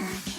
ロ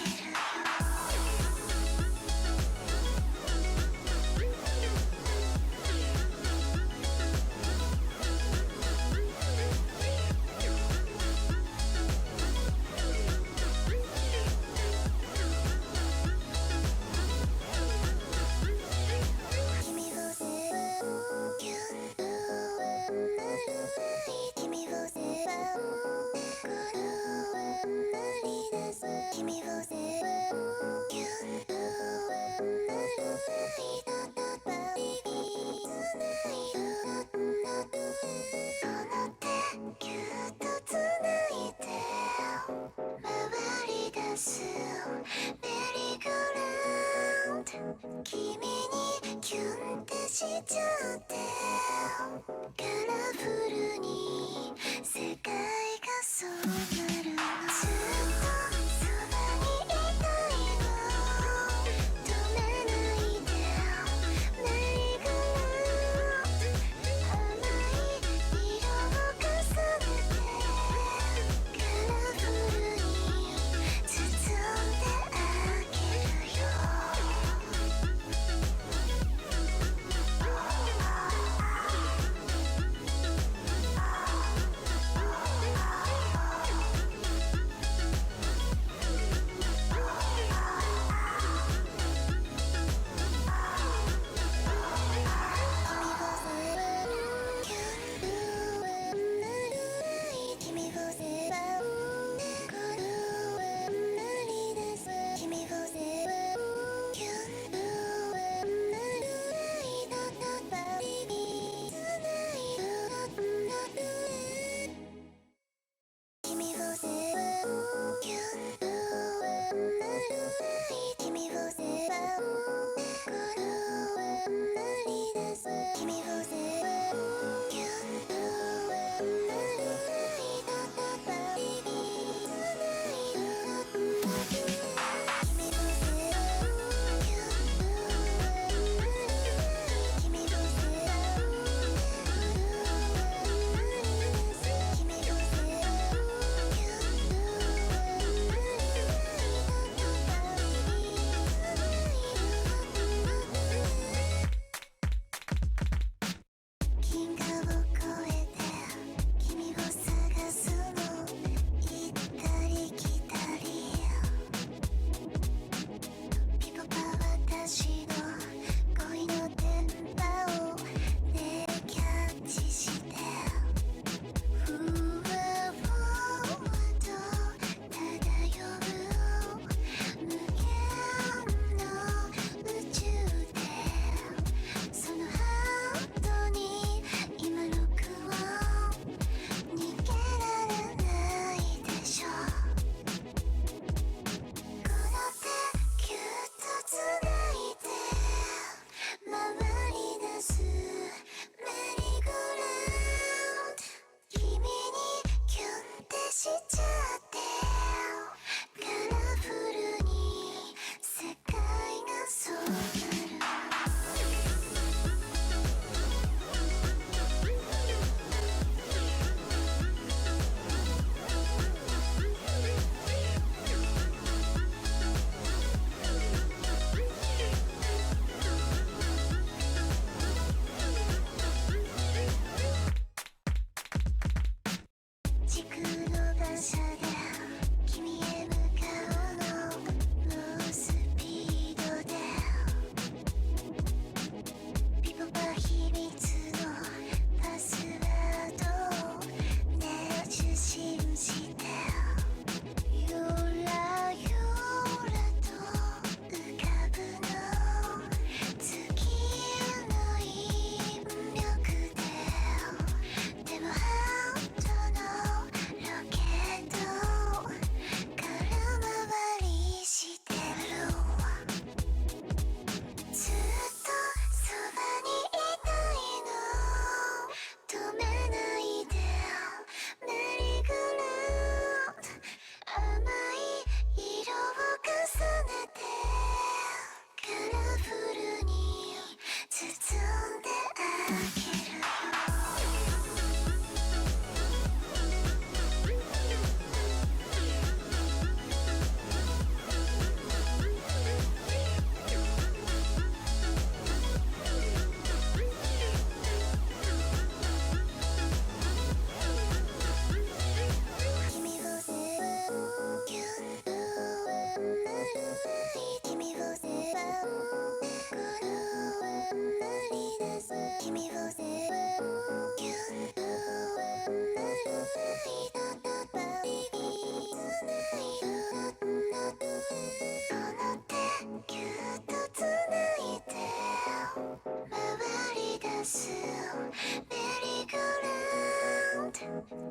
君に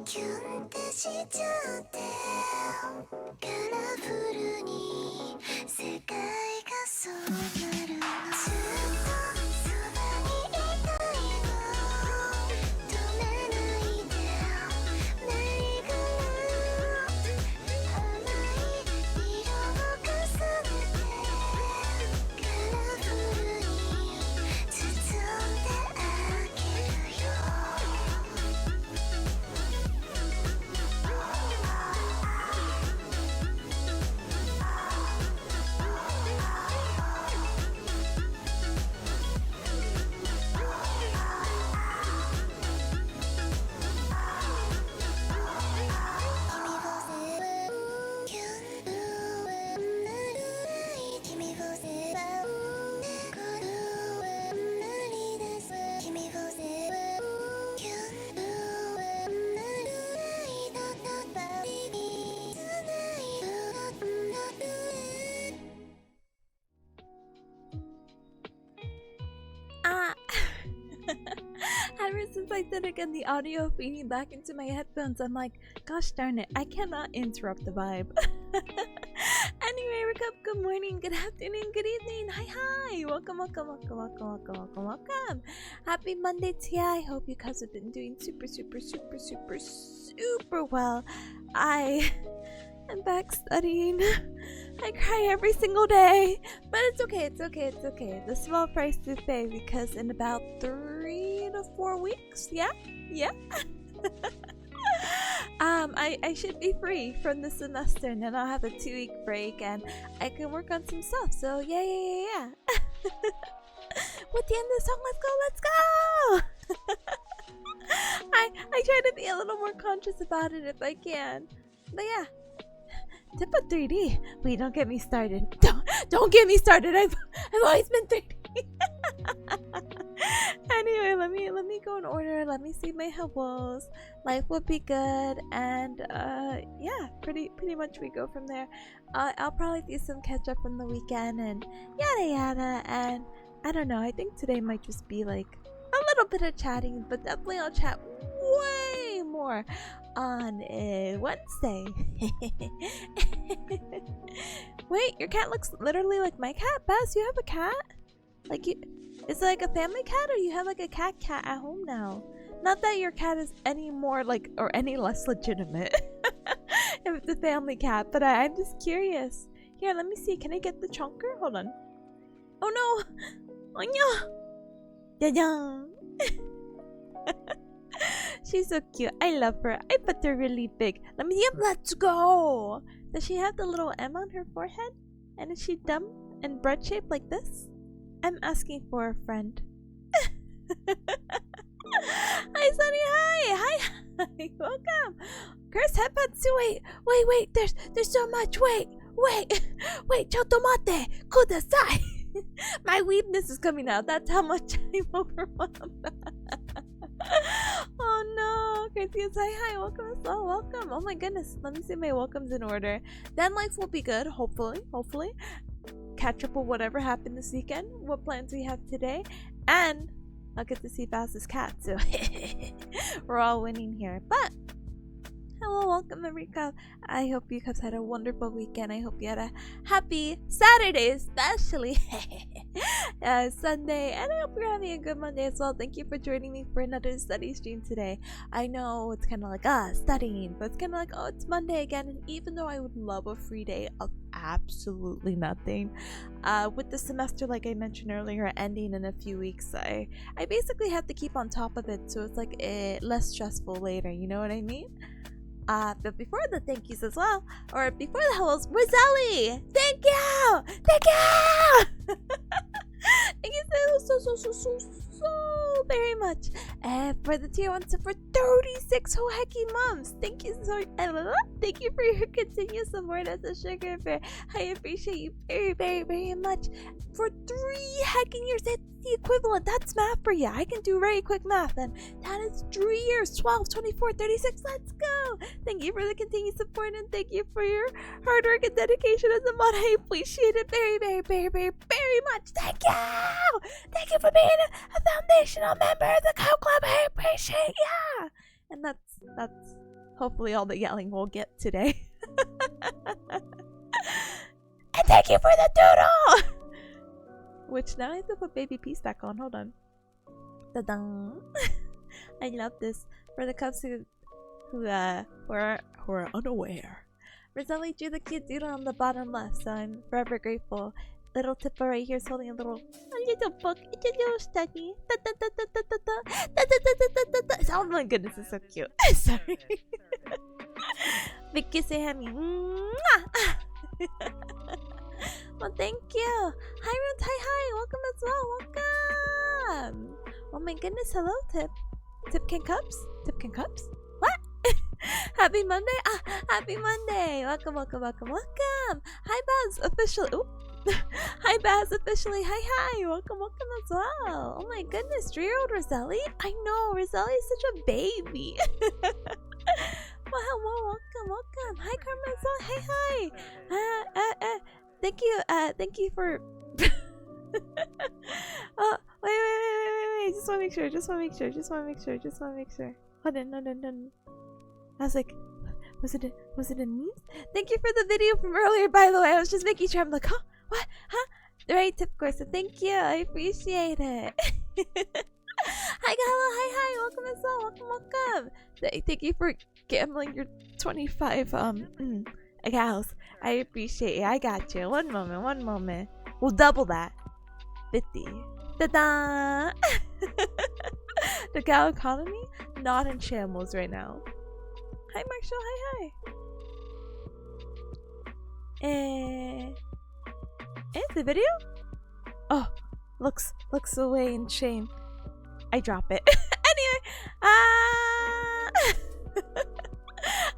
キュンってしちゃってカラフルに世界がそうなるのずっとそばにいたいの止めないでメリーゴーランド甘い色を重ねてカラフルに包んであげるよAh! Ever since I did again the audio feeding back into my headphones, I'm like, gosh darn it, I cannot interrupt the vibe. Anyway, Recap, good morning, good afternoon, good evening. Hi. Welcome. Happy Monday to ya. I hope you guys have been doing super well. I am back studying. I cry every single day, but it's okay. The small price to pay because in about 3 to 4 weeks, yeah. I should be free from the semester, and then I'll have a 2-week break, and I can work on some stuff. So yeah. With the end of the song, let's go. I try to be a little more conscious about it if I can, but yeah. Tipa 3D. Wait, don't get me started. Don't get me started. I've always been 3D. Anyway, let me go in order. Let me see my helpos. Life would be good, and yeah, pretty much we go from there. I'll probably do some catch up from the weekend and yada, and I don't know. I think today might just be like a little bit of chatting, but definitely I'll chat way more on Wednesday. Wait, your cat looks literally like my cat. Baz, you have a cat? Like, is it like a family cat, or you have like a cat at home now? Not that your cat is any more like or any less legitimate if it's a family cat, but I'm just curious. Here, let me see. Can I get the chunker? Hold on. Oh no! Oh no! Dang! She's so cute. I love her. I put her really big. Let me see. Let's go! Does she have the little M on her forehead? And is she dumb and bread shaped like this? I'm asking for a friend. Hi, Sunny. Hi. Welcome. Curse headbutt. Wait. There's so much. Wait. Chotomate. Kudasai. My weebness is coming out. That's how much I'm overwhelmed. Oh no. Crazy. Hi. Welcome as well. Welcome. Oh my goodness. Let me see my welcomes in order. Then life will be good. Hopefully. Catch up with whatever happened this weekend, what plans we have today, and I'll get to see Baz's cat, so we're all winning here. But hello, welcome Erika. I hope you guys had a wonderful weekend. I hope you had a happy Saturday, especially Sunday, and I hope you're having a good Monday as well. Thank you for joining me for another study stream today. I know it's kind of like studying, but it's kind of like, oh, it's Monday again. And even though I would love a free day of absolutely nothing, with the semester, like I mentioned earlier, ending in a few weeks, I basically have to keep on top of it, so it's like less stressful later, you know what I mean? But before the thank yous as well, or before the hellos, Roselli! Thank you! Thank you so very much for the tier 1 sub for 36 whole hecky months. Thank you thank you for your continued support as a sugar bear. I appreciate you very much. For 3 hecking years, that's the equivalent. That's math for you. I can do very quick math, and that is 3 years. 12, 24, 36. Let's go. Thank you for the continued support, and thank you for your hard work and dedication as a mod. I appreciate it very much. Thank you for being a foundational member of the Co Club. I appreciate ya. And that's hopefully all the yelling we'll get today. And thank you for the doodle! Which now I have to put baby peace back on. Hold on. Ta-da! I love this. For the cubs who are unaware. Roselli drew the cute doodle on the bottom left, so I'm forever grateful. Little Tippa right here is holding a little book. It's a little study. Oh my goodness, it's so cute. Sorry. Big kiss and hammy. Well, thank you. Hi, Ruth. Hi. Welcome as well. Welcome. Oh my goodness. Hello, Tip. Tipkin Cups? Tipkin Cups? What? Happy Monday? Happy Monday. Welcome. Hi, Baz. Officially. Oop. Hi, Baz. Officially. Hi. Welcome as well. Oh my goodness. 3-year-old Roselli? I know. Roselli is such a baby. Well, hello. Welcome. Hi, Carmen as well. Hi. Thank you for wait. Just wanna make sure. Hold on. I was like, was it a news? Thank you for the video from earlier, by the way. I was just making sure. I'm like, huh? What? Huh? Right, tip course. So thank you. I appreciate it. Hi, Gala. Hi. Welcome as well. Welcome. Thank you for gambling your 25 gals. I appreciate you. I got you. One moment. We'll double that. 50. Ta-da! The gal economy? Not in shambles right now. Hi, Marshall. Hi. The video? Oh, looks away in shame. I drop it. Anyway,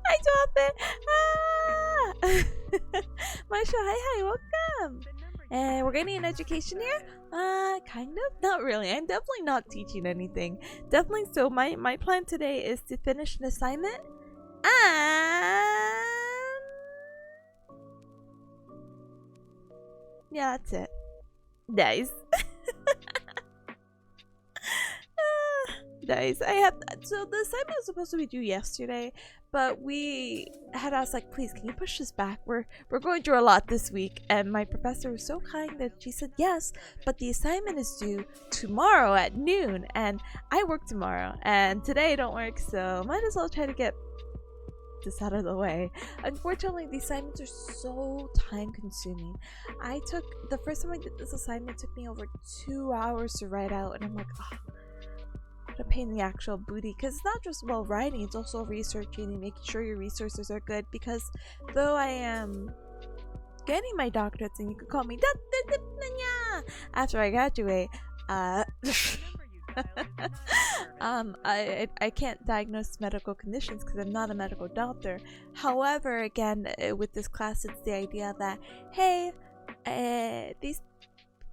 I drop it. Marshall, hi. Welcome. We're getting an education here? Kind of? Not really. I'm definitely not teaching anything. Definitely. So my plan today is to finish an assignment. Yeah, that's it. Nice. Nice. So the assignment was supposed to be due yesterday, but we had asked, like, please, can you push this back? We're going through a lot this week, and my professor was so kind that she said yes, but the assignment is due tomorrow at noon, and I work tomorrow, and today I don't work, so might as well try to get this out of the way. Unfortunately, the assignments are so time consuming. The first time I did this assignment, it took me over 2 hours to write out, and I'm like, oh, what a pain in the actual booty, because it's not just writing, it's also researching and making sure your resources are good, because though I am getting my doctorates, and you could call me Dr. Tipanya after I graduate, I can't diagnose medical conditions because I'm not a medical doctor. However, again, with this class, it's the idea that, hey, these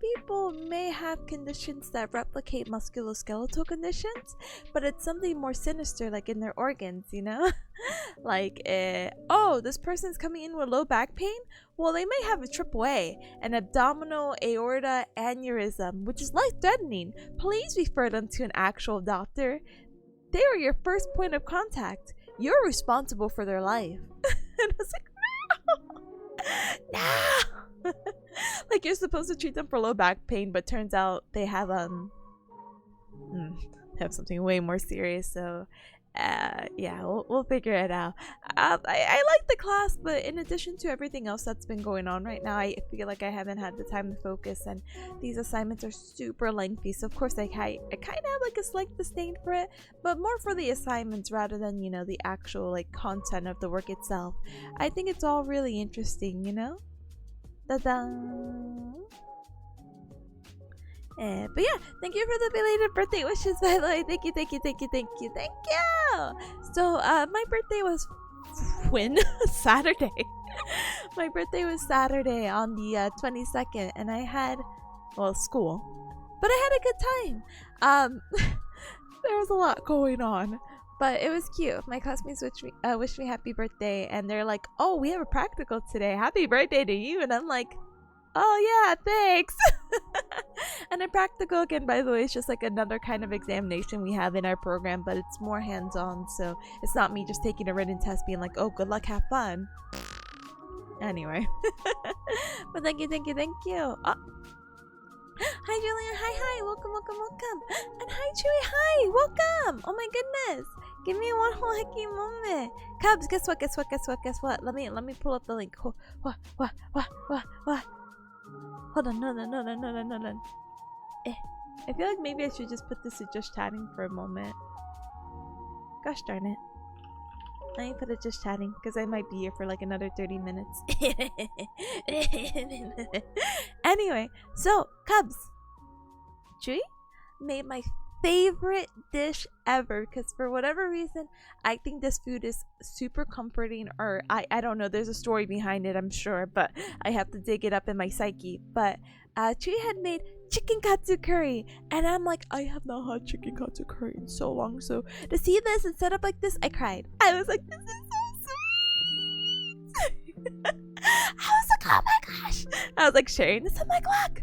people may have conditions that replicate musculoskeletal conditions, but it's something more sinister, like in their organs, you know? Like, oh, this person's coming in with low back pain? Well, they may have a AAA, an abdominal aorta aneurysm, which is life-threatening. Please refer them to an actual doctor. They are your first point of contact. You're responsible for their life. And I was like, no! Like, you're supposed to treat them for low back pain, but turns out they have something way more serious. So yeah, we'll figure it out. I like the class, but in addition to everything else that's been going on right now, I feel like I haven't had the time to focus, and these assignments are super lengthy, so of course I kind of have like a slight disdain for it, but more for the assignments rather than, you know, the actual like content of the work itself. I think it's all really interesting, you know? Ta-da! But yeah, thank you for the belated birthday wishes, by the way. Thank you. So my birthday was Saturday. My birthday was Saturday on the 22nd, and I had school, but I had a good time. There was a lot going on, but it was cute. My classmates wished me happy birthday, and they're like, oh, we have a practical today, happy birthday to you. And I'm like, Oh yeah, thanks. And a practical, again, by the way, is just like another kind of examination we have in our program, but it's more hands-on, so it's not me just taking a written test being like, oh, good luck, have fun. Anyway. But thank you. Oh. Hi Julian, hi, welcome. And hi Chewy, hi, welcome. Oh my goodness. Give me one whole hecky moment. Cubs, guess what? Let me pull up the link. What? Hold on, no. I feel like maybe I should just put this to just chatting for a moment. Gosh darn it. Let me put it just chatting, because I might be here for like another 30 minutes. Anyway, so, Cubs. Chewy made my favorite dish ever, because for whatever reason, I think this food is super comforting, or I don't know, there's a story behind it, I'm sure, but I have to dig it up in my psyche. But Chewy had made chicken katsu curry, and I'm like, I have not had chicken katsu curry in so long, so to see this and set up like this, I cried. I was like, this is so sweet. I was like, oh my gosh. I was like sharing this, I'm like, look.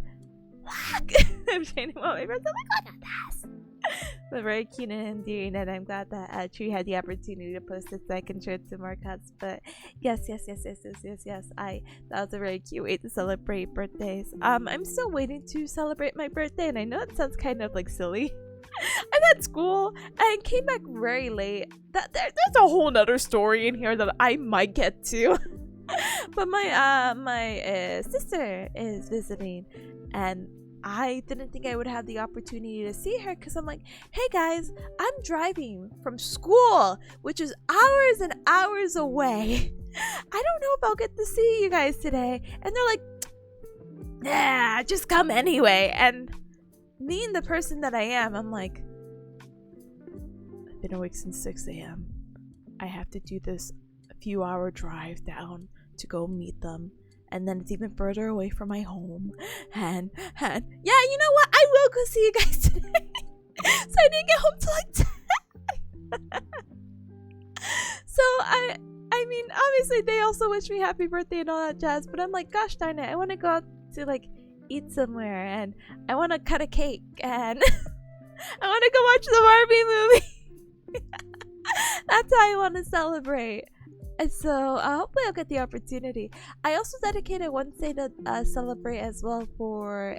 I'm sharing it with my friends, I'm like, look at this. But very cute and endearing, and I'm glad that Chewy had the opportunity to post it so I can share it to more cuts. But yes, that was a very cute way to celebrate birthdays. I'm still waiting to celebrate my birthday, and I know it sounds kind of like silly. I'm at school and came back very late. There's a whole nother story in here that I might get to. But my sister is visiting, and I didn't think I would have the opportunity to see her, because I'm like, hey guys, I'm driving from school, which is hours and hours away. I don't know if I'll get to see you guys today. And they're like, yeah, just come anyway. And being the person that I am, I'm like, I've been awake since 6 a.m. I have to do this few hour drive down to go meet them. And then it's even further away from my home. And yeah, you know what? I will go see you guys today. So I didn't get home till like 10. So I mean, obviously they also wish me happy birthday and all that jazz. But I'm like, gosh darn it, I want to go out to like eat somewhere. And I want to cut a cake. And I want to go watch the Barbie movie. That's how I want to celebrate. And so hopefully I'll get the opportunity. I also dedicated Wednesday to celebrate as well for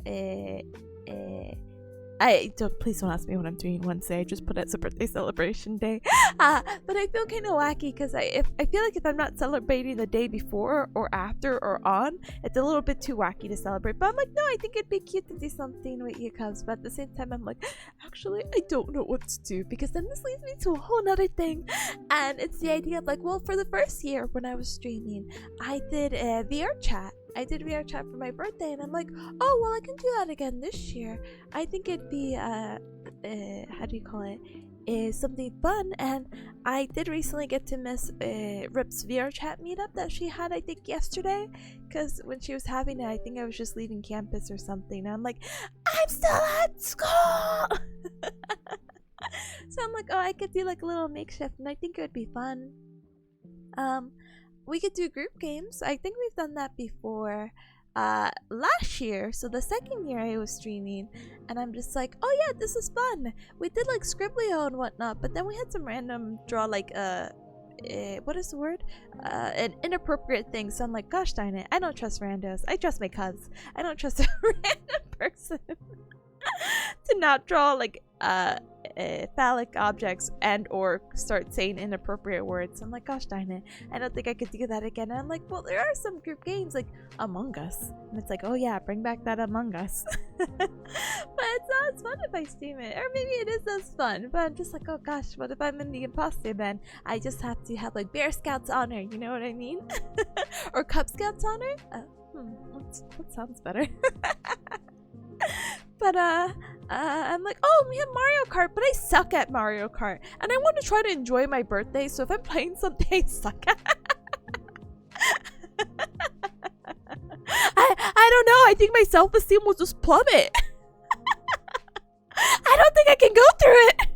please don't ask me what I'm doing Wednesday. I just put it as a birthday celebration day. But I feel kind of wacky, because I feel like if I'm not celebrating the day before or after or on, it's a little bit too wacky to celebrate. But I'm like, no, I think it'd be cute to do something with you, Cubs. But at the same time, I'm like, actually, I don't know what to do, because then this leads me to a whole nother thing. And it's the idea of like, well, for the first year when I was streaming, I did a VR chat. I did VR chat for my birthday, and I'm like, oh, well, I can do that again this year. I think it'd be, how do you call it? Something fun. And I did recently get to miss Rip's VR chat meetup that she had, I think, yesterday. Because when she was having it, I think I was just leaving campus or something. And I'm like, I'm still at school! So I'm like, oh, I could do like a little makeshift, and I think it would be fun. We could do group games. I think we've done that before last year. So the second year I was streaming, and I'm just like, oh yeah, this is fun. We did like Scribblio and whatnot, but then we had some random draw like what is the word? An inappropriate thing. So I'm like, gosh darn it, I don't trust randos. I trust my cuz. I don't trust a random person to not draw like phallic objects and or start saying inappropriate words. I'm like, gosh darn it, I don't think I could do that again. And I'm like, well, there are some group games like Among Us, and it's like, oh yeah, bring back that Among Us. But it's not as fun if I stream it, or maybe it is as fun, but I'm just like, oh gosh, what if I'm in the imposter? Then I just have to have like Bear Scouts honor, you know what I mean? Or Cub Scouts honor. What sounds better? But I'm like, oh, we have Mario Kart, but I suck at Mario Kart, and I want to try to enjoy my birthday. So if I'm playing something I suck at, I don't know. I think my self-esteem will just plummet. I don't think I can go through it.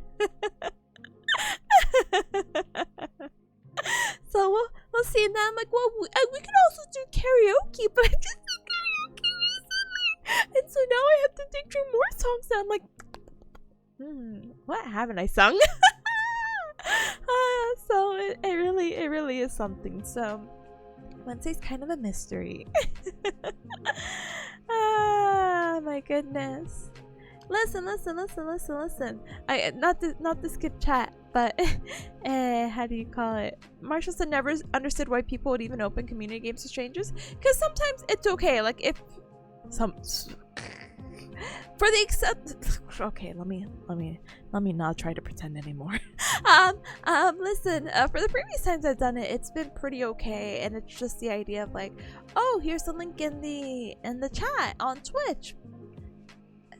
So we'll see. And then I'm like, well, we can also do karaoke, but I just do karaoke So now I have to think through more songs that I'm like, what haven't I sung? So it really is something. So Wednesday's kind of a mystery. My goodness. Listen. I not to skip chat, but how do you call it? Marshall said never understood why people would even open community games to strangers. Because sometimes it's okay. Like if for the okay, let me not try to pretend anymore. Listen, for the previous times I've done it, it's been pretty okay, and it's just the idea of like, oh, here's the link in the chat on Twitch.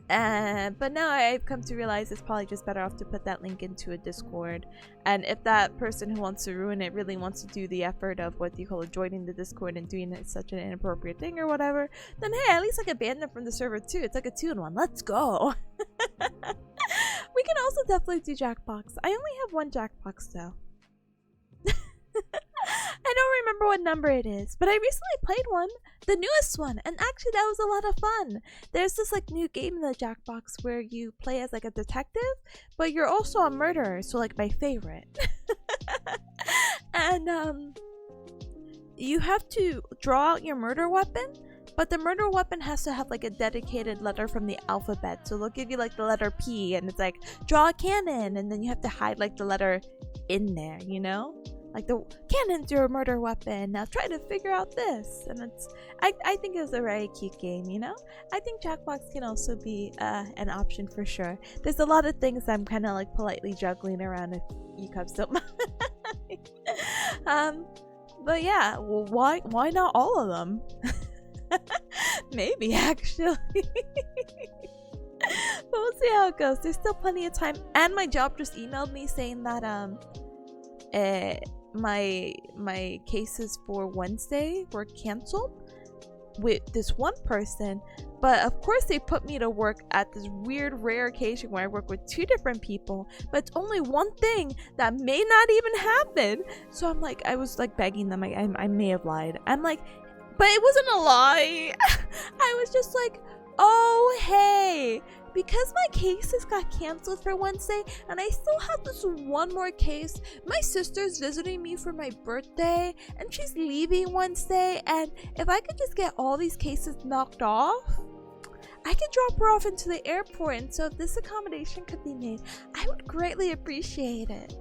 But now I've come to realize it's probably just better off to put that link into a Discord. And if that person who wants to ruin it really wants to do the effort of joining the Discord and doing it such an inappropriate thing or whatever, then hey, at least I can ban them from the server too. It's like a 2-in-1. Let's go. We can also definitely do Jackbox. I only have one Jackbox though. I don't remember what number it is, but I recently played one, the newest one, and actually that was a lot of fun. There's this like new game in the Jackbox where you play as like a detective, but you're also a murderer, so like my favorite. And you have to draw out your murder weapon, but the murder weapon has to have like a dedicated letter from the alphabet. So they'll give you like the letter P, and it's like draw a cannon, and then you have to hide like the letter in there, you know? Like the cannon's your murder weapon. Now try to figure out this. And I think it was a very cute game, you know? I think Jackbox can also be an option for sure. There's a lot of things I'm kind of like politely juggling around if you cubs don't mind. But yeah, well, why not all of them? Maybe actually. But we'll see how it goes. There's still plenty of time. And my job just emailed me saying that my cases for Wednesday were canceled with this one person, but of course they put me to work at this weird rare occasion where I work with 2 different people, but it's only one thing that may not even happen. So I'm like, I was like begging them, I may have lied. I'm like, but it wasn't a lie. I was just like, oh hey, because my cases got canceled for Wednesday and I still have this one more case, my sister's visiting me for my birthday and she's leaving Wednesday, and if I could just get all these cases knocked off, I could drop her off into the airport. And so if this accommodation could be made, I would greatly appreciate it.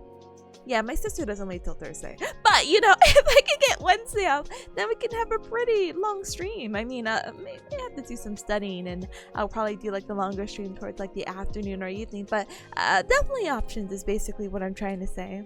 Yeah, my sister doesn't leave till Thursday, but you know, if I could get Wednesday off, then we can have a pretty long stream. I mean, maybe I have to do some studying, and I'll probably do like the longer stream towards like the afternoon or evening, but definitely options is basically what I'm trying to say.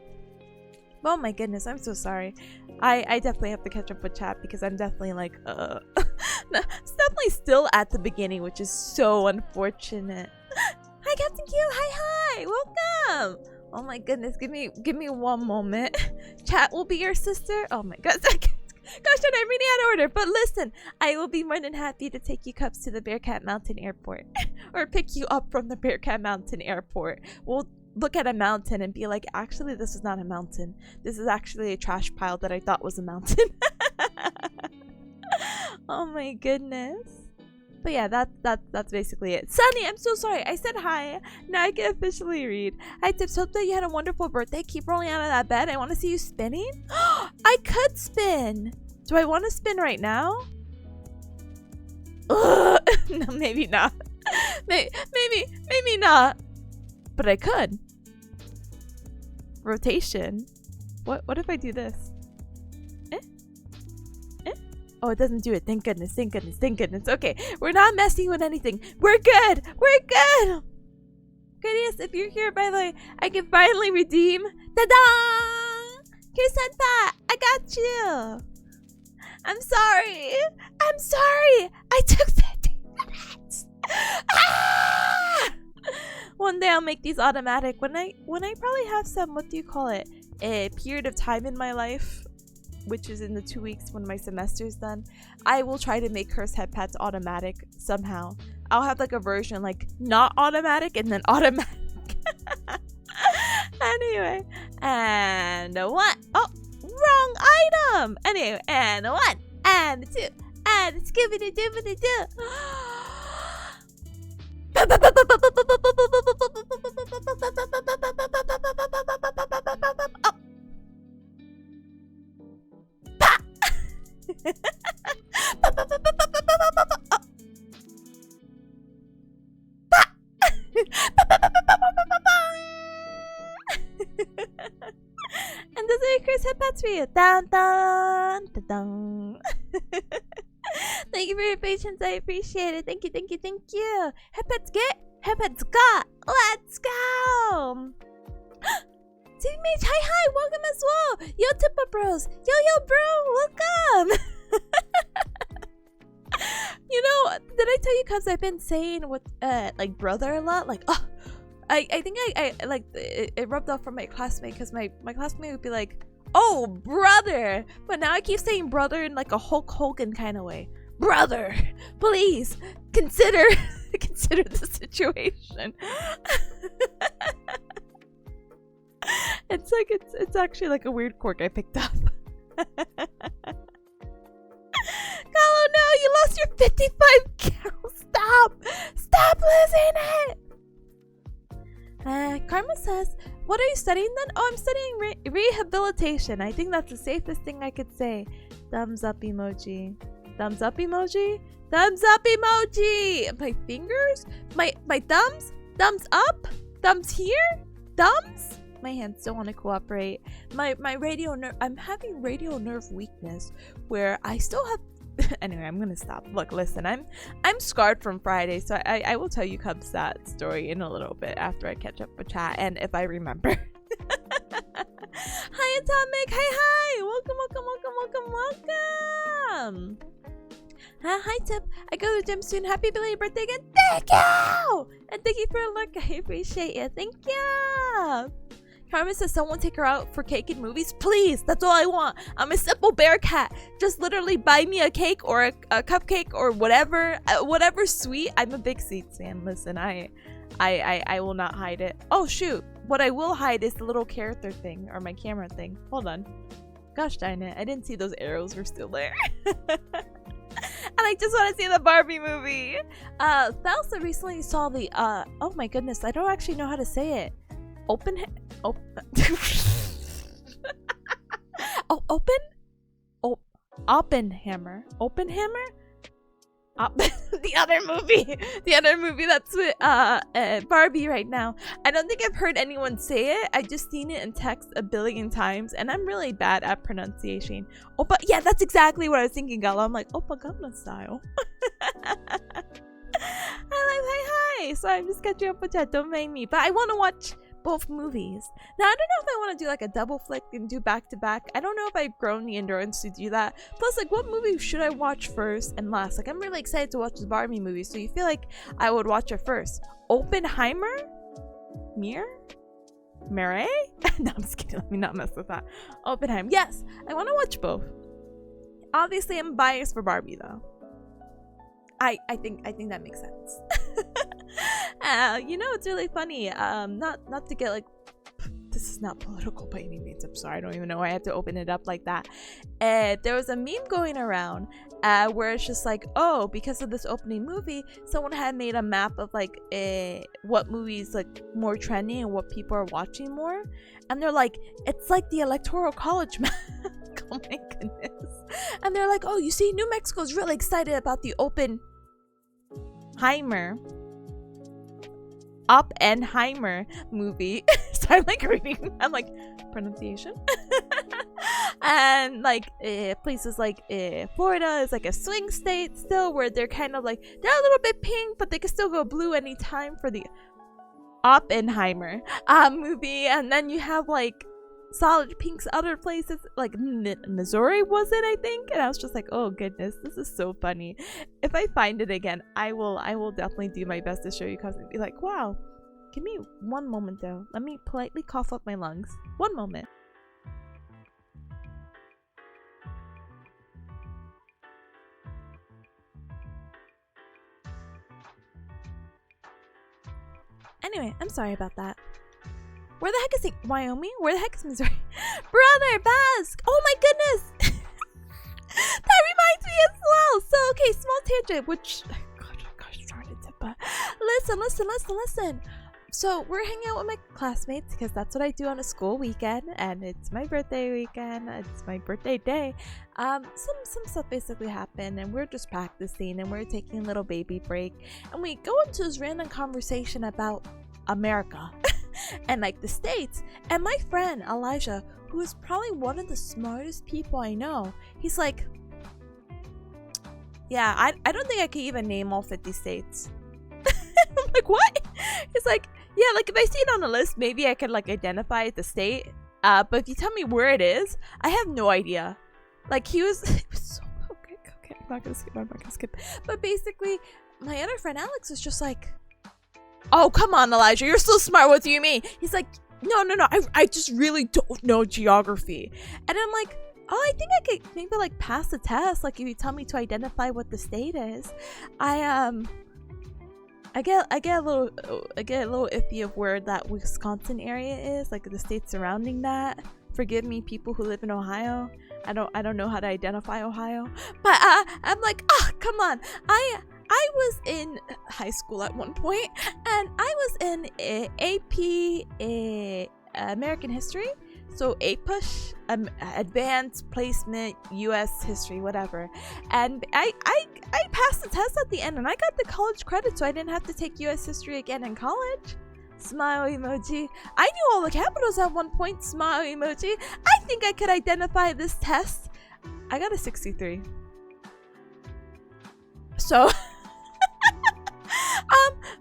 Oh my goodness, I'm so sorry. I definitely have to catch up with chat because I'm definitely like it's definitely still at the beginning, which is so unfortunate. Hi Captain Q, hi, welcome. Oh my goodness, give me one moment. Chat will be your sister. Oh my god. Gosh, I'm reading out of order. But listen, I will be more than happy to take you cubs to the Bearcat Mountain Airport. Or pick you up from the Bearcat Mountain Airport. We'll look at a mountain and be like, actually this is not a mountain. This is actually a trash pile that I thought was a mountain. Oh my goodness. But yeah, that's basically it. Sunny, I'm so sorry. I said hi. Now I can officially read. Hi Tips, hope that you had a wonderful birthday. Keep rolling out of that bed. I want to see you spinning. I could spin. Do I want to spin right now? No, maybe not. Maybe not. But I could. Rotation. What if I do this? Oh, it doesn't do it. Thank goodness. Okay, we're not messing with anything. We're good. Goodness, if you're here, by the way, I can finally redeem. Ta-da! Here's Senpai. I got you. I'm sorry. I took 15 minutes. Ah! One day I'll make these automatic. When I probably have some, what do you call it? A period of time in my life, which is in the 2 weeks when my semester is done, I will try to make Curse Head Pets automatic somehow. I'll have like a version like not automatic and then automatic. Anyway, and 1. Oh, wrong item. Anyway, and 1, and 2, and skibbity-dibbity-doo. And does it Chris headpats for you? Dun dun dun dun. Thank you for your patience. I appreciate it. Thank you, thank you, thank you. Headpats get, headpats got. Let's go. Teammates, hi, welcome as well. Yo, Tippa Bros. Yo, bro, welcome. You know, did I tell you, cause I've been saying what, like brother a lot? Like, oh, I think I like it rubbed off from my classmate, because my classmate would be like, oh, brother, but now I keep saying brother in like a Hulk Hogan kind of way. Brother, please consider the situation. It's like it's actually like a weird quirk I picked up. Oh no, you lost your 55 count. Stop losing it. Karma says, what are you studying then? Oh, I'm studying rehabilitation. I think that's the safest thing I could say. Thumbs up emoji. Thumbs up emoji. Thumbs up emoji. My fingers? My thumbs? Thumbs up? Thumbs here? Thumbs? My hands don't want to cooperate. My radial nerve. I'm having radial nerve weakness where I still have. Anyway, I'm gonna stop. Look, listen, I'm scarred from Friday, so I will tell you Cubs that story in a little bit after I catch up with chat and if I remember. Hi Atomic, hi, welcome. Hi Tip, I go to the gym soon. Happy belated birthday again. Thank you, and thank you for a look. I appreciate it. Thank you. Carmen says someone take her out for cake and movies. Please, that's all I want. I'm a simple bearcat. Just literally buy me a cake or a cupcake or whatever sweet. I'm a big sweets fan. Listen, I will not hide it. Oh shoot, what I will hide is the little character thing or my camera thing. Hold on. Gosh darn it, I didn't see those arrows were still there. And I just want to see the Barbie movie. Thalsa recently saw the oh my goodness, I don't actually know how to say it. Open. Oppenheimer. The other movie that's with Barbie right now. I don't think I've heard anyone say it. I just seen it in text a billion times, and I'm really bad at pronunciation. Oppa, yeah, that's exactly what I was thinking, Gala. I'm like, Oppa Gangnam Style. Hi. So I'm just catching up with chat. Don't mind me, but I want to watch both movies. Now, I don't know if I want to do like a double flick and do back to back. I don't know if I've grown the endurance to do that. Plus, like, what movie should I watch first and last? Like, I'm really excited to watch the Barbie movie, so you feel like I would watch it first. Oppenheimer? Mirror? No, I'm just kidding. Let me not mess with that. Oppenheimer. Yes, I want to watch both. Obviously, I'm biased for Barbie though. I think that makes sense. You know, it's really funny. Not to get like, this is not political by any means. I'm sorry, I don't even know why I had to open it up like that. There was a meme going around where it's just like, oh, because of this opening movie, someone had made a map of like what movies like more trendy and what people are watching more, and they're like, it's like the Electoral College map. Oh my goodness. And they're like, oh, you see, New Mexico's really excited about the Oppenheimer movie. So I'm like reading, I'm like, pronunciation. And like places like Florida is like a swing state still, where they're kind of like, they're a little bit pink, but they can still go blue anytime for the Oppenheimer movie. And then you have like solid pinks other places, like Missouri was it, I think. And I was just like, oh goodness, this is so funny. If I find it again, I will definitely do my best to show you guys and be like, wow. Give me one moment though. Let me politely cough up my lungs. One moment. Anyway, I'm sorry about that. Where the heck is Wyoming? Where the heck is Missouri? Brother, Basque! Oh my goodness! That reminds me as well! So, okay, small tangent, which... Gosh darn it, But listen. So we're hanging out with my classmates because that's what I do on a school weekend, and it's my birthday weekend. It's my birthday day. Some stuff basically happened, and we're just practicing, and we're taking a little baby break, and we go into this random conversation about America and like the States. And my friend Elijah, who is probably one of the smartest people I know, he's like, yeah, I don't think I could even name all 50 states. I'm like, what? He's like, yeah, like if I see it on the list, maybe I could like identify the state. But if you tell me where it is, I have no idea. Like it was so okay. I'm not gonna skip. But basically, my other friend Alex was just like, oh come on, Elijah, you're so smart. What do you mean? He's like, no. I just really don't know geography. And I'm like, oh, I think I could maybe like pass the test. Like if you tell me to identify what the state is, I get a little iffy of where that Wisconsin area is, like the state surrounding that. Forgive me, people who live in Ohio. I don't know how to identify Ohio, but I'm like, come on. I was in high school at one point, and I was in AP American History. So APUSH, Advanced Placement, U.S. History, whatever. And I passed the test at the end, and I got the college credit, so I didn't have to take U.S. History again in college. Smile emoji. I knew all the capitals at one point. Smile emoji. I think I could identify this test. I got a 63. So...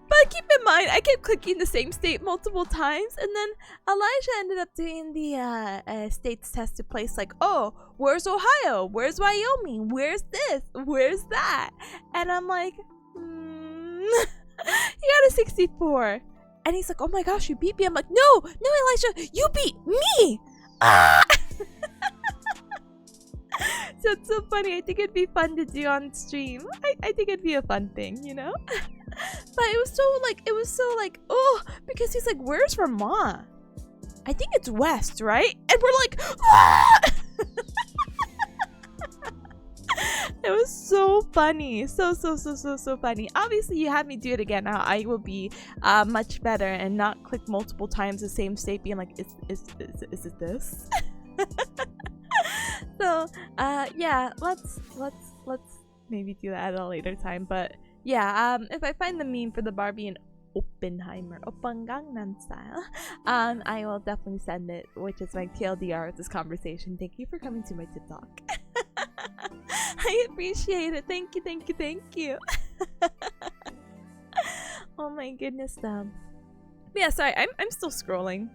but keep in mind, I kept clicking the same state multiple times, and then Elijah ended up doing the states test to place, like, oh, where's Ohio? Where's Wyoming? Where's this? Where's that? And I'm like, you got a 64. And he's like, oh my gosh, you beat me. I'm like, no, Elijah, you beat me. So it's so funny. I think it'd be fun to do on stream. I think it'd be a fun thing, you know? But it was so like, oh, because he's like, where's Vermont? I think it's west, right? And we're like, ah! It was so funny. So funny. Obviously, you had me do it again. Now I will be much better and not click multiple times the same state, being like, is it this? So, yeah, let's maybe do that at a later time. But yeah, if I find the meme for the Barbie and Oppenheimer, Oppan Gangnam Style, I will definitely send it, which is my TLDR of this conversation. Thank you for coming to my TikTok. I appreciate it. Thank you. Oh my goodness, But yeah, sorry, I'm still scrolling.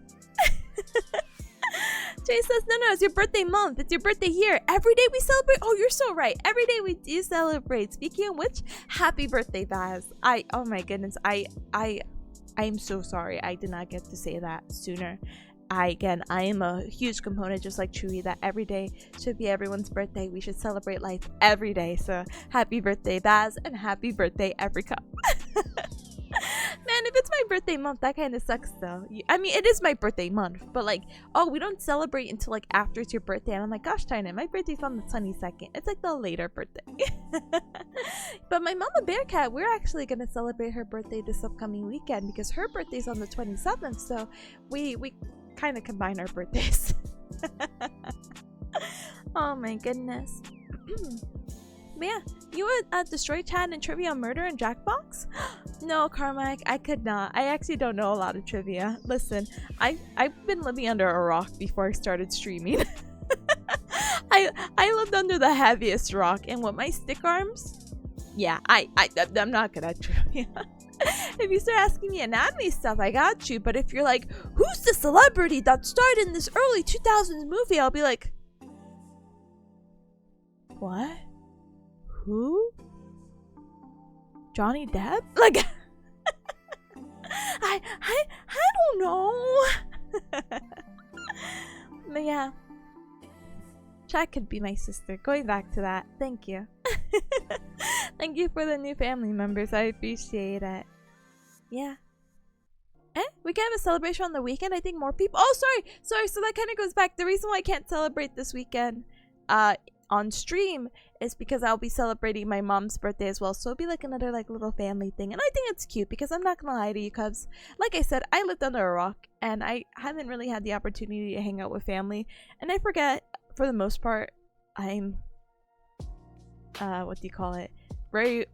Jay says, no, it's your birthday month. It's your birthday here. Every day we celebrate. Oh, you're so right. Every day we do celebrate. Speaking of which, happy birthday, Baz. Oh my goodness. I am so sorry. I did not get to say that sooner. I am a huge component, just like Chewy, that every day should be everyone's birthday. We should celebrate life every day. So happy birthday, Baz, and happy birthday, Africa. Man, if it's my birthday month, that kind of sucks though. I mean, it is my birthday month, but like, oh, we don't celebrate until like after it's your birthday. And I'm like, gosh darn it, my birthday's on the 22nd. It's like the later birthday. But my mama Bearcat, we're actually gonna celebrate her birthday this upcoming weekend because her birthday's on the 27th. So we kind of combine our birthdays. Oh my goodness. But yeah, you would destroy chat and trivia on murder and Jackbox? No, Carmack, I could not. I actually don't know a lot of trivia. Listen, I've been living under a rock before I started streaming. I lived under the heaviest rock, and with my stick arms, yeah, I'm not good at trivia. If you start asking me anatomy stuff, I got you. But if you're like, who's the celebrity that starred in this early 2000s movie? I'll be like, what? Who? Johnny Depp? Like, I don't know. But yeah, Chat could be my sister. Going back to that, thank you. Thank you for the new family members. I appreciate it. Yeah. We can have a celebration on the weekend. I think more people. Oh, sorry. So that kind of goes back. The reason why I can't celebrate this weekend, on stream is because I'll be celebrating my mom's birthday as well. So it'll be like another like little family thing. And I think it's cute because I'm not gonna lie to you, cubs. Like I said, I lived under a rock and I haven't really had the opportunity to hang out with family. And I forget, for the most part, I'm what do you call it? Very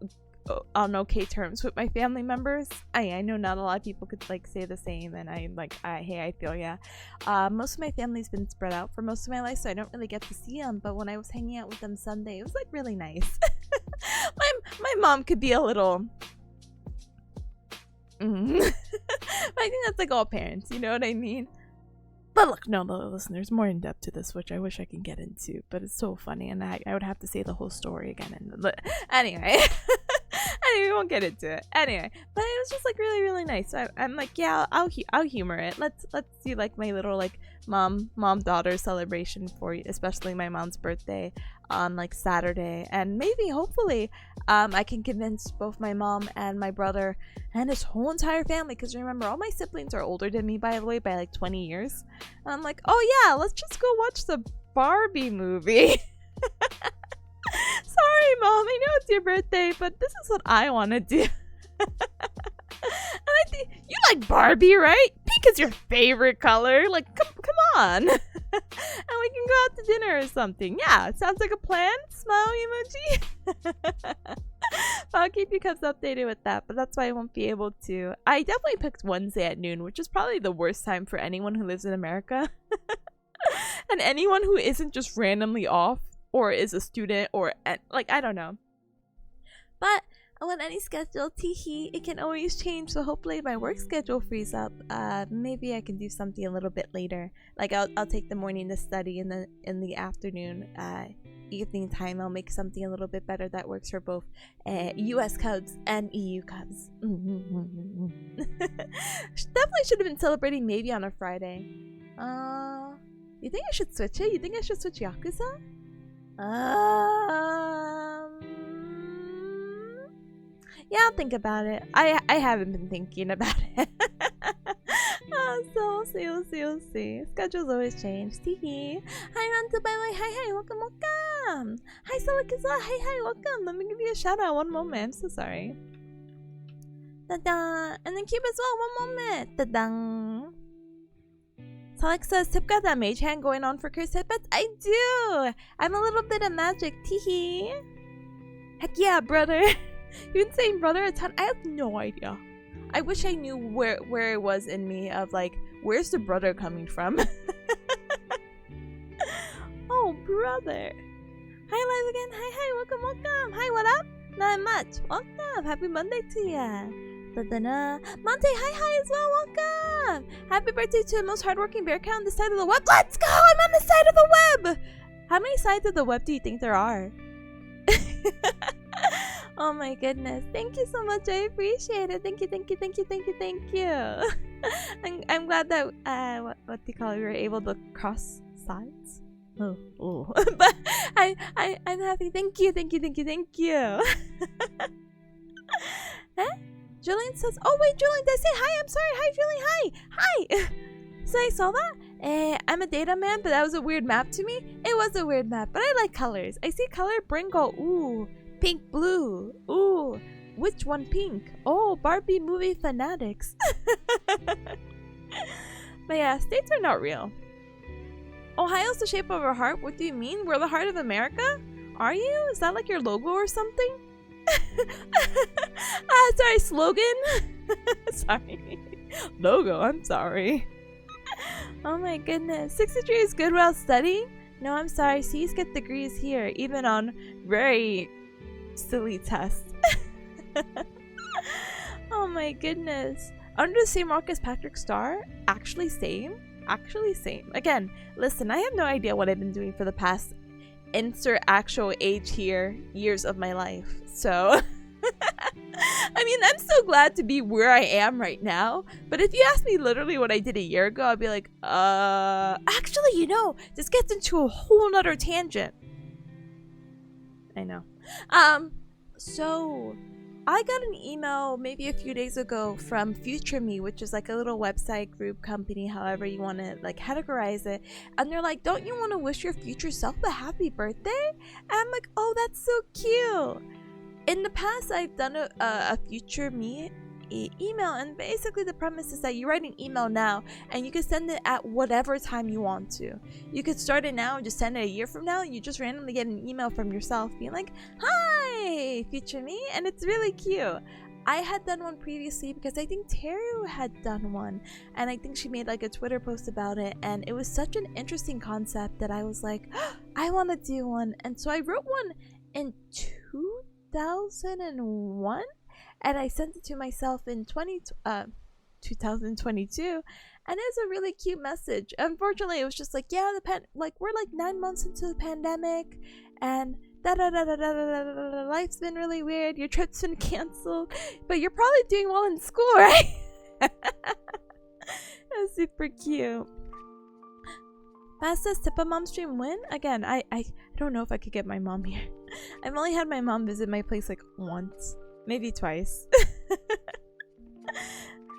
on okay terms with my family members. I know not a lot of people could like say the same, and hey, I feel ya. Most of my family's been spread out for most of my life, so I don't really get to see them. But when I was hanging out with them Sunday, it was like really nice. my mom could be a little. But I think that's like all parents, you know what I mean? But look, no, listen, there's more in depth to this, which I wish I can get into, but it's so funny, and I would have to say the whole story again. Anyway, we won't get into it. Anyway, but it was just like really, really nice. So I'm like, yeah, I'll humor it. Let's do like my little like mom daughter celebration for you, especially my mom's birthday on like Saturday, and maybe hopefully I can convince both my mom and my brother and his whole entire family, because remember, all my siblings are older than me, by the way, by like 20 years. And I'm like, oh yeah, let's just go watch the Barbie movie. Sorry mom, I know it's your birthday, but this is what I want to do. And I think you like Barbie, right? Pink is your favorite color. Like, come on. And we can go out to dinner or something. Yeah, it sounds like a plan. Smile emoji. I'll keep you guys updated with that, but that's why I won't be able to. I definitely picked Wednesday at noon, which is probably the worst time for anyone who lives in America. And anyone who isn't just randomly off or is a student or like, I don't know. But on any schedule, teehee, it can always change. So hopefully my work schedule frees up. Maybe I can do something a little bit later. Like I'll take the morning to study, and then in the afternoon, evening time, I'll make something a little bit better that works for both US Cubs and EU Cubs. Definitely should have been celebrating maybe on a Friday. You think I should switch it? You think I should switch Yakuza? Yeah, I'll think about it. I haven't been thinking about it. So we'll see. Schedules always change. Teehee. Hi, Ranto, by the way. Hi, welcome. Hi, Salakiza. Hi, welcome. Let me give you a shout out. One moment. I'm so sorry. Ta-da! And then Cube as well. One moment. Ta-dang. Sonic says, Tip got that mage hand going on for Chris Hitbets? I do! I'm a little bit of magic. Teehee. Heck yeah, brother. You've been saying brother a ton. I have no idea. I wish I knew where it was in me of like, where's the brother coming from? Oh, brother. Hi, live again. Hi, welcome. Hi, what up? Not much. Welcome. Happy Monday to ya. Da-da-da. Monte, hi as well. Welcome. Happy birthday to the most hardworking bearcat on the side of the web. Let's go. I'm on the side of the web. How many sides of the web do you think there are? Oh my goodness. Thank you so much. I appreciate it. Thank you. I'm glad that what do you call it? We were able to cross sides. Oh. But I'm happy. Thank you. Huh? Julian says, oh wait, Julian, did I say hi? I'm sorry. Hi, Julian. Hi. So I saw that. I'm a data man, but that was a weird map to me. It was a weird map, but I like colors. I see color, brain go, ooh. Pink, blue. Ooh. Which one pink? Oh, Barbie movie fanatics. But yeah, states are not real. Ohio's the shape of a heart? What do you mean? We're the heart of America? Are you? Is that like your logo or something? Sorry, slogan? Sorry. Logo, I'm sorry. Oh my goodness. 63 is good while studying? No, I'm sorry. C's get degrees here, even on very silly tests. Oh my goodness. Under the same rock as Patrick Starr? Actually same. Again, listen, I have no idea what I've been doing for the past insert actual age here years of my life. So I mean, I'm so glad to be where I am right now. But if you ask me literally what I did a year ago, I'd be like, actually, this gets into a whole nother tangent. I know. So I got an email maybe a few days ago from Future Me, which is like a little website group company, however you want to like categorize it. And they're like, don't you want to wish your future self a happy birthday? And I'm like, oh, that's so cute. In the past, I've done a Future Me email, and basically the premise is that you write an email now and you can send it at whatever time you want to. You could start it now and just send it a year from now. You just randomly get an email from yourself being like, hi Future Me, and it's really cute. I had done one previously because I think Teru had done one, and I think she made like a Twitter post about it, and it was such an interesting concept that I was like, oh, I want to do one. And so I wrote one in 2001, and I sent it to myself in 2022, and it's a really cute message. Unfortunately, it was just like, yeah, we're like 9 months into the pandemic, and life's been really weird. Your trip's been canceled, but you're probably doing well in school, right? That's super cute. Matt says, Tippa mom stream when? Again, I don't know if I could get my mom here. I've only had my mom visit my place like once, maybe twice.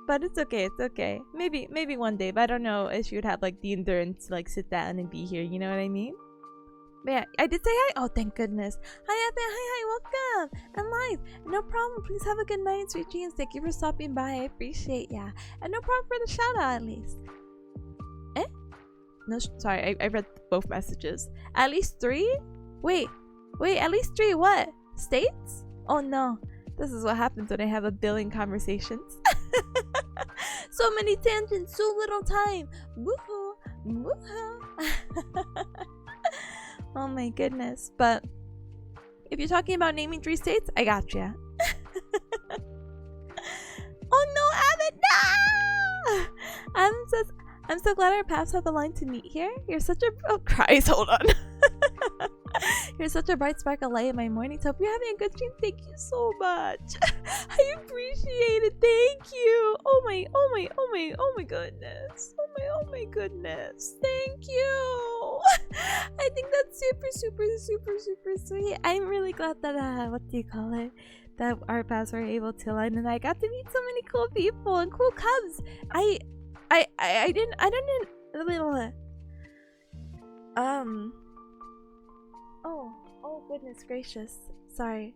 But it's okay, it's okay. Maybe one day, but I don't know if she would have like the endurance to like sit down and be here, you know what I mean? But yeah, I did say hi. Oh, thank goodness. Hi, Evan. Hi, welcome. And live. No problem. Please have a good night and sweet dreams. Thank you for stopping by. I appreciate ya. And no problem for the shout out, at least. Eh? No, sorry. I read both messages. At least 3? Wait, at least 3 what? States? Oh no. This is what happens when I have a billion conversations. So many tangents, so little time. Woohoo. Woohoo. Oh my goodness. But if you're talking about naming 3 states, I got you. Oh no, Avid, no! Adam says, I'm so glad our paths have aligned to meet here. You're such a... Oh, Christ, hold on. You're such a bright spark of light in my morning. Hope you're having a good stream. Thank you so much. I appreciate it. Thank you. Oh my goodness. Oh my goodness. Thank you. I think that's super sweet. I'm really glad that what do you call it? That our paths were able to align, and I got to meet so many cool people and cool cubs. I didn't Oh goodness gracious. Sorry.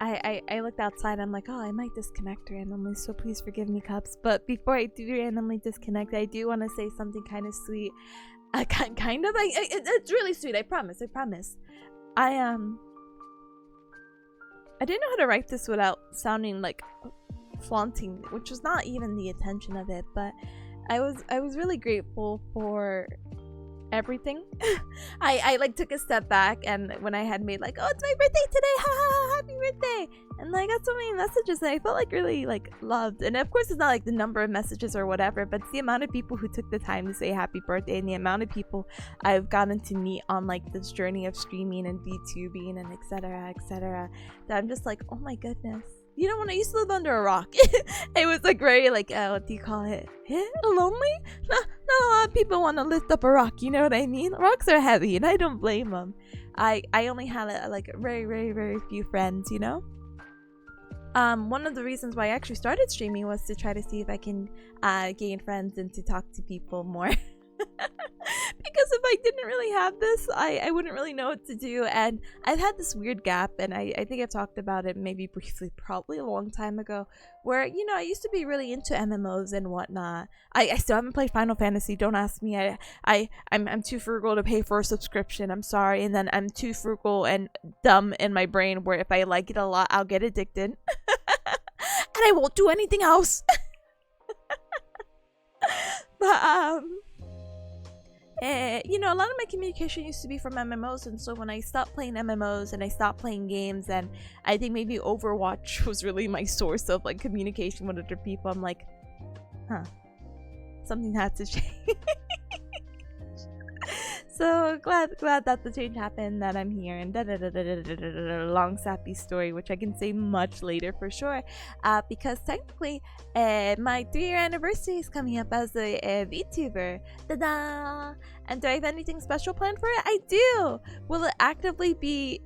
I looked outside. I'm like, oh, I might disconnect randomly, so please forgive me, Cups. But before I do randomly disconnect, I do want to say something kind of sweet. It's really sweet. I promise. I didn't know how to write this without sounding like flaunting, which was not even the intention of it. But I was really grateful for everything. I like took a step back, and when I had made like, oh, it's my birthday today, ha ha ha, happy birthday, and I got so many messages that I felt like really like loved. And of course it's not like the number of messages or whatever, but it's the amount of people who took the time to say happy birthday, and the amount of people I've gotten to meet on like this journey of streaming and VTubing and etc, that I'm just like, oh my goodness. You know, when I used to live under a rock, it was like very like, what do you call it? Lonely? Not a lot of people want to lift up a rock, you know what I mean? Rocks are heavy, and I don't blame them. I only had like very few friends, you know? One of the reasons why I actually started streaming was to try to see if I can gain friends and to talk to people more. Because if I didn't really have this, I wouldn't really know what to do. And I've had this weird gap, and I think I've talked about it maybe briefly, probably a long time ago, where, you know, I used to be really into MMOs and whatnot. I still haven't played Final Fantasy, don't ask me. I'm too frugal to pay for a subscription, I'm sorry. And then I'm too frugal and dumb in my brain where if I like it a lot, I'll get addicted. And I won't do anything else. But you know, a lot of my communication used to be from MMOs, and so when I stopped playing MMOs and I stopped playing games, and I think maybe Overwatch was really my source of like communication with other people, I'm like, huh, something had to change. So glad that the change happened, that I'm here, and long sappy story, which I can say much later for sure, because technically my 3-year anniversary is coming up as a VTuber. Ta-da! And do I have anything special planned for it? I do. Will it actively be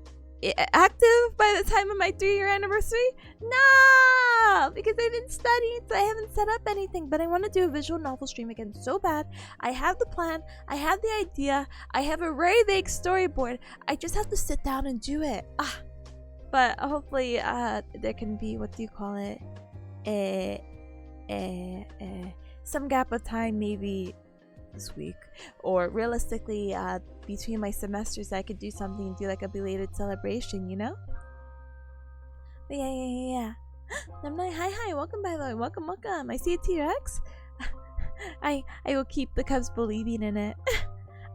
active by the time of my 3-year anniversary? No, because I didn't study, so I haven't set up anything. But I want to do a visual novel stream again so bad. I have the plan, I have the idea, I have a very vague storyboard. I just have to sit down and do it. But hopefully, there can be, what do you call it? Some gap of time, maybe this week, or realistically, between my semesters, I could do something and do like a belated celebration, you know? But yeah. Hi, welcome by the way, welcome. I see a T-Rex. I will keep the cubs believing in it.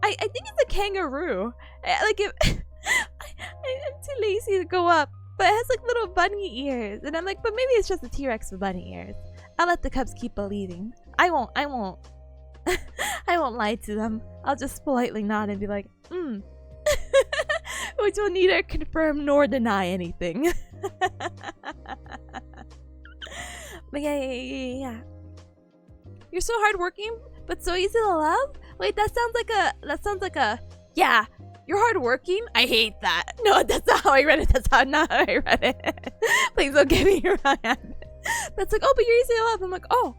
I think it's a kangaroo. Like if I'm too lazy to go up, but it has like little bunny ears, and I'm like, but maybe it's just a T-Rex with bunny ears. I'll let the cubs keep believing. I won't I won't lie to them. I'll just politely nod and be like, which will neither confirm nor deny anything. But yeah. You're so hardworking, but so easy to love? Wait, that sounds like a yeah. You're hardworking? I hate that. No, that's not how I read it. That's not how I read it. Please don't get me wrong. That's like, oh, but you're easy to love. I'm like, oh.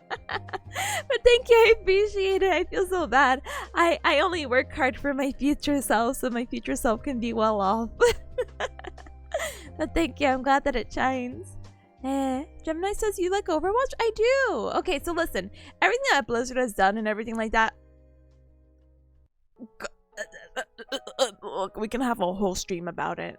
But thank you, I appreciate it. I feel so bad. I only work hard for my future self, so my future self can be well off. But thank you, I'm glad that it shines. Gemini says you like Overwatch? I do. Okay, so listen, everything that Blizzard has done and everything like that, we can have a whole stream about it.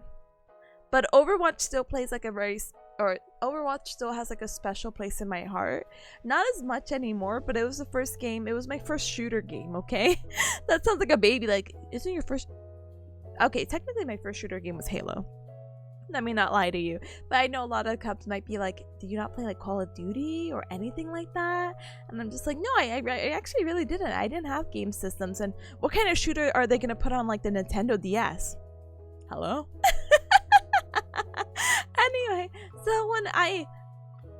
But Overwatch still plays like Overwatch still has like a special place in my heart. Not as much anymore, but it was the first game. It was my first shooter game, okay? That sounds like a baby. Like, isn't your first... Okay, technically my first shooter game was Halo. Let me not lie to you. But I know a lot of cubs might be like, do you not play like Call of Duty or anything like that? And I'm just like, no, I actually really didn't. I didn't have game systems. And what kind of shooter are they going to put on like the Nintendo DS? Hello? Anyway, so when I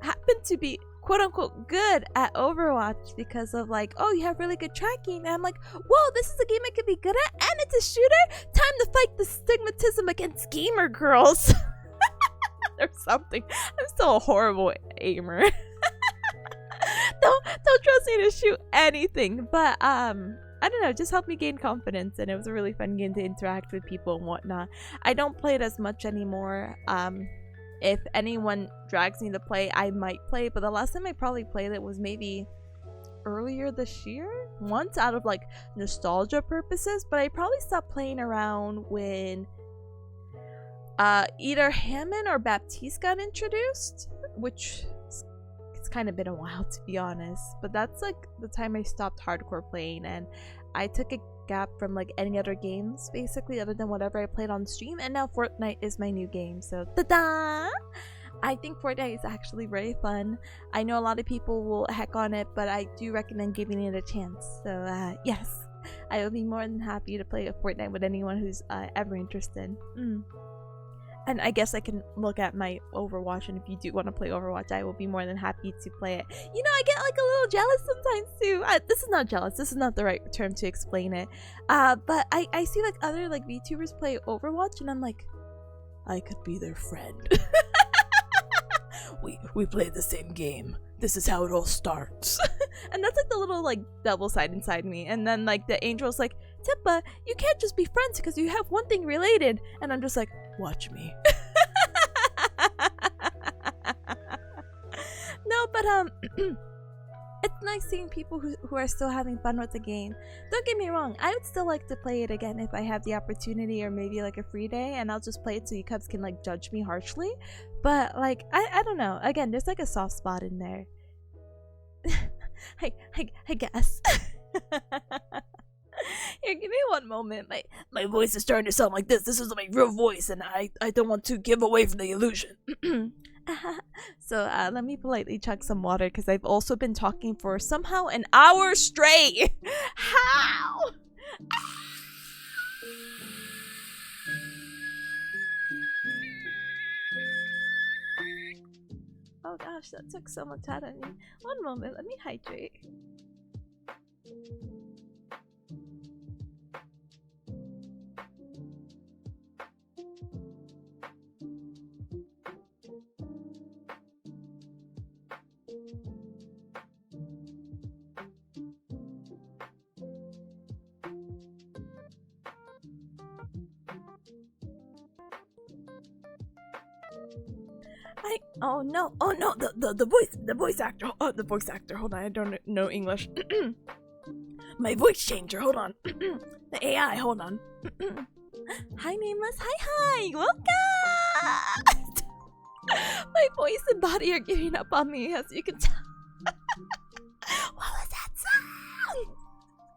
happened to be quote-unquote good at Overwatch because of like, oh, you have really good tracking, and I'm like, whoa, this is a game I could be good at, and it's a shooter? Time to fight the stigmatism against gamer girls. Or something. I'm still a horrible aimer. Don't trust me to shoot anything, but I don't know, just helped me gain confidence, and it was a really fun game to interact with people and whatnot. I don't play it as much anymore. If anyone drags me to play, I might play, but the last time I probably played it was maybe earlier this year, once, out of like nostalgia purposes. But I probably stopped playing around when either Hammond or Baptiste got introduced, which it's kind of been a while, to be honest. But that's like the time I stopped hardcore playing, and I took a gap from like any other games basically other than whatever I played on stream, and now Fortnite is my new game. So ta-da! I think Fortnite is actually very fun. I know a lot of people will heck on it, but I do recommend giving it a chance. So yes, I will be more than happy to play a Fortnite with anyone who's ever interested. And I guess I can look at my Overwatch, and if you do want to play Overwatch, I will be more than happy to play it. You know, I get like a little jealous sometimes too. This is not jealous. This is not the right term to explain it. But I see like other like VTubers play Overwatch, and I'm like, I could be their friend. we play the same game. This is how it all starts. And that's like the little like double side inside me. And then like the angel's like, Tippa, you can't just be friends because you have one thing related. And I'm just like, watch me. No, but it's nice seeing people who are still having fun with the game. Don't get me wrong, I would still like to play it again if I have the opportunity, or maybe like a free day, and I'll just play it so you cubs can like judge me harshly. But like I don't know, again, there's like a soft spot in there. I guess. Here, give me one moment. My voice is starting to sound like this. This is my real voice, and I don't want to give away from the illusion. So let me politely chug some water, because I've also been talking for somehow an hour straight. How? Oh gosh, that took so much out of me. One moment, let me hydrate. Oh no, the voice actor. Oh, the voice actor. Hold on, I don't know English. My voice changer. Hold on. The AI. Hold on. Hi, nameless. Hi. Welcome. My voice and body are giving up on me, as you can tell. What was that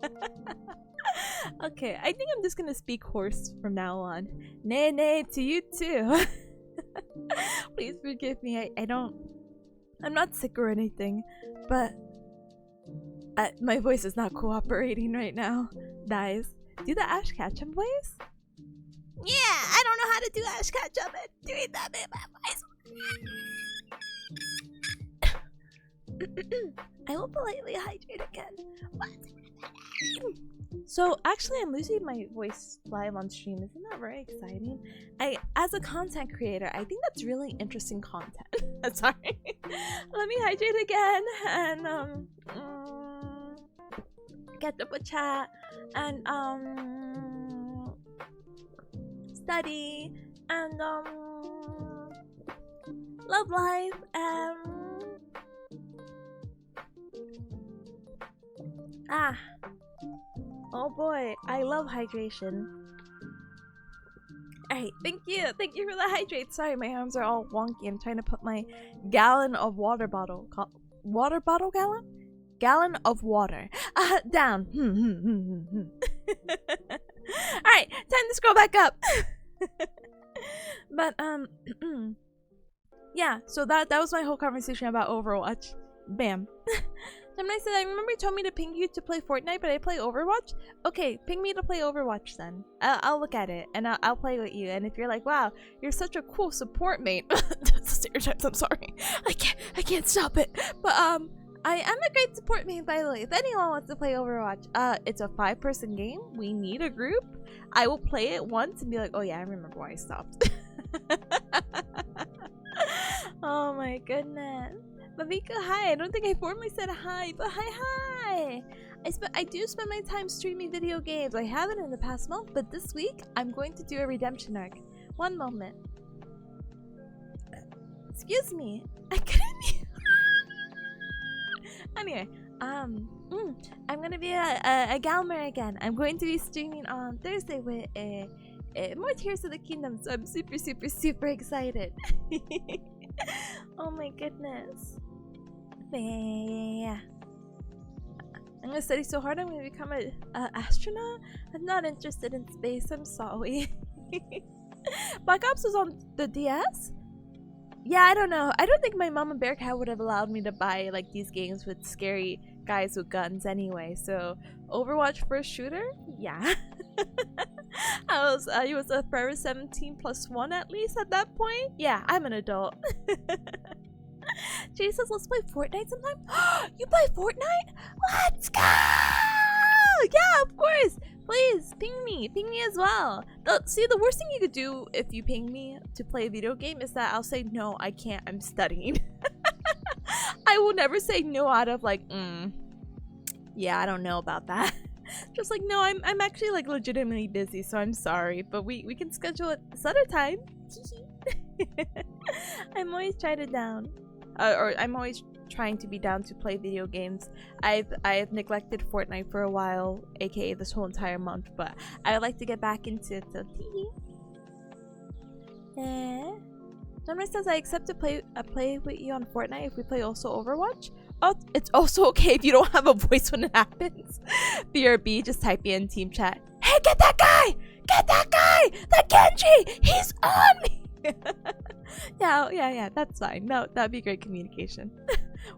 sound? Okay, I think I'm just gonna speak hoarse from now on. Nay to you too. Please forgive me. I'm not sick or anything, but my voice is not cooperating right now. Guys, do the Ash Ketchum voice? Yeah, I don't know how to do Ash Ketchum and doing that in my voice. I will politely hydrate again. What? So actually I'm losing my voice live on stream. Isn't that very exciting? As a content creator, I think that's really interesting content. Sorry. Let me hydrate again and get up a chat and study and love life and oh boy, I love hydration. Alright, thank you for the hydrate. Sorry, my arms are all wonky. I'm trying to put my gallon of water bottle gallon of water down. Alright, time to scroll back up. But yeah, so that was my whole conversation about Overwatch. Bam. Somebody said, I remember you told me to ping you to play Fortnite, but I play Overwatch? Okay, ping me to play Overwatch then. I'll look at it, and I'll play with you. And if you're like, wow, you're such a cool support mate. That's a stereotype, I'm sorry. I can't stop it. But, I am a great support mate, by the way. If anyone wants to play Overwatch, it's a 5-person game. We need a group. I will play it once and be like, oh yeah, I remember why I stopped. Oh my goodness. Mavika, hi. I don't think I formally said hi, but hi. I do spend my time streaming video games. I haven't in the past month, but this week I'm going to do a redemption arc. One moment. Excuse me. I couldn't. Anyway, I'm gonna be a Galmer again. I'm going to be streaming on Thursday with more Tears of the Kingdom, so I'm super excited. Oh my goodness. Yeah. I'm gonna study so hard I'm gonna become an astronaut? I'm not interested in space, I'm sorry. Black Ops was on the DS? Yeah, I don't know. I don't think my mom and Bearcat would have allowed me to buy like these games with scary guys with guns anyway. So Overwatch first shooter? Yeah. I was a forever 17+1 at least at that point. Yeah, I'm an adult. Jay says let's play Fortnite sometime. You play Fortnite? Let's go! Yeah, of course. Please ping me as well. See, the worst thing you could do if you ping me to play a video game is that I'll say no, I can't, I'm studying. I will never say no out of like yeah, I don't know about that. Just like, no, I'm actually like legitimately busy, so I'm sorry, but we can schedule it this other time. I'm always trying to or I'm always trying to be down to play video games. I've neglected Fortnite for a while, aka this whole entire month, but I would like to get back into it. So somebody says I accept to play with you on Fortnite if we play also Overwatch. Oh, it's also okay if you don't have a voice when it happens. BRB, just type in team chat. Hey, get that guy! Get that guy! The Genji! He's on me! Yeah, that's fine. No, that'd be great communication.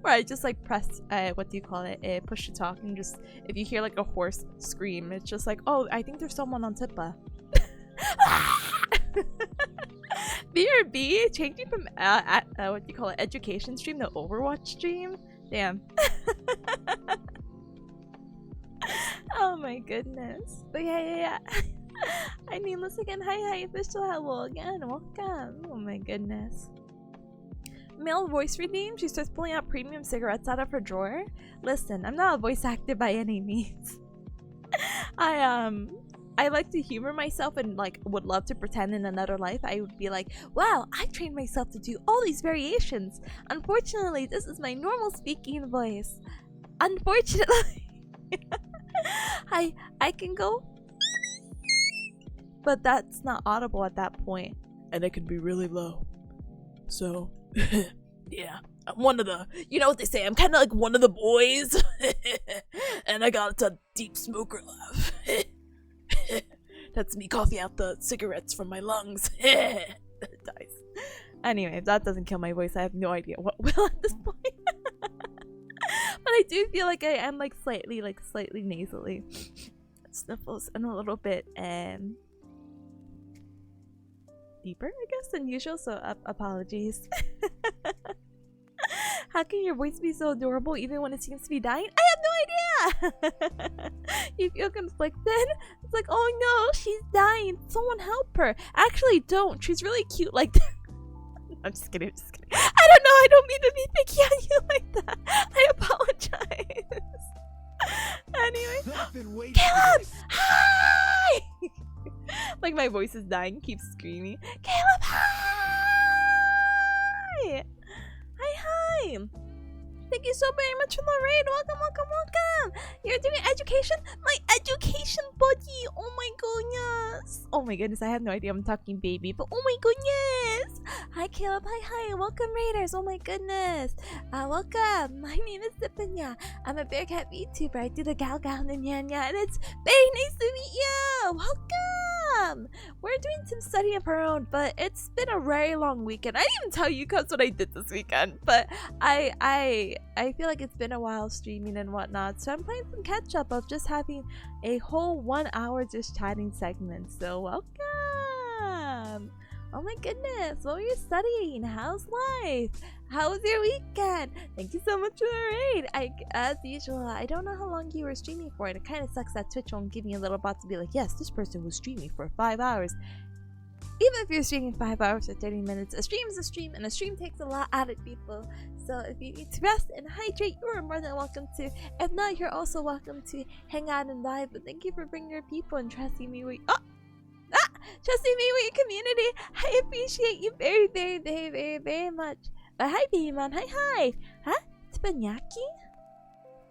Where I just like press, what do you call it? Push to talk, and just, if you hear like a horse scream, it's just like, oh, I think there's someone on Tippa. BRB, changing from, what do you call it? Education stream to Overwatch stream? Damn. Oh my goodness. But yeah. I nameless again. Hi, official. Hello again. Welcome. Oh my goodness. Male voice redeem. She starts pulling out premium cigarettes out of her drawer. Listen, I'm not a voice actor by any means. I like to humor myself and like would love to pretend in another life I would be like, wow, I trained myself to do all these variations. Unfortunately, this is my normal speaking voice. Unfortunately. I can go, but that's not audible at that point. And it can be really low. So, yeah. I'm one of the, you know what they say, I'm kind of like one of the boys. And I got a deep smoker laugh. That's me coughing out the cigarettes from my lungs. Dies. Anyway, if that doesn't kill my voice, I have no idea what will at this point. But I do feel like I am like slightly nasally. Sniffles and a little bit deeper, I guess, than usual, so apologies. How can your voice be so adorable even when it seems to be dying? I have no idea! You feel conflicted? It's like, oh no, she's dying. Someone help her. Actually, don't. She's really cute like that. I'm just kidding. I don't know. I don't mean to be picky on you like that. I apologize. Anyway. Caleb! Hi! Like my voice is dying. Keeps screaming. Caleb, hi! Hi! Thank you so very much for the raid. Welcome. You're doing education? My education buddy. Oh my goodness. Oh my goodness. I have no idea I'm talking baby, but oh my goodness. Hi Caleb. Hi. Welcome raiders. Oh my goodness. Welcome. My name is Tipanya. I'm a bearcat VTuber. I do the gal and Nyanya, and it's very nice to meet you. Welcome. We're doing some study of our own, but it's been a very long weekend. I didn't even tell you guys what I did this weekend, but I feel like it's been a while streaming and whatnot, so I'm playing some catch up of just having a whole 1 hour just chatting segment. So welcome. Oh my goodness, what were you studying? How's life? How was your weekend? Thank you so much for the raid. As usual, I don't know how long you were streaming for, and it kind of sucks that Twitch won't give me a little bot to be like, yes, this person was streaming for 5 hours. Even if you're streaming 5 hours or 30 minutes, a stream is a stream, and a stream takes a lot out of people. So if you need to rest and hydrate, you are more than welcome to. If not, you're also welcome to hang out and live. But thank you for bringing your people and trusting me with trusting me with your community. I appreciate you very, very, very, very, very much. Hi, Beemon. Hi. Huh? Tipanyaki?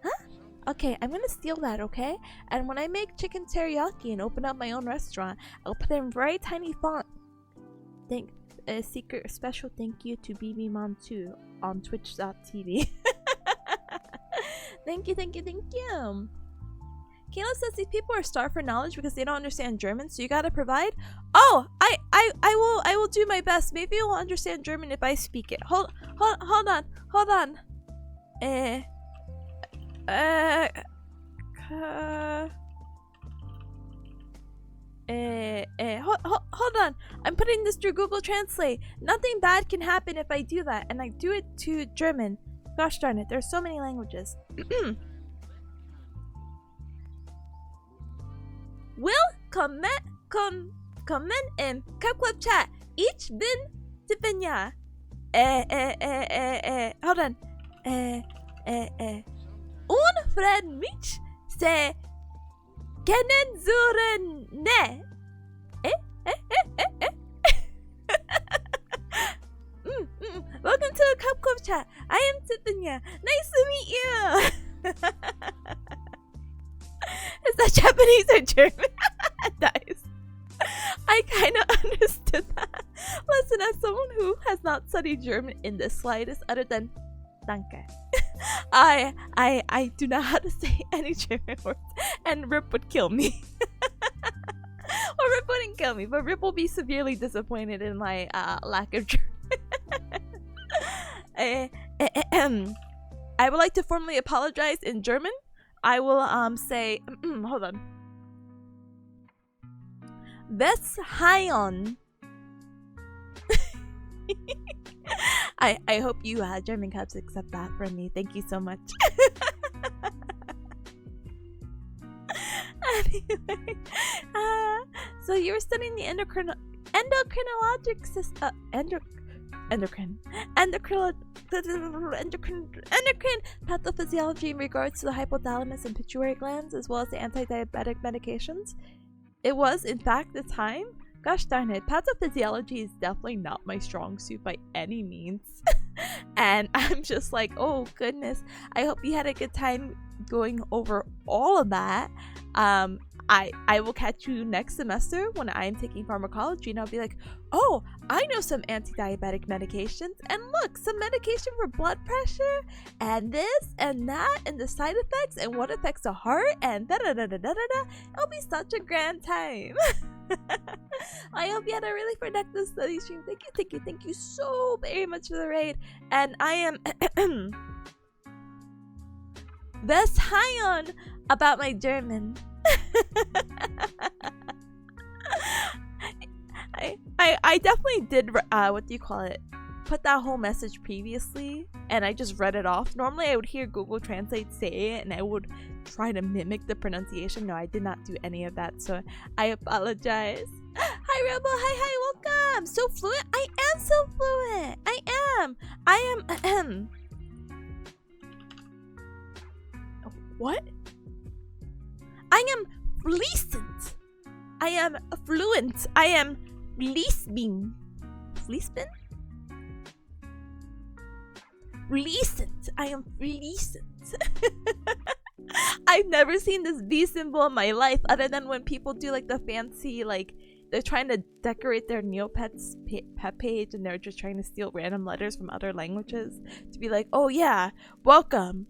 Huh? Okay, I'm gonna steal that, okay? And when I make chicken teriyaki and open up my own restaurant, I'll put it in very tiny font. Secret special thank you to BB Mom 2 on twitch.tv. Thank you. Caleb says these people are starved for knowledge because they don't understand German, so you gotta provide. Oh, I will do my best. Maybe you'll understand German if I speak it. Hold on. Hold on. I'm putting this through Google Translate. Nothing bad can happen if I do that, and I do it to German. Gosh darn it, there's so many languages. Willkommen im Club Chat. Ich bin Tipanya. Hold on. Unfred mich se kennen ne. Welcome to the Club Chat. I am Tipanya. Nice to meet you. Is that Japanese or German? Nice. I kind of understood that. Listen, as someone who has not studied German in the slightest other than danke, I do not know how to say any German words, and Rip would kill me. Well, Rip wouldn't kill me, but Rip will be severely disappointed in my lack of German. I would like to formally apologize in German. I will say hold on. Wes Hayon. I hope you German cubs accept that from me. Thank you so much. Anyway, so you were studying the endocrinologic system. Endocrine pathophysiology in regards to the hypothalamus and pituitary glands, as well as the anti-diabetic medications. it was in fact the time. Gosh darn it, pathophysiology is definitely not my strong suit by any means. And I'm just like, oh goodness, I hope you had a good time going over all of that. I will catch you next semester when I'm taking pharmacology, and I'll be like, oh, I know some anti-diabetic medications, and look, some medication for blood pressure, and this and that, and the side effects, and what affects the heart, and da da da da da da. It'll be such a grand time. I hope you had a really productive study stream. Thank you so very much for the raid. And I am best high on about my German. I definitely did what do you call it, put that whole message previously, and I just read it off. Normally I would hear Google Translate say it and I would try to mimic the pronunciation. No, I did not do any of that, so I apologize. Hi Rebel, hi, welcome. So fluent? I am so fluent. I am what? I am fluent. I am fluent. I am fleecing. Fleecing? Fleecent. I am fleecent. I've never seen this V symbol in my life, other than when people do like the fancy, like they're trying to decorate their Neopets pet page and they're just trying to steal random letters from other languages to be like, oh yeah, welcome.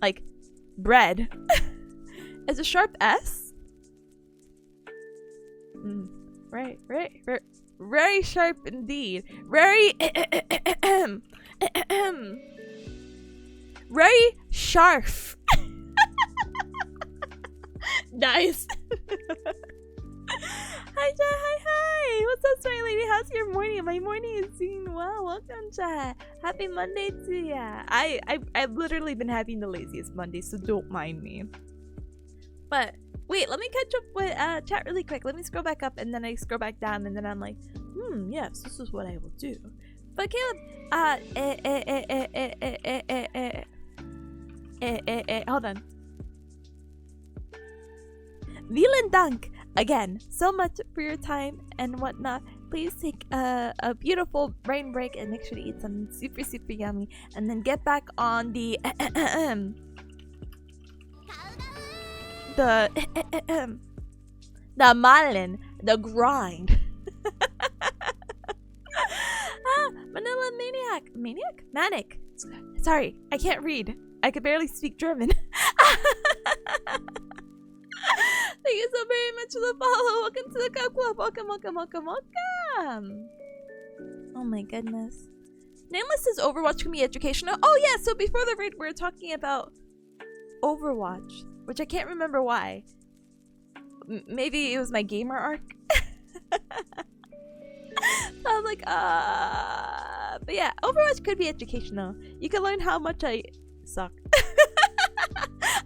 Like bread. Is a sharp S? Right. Very sharp indeed. Very very sharp. Nice. Hi chat, hi. What's up, Story Lady? How's your morning? My morning is doing well. Welcome, chat. Happy Monday to ya. I've literally been having the laziest Monday, so don't mind me. But wait, let me catch up with chat really quick. Let me scroll back up and then I scroll back down and then I'm like, yes, this is what I will do. But Caleb, hold on. Vielen Dank again so much for your time and whatnot. Please take a beautiful rain break and make sure to eat something super yummy and then get back on the Malin, the grind. Manila Manic. Sorry, I can't read. I could barely speak German. Thank you so very much for the follow. Welcome to the Cup Club. Welcome. Oh my goodness. Nameless says Overwatch can be educational. Oh yeah, so before the raid we were talking about Overwatch, which I can't remember why. Maybe it was my gamer arc. So I was like, but yeah, Overwatch could be educational. You can learn how much I suck.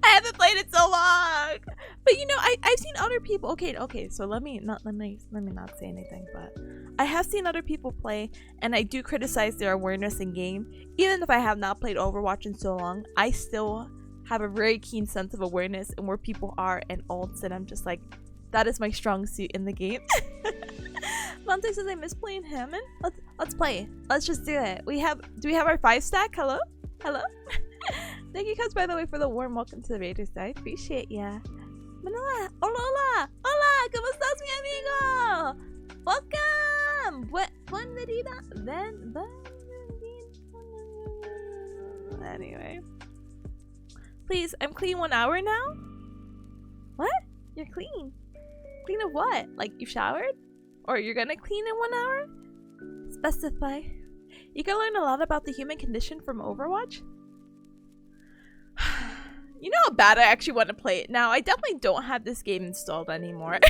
I haven't played it so long. But you know, I've seen other people. Okay. So let me not say anything. But I have seen other people play, and I do criticize their awareness in game. Even if I have not played Overwatch in so long, I still have a very keen sense of awareness and where people are and ults, and I'm just like, that is my strong suit in the game. Monte says I miss playing Hammond. Let's play. Let's just do it. Do we have our 5 stack? Hello. Thank you guys, by the way, for the warm welcome to the Raiders. I appreciate ya. Manila, hola, ¿cómo estás, mi amigo? Welcome. Anyway, please, I'm clean 1 hour now. What? You're clean? Clean of what? Like you showered? Or you're gonna clean in 1 hour? Specify. You can learn a lot about the human condition from Overwatch. You know how bad I actually want to play it now? I definitely don't have this game installed anymore.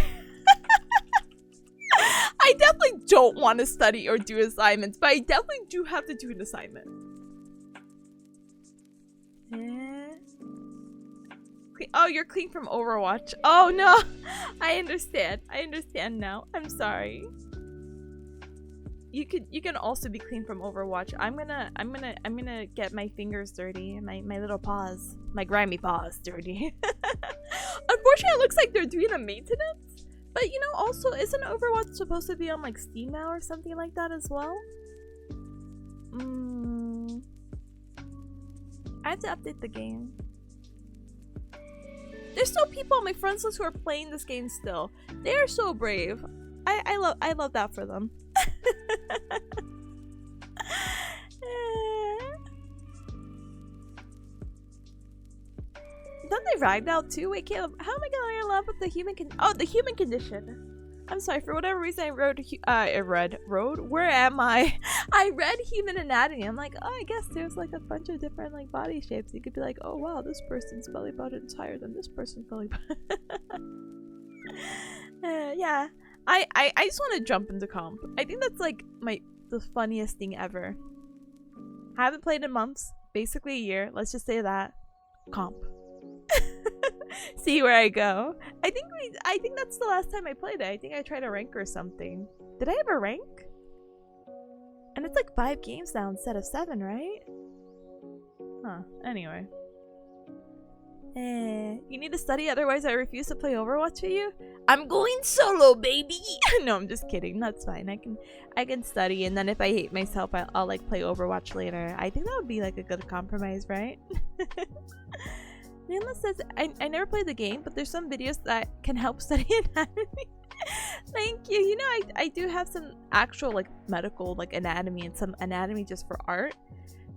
I definitely don't want to study or do assignments, but I definitely do have to do an assignment. Oh, you're clean from Overwatch. Oh no, I understand. I understand now. I'm sorry. You can also be clean from Overwatch. I'm gonna get my fingers dirty, my little paws, my grimy paws dirty. Unfortunately, it looks like they're doing a maintenance. But you know, also, isn't Overwatch supposed to be on like Steam now or something like that as well? I have to update the game. There's still people on my friends list who are playing this game still. They are so brave. I love that for them. Don't they rag out too? Wait, Caleb, how am I gonna learn love with the human the human condition? I'm sorry, for whatever reason I read where am I? I read human anatomy. I'm like, oh, I guess there's like a bunch of different like body shapes. You could be like, oh wow, this person's belly button is higher than this person's belly button. Yeah. I just want to jump into comp. I think that's like the funniest thing ever. I haven't played in months, basically a year. Let's just say that. Comp. See where I go. I think that's the last time I played it. I think I tried a rank or something. Did I ever rank? And it's like 5 games now instead of 7, right? Huh. Anyway. You need to study, otherwise I refuse to play Overwatch with you. I'm going solo, baby. No, I'm just kidding. That's fine. I can study, and then if I hate myself, I'll like play Overwatch later. I think that would be like a good compromise, right? Nila says, I never played the game, but there's some videos that can help study anatomy. Thank you. You know, I do have some actual like medical like anatomy and some anatomy just for art.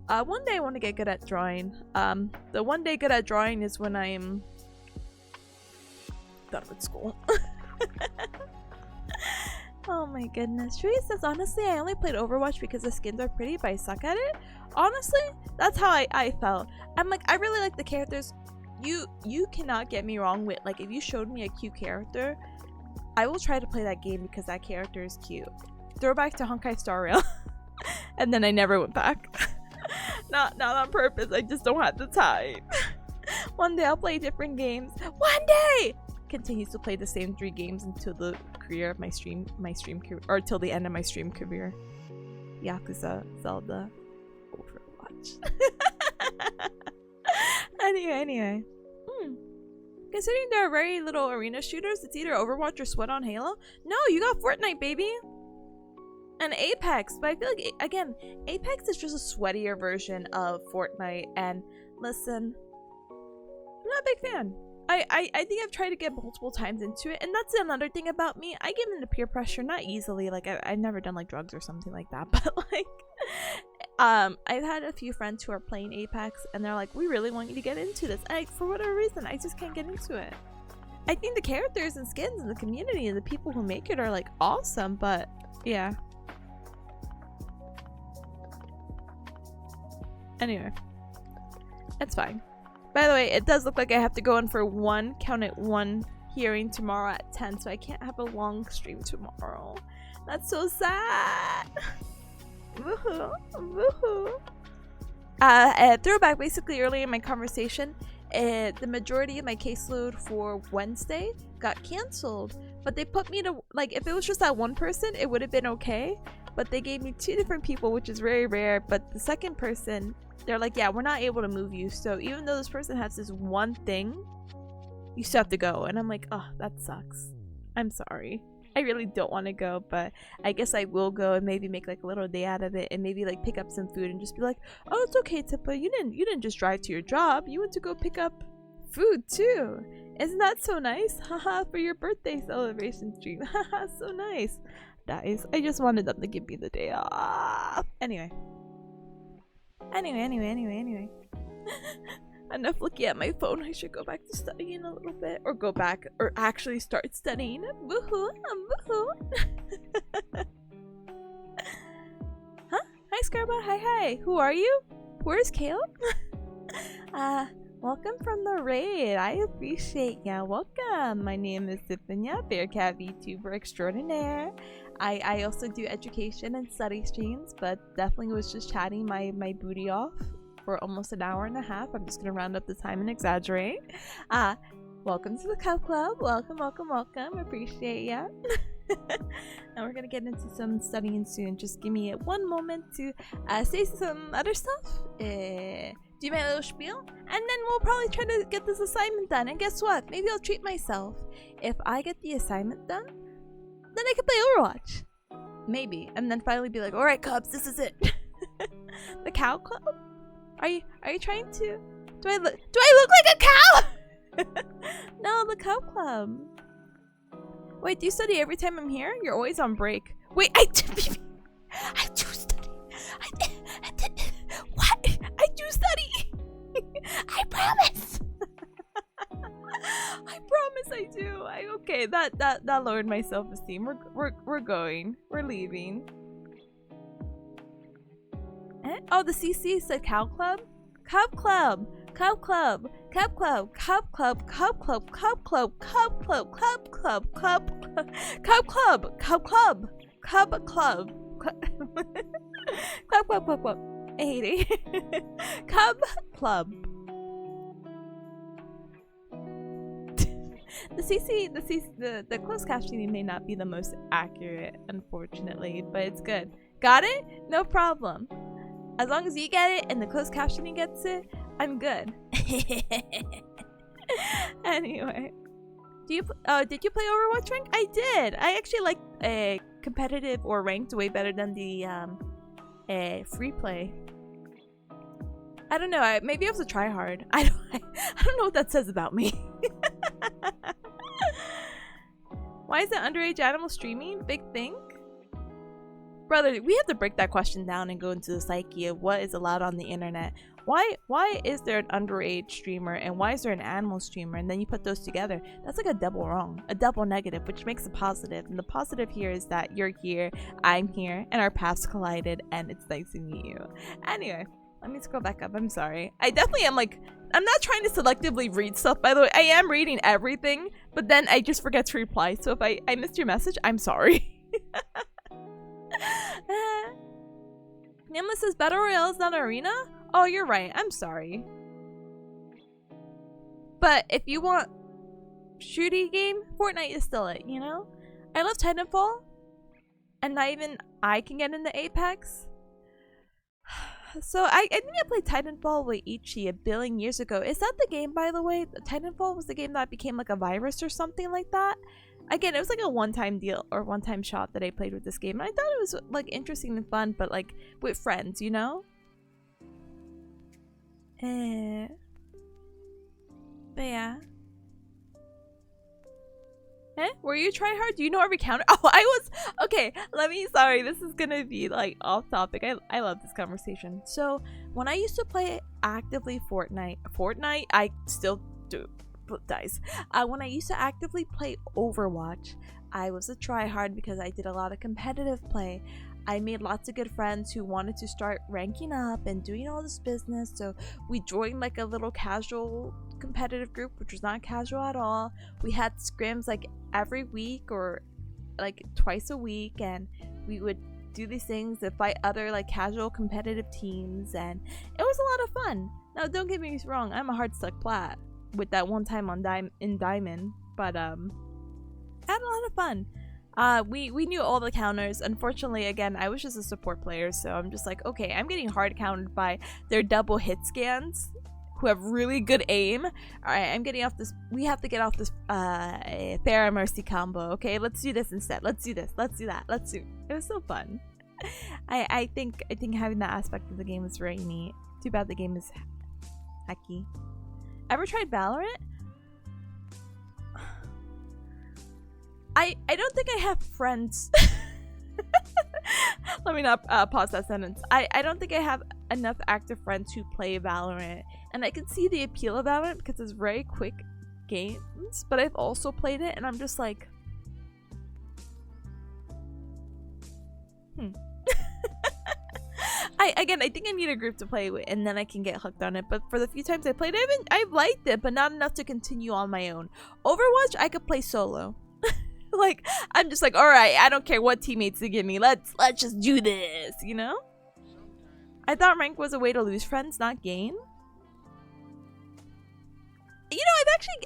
One day I want to get good at drawing. The one day good at drawing is when I'm done with school. Oh my goodness. Shui says, honestly, I only played Overwatch because the skins are pretty, but I suck at it. Honestly, that's how I felt. I'm like, I really like the characters. You cannot get me wrong with, like, if you showed me a cute character, I will try to play that game because that character is cute. Throwback to Honkai Star Rail. And then I never went back. Not on purpose, I just don't have the time. One day I'll play different games. One day! Continues to play the same 3 games until the career of my stream career, or till the end of my stream career. Yakuza, Zelda, Overwatch. Anyway. Considering there are very little arena shooters, it's either Overwatch or Sweat on Halo. No, you got Fortnite, baby! And Apex, but I feel like, again, Apex is just a sweatier version of Fortnite, and listen, I'm not a big fan. I think I've tried to get multiple times into it, and that's another thing about me. I give into peer pressure, not easily. Like, I've never done, like, drugs or something like that, but, like, I've had a few friends who are playing Apex, and they're like, we really want you to get into this. And for whatever reason, I just can't get into it. I think the characters and skins and the community and the people who make it are, like, awesome, but, yeah. Anyway, it's fine. By the way, it does look like I have to go in for one hearing tomorrow at 10, so I can't have a long stream tomorrow. That's so sad. Woohoo, woohoo. Throwback, basically earlier in my conversation, the majority of my caseload for Wednesday got cancelled, but they put me to, like, if it was just that one person, it would have been okay, but they gave me 2 different people, which is very rare. But the second person, they're like, yeah, we're not able to move you, so even though this person has this one thing, you still have to go. And I'm like, oh, that sucks. I'm sorry. I really don't want to go, but I guess I will go and maybe make like a little day out of it, and maybe like pick up some food and just be like, oh, it's okay, Tippa, you didn't just drive to your job, you went to go pick up food too. Isn't that so nice? Haha, for your birthday celebration stream. Haha, so nice. Nice. I just wanted them to give me the day off. Anyway. Enough looking at my phone. I should go back to studying a little bit, or go back, or actually start studying. Woohoo! Woohoo! Huh? Hi, Scarba. Hi. Who are you? Where's Caleb? Welcome from the raid. I appreciate ya. Welcome. My name is Tipanya, bearcat VTuber extraordinaire. I also do education and study streams, but definitely was just chatting my booty off for almost an hour and a half. I'm just gonna round up the time and exaggerate. Welcome to the Cup Club. Welcome. Appreciate ya. Now we're gonna get into some studying soon. Just give me one moment to say some other stuff. do my little spiel, and then we'll probably try to get this assignment done. And guess what? Maybe I'll treat myself. If I get the assignment done, then I can play Overwatch. Maybe. And then finally be like, alright, Cubs, this is it. The cow club? Are you trying to... Do I look like a cow? No, the cow club. Wait, do you study every time I'm here? You're always on break. Wait, I do study. What? I do study. I promise. I promise I do. Okay, that lowered my self-esteem. We're going. We're leaving. Eh? Oh, the CC said cow club? Cub club. Cub club. Cub club. Cub club. Cub club. Cub club. Cub club. Cub club. Cub club. Cub club. Cub club. Cub club. Club club club club. I hate it. Cub club. The closed captioning may not be the most accurate, unfortunately, but it's good. Got it? No problem. As long as you get it and the closed captioning gets it, I'm good. Anyway, did you play Overwatch rank? I did. I actually like competitive or ranked way better than the free play. I don't know. Maybe I have to try hard. I don't know what that says about me. Why is it underage animal streaming? Big thing? Brother, we have to break that question down and go into the psyche of what is allowed on the internet. Why is there an underage streamer and why is there an animal streamer? And then you put those together. That's like a double wrong, a double negative, which makes a positive. And the positive here is that you're here, I'm here, and our paths collided, and it's nice to meet you. Anyway, let me scroll back up. I'm sorry. I definitely am like, I'm not trying to selectively read stuff, by the way. I am reading everything, but then I just forget to reply. So if I missed your message, I'm sorry. Nameless says Battle Royale is not arena? Oh, you're right. I'm sorry. But if you want shooty game, Fortnite is still it, you know? I love Titanfall. And not even I can get into Apex. So I think I played Titanfall with Ichi a billion years ago. Is that the game, by the way? Titanfall was the game that became like a virus or something like that? Again, it was like a one-time deal or one-time shot that I played with this game. And I thought it was like interesting and fun, but like with friends, you know? But yeah. Eh? Were you trying hard? Do you know every counter? Oh, I was... Okay, sorry, this is gonna be like off topic. I love this conversation. So, when I used to play actively Fortnite, I still do. Dice. When I used to actively play Overwatch, I was a tryhard because I did a lot of competitive play. I made lots of good friends who wanted to start ranking up and doing all this business, so we joined like a little casual competitive group, which was not casual at all. We had scrims like every week or like twice a week, and we would do these things to fight other like casual competitive teams, and it was a lot of fun. Now don't get me wrong, I'm a hard stuck plat with that one time on Diamond, but I had a lot of fun. We knew all the counters. Unfortunately, again, I was just a support player, so I'm just like, okay, I'm getting hard countered by their double hit scans who have really good aim. Alright, I'm getting off this. We have to get off this Pharah Mercy combo. Okay, let's do this instead. Let's do this. Let's do that. Let's do. It was so fun. I think having that aspect of the game was very neat. Too bad the game is hacky. Ever tried Valorant? I don't think I have friends. Let me not pause that sentence. I don't think I have enough active friends who play Valorant. And I can see the appeal of Valorant because it's very quick games. But I've also played it and I'm just like... I think I need a group to play with and then I can get hooked on it. But for the few times I played it, I've liked it, but not enough to continue on my own. Overwatch, I could play solo. Like, I'm just like, alright, I don't care what teammates they give me. Let's just do this, you know? I thought rank was a way to lose friends, not gain. You know,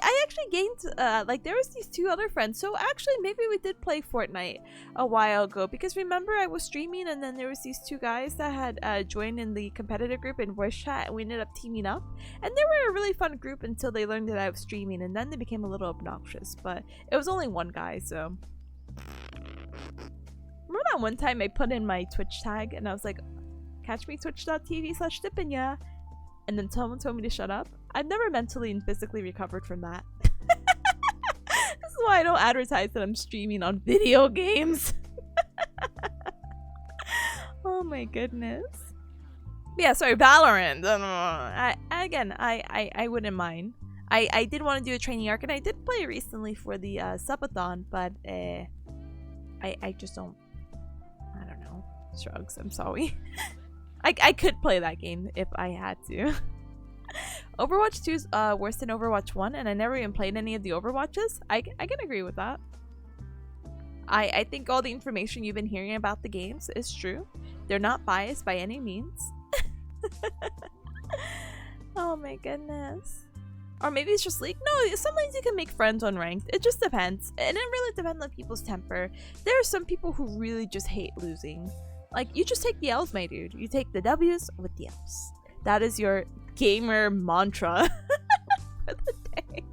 I actually gained like there was these two other friends. So actually maybe we did play Fortnite a while ago, because remember I was streaming and then there was these two guys that had joined in the competitive group in voice chat, and we ended up teaming up, and they were a really fun group until they learned that I was streaming, and then they became a little obnoxious. But it was only one guy, so remember that one time I put in my Twitch tag and I was like, catch me twitch.tv/Tipanya, and then someone told me to shut up. I've never mentally and physically recovered from that. This is why I don't advertise that I'm streaming on video games. Oh my goodness. But yeah, sorry, Valorant. I wouldn't mind. I did want to do a training arc, and I did play recently for the subathon, but I just don't. I don't know. Shrugs. I'm sorry. I could play that game if I had to. Overwatch 2 is worse than Overwatch 1, and I never even played any of the Overwatches. I can agree with that. I think all the information you've been hearing about the games is true. They're not biased by any means. Oh my goodness. Or maybe it's just like, no, sometimes you can make friends on ranked. It just depends. And it really depends on people's temper. There are some people who really just hate losing. Like, you just take the L's, my dude. You take the W's with the L's. That is your gamer mantra for the day.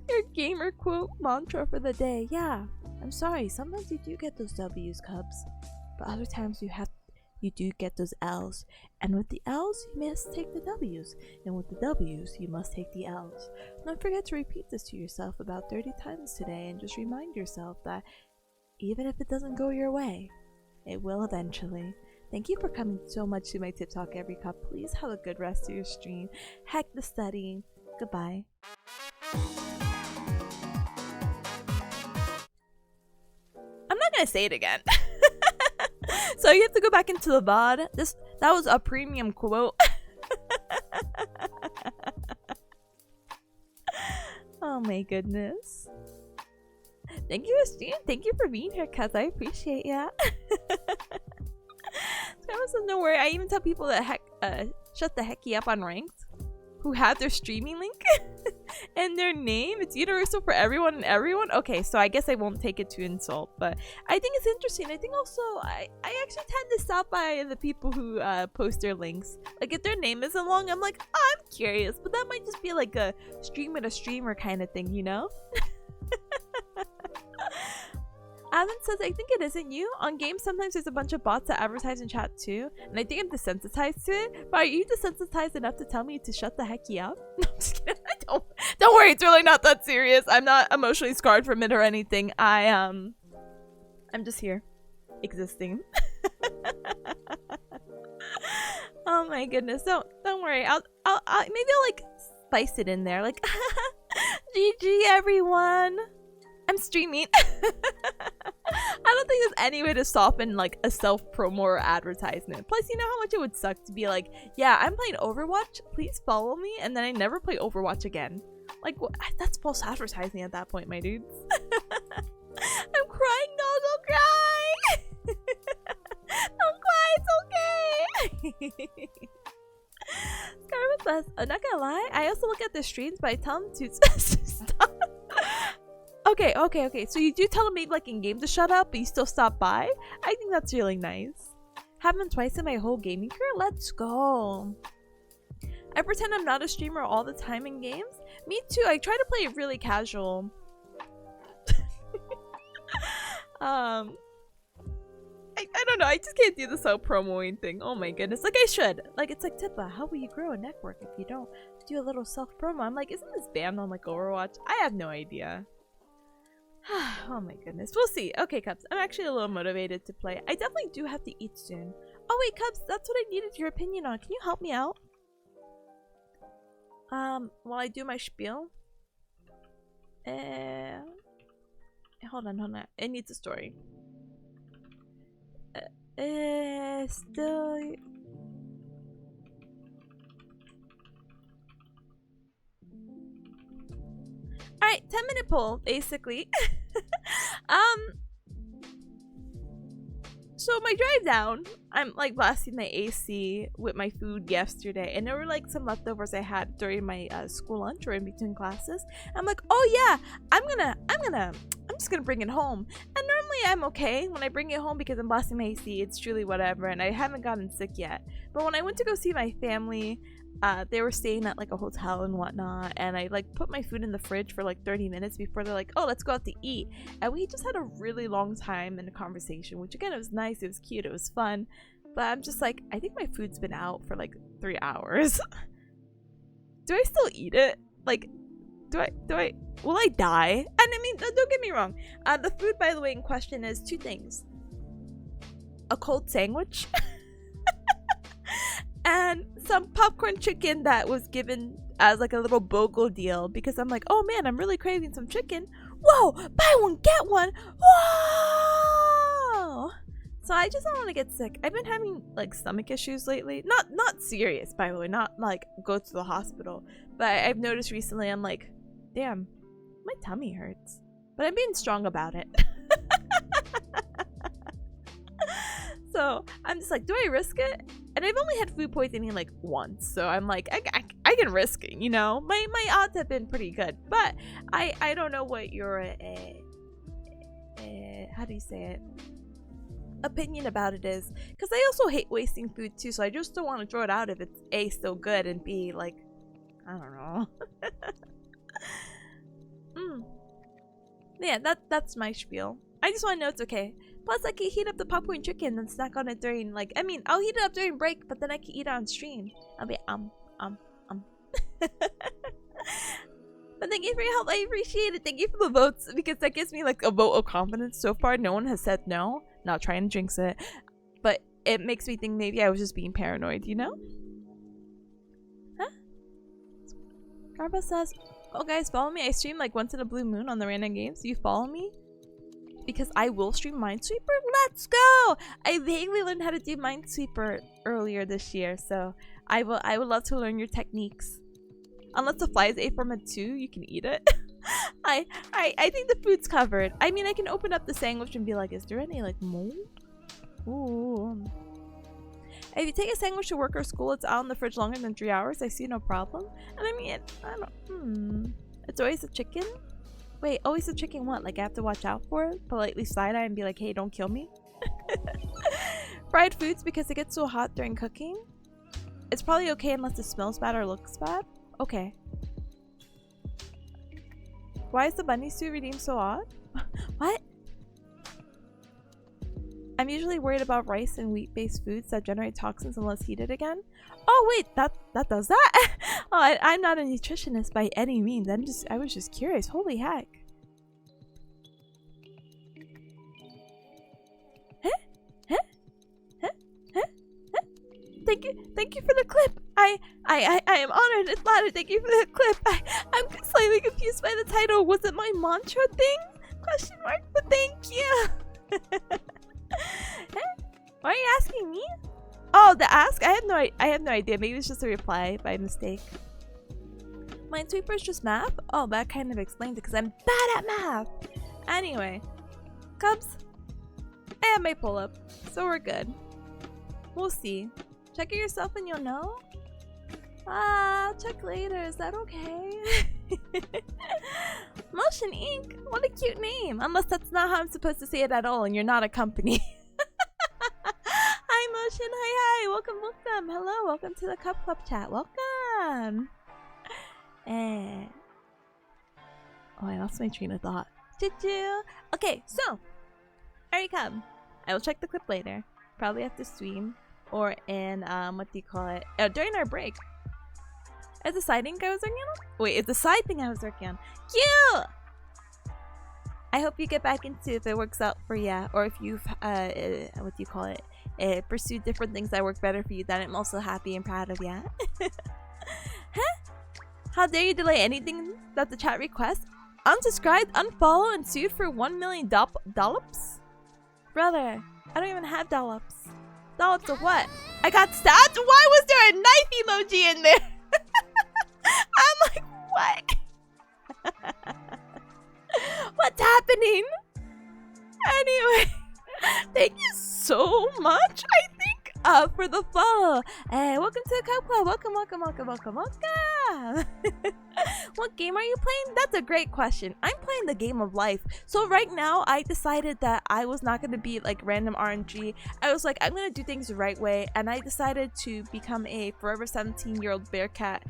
Your gamer quote mantra for the day. Yeah, I'm sorry. Sometimes you do get those W's, Cubs. But other times you do get those L's. And with the L's, you must take the W's. And with the W's, you must take the L's. Don't forget to repeat this to yourself about 30 times today, and just remind yourself that even if it doesn't go your way, it will eventually. Thank you for coming so much to my Tip Talk Every Cup. Please have a good rest of your stream. Heck the studying. Goodbye. I'm not gonna say it again. So you have to go back into the VOD. That was a premium quote. Oh my goodness. Thank you, Christine. Thank you for being here, cuz I appreciate ya. So no worry. I even tell people that shut the hecky up on ranked, who have their streaming link and their name. It's universal for everyone and everyone. Okay, so I guess I won't take it to insult, but I think it's interesting. I think also I actually tend to stop by the people who post their links. Like, if their name isn't long, I'm like, oh, I'm curious, but that might just be like a streamer to streamer kind of thing, you know? Alan says, I think it isn't you. On games, sometimes there's a bunch of bots that advertise in chat too, and I think I'm desensitized to it. But are you desensitized enough to tell me to shut the hecky up? No, I'm just kidding. Don't worry, it's really not that serious. I'm not emotionally scarred from it or anything. I'm just here, existing. Oh my goodness. Don't worry. I'll maybe I'll like spice it in there, like GG everyone. I'm streaming. I don't think there's any way to soften like a self-promo or advertisement. Plus, you know how much it would suck to be like, yeah, I'm playing Overwatch, please follow me, and then I never play Overwatch again. Like, that's false advertising at that point, my dudes. I'm crying. No, don't cry. Don't cry, it's okay. Scarlet says, I'm not gonna lie, I also look at the streams, but I tell them to stop. Okay. So you do tell them maybe like in game to shut up, but you still stop by? I think that's really nice. Happened twice in my whole gaming career? Let's go. I pretend I'm not a streamer all the time in games. Me too. I try to play it really casual. I don't know. I just can't do this whole promoing thing. Oh my goodness. Like I should. Like, it's like, Tippa, how will you grow a network if you don't do a little self-promo? I'm like, isn't this banned on like Overwatch? I have no idea. Oh my goodness. We'll see. Okay, Cubs. I'm actually a little motivated to play. I definitely do have to eat soon. Oh wait, Cubs. That's what I needed your opinion on. Can you help me out? While I do my spiel. Hold on. It needs a story. Still... Alright, 10-minute poll, basically. So my drive down, I'm like blasting the AC with my food yesterday, and there were like some leftovers I had during my school lunch or in between classes. I'm like, oh yeah, I'm just gonna bring it home. And normally I'm okay when I bring it home because I'm blasting my AC. It's truly whatever, and I haven't gotten sick yet. But when I went to go see my family, they were staying at like a hotel and whatnot, and I like put my food in the fridge for like 30 minutes before they're like, oh, let's go out to eat. And we just had a really long time in a conversation, which again, it was nice, it was cute, it was fun. But I'm just like, I think my food's been out for like 3 hours. Do I still eat it? Like, will I die? And I mean, don't get me wrong, the food, by the way, in question is 2 things: a cold sandwich and some popcorn chicken that was given as like a little BOGO deal, because I'm like, oh man, I'm really craving some chicken. Whoa, buy one get one. Whoa. So I just don't want to get sick. I've been having like stomach issues lately. Not serious, by the way, not like go to the hospital, but I've noticed recently I'm like, damn, my tummy hurts, but I'm being strong about it. So I'm just like, do I risk it? And I've only had food poisoning like once, so I'm like, I can risk it, you know? My odds have been pretty good, but I don't know what your how do you say it, opinion about it is, because I also hate wasting food too, so I just don't want to throw it out if it's A, still good, and B, like, I don't know. Yeah, that's my spiel. I just want to know it's okay. Plus, I can heat up the popcorn chicken and snack on it during, like, I mean, I'll heat it up during break, but then I can eat it on stream. I'll be, But thank you for your help. I appreciate it. Thank you for the votes, because that gives me, like, a vote of confidence. So far, no one has said no. Not trying to jinx it. But it makes me think maybe I was just being paranoid, you know? Huh? Garbo says, oh, guys, follow me. I stream, like, once in a blue moon on the random games. Do you follow me? Because I will stream Minesweeper. Let's go! I vaguely learned how to do Minesweeper earlier this year, so I would love to learn your techniques. Unless the flies ate from it too, you can eat it. I think the food's covered. I mean, I can open up the sandwich and be like, is there any like mold? Ooh. If you take a sandwich to work or school, it's out in the fridge longer than 3 hours. I see no problem. And I mean, I don't. It's always a chicken. Wait, always a chicken what? Like I have to watch out for it? Politely side eye and be like, hey, don't kill me? Fried foods because it gets so hot during cooking? It's probably okay unless it smells bad or looks bad? Okay. Why is the bunny suit redeemed so odd? What? I'm usually worried about rice and wheat-based foods that generate toxins unless heated again. Oh wait, that does that? Oh, I'm not a nutritionist by any means. I was just curious. Holy heck. Thank you for the clip. I am honored and flattered. Thank you for the clip. I'm slightly confused by the title. Was it my mantra thing? Question mark, but thank you. Why are you asking me? Oh, the ask? I have no idea. Maybe it's just a reply by mistake. Minesweeper is just math? Oh, that kind of explains it because I'm bad at math. Anyway, Cubs, I have my pull-up, so we're good. We'll see. Check it yourself and you'll know. I'll check later. Is that okay? Motion Inc. What a cute name. Unless that's not how I'm supposed to say it at all and you're not a company. Hi Motion. Hi. Welcome. Hello. Welcome to the Cup Club chat. Welcome. Oh, I lost my train of thought. Choo-choo. Okay, so here you come. I will check the clip later. Probably have to stream or in what do you call it? During our break. Is the side thing I was working on? Wait, it's the side thing I was working on. Cute! I hope you get back into if it works out for you, or if you've what do you call it? Pursued different things that work better for you. Then I'm also happy and proud of you. Huh? How dare you delay anything that the chat requests? Unsubscribed, unfollow, and sued for 1 million dollops? Brother, I don't even have dollops. Dollops of what? I got stabbed? Why was there a knife emoji in there? I'm like, what? What's happening? Anyway, thank you so much, I think, for the follow. Hey, welcome to the Cup Club. Welcome. What game are you playing? That's a great question. I'm playing the game of life. So right now, I decided that I was not going to be like random RNG. I was like, I'm going to do things the right way. And I decided to become a forever 17-year-old bearcat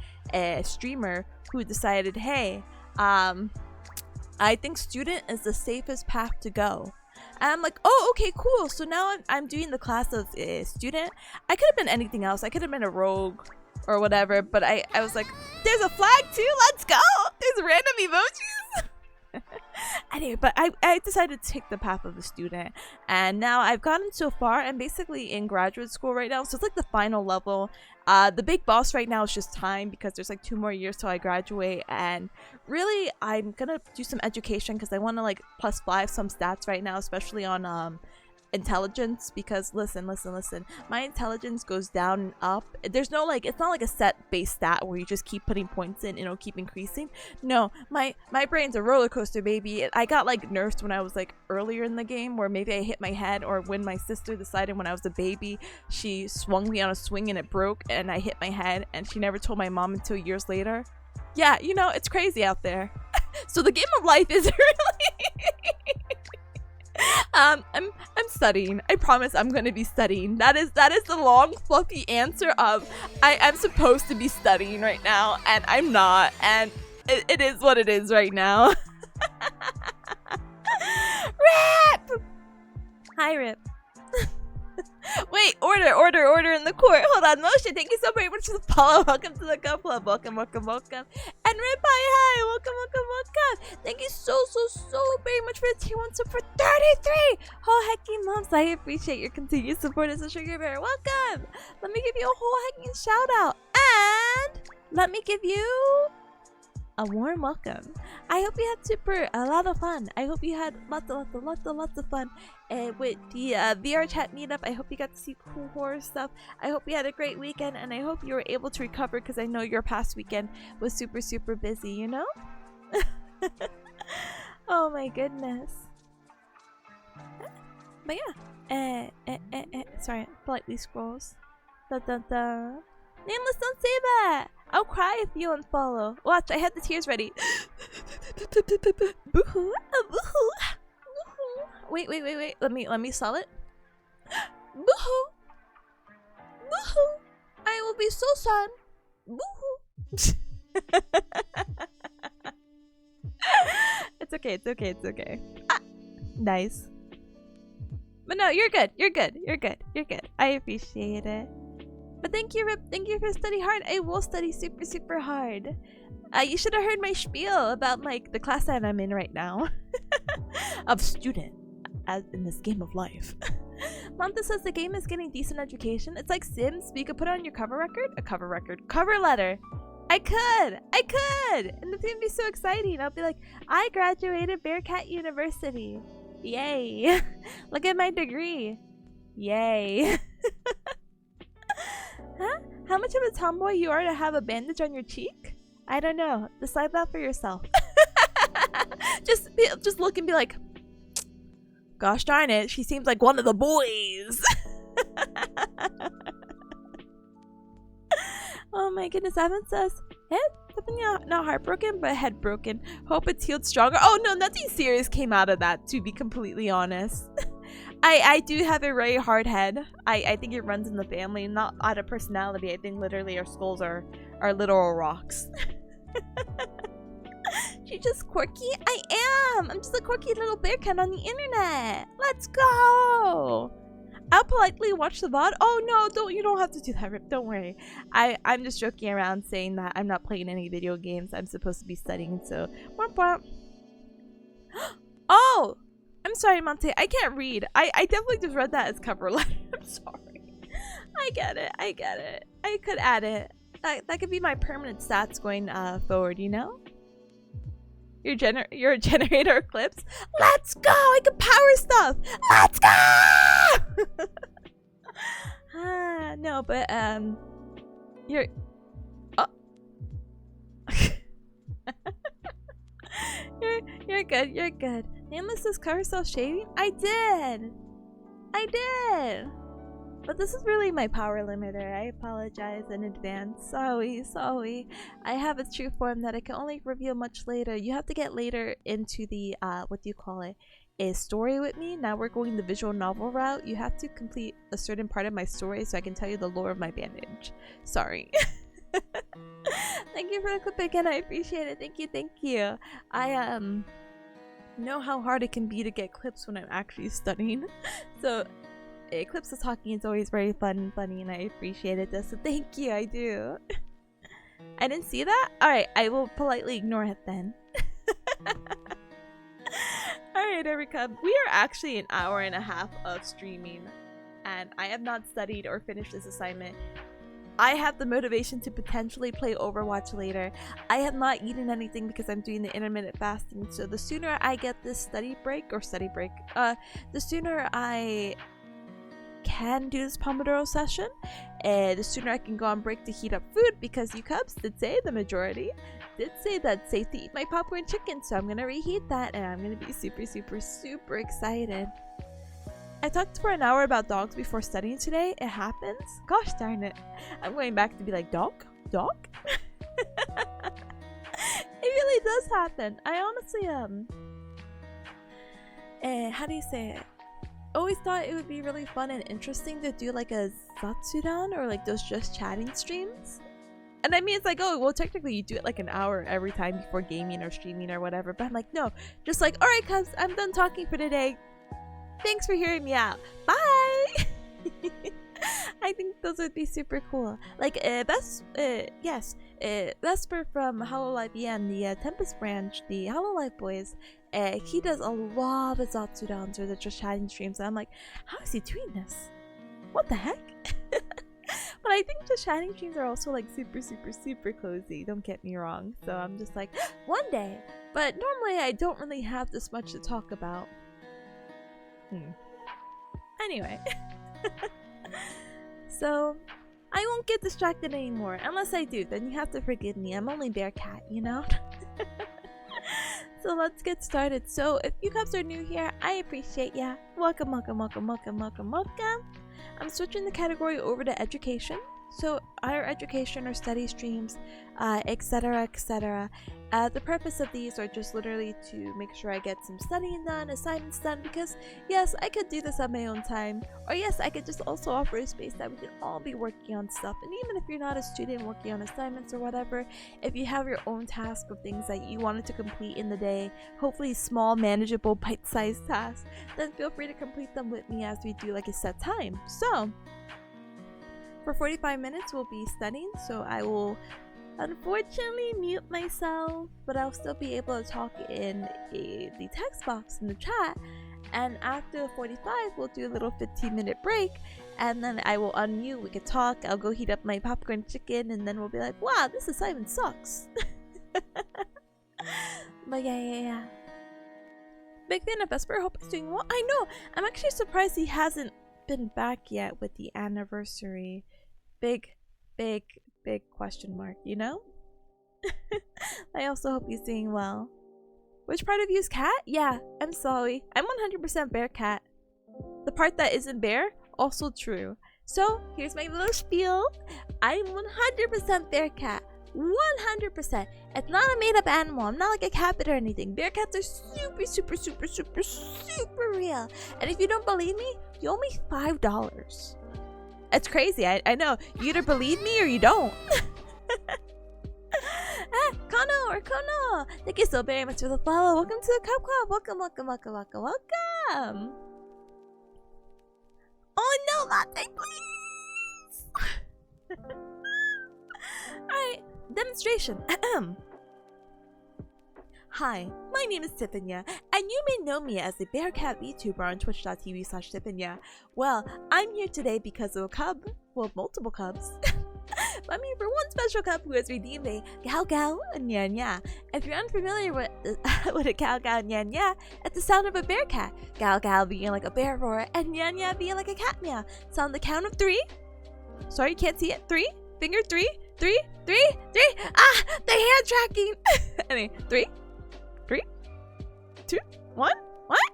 streamer who decided, hey, I think student is the safest path to go. And I'm like, oh, okay, cool. So now I'm doing the class of student. I could have been anything else. I could have been a rogue or whatever. But I was like, there's a flag too. Let's go. There's random emojis. Anyway, but I decided to take the path of a student. And now I've gotten so far. I'm basically in graduate school right now. So it's like the final level. The big boss right now is just time because there's like 2 more years till I graduate, and really I'm gonna do some education because I want to like +5 some stats right now, especially on intelligence, because listen, my intelligence goes down and up. There's no like, it's not like a set base stat where you just keep putting points in and it'll keep increasing. No, my brain's a roller coaster, baby. I got like nerfed when I was like earlier in the game, where maybe I hit my head, or when my sister decided when I was a baby she swung me on a swing and it broke and I hit my head, and she never told my mom until years later. Yeah, you know, it's crazy out there. So the game of life is really I'm studying. I promise I'm gonna be studying. That is the long fluffy answer of I'm supposed to be studying right now, and I'm not, and it is what it is right now. Rip! Hi, Rip. Wait, order in the court. Hold on, Motion, thank you so very much for the follow. Welcome to the Cup Club. Welcome. And Rip, hi. Welcome. Thank you so very much for the tier 1 sub for 33. Oh, hecking moms, I appreciate your continued support as a sugar bear. Welcome. Let me give you a whole hecking shout out. And let me give you a warm welcome. I hope you had a lot of fun. I hope you had lots of fun with the VR chat meetup. I hope you got to see cool horror stuff. I hope you had a great weekend, and I hope you were able to recover, because I know your past weekend was super busy, you know? Oh my goodness. But yeah, sorry, politely scrolls. Nameless, don't say that. I'll cry if you unfollow. Watch, I had the tears ready. Boo-hoo, boo-hoo, boo-hoo. Wait. Let me sell it. Boo-hoo, boo-hoo. I will be so sad. Boo-hoo. It's okay. Ah, nice. But no, you're good. I appreciate it. But thank you, Rip. Thank you for studying hard. I will study super hard. You should have heard my spiel about like the class that I'm in right now. Of student, as in this game of life. Manta says the game is getting decent education. It's like Sims, but you could put on your cover letter. I could! And it's gonna be so exciting. I'll be like, I graduated Bearcat University. Yay. Look at my degree. Yay. Huh? How much of a tomboy you are to have a bandage on your cheek? I don't know. Decide that for yourself. Just look and be like, gosh darn it, she seems like one of the boys. Oh my goodness, Evan says, Tipanya, not heartbroken, but head broken. Hope it's healed stronger. Oh no, nothing serious came out of that, to be completely honest. I do have a very hard head. I think it runs in the family, not out of personality. I think literally our skulls are literal rocks. She's just quirky? I am! I'm just a quirky little bearcat on the internet. Let's go! I'll politely watch the VOD. Oh no, you don't have to do that, Rip. Don't worry. I'm just joking around saying that I'm not playing any video games. I'm supposed to be studying, so womp womp. Oh! I'm sorry, Monte. I can't read. I definitely just read that as cover letter. I'm sorry. I get it. I could add it. That could be my permanent stats going forward, you know? You're a generator of clips? Let's go! I can power stuff! Let's go! No, but you're you're good. Nameless says cover self shaving? I did. I did! But this is really my power limiter. I apologize in advance. Sorry. I have a true form that I can only reveal much later. You have to get later into the, what do you call it? A story with me. Now we're going the visual novel route. You have to complete a certain part of my story so I can tell you the lore of my bandage. Sorry. Thank you for the clip again. I appreciate it. Thank you. I, know how hard it can be to get clips when I'm actually studying. So, clips of talking is always very fun and funny, and I appreciated this, so thank you. I do. I didn't see that? Alright, I will politely ignore it then. Alright, Erica. We are actually an hour and a half of streaming, and I have not studied or finished this assignment. I have the motivation to potentially play Overwatch later. I have not eaten anything because I'm doing the intermittent fasting, so the sooner I get this the sooner I can do this Pomodoro session, the sooner I can go on break to heat up food, because you cubs did say, the majority did say that it's safe to eat my popcorn chicken, so I'm gonna reheat that and I'm gonna be super excited. I talked for an hour about dogs before studying today. It happens. Gosh darn it. I'm going back to be like, dog? It really does happen. I honestly, how do you say it? Always thought it would be really fun and interesting to do like a Zatsudan or like those just chatting streams. And I mean, it's like, oh, well, technically you do it like an hour every time before gaming or streaming or whatever. But I'm like, no, just like, all right, cubs, I'm done talking for today. Thanks for hearing me out. Bye! I think those would be super cool. Like, Vesper from Hololive and the Tempest branch, the Hololive boys, he does a lot of Zatsudans or the just chatting streams. And I'm like, how is he doing this? What the heck? But I think just chatting streams are also like super cozy. Don't get me wrong. So I'm just like, one day. But normally I don't really have this much to talk about. Anyway. So, I won't get distracted anymore. Unless I do, then you have to forgive me. I'm only bearcat, you know? So let's get started. So, if you guys are new here, I appreciate ya. Welcome. I'm switching the category over to education. So, higher education or study streams, etc. The purpose of these are just literally to make sure I get some studying done, assignments done, because yes, I could do this at my own time, or yes, I could just also offer a space that we can all be working on stuff. And even if you're not a student working on assignments or whatever, if you have your own task of things that you wanted to complete in the day, hopefully small, manageable, bite-sized tasks, then feel free to complete them with me as we do like a set time. So, for 45 minutes we'll be studying, so I will unfortunately mute myself, but I'll still be able to talk in the text box in the chat. And after 45 we'll do a little 15-minute break, and then I will unmute, we can talk, I'll go heat up my popcorn chicken, and then we'll be like, wow, this assignment sucks. But yeah. Big fan of Vesper, hope he's doing well. I know, I'm actually surprised he hasn't been back yet with the anniversary. Big question mark, you know? I also hope he's doing well. Which part of you is cat? Yeah, I'm sorry. I'm 100% bear cat. The part that isn't bear, also true. So, here's my little spiel. I'm 100% bear cat. 100%. It's not a made up animal. I'm not like a cat or anything. Bear cats are super real. And if you don't believe me, you owe me $5. It's crazy. I know. You either believe me or you don't. Kono! Thank you so very much for the follow. Welcome to the Cub Club. Welcome. Oh no, latte, please. Alright, demonstration. Hi, my name is Tipanya, and you may know me as the bearcat VTuber on twitch.tv/Tipanya. Well, I'm here today because of a cub, well, multiple cubs. I mean, for one special cub who has redeemed a Gao Nya. If you're unfamiliar with a Gao Nya, it's the sound of a bearcat. Gao being like a bear roar, and Nya being like a cat meow. So on the count of 3. Sorry, you can't see it. 3. Finger 3. 3. Ah, the hand tracking. Anyway, 3, 2, 1. What?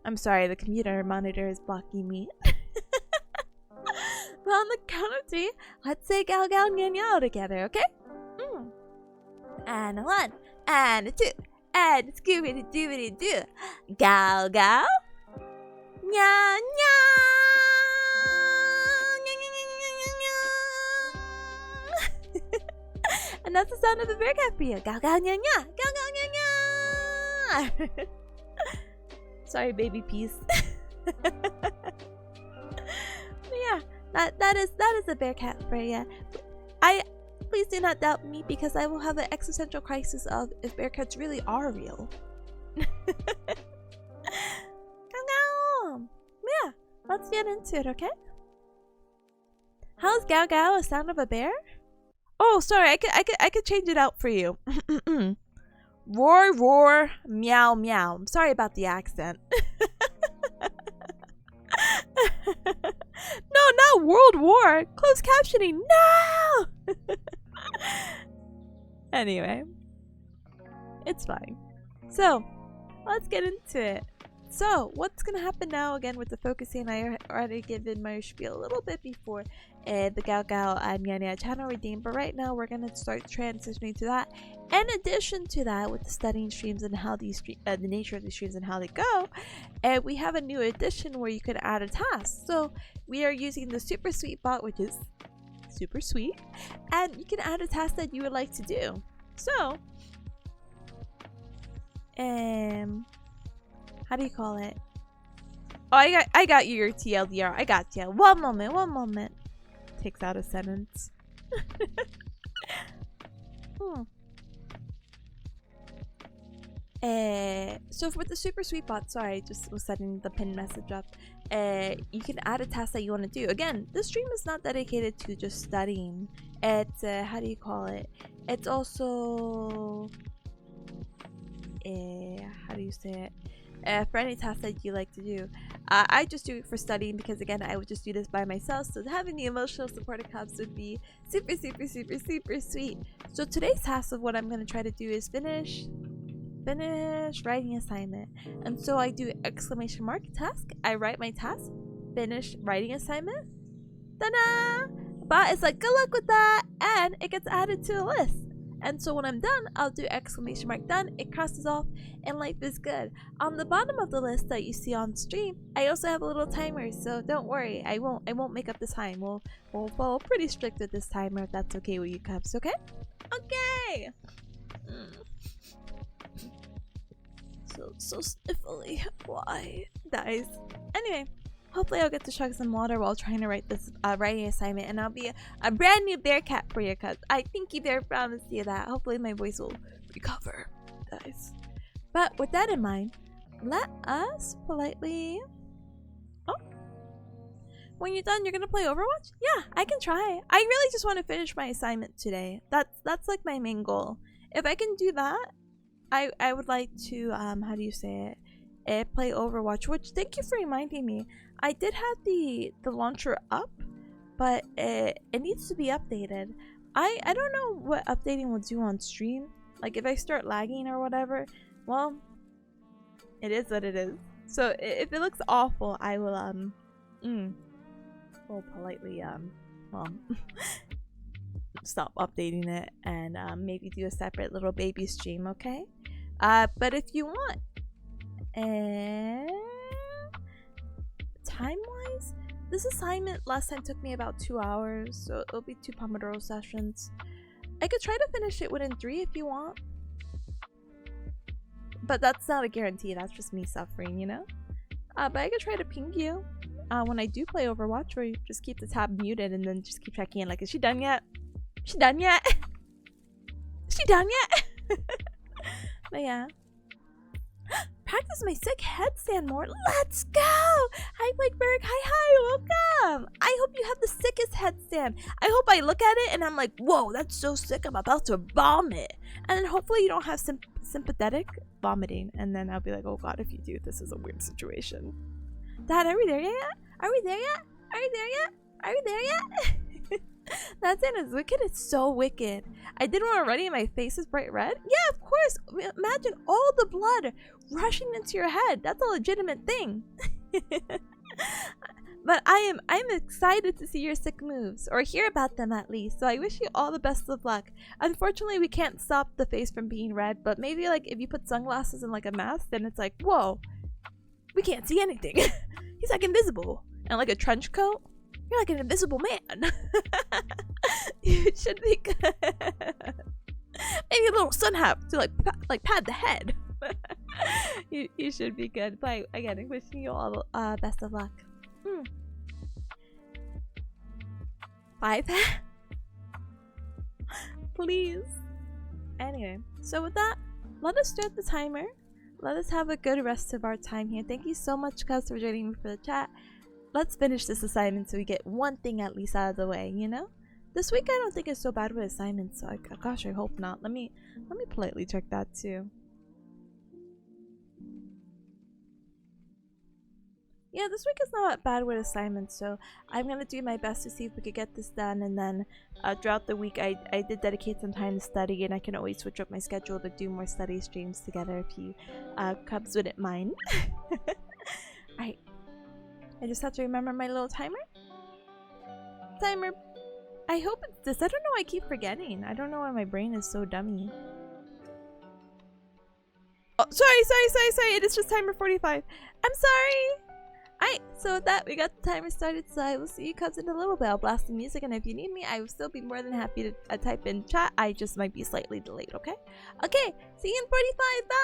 I'm sorry, the computer monitor is blocking me. But on the count of 3, let's say gal gal nya nya together, okay? And a 1, and a 2, and a scooby dooby doo. Gal gal nya nya. And that's the sound of a bearcat for you. Gal gal nya nya. Gal gal nya nya. Sorry, baby peas. Yeah, that is a bearcat for you. Please do not doubt me, because I will have an existential crisis of if bearcats really are real. Yeah, let's get into it, okay? How's Gao Gao a sound of a bear? Oh, sorry, I could change it out for you. Roar, roar, meow, meow. I'm sorry about the accent. No, not World War. Closed captioning. No! Anyway, it's fine. So, let's get into it. So, what's gonna happen now again with the focusing? I already given my spiel a little bit before the Gao Gao and Nya Nya channel redeem, but right now we're gonna start transitioning to that. In addition to that, with the studying streams and how these the nature of these streams and how they go, we have a new addition where you can add a task. So we are using the super sweet bot, which is super sweet, and you can add a task that you would like to do. So, how do you call it? Oh, I got you your TLDR. I got you. One moment. Takes out a sentence. So for the super sweet bot, sorry, I just was setting the pin message up. You can add a task that you want to do. Again, this stream is not dedicated to just studying. It's how do you call it? It's also how do you say it? For any task that you like to do. I just do it for studying because, again, I would just do this by myself, so having the emotional supportive cups would be super sweet. So today's task of what I'm going to try to do is finish writing assignment. And so I do exclamation mark task, I write my task, finish writing assignment, ta-da! But it's like, good luck with that, and it gets added to a list. And so when I'm done, I'll do exclamation mark done, it crosses off, and life is good. On the bottom of the list that you see on stream, I also have a little timer, so don't worry, I won't make up the time. We'll follow pretty strict with this timer if that's okay with you cubs, okay? Okay! So sniffly. Why? Guys. Anyway, hopefully I'll get to chug some water while trying to write this writing assignment, and I'll be a brand new bearcat for you, cuz I Pinky Bear promised you that. Hopefully my voice will recover, guys. But with that in mind, let us politely... Oh. When you're done, you're gonna play Overwatch? Yeah, I can try. I really just want to finish my assignment today. That's like my main goal. If I can do that, I would like to how do you say it? Play Overwatch, which, thank you for reminding me. I did have the launcher up, but it needs to be updated. I don't know what updating will do on stream. Like if I start lagging or whatever, well, it is what it is. So if it looks awful, I will well, politely well stop updating it and maybe do a separate little baby stream, okay? But if you want, time-wise, this assignment last time took me about 2 hours, so it'll be 2 Pomodoro sessions. I could try to finish it within 3 if you want, but that's not a guarantee. That's just me suffering, you know. But I could try to ping you when I do play Overwatch, where you just keep the tab muted and then just keep checking in, like, is she done yet? Is she done yet? Is she done yet? But yeah. Practice my sick headstand more. Let's go! Hi, Blakeberg. Hi, welcome! I hope you have the sickest headstand. I hope I look at it and I'm like, whoa, that's so sick, I'm about to vomit. And then hopefully you don't have sympathetic vomiting. And then I'll be like, oh god, if you do, this is a weird situation. Dad, are we there yet? Are we there yet? Are we there yet? Are we there yet? That Santa is wicked. It's so wicked. I did one already and my face is bright red. Yeah, of course. Imagine all the blood rushing into your head. That's a legitimate thing. But I'm excited to see your sick moves, or hear about them at least. So I wish you all the best of luck. Unfortunately, we can't stop the face from being red, but maybe like if you put sunglasses and like a mask, then it's like, whoa, we can't see anything. He's like invisible. And like a trench coat, you're like an invisible man. You should be good. Maybe a little sun hat to like pad the head. You should be good. But again, I'm wishing you all best of luck. Bye, Pat. Please. Anyway, so with that, let us start the timer. Let us have a good rest of our time here. Thank you so much, guys, for joining me for the chat. Let's finish this assignment so we get one thing at least out of the way, you know? This week I don't think it's so bad with assignments, so gosh, I hope not. Let me politely check that too. Yeah, this week is not bad with assignments, so I'm gonna do my best to see if we could get this done, and then throughout the week I did dedicate some time to study, and I can always switch up my schedule to do more study streams together if you cubs wouldn't mind. Alright, I just have to remember my little timer. Timer. I hope it's this. I don't know why I keep forgetting. I don't know why my brain is so dummy. Oh, sorry. It is just timer 45. I'm sorry. Alright, so with that, we got the timer started, so I will see you cubs in a little bit. I'll blast the music, and if you need me, I will still be more than happy to type in chat. I just might be slightly delayed, okay? Okay, see you in 45. Bye!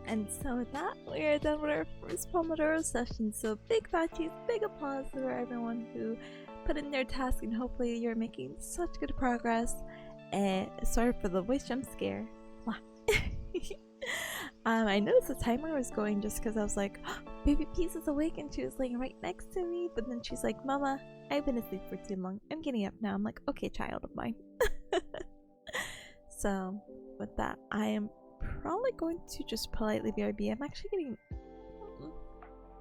And so with that, we are done with our first Pomodoro session. So big patches, big applause for everyone who put in their task, and hopefully you're making such good progress. And sorry for the voice jump scare. I noticed the timer was going just because I was like, oh, baby Peace is awake, and she was laying right next to me. But then she's like, Mama, I've been asleep for too long. I'm getting up now. I'm like, okay, child of mine. So with that, I am probably going to just politely BRB. I'm actually getting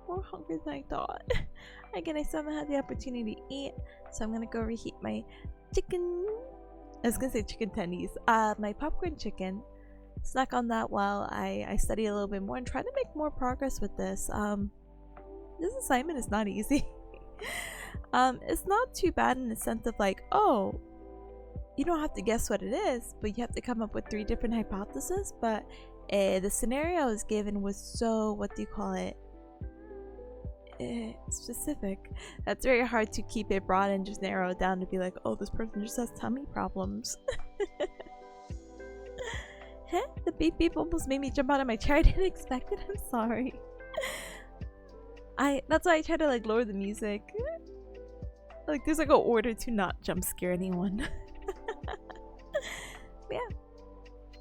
more hungry than I thought. Again, I still haven't had the opportunity to eat, so I'm gonna go reheat my chicken. I was gonna say chicken tendies. My popcorn chicken. Snack on that while I study a little bit more and try to make more progress with this. This assignment is not easy. It's not too bad in the sense of like, oh, you don't have to guess what it is, but you have to come up with 3 different hypotheses. But the scenario I was given was so, what do you call it? Specific. That's very hard to keep it broad and just narrow it down to be like, oh, this person just has tummy problems. Huh? The beep beep almost made me jump out of my chair. I didn't expect it. I'm sorry. That's why I try to like lower the music. Like there's like an order to not jump scare anyone. Yeah,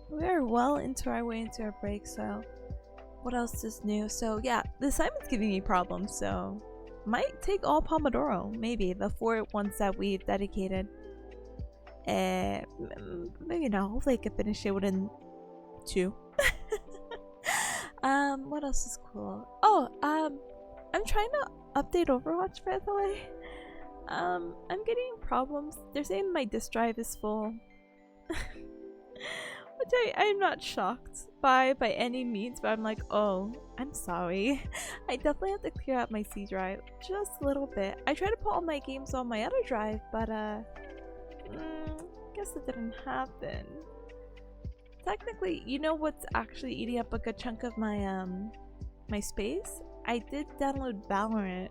we are well into our way into our break. So what else is new? So yeah, the assignment's giving me problems, so might take all Pomodoro, maybe the 4 ones that we've dedicated. Maybe not. Hopefully I can finish it within 2. What else is cool? Oh, I'm trying to update Overwatch, by the way. I'm getting problems. They're saying my disk drive is full. Which I'm not shocked by any means, but I'm like, oh, I'm sorry. I definitely have to clear out my C drive just a little bit. I tried to put all my games on my other drive, but guess it didn't happen. Technically, you know what's actually eating up a good chunk of my my space? I did download Valorant,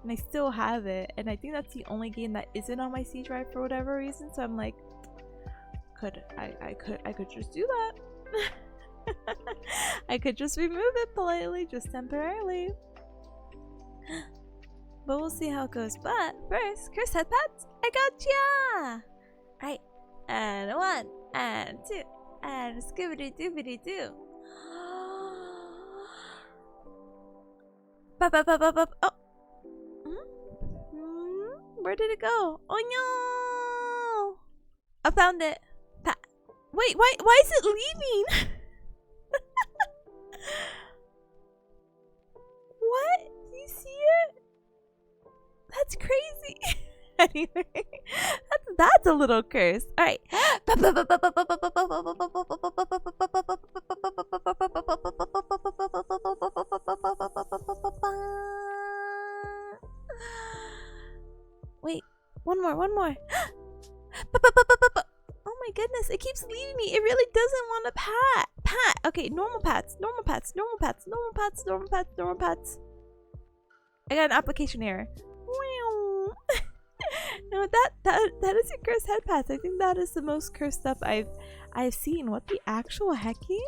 and I still have it, and I think that's the only game that isn't on my C drive for whatever reason. So I'm like, I could just do that. I could just remove it politely, just temporarily. But we'll see how it goes. But first, curse headpads, I gotcha! Alright, and 1, and 2, and skibbity doobity doo. Oh! Where did it go? Oh no! I found it. Wait, why is it leaving? What? Do you see it? That's crazy. Anyway, that's a little curse. All right. Wait, one more. Oh my goodness, it keeps leaving me. It really doesn't want to pat. Okay, normal pats. I got an application error. No, that is a cursed head pats. I think that is the most cursed stuff I've seen. What the actual hecky?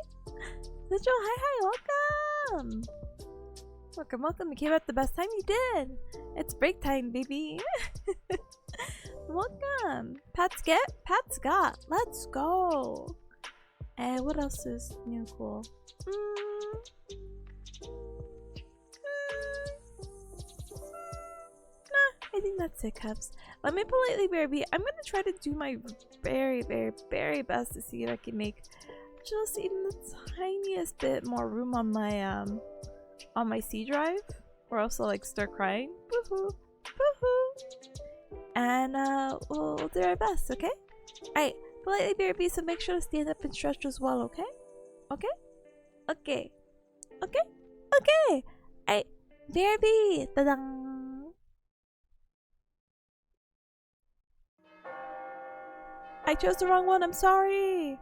Mitchell, hi, welcome. Welcome. You came at the best time. You did. It's break time, baby. Welcome. Pats got. Let's go. And what else is new cool? I think that's it, Cubs. Let me politely BRB. I'm gonna try to do my very, very, very best to see if I can make just even the tiniest bit more room on my C drive, or else I'll like start crying. Woohoo! And we'll do our best, okay? Alright, politely BRB, so make sure to stand up and stretch as well, okay? Okay. Alright, BRB! Ta-dang! I chose the wrong one, I'm sorry!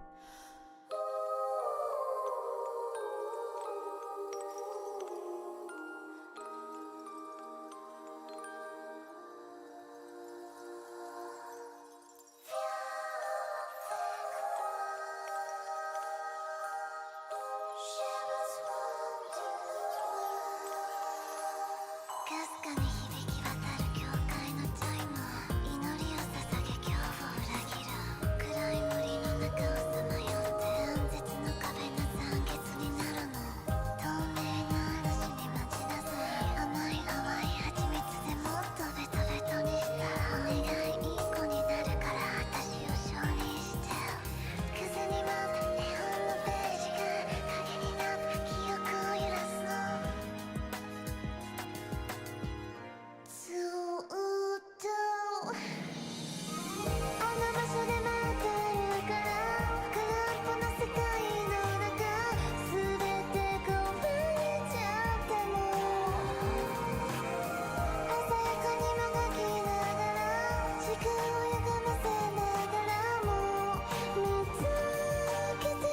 かすかに響き渡る教会のチャイム、祈りを捧げ恐怖を裏切る。暗い森の中をさまよって断絶の壁が残月になるの。透明な嵐に待ちなさい。甘い淡い蜂蜜でもっとベトベトにした。お願いいい子になるから私を承認して。風に舞う絵本のページが影になって記憶を揺らすの。ずーっとあの場所で待ってるから。空っぽの世界の中全てこぼれちゃっても、鮮やかにもがきながら時間を歪ませながらも見つけて、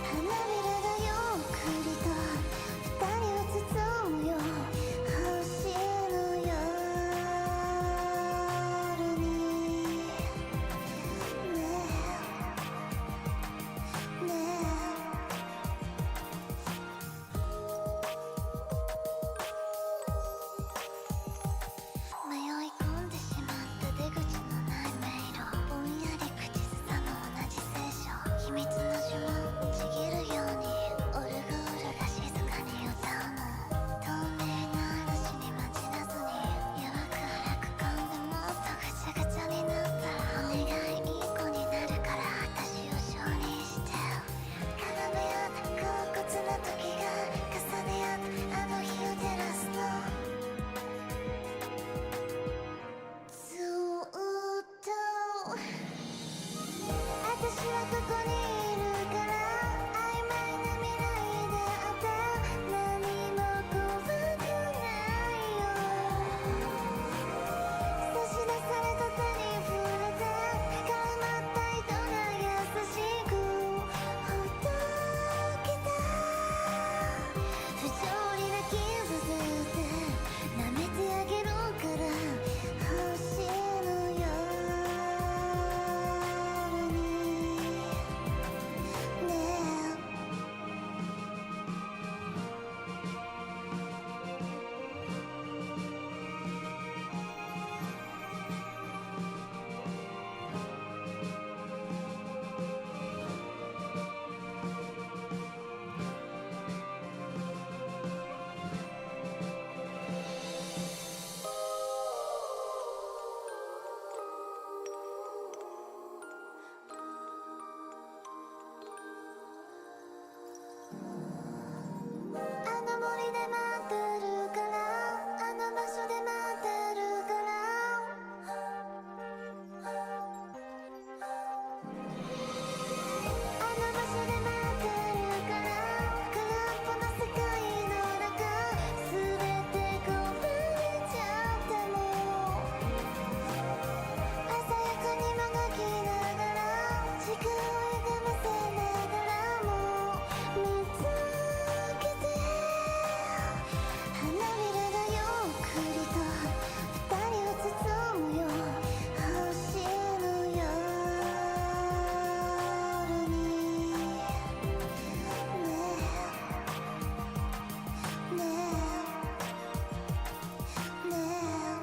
花びらがゆっくりと二人を包むよ。星の夜にねえねえ、迷い込んでしまった出口のない迷路。ぼんやり口ずさむ同じ聖書。秘密の呪文ちぎるようにオルゴールが静かに歌うの。透明な嵐に待ちなずに弱く荒く噛んでもっとぐちゃぐちゃになったら。お願いいい子になるから私を承認して。絡め合って恍惚な時が重ね合ってあの日を照らすの。ずーっと私はここにいるから。曖昧な未来であって何も怖くないよ。差し出された手に触れて絡まった糸が優しくほどけた。不条理な傷で舐めてあげるから星の夜にねえ。あの森で待ってるから。あの場所で待ってるから。あの場所で待ってるから。空っぽの世界の中全てこぼれちゃっても、鮮やかにもがきながら時間を歪ませながらも見つけて。花びらがゆっくりと二人を包むよ。星の夜にねえねえねえ。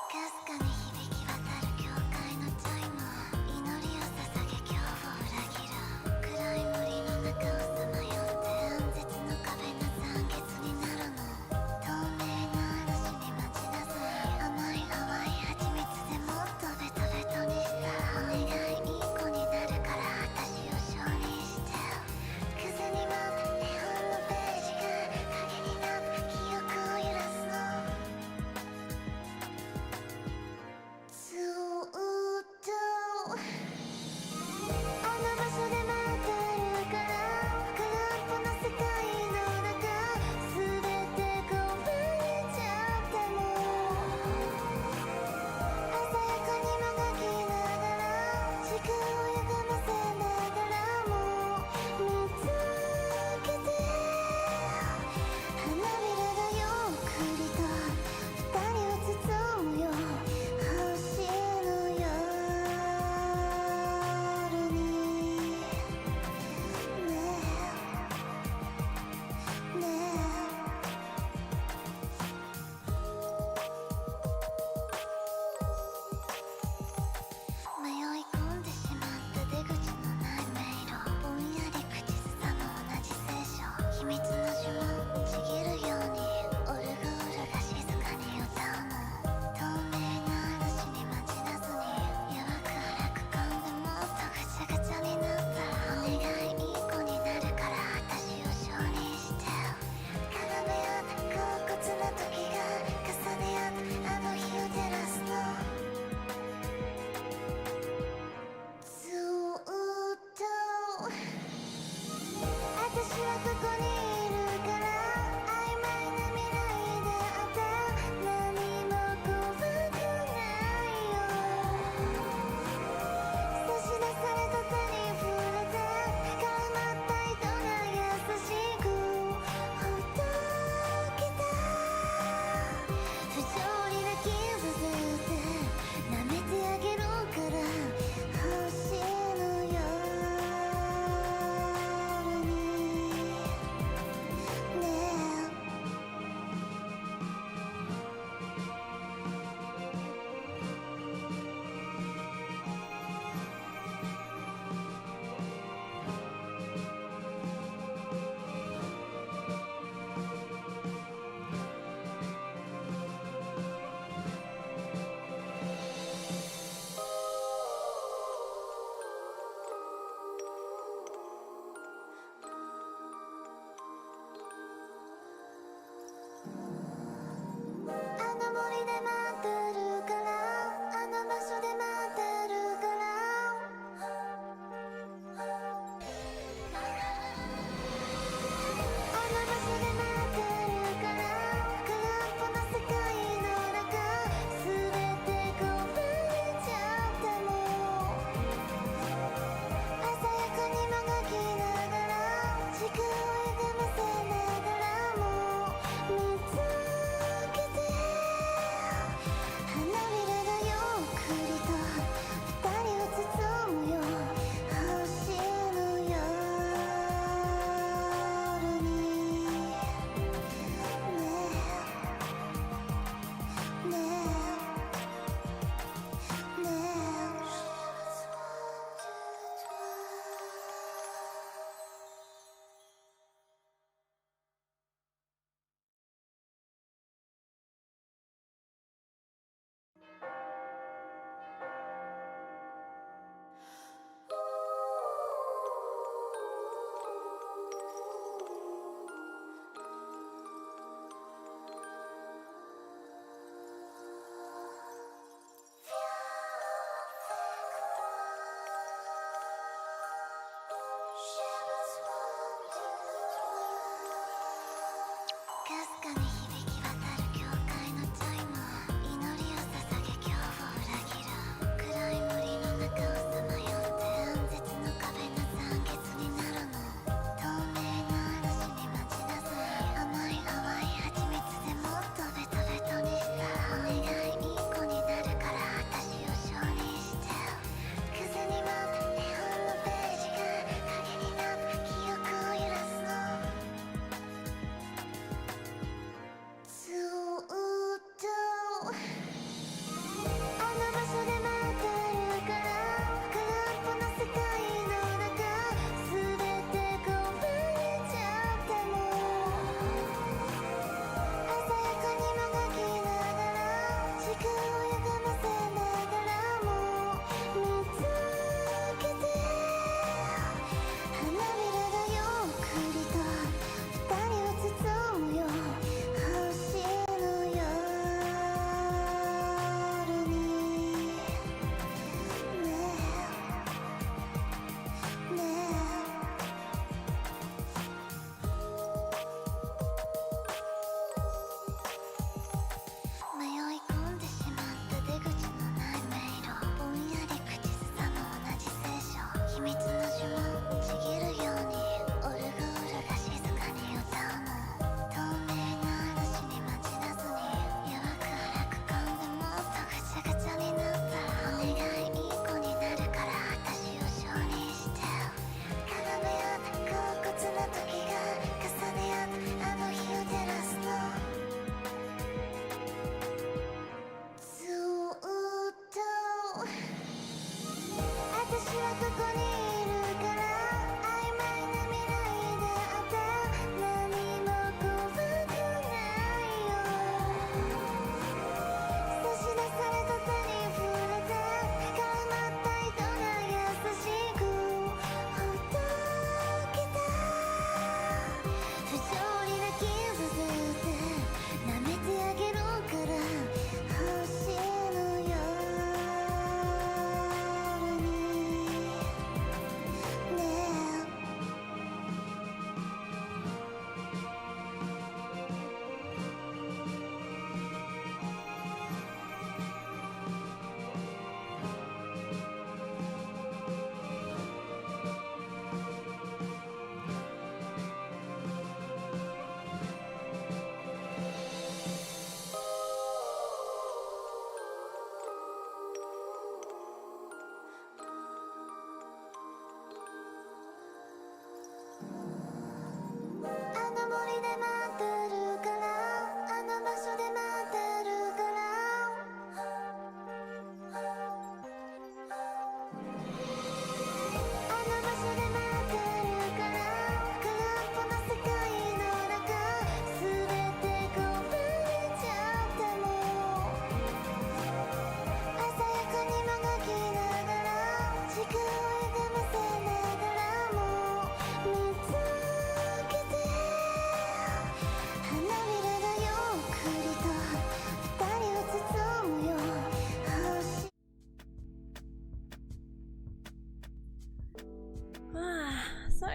かすかに響き渡る教会のチャイム、祈りを捧げ恐怖を裏切る。暗い森の中をさまよって断絶の壁が残月になるの。透明な嵐に待ちなさい。甘い淡い蜂蜜でもっとベトベトにした。お願いいい子になるから私を承認して。風に舞う絵本のページが影になって記憶を揺らすの。ずーっと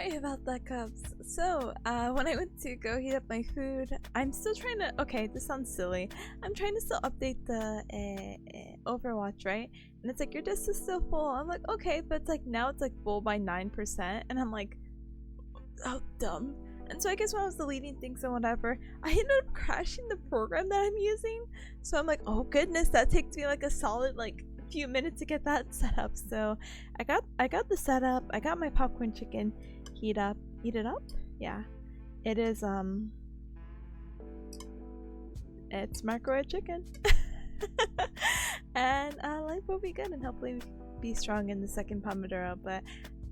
Sorry about that, Cubs. So, when I went to go heat up my food, I'm still trying to. Okay, this sounds silly. I'm trying to still update the Overwatch, right? And it's like, your disk is still full. I'm like, okay, but it's like, now it's like full by 9%. And I'm like, oh, dumb. And so I guess when I was deleting things and whatever, I ended up crashing the program that I'm using. So I'm like, oh goodness, that takes me like a solid like few minutes to get that set up. So I got the setup. I got my popcorn chicken heat it up. Yeah, it is it's microwave chicken. And life will be good and hopefully be strong in the second Pomodoro. But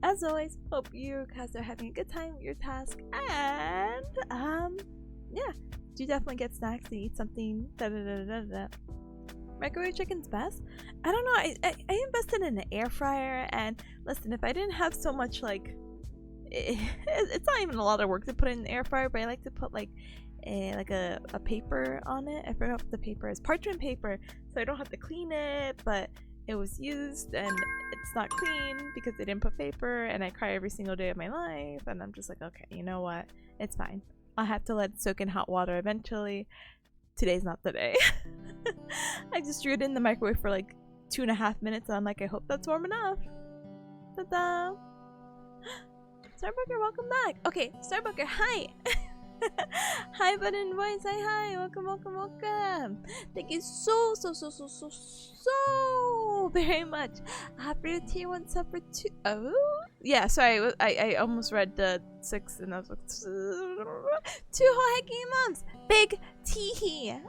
as always, hope you guys are having a good time with your task, and yeah, do definitely get snacks and eat something. Microwave chicken's best. I don't know. I invested in an air fryer, and listen, if I didn't have so much like, it's not even a lot of work to put in the air fryer, but I like to put like a paper on it. I forgot what the paper is. Parchment paper, so I don't have to clean it, but it was used and it's not clean because they didn't put paper, and I cry every single day of my life, and I'm just like, okay, you know what? It's fine. I'll have to let it soak in hot water eventually. Today's not the day. I just threw it in the microwave for like 2.5 minutes, and I'm like, I hope that's warm enough. Ta-da! Starbucker, welcome back. Okay, Starbucker, hi! Hi, Button Boy, say hi. Welcome, welcome, welcome. Thank you so very much. For the tier 1 sub for 2. Oh, yeah, sorry, I almost read the 6 and I was like, 2 whole hecking months. Big teehee.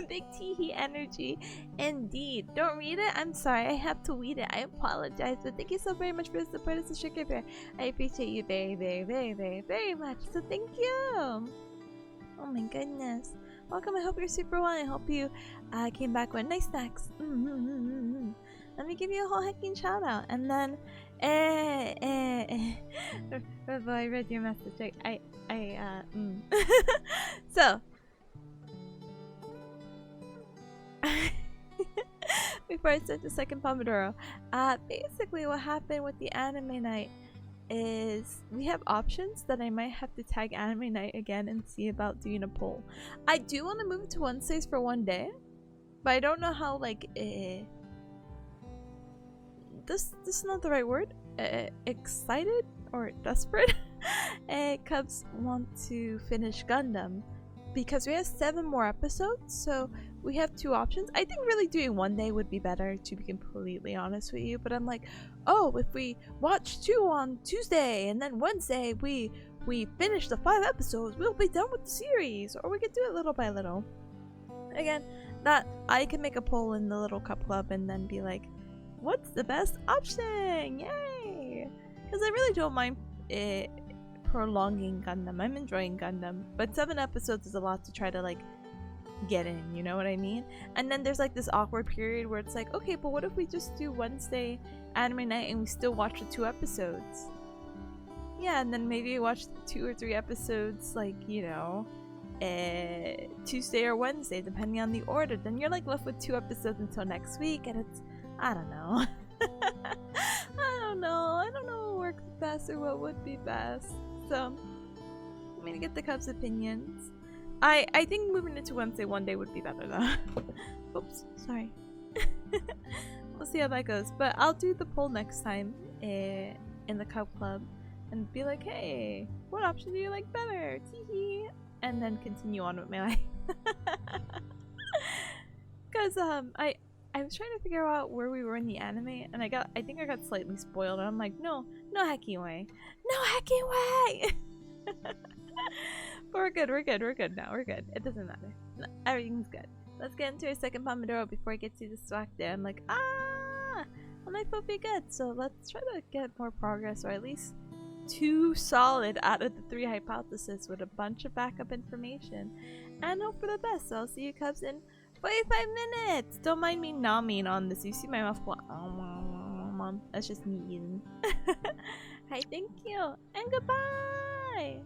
Big teehee energy. Indeed. Don't read it? I'm sorry, I have to read it. I apologize, but thank you so very much for the support as a sugar bear. I appreciate you very much. So thank you. Oh my goodness. Welcome. I hope you're super well. I hope you came back with nice snacks. Let me give you a whole hecking shout out. And then I read your message. So before I start the second Pomodoro, basically what happened with the anime night is we have options that I might have to tag anime night again and see about doing a poll. I do want to move it to Wednesdays for one day, but I don't know how, like, this is not the right word. Excited or desperate Cubs want to finish Gundam, because we have 7 more episodes, so we have 2 options. I think really doing one day would be better, to be completely honest with you, but I'm like, oh, if we watch 2 on Tuesday and then Wednesday we finish the 5 episodes, we'll be done with the series. Or we could do it little by little. Again, that I can make a poll in the little cup club and then be like, what's the best option? Yay! Because I really don't mind prolonging Gundam. I'm enjoying Gundam, but 7 episodes is a lot to try to like get in, you know what I mean? And then there's like this awkward period where it's like, okay, but what if we just do Wednesday anime night and we still watch the 2 episodes? Yeah, and then maybe watch 2 or 3 episodes, like, you know, Tuesday or Wednesday, depending on the order. Then you're like left with 2 episodes until next week, and it's, I don't know. I don't know what works best or what would be best. So I'm gonna get the Cubs' opinions. I think moving it to Wednesday one day would be better though. Oops, sorry. We'll see how that goes. But I'll do the poll next time in the Cub Club and be like, hey, what option do you like better? Teehee. And then continue on with my life. Because I was trying to figure out where we were in the anime, and I think I got slightly spoiled, and I'm like, no hacking way. No hacking way! But we're good now, we're good. It doesn't matter. No, everything's good. Let's get into our second Pomodoro before I get too distracted. I'm like, well, my foot be good, so let's try to get more progress, or at least 2 solid out of the 3 hypotheses with a bunch of backup information, and hope for the best. So I'll see you Cubs in 45 minutes! Don't mind me nomming on this. You see my mouth go, oh, that's just me eating. Hi, thank you, and goodbye!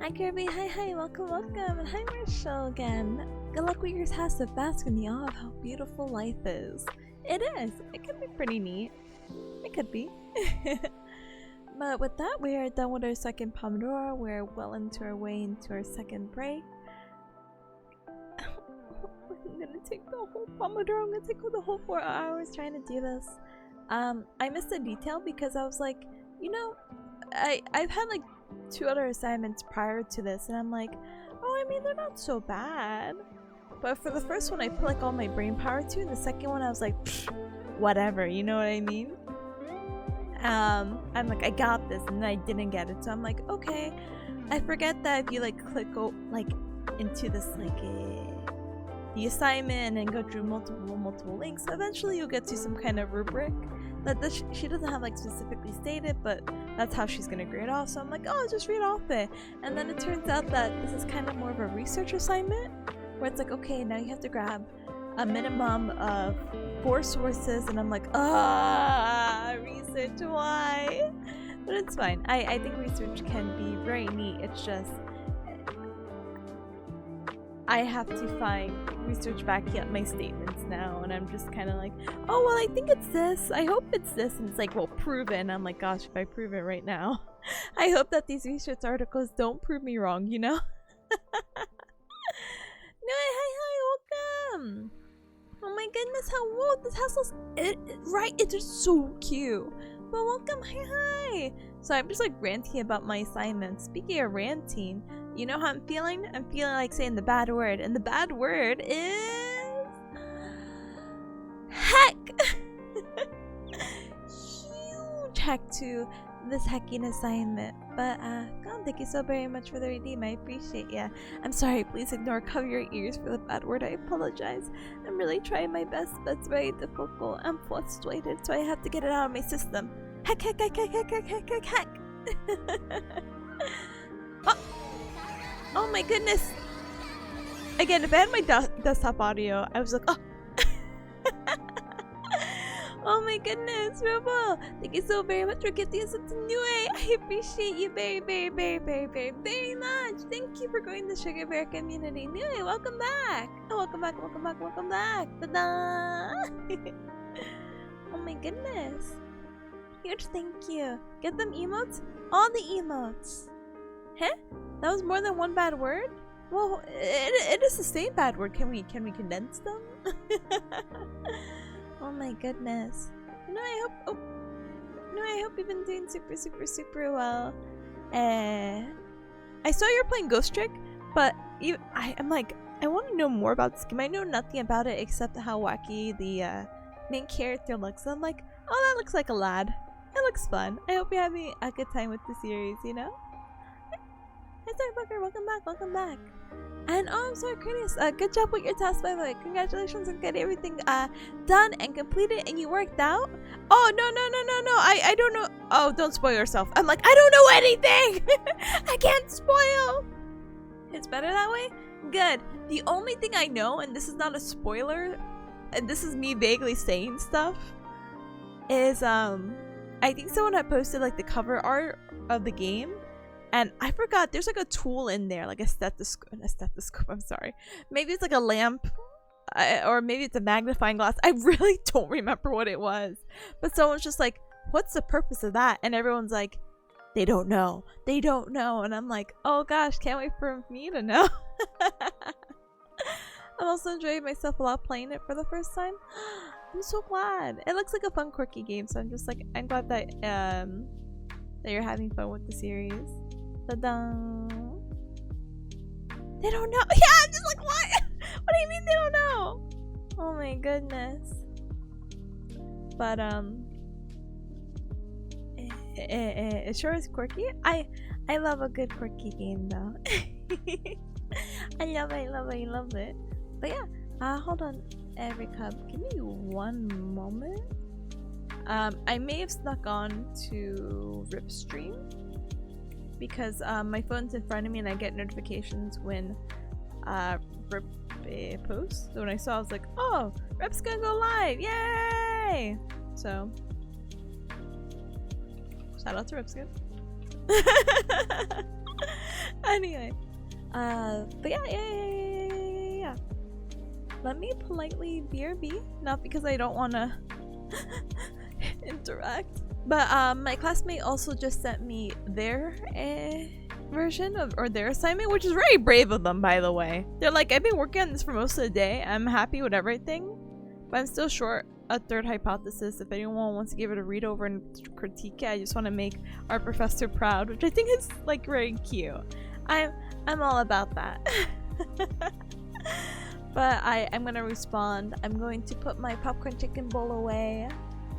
Hi Kirby, hi, welcome, and hi Marshall again. Good luck with your task to bask in the awe of how beautiful life is. It is. It could be pretty neat. It could be. But with that, we are done with our second Pomodoro. We're well into our way into our second break. I'm gonna take the whole Pomodoro. I'm gonna take the whole 4 hours trying to do this. I missed a detail because I was like, you know, I've had like 2 other assignments prior to this, and I'm like, oh, I mean, they're not so bad. But for the first one, I put like all my brain power to, and the second one, I was like, whatever, you know what I mean? I'm like, I got this, and then I didn't get it, so I'm like, okay. I forget that if you like click into this like the assignment and go through multiple links, eventually you'll get to some kind of rubric that she doesn't have like specifically stated, but that's how she's gonna grade off. So I'm like, oh, just read off it. And then it turns out that this is kind of more of a research assignment where it's like, okay, now you have to grab a minimum of 4 sources, and I'm like, research, why? But it's fine. I think research can be very neat. It's just I have to find research backing up my statements now, and I'm just kind of like, oh, well, I think it's this. I hope it's this. And it's like, well, prove it. And I'm like, gosh, if I prove it right now, I hope that these research articles don't prove me wrong, you know? No, hi, welcome. Oh my goodness, whoa, this house looks, right, it's just so cute. But welcome, hi. So I'm just like ranting about my assignments. Speaking of ranting, you know how I'm feeling? I'm feeling like saying the bad word, and the bad word is heck. Huge heck to this hecking assignment. But God, thank you so very much for the redeem. I appreciate ya. I'm sorry, please ignore, cover your ears for the bad word. I apologize. I'm really trying my best, but it's very difficult. I'm frustrated, so I have to get it out of my system. Heck, heck, heck, heck, heck, heck, heck, heck, heck. Oh my goodness! Again, if I had my desktop audio, I was like, oh! Oh my goodness, Robo! Thank you so very much for gifting us something new. I appreciate you very, very, very, very, very, very much. Thank you for going to the Sugar Bear community. New, welcome back! Oh, welcome back, welcome back, welcome back! Ta-da! Oh my goodness. Huge thank you. Get them emotes? All the emotes. Huh? That was more than one bad word? Well, it is the same bad word. Can we condense them? Oh my goodness. I hope you've been doing super well. I saw you're playing Ghost Trick, but I'm like, I want to know more about this game. I know nothing about it except how wacky the main character looks. I'm like, oh, that looks like a lad. It looks fun. I hope you're having a good time with the series, you know? Hi, Starbucker. Welcome back. And oh, I'm sorry, Curtis. Good job with your task, by the way. Congratulations on getting everything done and completed, and you worked out. Oh no! I don't know. Oh, don't spoil yourself. I'm like, I don't know anything. I can't spoil. It's better that way. Good. The only thing I know, and this is not a spoiler, and this is me vaguely saying stuff, is I think someone had posted like the cover art of the game. And I forgot, there's like a tool in there, like a stethoscope, I'm sorry. Maybe it's like a lamp, or maybe it's a magnifying glass. I really don't remember what it was. But someone's just like, what's the purpose of that? And everyone's like, they don't know. And I'm like, oh gosh, can't wait for me to know. I'm also enjoying myself a lot playing it for the first time. I'm so glad. It looks like a fun, quirky game, so I'm just like, I'm glad that that you're having fun with the series. Ta-da! They don't know. Yeah, I'm just like, what? What do you mean they don't know? Oh my goodness. But it sure is quirky. I love a good quirky game though. I love it. But yeah, hold on, every cub. Give me one moment. I may have snuck on to Rip's stream because my phone's in front of me and I get notifications when Rip posts. So when I saw, I was like, oh, Rip's gonna go live! Yay! So shout out to Ripskin. Anyway, but yeah. Let me politely BRB, not because I don't want to interact, but my classmate also just sent me their version of, or their assignment, which is very brave of them, by the way. They're like, I've been working on this for most of the day. I'm happy with everything, but I'm still short a third hypothesis. If anyone wants to give it a read over and critique it, I just want to make our professor proud, which I think is like very cute. I'm all about that. But I'm gonna respond. I'm going to put my popcorn chicken bowl away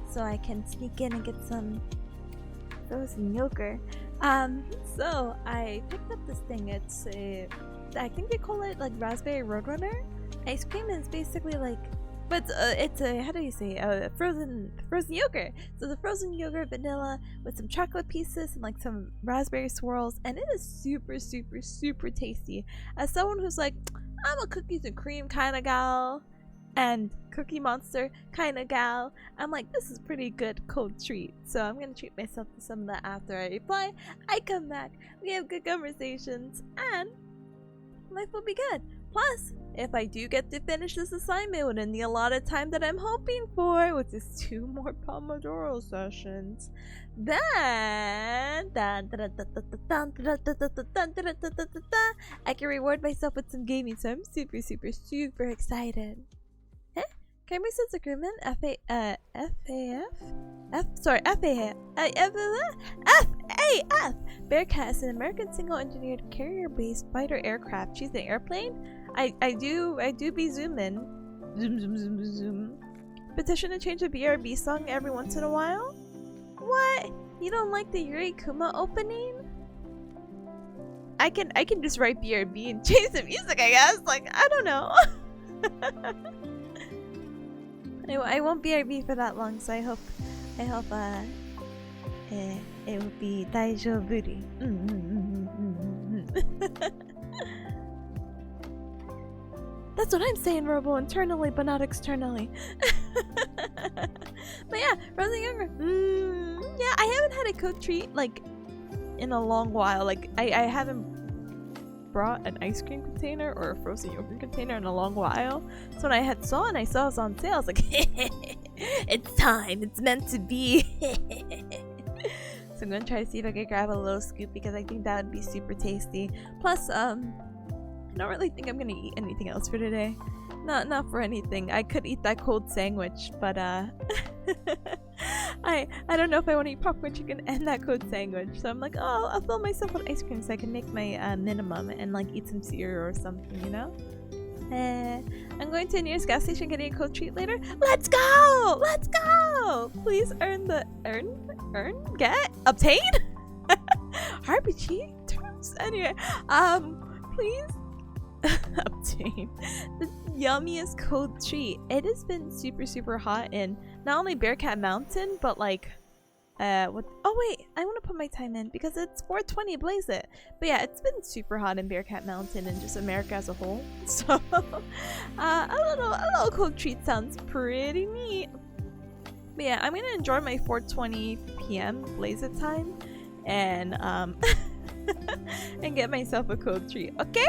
so I can sneak in and get some frozen yogurt. So I picked up this thing. It's I think they call it like raspberry roadrunner ice cream, and it's basically like, but it's a, how do you say, frozen yogurt. So the frozen yogurt, vanilla with some chocolate pieces and like some raspberry swirls, and it is super tasty. As someone who's like, I'm a cookies and cream kind of gal and Cookie Monster kind of gal, I'm like, this is pretty good cold treat. So I'm gonna treat myself to some of that after I reply. I come back, we have good conversations, and life will be good. Plus, if I do get to finish this assignment within the allotted time that I'm hoping for, which is 2 more Pomodoro sessions, then I can reward myself with some gaming, so I'm super excited. Huh? Can we sense agreement? FAF. Bearcat is an American single-engineered carrier-based fighter aircraft. She's an airplane? I do be zooming. Zoom. Petition to change the BRB song every once in a while? What? You don't like the Yuri Kuma opening? I can just write BRB and change the music, I guess. Like, I don't know. I won't BRB for that long, so I hope it will be daijoubu. That's what I'm saying, Robo, internally but not externally. But yeah, frozen yogurt. Yeah, I haven't had a cooked treat like in a long while. Like I haven't brought an ice cream container or a frozen yogurt container in a long while. So when I saw it was on sale, I was like, it's time. It's meant to be. So I'm gonna try to see if I could grab a little scoop because I think that would be super tasty. Plus, I don't really think I'm gonna eat anything else for today. Not for anything. I could eat that cold sandwich, but I don't know if I want to eat popcorn chicken and that cold sandwich. So I'm like, oh, I'll fill myself with ice cream so I can make my minimum and like eat some cereal or something, you know? I'm going to a nearest gas station getting a cold treat later. Let's go! Let's go! Please obtain? RPG terms? Anyway, please obtain the yummiest cold treat. It has been super hot in not only Bearcat Mountain, but like what? Oh wait, I want to put my time in because it's 4:20. Blaze it. But yeah, it's been super hot in Bearcat Mountain and just America as a whole. So a little cold treat sounds pretty neat. But yeah, I'm gonna enjoy my 4:20 p.m. Blaze it time and and get myself a cold treat. Okay.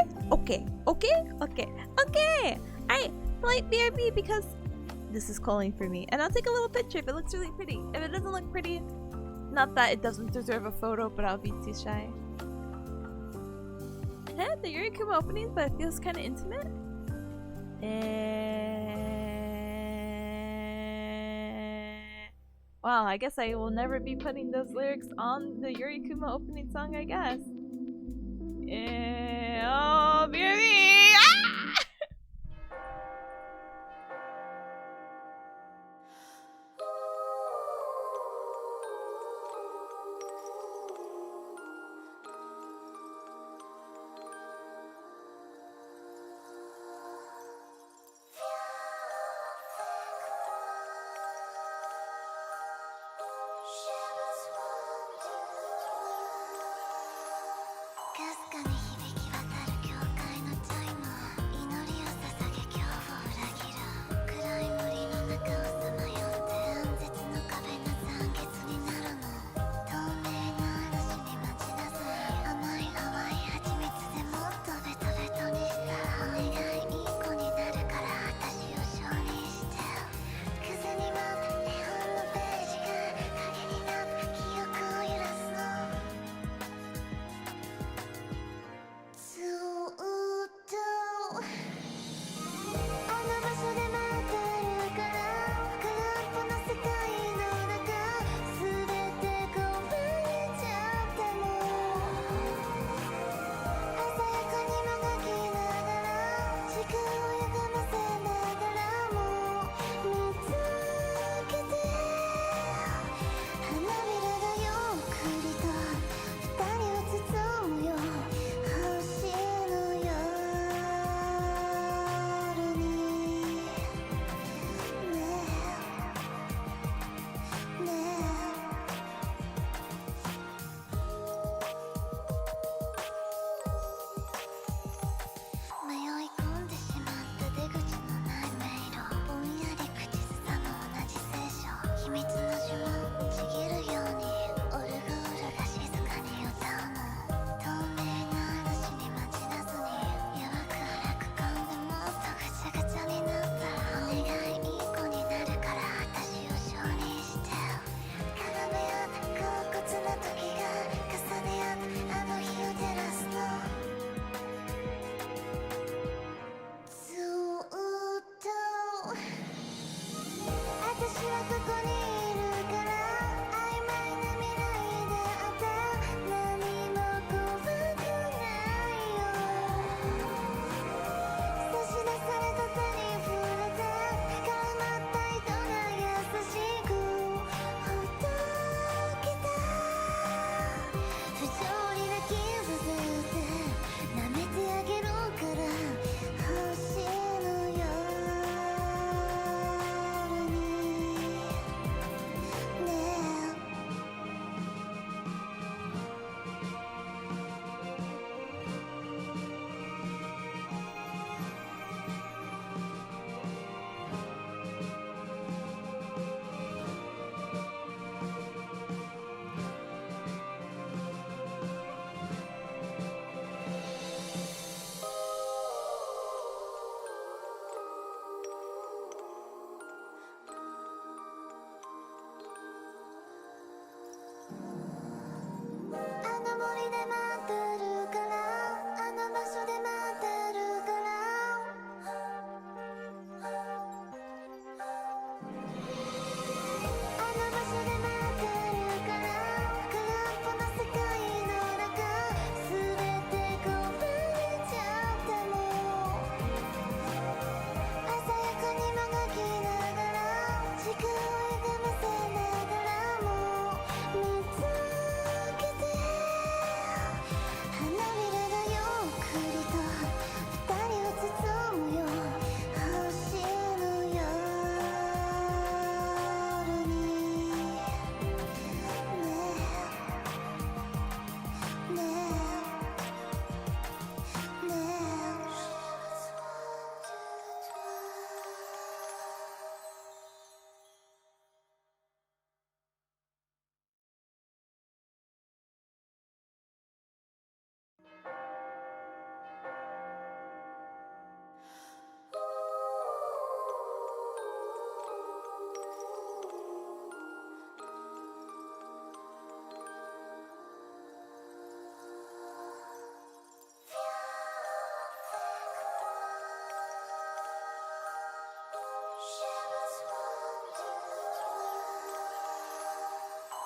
Alright, polite BRB because this is calling for me. And I'll take a little picture if it looks really pretty. If it doesn't look pretty, not that it doesn't deserve a photo, but I'll be too shy. The Yurikuma openings, but it feels kind of intimate. Wow, I guess I will never be putting those lyrics on the Yurikuma opening song, I guess. Oh, baby! Ah! りで待ってるからあの場所で待ってるからあの場所で待ってるから空っぽの世界の中全てこぼれちゃっても鮮やかにもがきながら時間を歪ませながらも見つけて花びらがゆっくりと二人を包むよ星の夜にねえねえねえ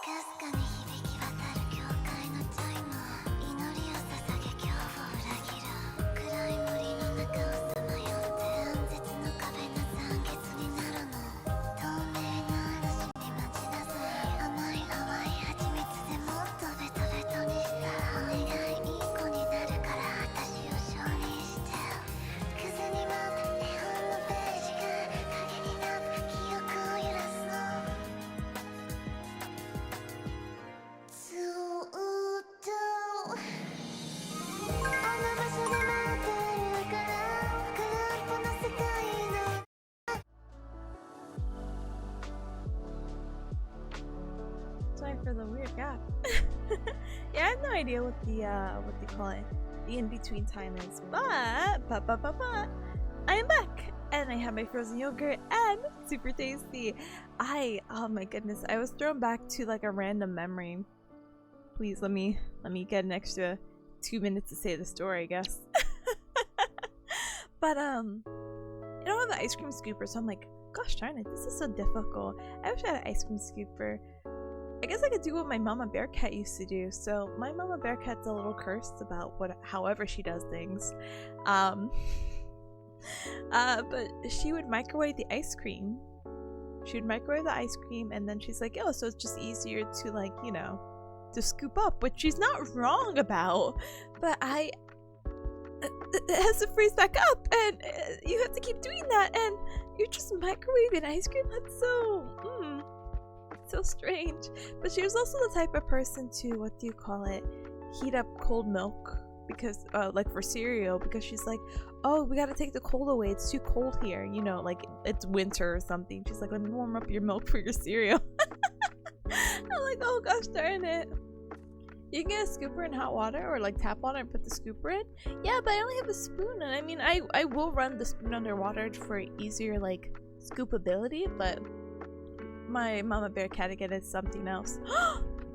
かすかに響き渡る教会のチャイム祈りを捧げ今日を裏切る暗い森の中をさまよって暗絶の壁が残月になるの透明な嵐に待ちなさい甘い淡い蜂蜜でもっとベトベトにしたお願いいい子になるから私を承認して風に舞った絵本のページが影になった記憶を揺らすのずーっとあの場所で待ってるから空っぽの世界のSorry for the weird gap. Yeah, I have no idea what they call it, the in-between time is, but I am back and I have my frozen yogurt and super tasty. Oh my goodness, I was thrown back to like a random memory. Please let me get an extra 2 minutes to say the story, I guess. But I don't have the ice cream scooper, so I'm like, gosh darn it, this is so difficult. I wish I had an ice cream scooper. I guess I could do what my mama bearcat used to do. So my mama bearcat's a little cursed about however she does things. But she would microwave the ice cream. She would microwave the ice cream and then she's like, oh, so it's just easier to like, you know, to scoop up, which she's not wrong about. But it has to freeze back up and you have to keep doing that and you're just microwaving ice cream. That's so strange. But she was also the type of person to, what do you call it, heat up cold milk because like for cereal, because she's like, oh, we gotta take the cold away, it's too cold here, you know, like it's winter or something. She's like, let me warm up your milk for your cereal. I'm like, oh gosh darn it. You can get a scooper in hot water or like tap water and put the scooper in. Yeah, but I only have a spoon, and I mean I will run the spoon underwater for easier like scoopability, but my mama bearcat again is something else.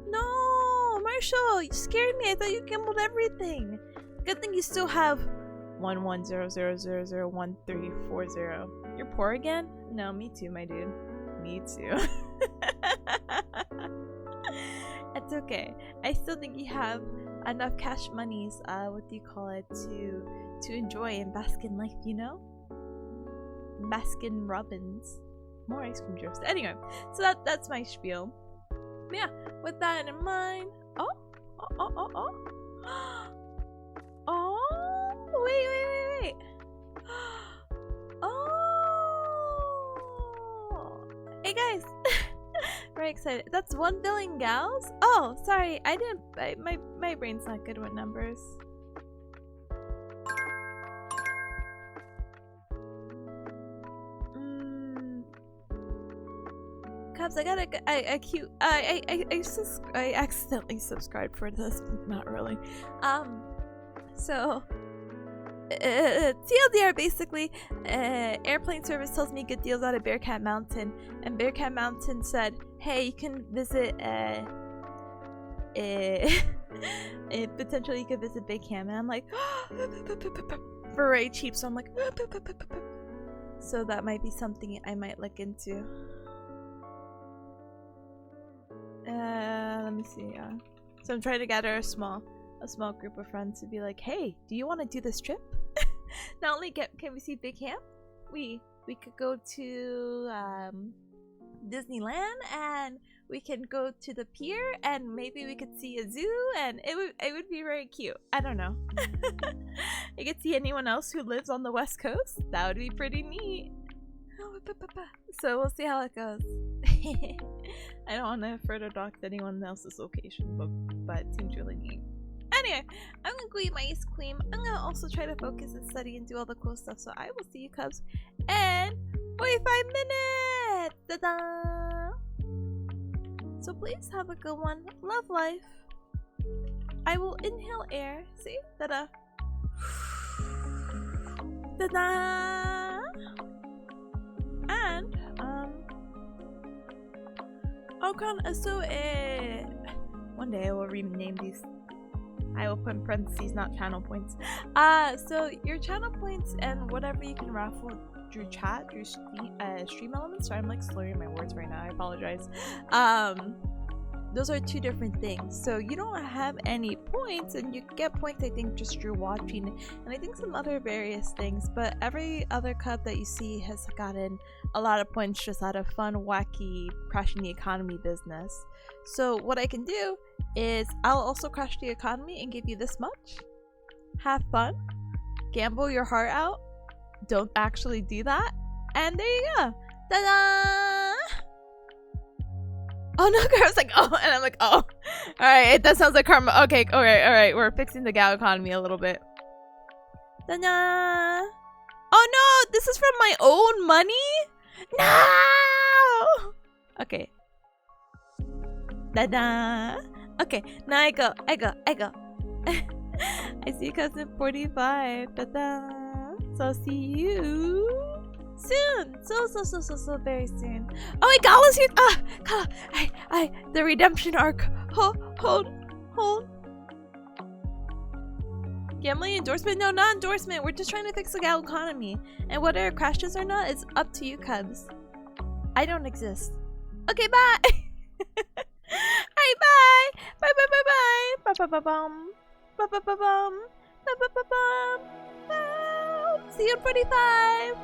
No, Marshall, you scared me. I thought you gambled everything. Good thing you still have 1100001340. You're poor again? No, me too, my dude. Me too. It's okay. I still think you have enough cash monies, what do you call it, to enjoy and bask in life, you know? Baskin Robbins. More ice cream jokes. Anyway, so that's my spiel. But yeah, with that in mind. Oh, wait. Oh, hey guys. Very excited. That's 1 billion gals? Oh, sorry, my brain's not good with numbers. Cubs, I accidentally subscribed for this, but not really. So TLDR, basically, airplane service tells me good deals out of Bearcat Mountain, and Bearcat Mountain said, hey, you can visit It potentially could visit Big Cam, and I'm like, very cheap. So I'm like, so that might be something I might look into. Let me see. So I'm trying to gather a small group of friends to be like, hey, do you want to do this trip? Not only can we see Big Cam, we could go to Disneyland, and we can go to the pier, and maybe we could see a zoo, and it would be very cute. I don't know. I could see anyone else who lives on the West Coast. That would be pretty neat. So we'll see how it goes. I don't want to further dox anyone else's location, but it seems really neat. Anyway, I'm gonna go eat my ice cream. I'm gonna also try to focus and study and do all the cool stuff. So I will see you cubs in 45 minutes. Ta-da! So please have a good one. Love life. I will inhale air. See? Ta-da! Ta-da! And one day I will rename these. I will put in parentheses, not channel points. So your channel points and whatever you can raffle through chat, through stream elements. Sorry, I'm like slurring my words right now. I apologize. Those are two different things. So you don't have any points, and you get points I think just through watching, and I think some other various things. But every other cub that you see has gotten a lot of points just out of fun, wacky, crashing the economy business. So what I can do is I'll also crash the economy and give you this much. Have fun, gamble your heart out, don't actually do that, and there you go. Ta-da! Oh no, I was like, oh, and I'm like, oh, alright, that sounds like karma. Okay, alright, we're fixing the gal economy a little bit. Ta-da! Oh no, this is from my own money? No! Okay. Ta-da! Okay, now I go. I see you cousin 45. Ta-da! So I'll see you soon. So very soon. Oh wait, Gala's here. Gala, the redemption arc. Hold. Gambling endorsement? No, not endorsement. We're just trying to fix the gal economy. And whether it crashes or not is up to you, cubs. I don't exist. Okay, bye. Alright, bye. Bye. Ba-ba-ba-bum. Ba-ba-ba-bum. Ba-ba-ba-bum. See you in 45.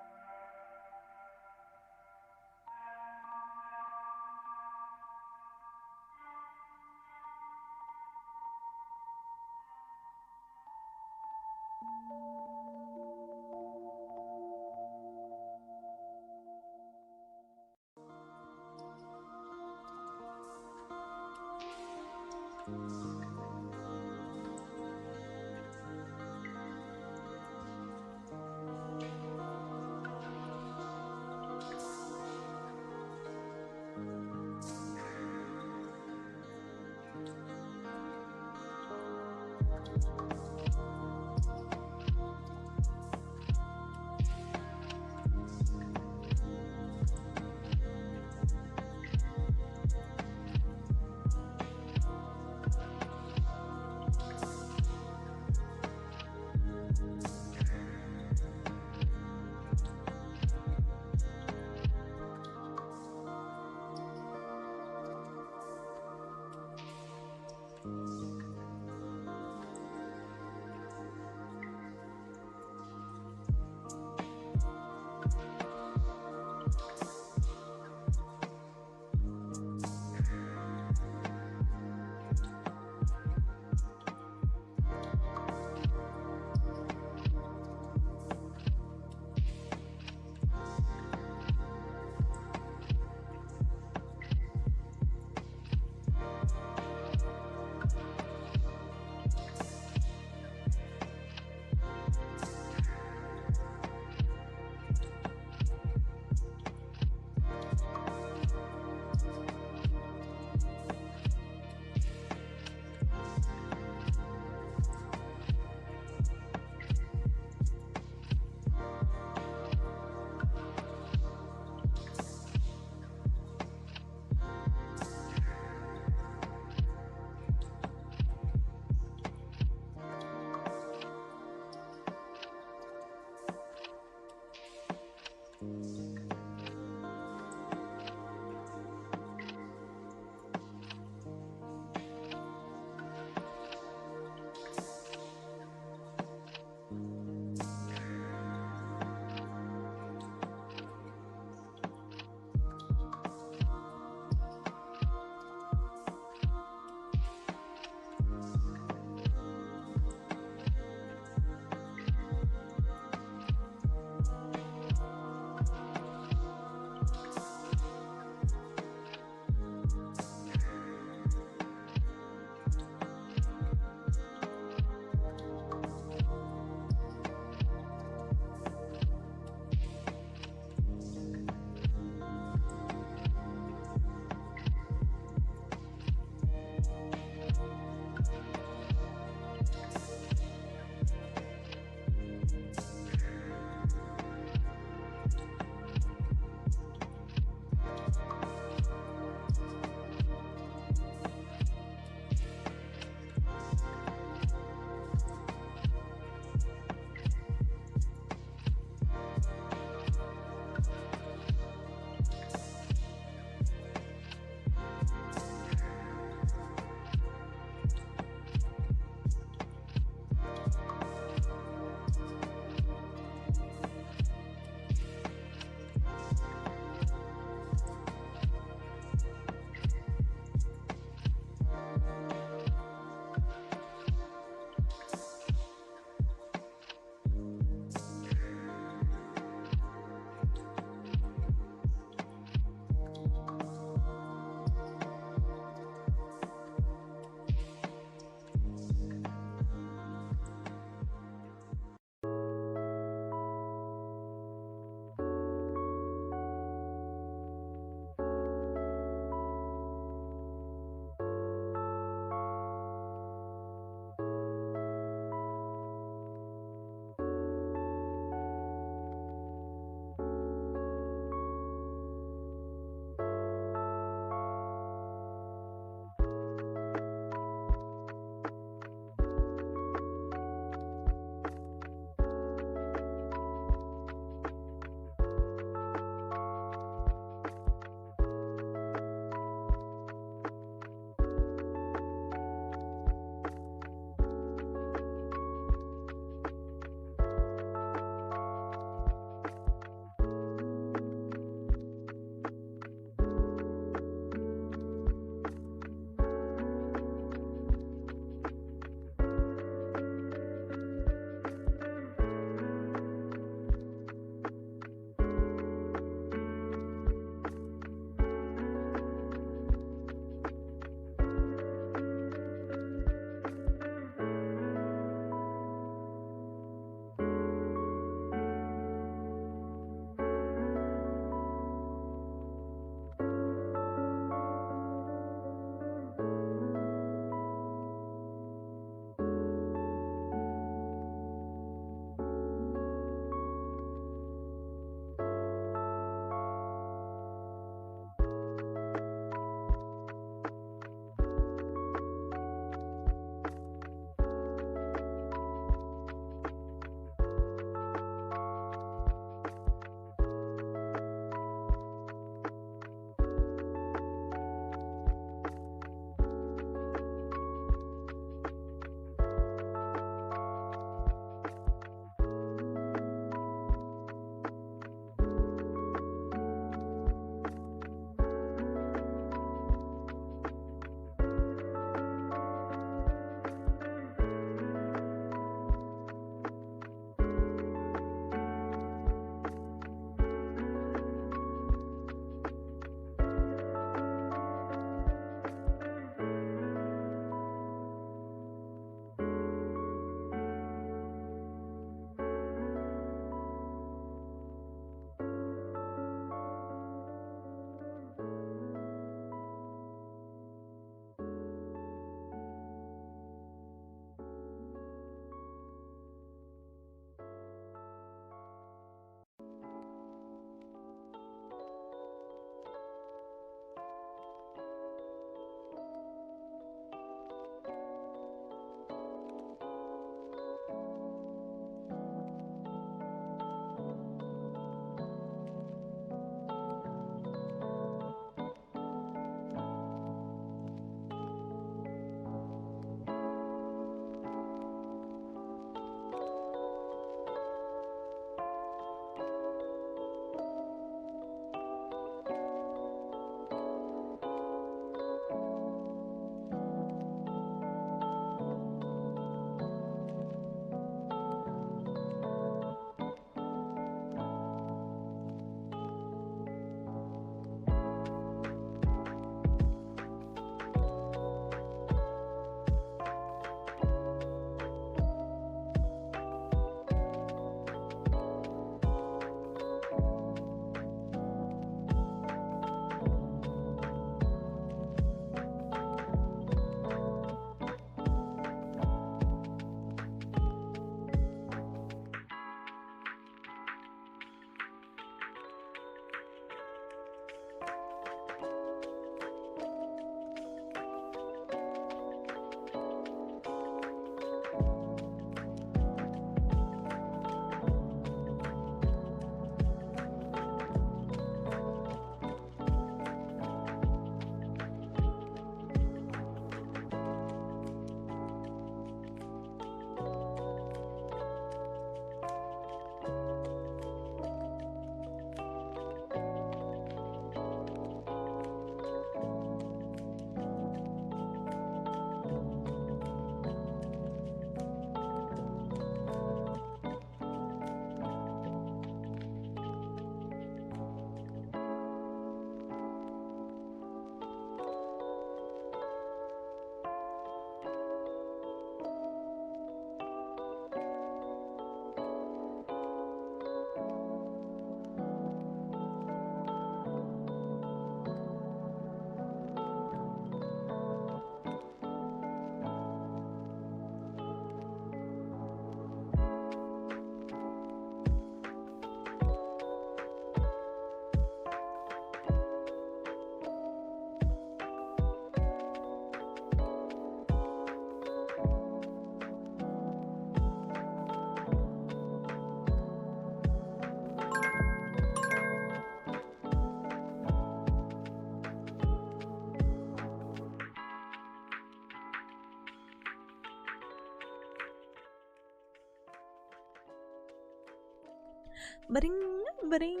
Ba-ding, ba-ding.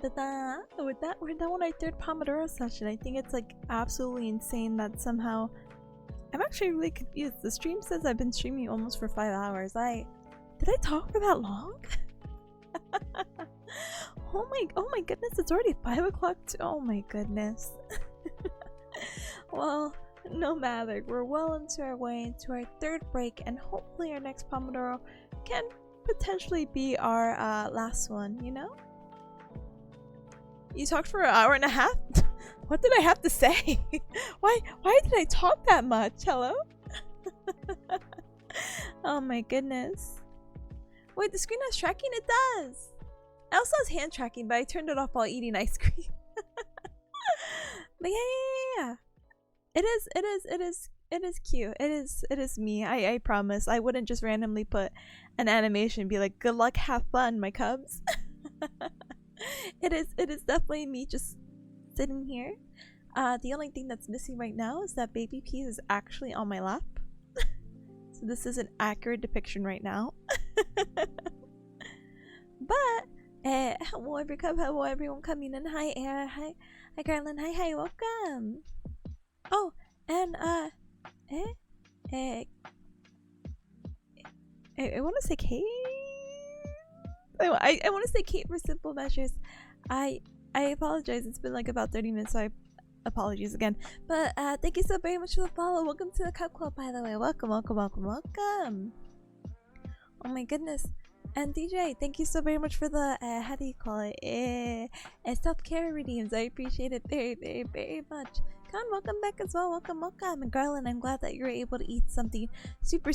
Da-da. With that, we're done with our third Pomodoro session. I think it's like absolutely insane that somehow I'm actually really confused. The stream says I've been streaming almost for 5 hours. Did I talk for that long? Oh my goodness, it's already 5 o'clock. Oh my goodness. Well, no matter. We're well into our way into our third break, and hopefully our next Pomodoro can potentially be our last one, you know? You talked for an hour and a half? What did I have to say? Why did I talk that much? Hello? Oh my goodness. Wait, the screen has tracking? It does! It also has hand tracking, but I turned it off while eating ice cream. But yeah. It is cute. It is me. I promise. I wouldn't just randomly put an animation and be like, good luck, have fun, my cubs. It is definitely me just sitting here. The only thing that's missing right now is that baby Peas is actually on my lap. So this is an accurate depiction right now. But hello every cub, hello everyone coming in. Hi Air, hi Garland, hi, welcome. Oh, and I want to say Kate. I want to say Kate for simple measures. I apologize. It's been like about 30 minutes, so apologies again. But thank you so very much for the follow. Welcome to the Cub Club, by the way. Welcome. Oh my goodness. And DJ, thank you so very much for the how do you call it? Self-care redeems. I appreciate it very much. Con, welcome back as well. Welcome. And Garland, I'm glad that you're able to eat something super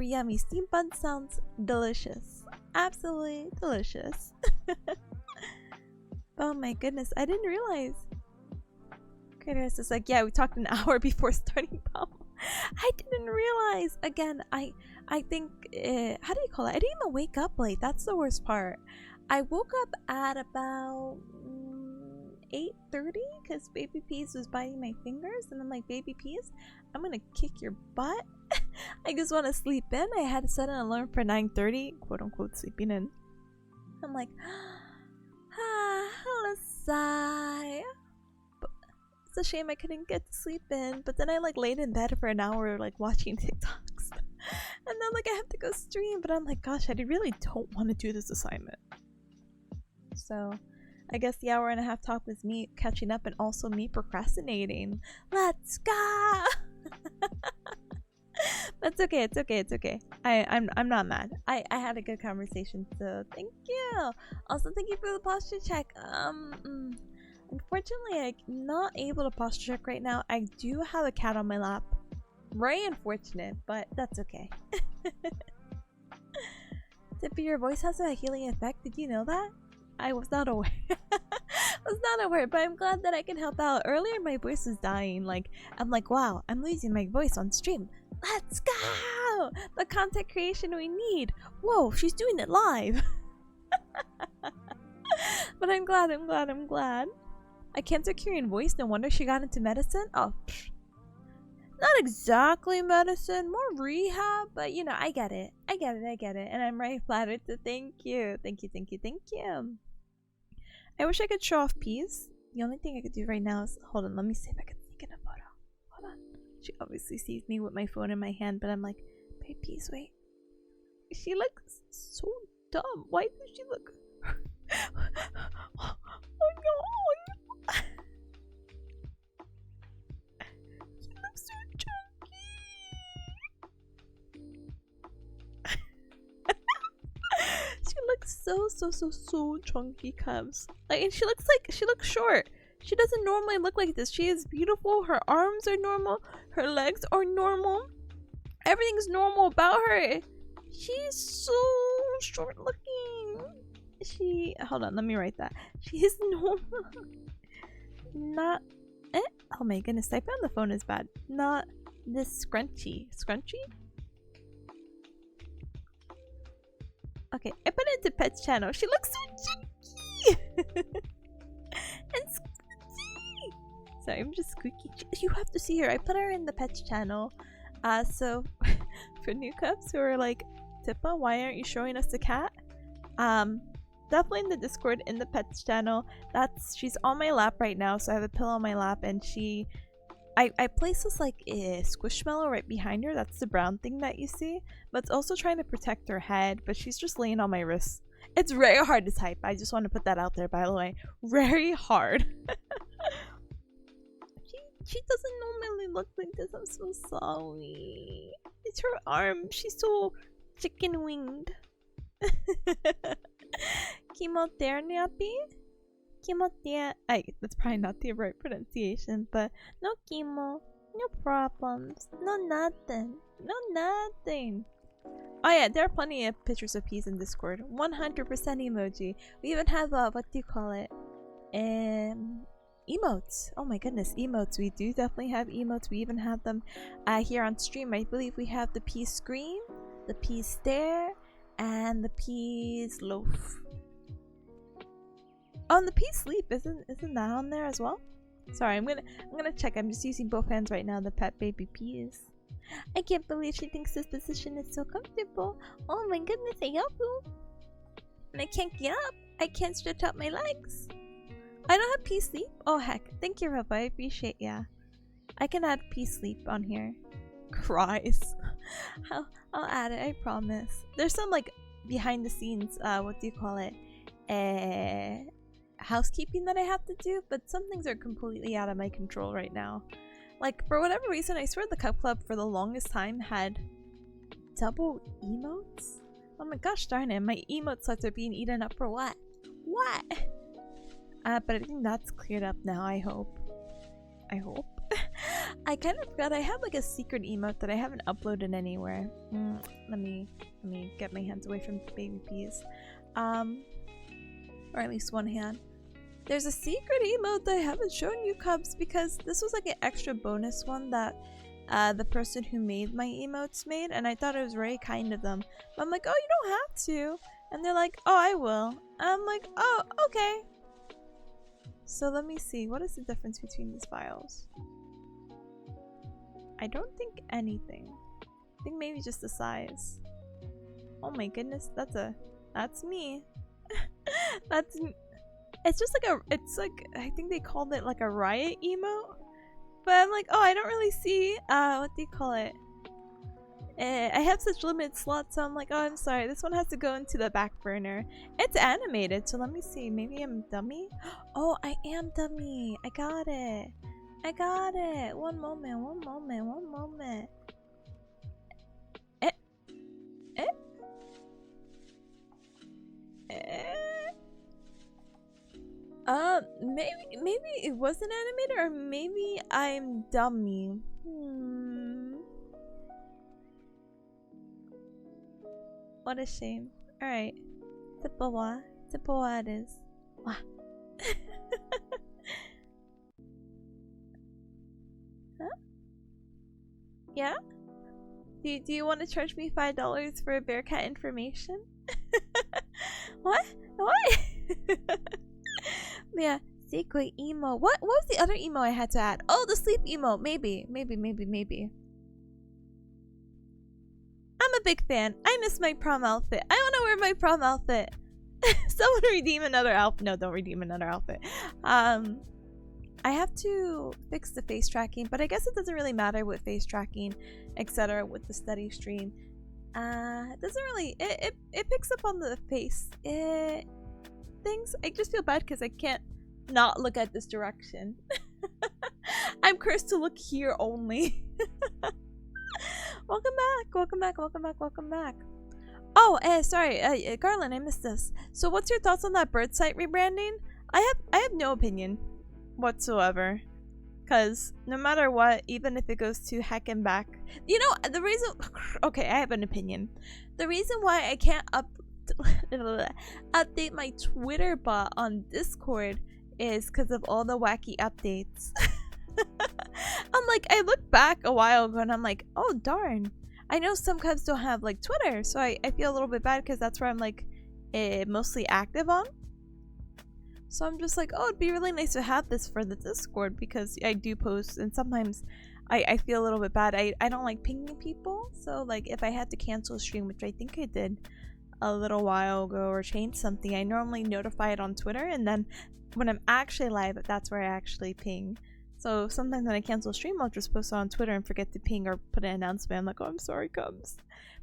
yummy. Steamed bun sounds delicious. Absolutely delicious. Oh my goodness, I didn't realize. Kratos is like, yeah, we talked an hour before starting Pom. I didn't realize. Again, I think, how do you call it? I didn't even wake up late. That's the worst part. I woke up at about 8:30 because Baby Peas was biting my fingers, and I'm like, Baby Peas, I'm gonna kick your butt. I just want to sleep in. I had to set an alarm for 9:30, quote unquote sleeping in. I'm like, let's sigh. But it's a shame I couldn't get to sleep in. But then I like laid in bed for an hour like watching TikToks. And then like I have to go stream, but I'm like, gosh, I really don't want to do this assignment. So I guess the hour and a half talk was me catching up and also me procrastinating. Let's go. That's okay. It's okay. I'm not mad. I had a good conversation, so thank you. Also, thank you for the posture check. Unfortunately, I'm not able to posture check right now. I do have a cat on my lap. Very unfortunate, but that's okay. Tippy, your voice has a healing effect. Did you know that? I was not aware. But I'm glad that I can help out. Earlier, my voice was dying. Like, I'm like, wow, I'm losing my voice on stream. Let's go! The content creation we need. Whoa, she's doing it live. But I'm glad. A cancer curing voice. No wonder she got into medicine. Oh, not exactly medicine, more rehab, but you know, I get it. And I'm very flattered, so thank you. I wish I could show off Peas. The only thing I could do right now is, hold on, let me see if I can sneak in a photo. Hold on. She obviously sees me with my phone in my hand, but I'm like, hey Peas, wait. She looks so dumb. Why does she look... Oh no. She looks so chunky. She looks so chunky, cubs. Like, and she looks short. She doesn't normally look like this. She is beautiful. Her arms are normal. Her legs are normal. Everything's normal about her. She's so short looking. Hold on, let me write that. She is normal. Not oh my goodness, typing on the phone is bad. Not this scrunchy. Okay, I put it into Pet's channel. She looks so chunky and squishy. Sorry, I'm just squeaky. You have to see her. I put her in the Pet's channel. So for new cubs who are like, Tippa, why aren't you showing us the cat? Definitely in the Discord, in the pets channel. She's on my lap right now, so I have a pillow on my lap, and I placed this like a squishmallow right behind her. That's the brown thing that you see, but it's also trying to protect her head, but she's just laying on my wrist. It's very hard to type. I just want to put that out there, by the way. Very hard. She doesn't normally look like this. I'm so sorry. It's her arm. She's so chicken winged. Chemotherapy? That's probably not the right pronunciation, but no chemo, no problems, no nothing, no nothing. Oh yeah, there are plenty of pictures of peas in Discord. 100% emoji. We even have what do you call it? Emotes. Oh my goodness, emotes. We do definitely have emotes. We even have them here on stream. I believe we have the pea scream, the pea stare, and the peas loaf. Oh, and the pea sleep isn't that on there as well? Sorry, I'm gonna check. I'm just using both hands right now. The pet baby peas. I can't believe she thinks this position is so comfortable. Oh my goodness, I love you. And I can't get up. I can't stretch out my legs. I don't have pea sleep. Oh heck, thank you, Rabbi. I appreciate ya. I can add pea sleep on here. Cries. I'll add it. I promise. There's some like behind the scenes. What do you call it? Housekeeping that I have to do, but some things are completely out of my control right now. Like, for whatever reason, I swear the Cup Club for the longest time had double emotes? Oh my gosh darn it, my emote slots are being eaten up for what? What? But I think that's cleared up now, I hope. I hope. I kind of forgot I have like a secret emote that I haven't uploaded anywhere. Let me get my hands away from baby peas. Or at least one hand. There's a secret emote that I haven't shown you, Cubs, because this was like an extra bonus one that the person who made my emotes made, and I thought it was very kind of them. But I'm like, oh, you don't have to. And they're like, oh, I will. And I'm like, oh, okay. So let me see. What is the difference between these files? I don't think anything. I think maybe just the size. Oh my goodness, that's me. It's just like it's like, I think they called it like a riot emote. But I'm like, oh, I don't really see, what do you call it? I have such limited slots, so I'm like, oh, I'm sorry. This one has to go into the back burner. It's animated, so let me see. Maybe I'm dummy? Oh, I am dummy. I got it. I got it. One moment. Maybe it wasn't animated, or maybe I'm dummy. What a shame. Alright. Tipanya it is. Wah. Huh? Yeah? Do you want to charge me $5 for bearcat information? What? What? Yeah, secret emo. What was the other emo I had to add? Oh, the sleep emo. Maybe. I'm a big fan. I miss my prom outfit. I want to wear my prom outfit. Someone redeem another outfit. No, don't redeem another outfit. I have to fix the face tracking, but I guess it doesn't really matter with face tracking, etc. with the study stream. It doesn't really. It picks up on the face. Things. I just feel bad because I can't not look at this direction. I'm cursed to look here only. Welcome back. Oh, sorry, Garland, I missed this. So what's your thoughts on that bird site rebranding? I have no opinion whatsoever. Cause no matter what, even if it goes to heck and back, you know, the reason, okay, I have an opinion. The reason why I can't update my Twitter bot on Discord is because of all the wacky updates. I'm like, I look back a while ago and I'm like, oh darn, I know some Cubs don't have like Twitter, so I feel a little bit bad because that's where I'm like mostly active on. So I'm just like, oh, it'd be really nice to have this for the Discord because I do post, and sometimes I feel a little bit bad. I don't like pinging people, so like if I had to cancel a stream, which I think I did, a little while ago or changed something, I normally notify it on Twitter, and then when I'm actually live, that's where I actually ping. So sometimes when I cancel stream, I'll just post it on Twitter and forget to ping or put an announcement. I'm like, oh, I'm sorry, Cubs.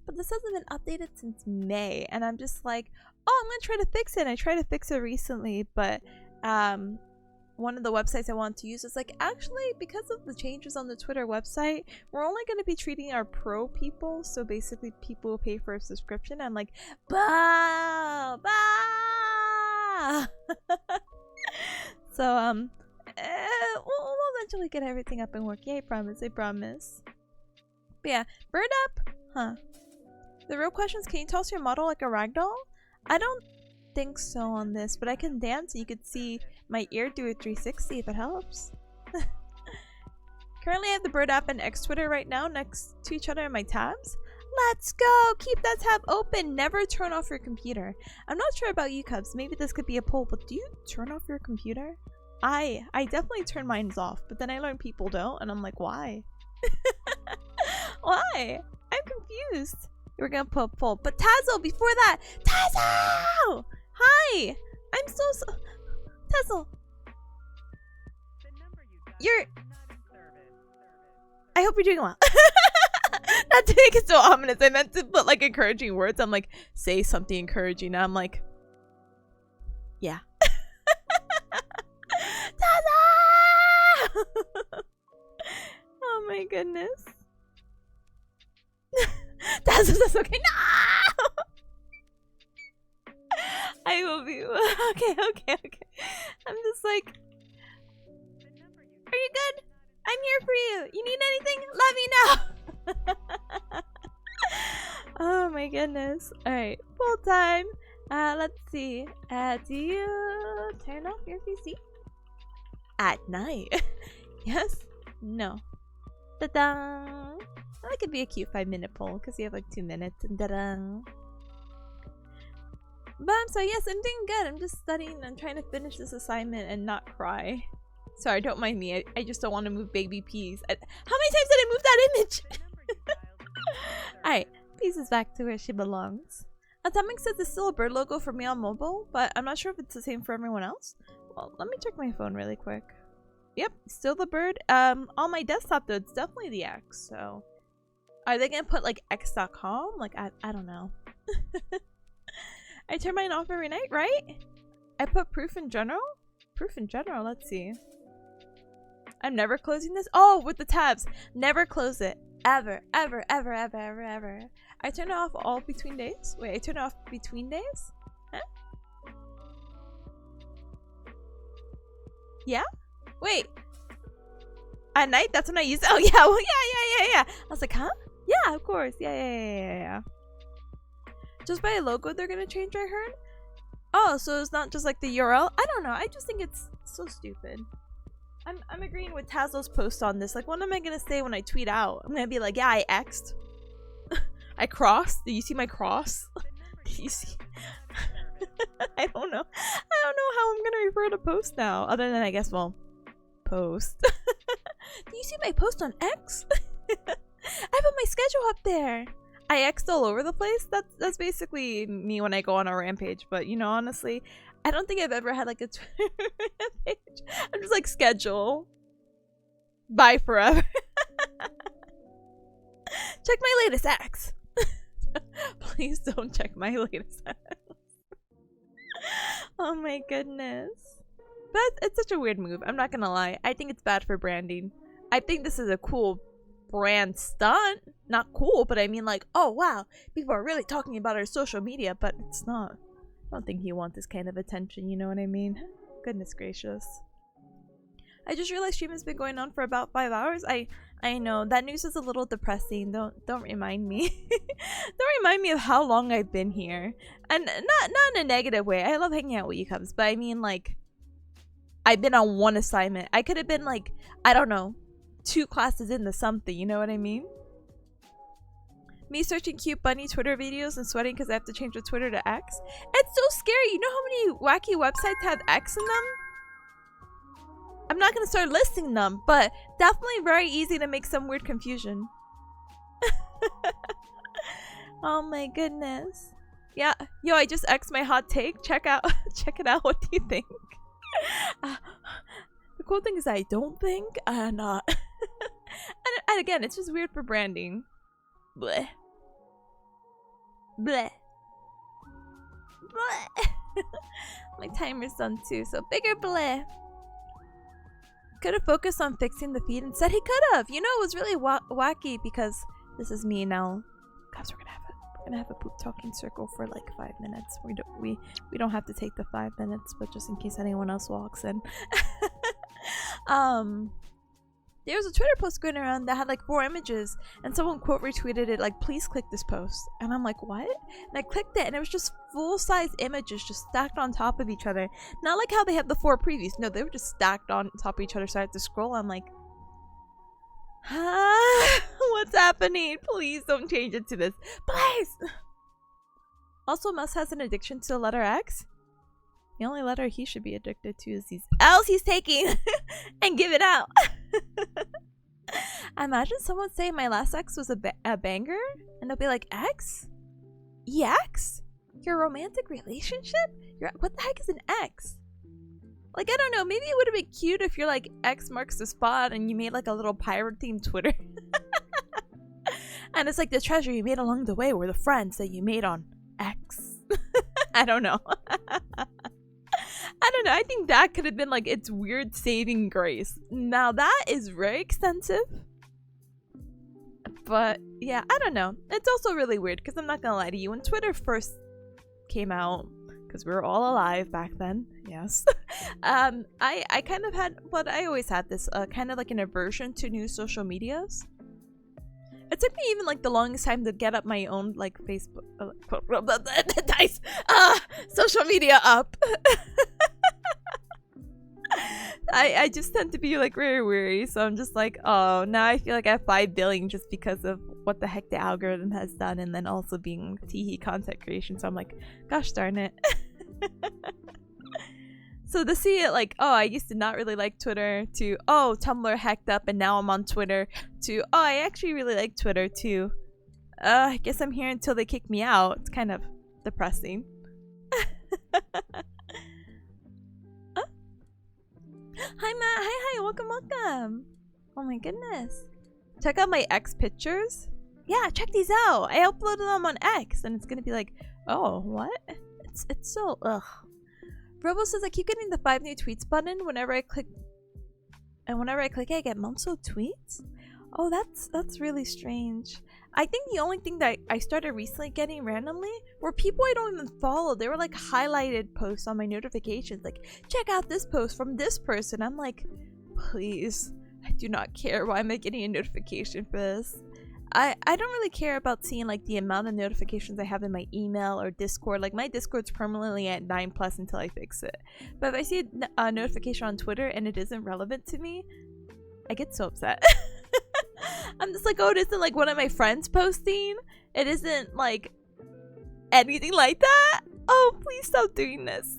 But this hasn't been updated since May, and I'm just like, oh, I'm gonna try to fix it. And I tried to fix it recently, but one of the websites I want to use is like, actually, because of the changes on the Twitter website, we're only going to be treating our pro people, so basically people who pay for a subscription. I'm like, bah, bah. So we'll eventually get everything up and work. Yeah, I promise, I promise. But yeah, bird up, huh? The real question is, can you toss your model like a ragdoll? I don't think so on this, but I can dance and you could see my ear do a 360 if it helps. Currently I have the bird app and X Twitter right now next to each other in my tabs. Let's go! Keep that tab open. Never turn off your computer. I'm not sure about you, Cubs. Maybe this could be a poll, but do you turn off your computer? I definitely turn mine off, but then I learn people don't, and I'm like, why? Why? I'm confused. We're gonna put a poll. But Tazzle, before that, Tazzle! Hi! I'm so Tazzle! I hope you're doing well. Not to make it so ominous. I meant to put like encouraging words. I'm like, say something encouraging. Now I'm like, yeah. Tazzle! Oh my goodness. That's okay. No! I will be okay. I'm just like, are you good? I'm here for you. You need anything? Let me know. Oh my goodness. Alright, full time. Let's see. Do you turn off your PC? At night? Yes? No. Ta-da! That could be a cute 5-minute poll because you have like 2 minutes. And ta-da! But so yes, I'm doing good. I'm just studying. I'm trying to finish this assignment and not cry. Sorry, don't mind me. I just don't want to move baby Peas. How many times did I move that image? Alright, Peas is back to where she belongs. Atomic says it's still a bird logo for me on mobile, but I'm not sure if it's the same for everyone else. Well, let me check my phone really quick. Yep, still the bird. On my desktop though, it's definitely the X, so... Are they gonna put like x.com? Like, I don't know. I turn mine off every night, right? I put proof in general? Proof in general, let's see. I'm never closing this. Oh, with the tabs. Never close it. Ever. I turn it off all between days? Wait, I turn it off between days? Huh? Yeah? Wait. At night? That's when I use it? Oh, yeah. Well, yeah. I was like, huh? Yeah, of course. Yeah. Just by a logo they're gonna change, I heard? Oh, so it's not just like the URL? I don't know. I just think it's so stupid. I'm agreeing with Tazzle's post on this. Like, what am I gonna say when I tweet out? I'm gonna be like, yeah, I X'd. I crossed. Do you see my cross? Do you see? I don't know. I don't know how I'm gonna refer to post now. Other than, I guess, well, post. Do you see my post on X? I put my schedule up there. I X'd all over the place. That's basically me when I go on a rampage. But, you know, honestly, I don't think I've ever had like a Twitter rampage. I'm just like, schedule. Bye forever. Check my latest X. Please don't check my latest X. Oh my goodness. But it's such a weird move. I'm not gonna lie. I think it's bad for branding. I think this is a cool brand stunt. Not cool, but I mean like, oh wow, people are really talking about our social media, but it's not. I don't think you want this kind of attention, you know what I mean? Goodness gracious. I just realized stream has been going on for about 5 hours. I know that news is a little depressing. Don't remind me. Don't remind me of how long I've been here. And not in a negative way. I love hanging out with you Cubs, but I mean like, I've been on one assignment. I could have been like, I don't know, 2 classes into something, you know what I mean? Me searching cute bunny Twitter videos and sweating because I have to change the Twitter to X. It's so scary. You know how many wacky websites have X in them? I'm not going to start listing them, but definitely very easy to make some weird confusion. Oh my goodness. Yeah, yo, I just X my hot take. Check out, check it out. What do you think? The cool thing is I don't think, not. And again, it's just weird for branding. Bleh. Bleh. Bleh. My timer's done too, so bigger bleh. Could have focused on fixing the feed. Instead, he could have. You know, it was really wacky because this is me now. Guys, we're gonna have a poop talking circle for like 5 minutes. We don't have to take the 5 minutes, but just in case anyone else walks in. There was a Twitter post going around that had like 4 images, and someone quote retweeted it like, "Please click this post," and I'm like, what? And I clicked it, and it was just full-size images just stacked on top of each other. Not like how they had the 4 previous. No, they were just stacked on top of each other. So I had to scroll. I'm like, what's happening? Please don't change it to this, please. Also, Mus has an addiction to the letter X. The only letter he should be addicted to is these L's he's taking and give it out. Imagine someone saying my last ex was a banger, and they'll be like, X? EX? Your romantic relationship? What the heck is an X? Like, I don't know, maybe it would have been cute if you're like, X marks the spot, and you made like a little pirate-themed Twitter. And it's like the treasure you made along the way were the friends that you made on X. I don't know. I don't know. I think that could have been like its weird saving grace. Now that is very extensive. But yeah, I don't know. It's also really weird because I'm not gonna lie to you. When Twitter first came out, because we were all alive back then, yes. I kind of had, but I always had this kind of like an aversion to new social medias. It took me even like the longest time to get up my own like Facebook dice social media up. I just tend to be like very weary, so I'm just like, oh, now I feel like I have 5 billion just because of what the heck the algorithm has done, and then also being teehee content creation. So I'm like, gosh darn it. So to see it like, oh, I used to not really like Twitter, to, oh, Tumblr hacked up and now I'm on Twitter, to, oh, I actually really like Twitter, to, I guess I'm here until they kick me out. It's kind of depressing. Hi, Matt. Hi. Welcome. Oh my goodness. Check out my X pictures. Yeah, check these out. I uploaded them on X, and it's gonna be like, oh, what? It's so, ugh. Robo says I keep getting the 5 new tweets button whenever I click, and whenever I click it, I get Monso tweets. Oh, that's really strange. I think the only thing that I started recently getting randomly were people I don't even follow. They were like highlighted posts on my notifications, like, check out this post from this person. I'm like, please, I do not care. Why am I getting a notification for this? I don't really care about seeing like the amount of notifications I have in my email or Discord. Like, my Discord's permanently at 9+ until I fix it. But if I see a notification on Twitter and it isn't relevant to me, I get so upset. I'm just like, oh, it isn't like one of my friends posting. It isn't like anything like that. Oh, please stop doing this.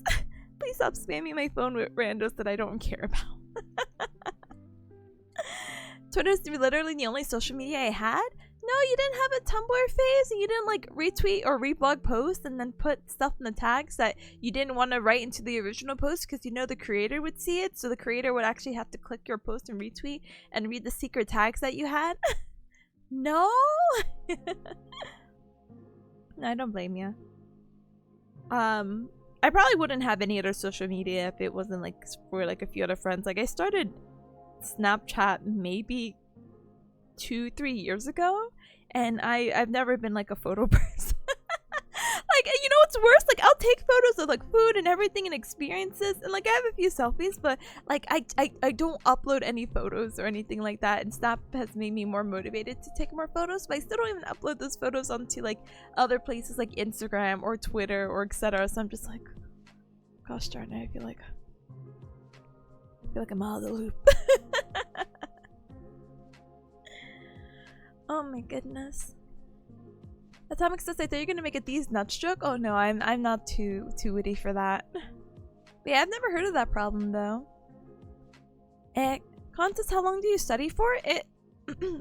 Please stop spamming my phone with randos that I don't care about. Twitter's literally the only social media I had. No, you didn't have a Tumblr phase, and you didn't like retweet or reblog posts and then put stuff in the tags that you didn't want to write into the original post because you know the creator would see it, so the creator would actually have to click your post and retweet and read the secret tags that you had. No. No, I don't blame you. I probably wouldn't have any other social media if it wasn't like for like a few other friends. Like, I started Snapchat maybe 2-3 years ago, and I've never been like a photo person. Like, you know what's worse? Like, I'll take photos of like food and everything and experiences, and like I have a few selfies, but like I don't upload any photos or anything like that. And Snap has made me more motivated to take more photos, but I still don't even upload those photos onto like other places like Instagram or Twitter or etc. So I'm just like, gosh darn it, I feel like I'm out of the loop. Oh my goodness. Atomic says, I thought you're gonna make a these nuts joke. Oh no, I'm not too witty for that. But yeah, I've never heard of that problem though. Contest, how long do you study for?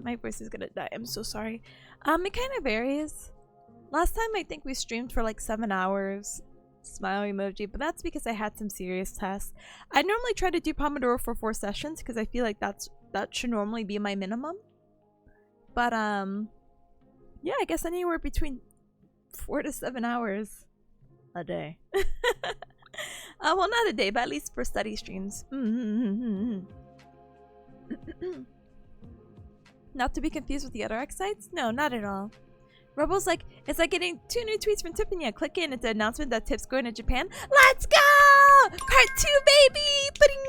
My voice is gonna die. I'm so sorry. It kind of varies. Last time I think we streamed for like 7 hours. Smile emoji, but that's because I had some serious tests. I normally try to do Pomodoro for 4 sessions because I feel like that should normally be my minimum. But yeah, I guess anywhere between 4 to 7 hours a day. Well, not a day, but at least for study streams. Not to be confused with the other X sites? No, not at all. Robo's like, it's like getting 2 new tweets from Tipanya. Click in, it's an announcement that Tip's going to Japan. Let's go! Part 2, baby! Budding!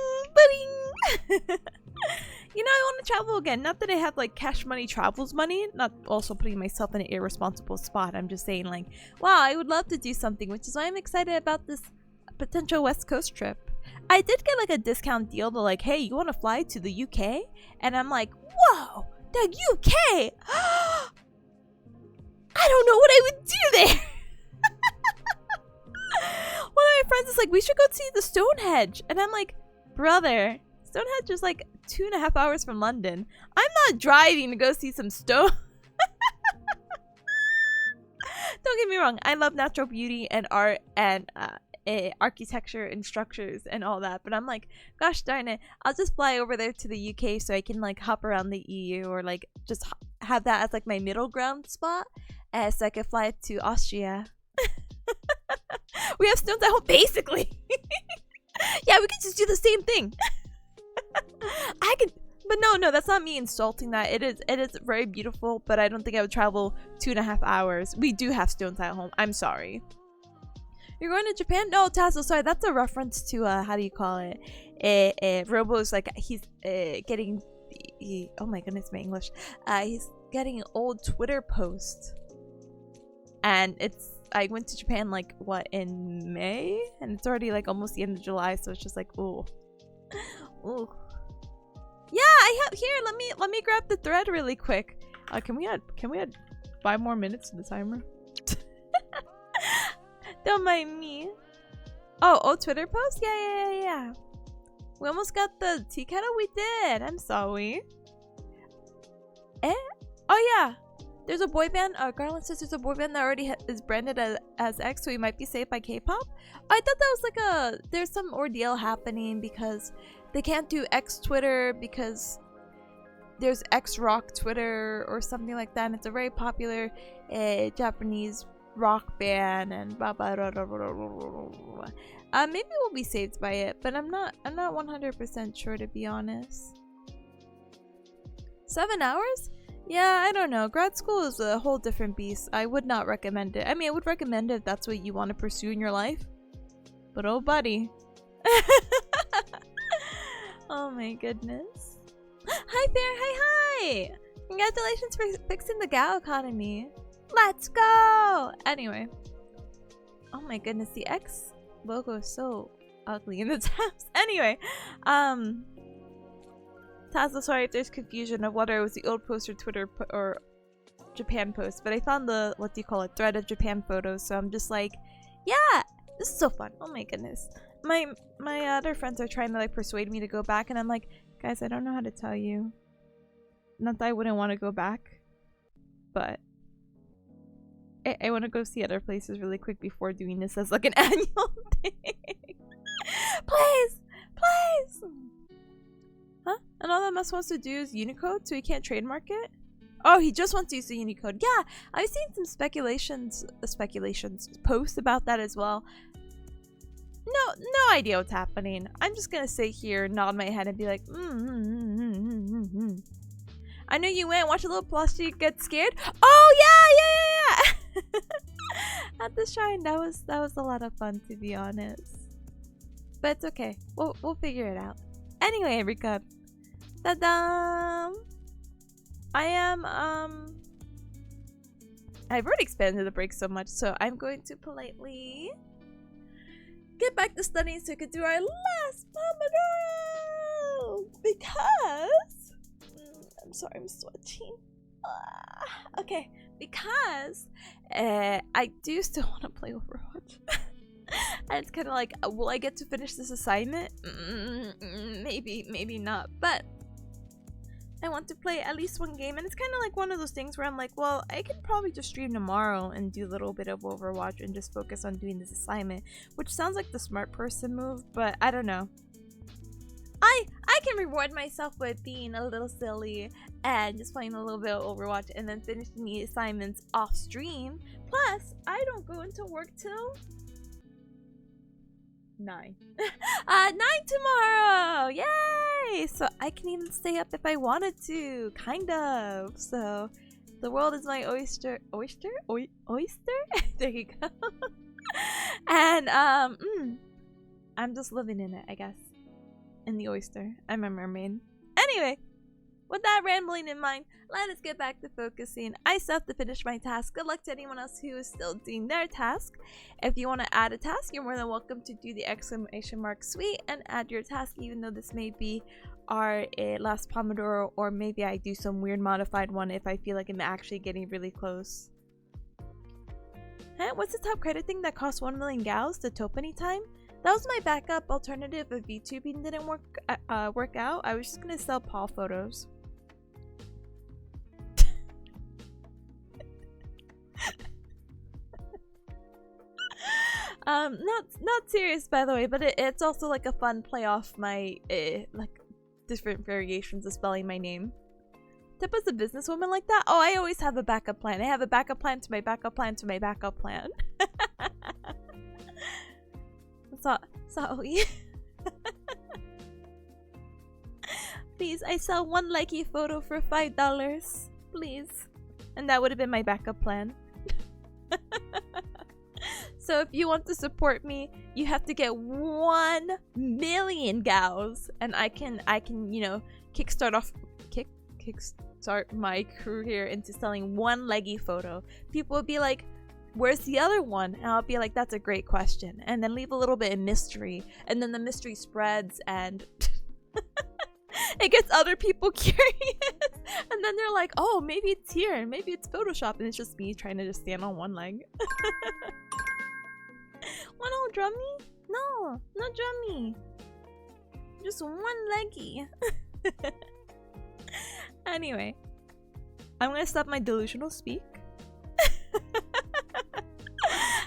You know, I want to travel again. Not that I have like cash money travels money. Not also putting myself in an irresponsible spot. I'm just saying like, wow, I would love to do something, which is why I'm excited about this potential West Coast trip. I did get like a discount deal to like, hey, you want to fly to the UK? And I'm like, whoa, the UK! I don't know what I would do there. One of my friends is like, we should go see the Stonehenge. And I'm like, brother, Stonehenge is like 2.5 hours from London. I'm not driving to go see some stone. Don't get me wrong. I love natural beauty and art and architecture and structures and all that. But I'm like, gosh darn it. I'll just fly over there to the UK so I can like hop around the EU or like just have that as like my middle ground spot. So I could fly to Austria. We have stones at home, basically. Yeah, we could just do the same thing. I could, but no, that's not me insulting that. It is very beautiful, but I don't think I would travel 2.5 hours. We do have stones at home. I'm sorry. You're going to Japan? No, Tazo, sorry. That's a reference to how do you call it? Robo's like he's getting. Oh my goodness, my English. He's getting an old Twitter post. And I went to Japan like what in May, and it's already like almost the end of July, so it's just like ooh. Yeah, I have here. Let me grab the thread really quick. Can we add 5 more minutes to the timer? Don't mind me. Oh, Twitter post? Yeah. We almost got the tea kettle. We did. I'm sorry. Oh yeah. There's a boy band, Garland says there's a boy band that already is branded as X, so he might be saved by K-pop. I thought that was like there's some ordeal happening because they can't do X Twitter because there's X Rock Twitter or something like that, and it's a very popular Japanese rock band and blah blah blah blah blah blah blah. Maybe we'll be saved by it, but I'm not 100% sure, to be honest. 7 hours? Yeah, I don't know. Grad school is a whole different beast. I would not recommend it. I mean, I would recommend it if that's what you want to pursue in your life. But oh, buddy. Oh my goodness. Hi, Bear. Hi. Congratulations for fixing the Gao economy. Let's go. Anyway. Oh my goodness. The X logo is so ugly in the tabs. Anyway. Tazo, sorry if there's confusion of whether it was the old post or Twitter or Japan post, but I found the, what do you call it, thread of Japan photos, so I'm just like, yeah, this is so fun. Oh my goodness. My other friends are trying to like persuade me to go back, and I'm like, guys, I don't know how to tell you. Not that I wouldn't want to go back, but I want to go see other places really quick before doing this as like an annual thing. Please! Huh? And all that Mus wants to do is Unicode, so he can't trademark it? Oh, he just wants to use the Unicode. Yeah, I've seen some speculations posts about that as well. No idea what's happening. I'm just gonna sit here, nod my head, and be like, I know you went, watch a little plushie get scared. Oh yeah. At the shrine, that was a lot of fun, to be honest. But it's okay. We'll figure it out. Anyway, Erika. Ta-da! I've already expanded the break so much, so I'm going to politely get back to studying so we can do our last Pomodoro! Because I'm sorry, I'm sweating. Okay, because I do still want to play Overwatch. And it's kind of like, will I get to finish this assignment? Maybe not. But I want to play at least one game, and it's kind of like one of those things where I'm like, well, I could probably just stream tomorrow and do a little bit of Overwatch and just focus on doing this assignment, which sounds like the smart person move, but I don't know. I can reward myself with being a little silly and just playing a little bit of Overwatch and then finishing the assignments off stream. Plus, I don't go into work till 9. 9 tomorrow! Yay! So I can even stay up if I wanted to, kind of. So the world is my oyster. Oyster? There you go. And I'm just living in it, I guess. In the oyster. I'm a mermaid. Anyway, with that rambling in mind, let us get back to focusing. I still have to finish my task. Good luck to anyone else who is still doing their task. If you want to add a task, you're more than welcome to do the exclamation mark suite and add your task, even though this may be our last Pomodoro, or maybe I do some weird modified one if I feel like I'm actually getting really close. Huh? What's the top credit thing that costs 1 million gals? The Tipanya time? That was my backup alternative if VTubing didn't work out. I was just gonna sell Paul photos. Not serious, by the way, but it's also like a fun play off my like different variations of spelling my name. Tip as a businesswoman like that? Oh, I always have a backup plan. I have a backup plan to my backup plan to my backup plan. Sorry. Please, I sell one likey photo for $5. Please. And that would have been my backup plan. So if you want to support me, you have to get 1 million gals, and I can you know, kickstart my career into selling one leggy photo. People would be like, where's the other one? And I'll be like, that's a great question. And then leave a little bit of mystery. And then the mystery spreads and it gets other people curious. And then they're like, oh, maybe it's here. And maybe it's Photoshop. And it's just me trying to just stand on one leg. Want to drum me? No, not drum me. Just one leggy. Anyway, I'm going to stop my delusional speak.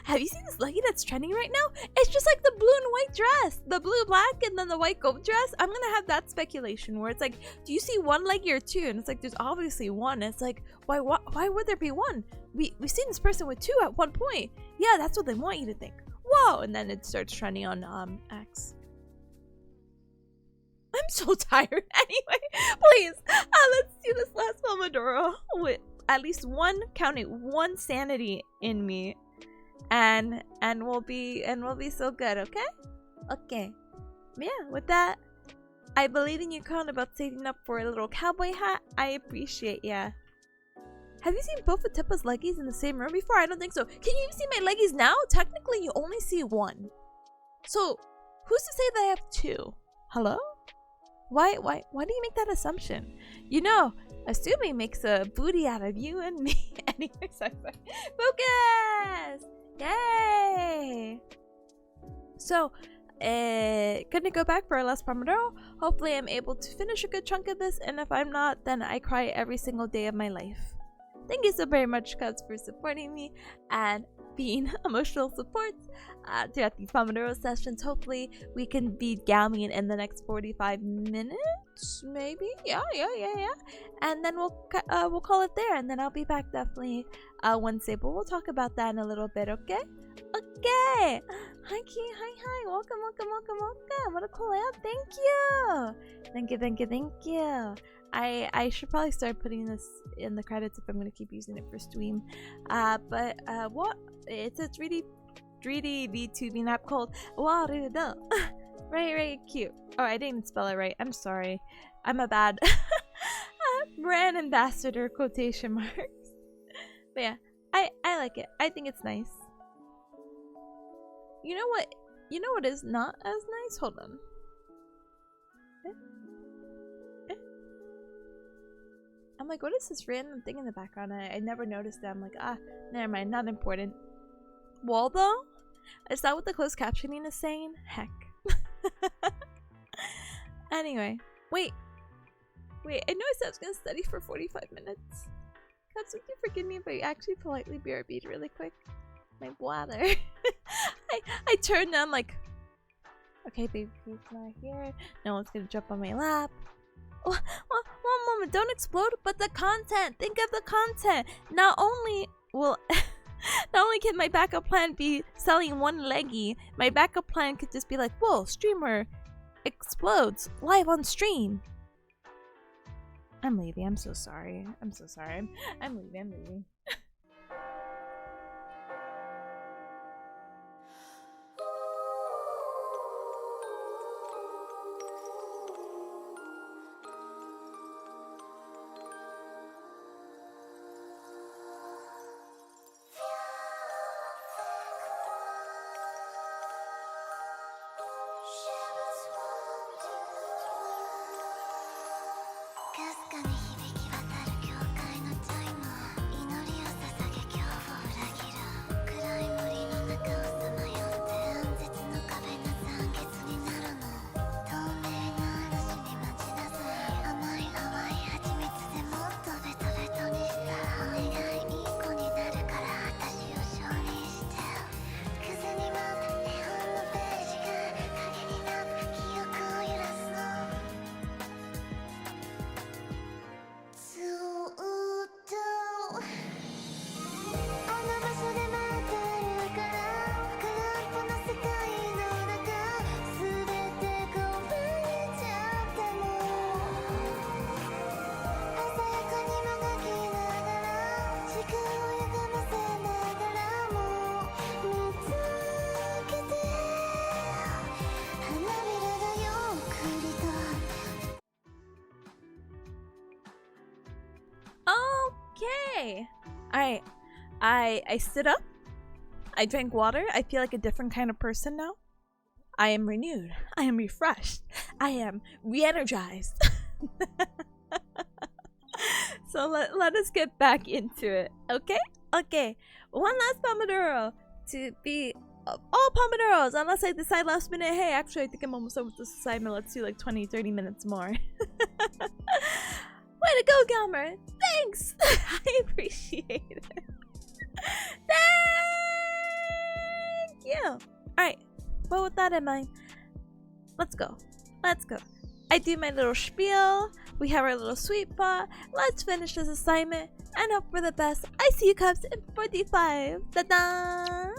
Have you seen this leggy that's trending right now? It's just like the blue and white dress. The blue black and then the white gold dress. I'm gonna have that speculation where it's like, do you see one leggy or two? And it's like, there's obviously one. And it's like, why would there be one? We've seen this person with 2 at one point. Yeah, that's what they want you to think. Whoa! And then it starts trending on X. I'm so tired. Anyway, please, let's do this last Pomodoro with at least one sanity in me. And we'll be so good, okay? Okay. Yeah, with that, I believe in your comment about saving up for a little cowboy hat. I appreciate ya. Have you seen both of Tippa's leggies in the same room before? I don't think so. Can you see my leggies now? Technically, you only see one. So, who's to say that I have 2? Hello? Why do you make that assumption? You know, assuming makes a booty out of you and me. Anyway, sorry. Focus! Yay! So, gonna go back for our last Pomodoro. Hopefully I'm able to finish a good chunk of this, and if I'm not, then I cry every single day of my life. Thank you so very much, Cubs, for supporting me and being emotional support throughout these Pomodoro sessions. Hopefully we can beat Galmian in the next 45 minutes, maybe. Yeah. And then we'll call it there, and then I'll be back definitely Wednesday, but we'll talk about that in a little bit, okay? Okay. Hi, Key. Hi. Welcome. What a cool layout. Thank you. I should probably start putting this in the credits if I'm going to keep using it for stream. But what? It's a 3D VTubing app called Warudo. Right, cute. Oh, I didn't spell it right. I'm sorry. I'm a bad brand ambassador quotation marks. But yeah, I like it. I think it's nice. You know what is not as nice? Hold on. I'm like, what is this random thing in the background? I never noticed that. I'm like, never mind, not important. Waldo? Is that what the closed captioning is saying? Heck. Anyway, wait. Wait, I know I said I was gonna study for 45 minutes. Cubs, would you forgive me if I actually politely BRB'd really quick? My bladder. I turned down like, okay, baby, he's not here. No one's gonna jump on my lap. One moment, don't explode, but the content. Think of the content. Not only will, not only can my backup plan be selling one leggy, my backup plan could just be like, whoa, streamer explodes live on stream. I'm leaving. I'm so sorry. I'm so sorry. I'm leaving. I'm leaving. Okay. Alright. I stood up. I drank water. I feel like a different kind of person now. I am renewed. I am refreshed. I am re-energized. So let us get back into it. Okay? Okay. One last Pomodoro to be all Pomodoros, unless I decide last minute, hey, actually I think I'm almost over with this assignment. Let's do like 20-30 minutes more. Way to go, Gilmer! Thanks! I appreciate it. Thank you! Alright, but with that in mind, let's go. Let's go. I do my little spiel. We have our little sweet pot. Let's finish this assignment and hope for the best. I see you, Cubs, in 45. Ta-da!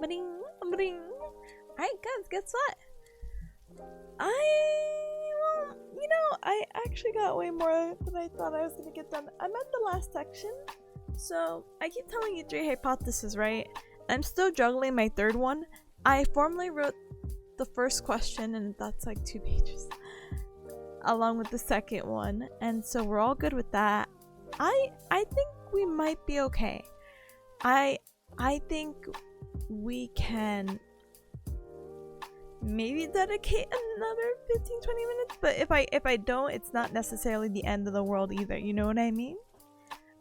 Bring, bring. Alright, guys, guess what? I actually got way more than I thought I was gonna get done. I'm at the last section. So, I keep telling you 3 hypotheses, right? I'm still juggling my third one. I formally wrote the first question, and that's like 2 pages. Along with the second one. And so we're all good with that. I think we might be okay. I think we can maybe dedicate another 15-20 minutes, but if I don't, it's not necessarily the end of the world either, you know what I mean?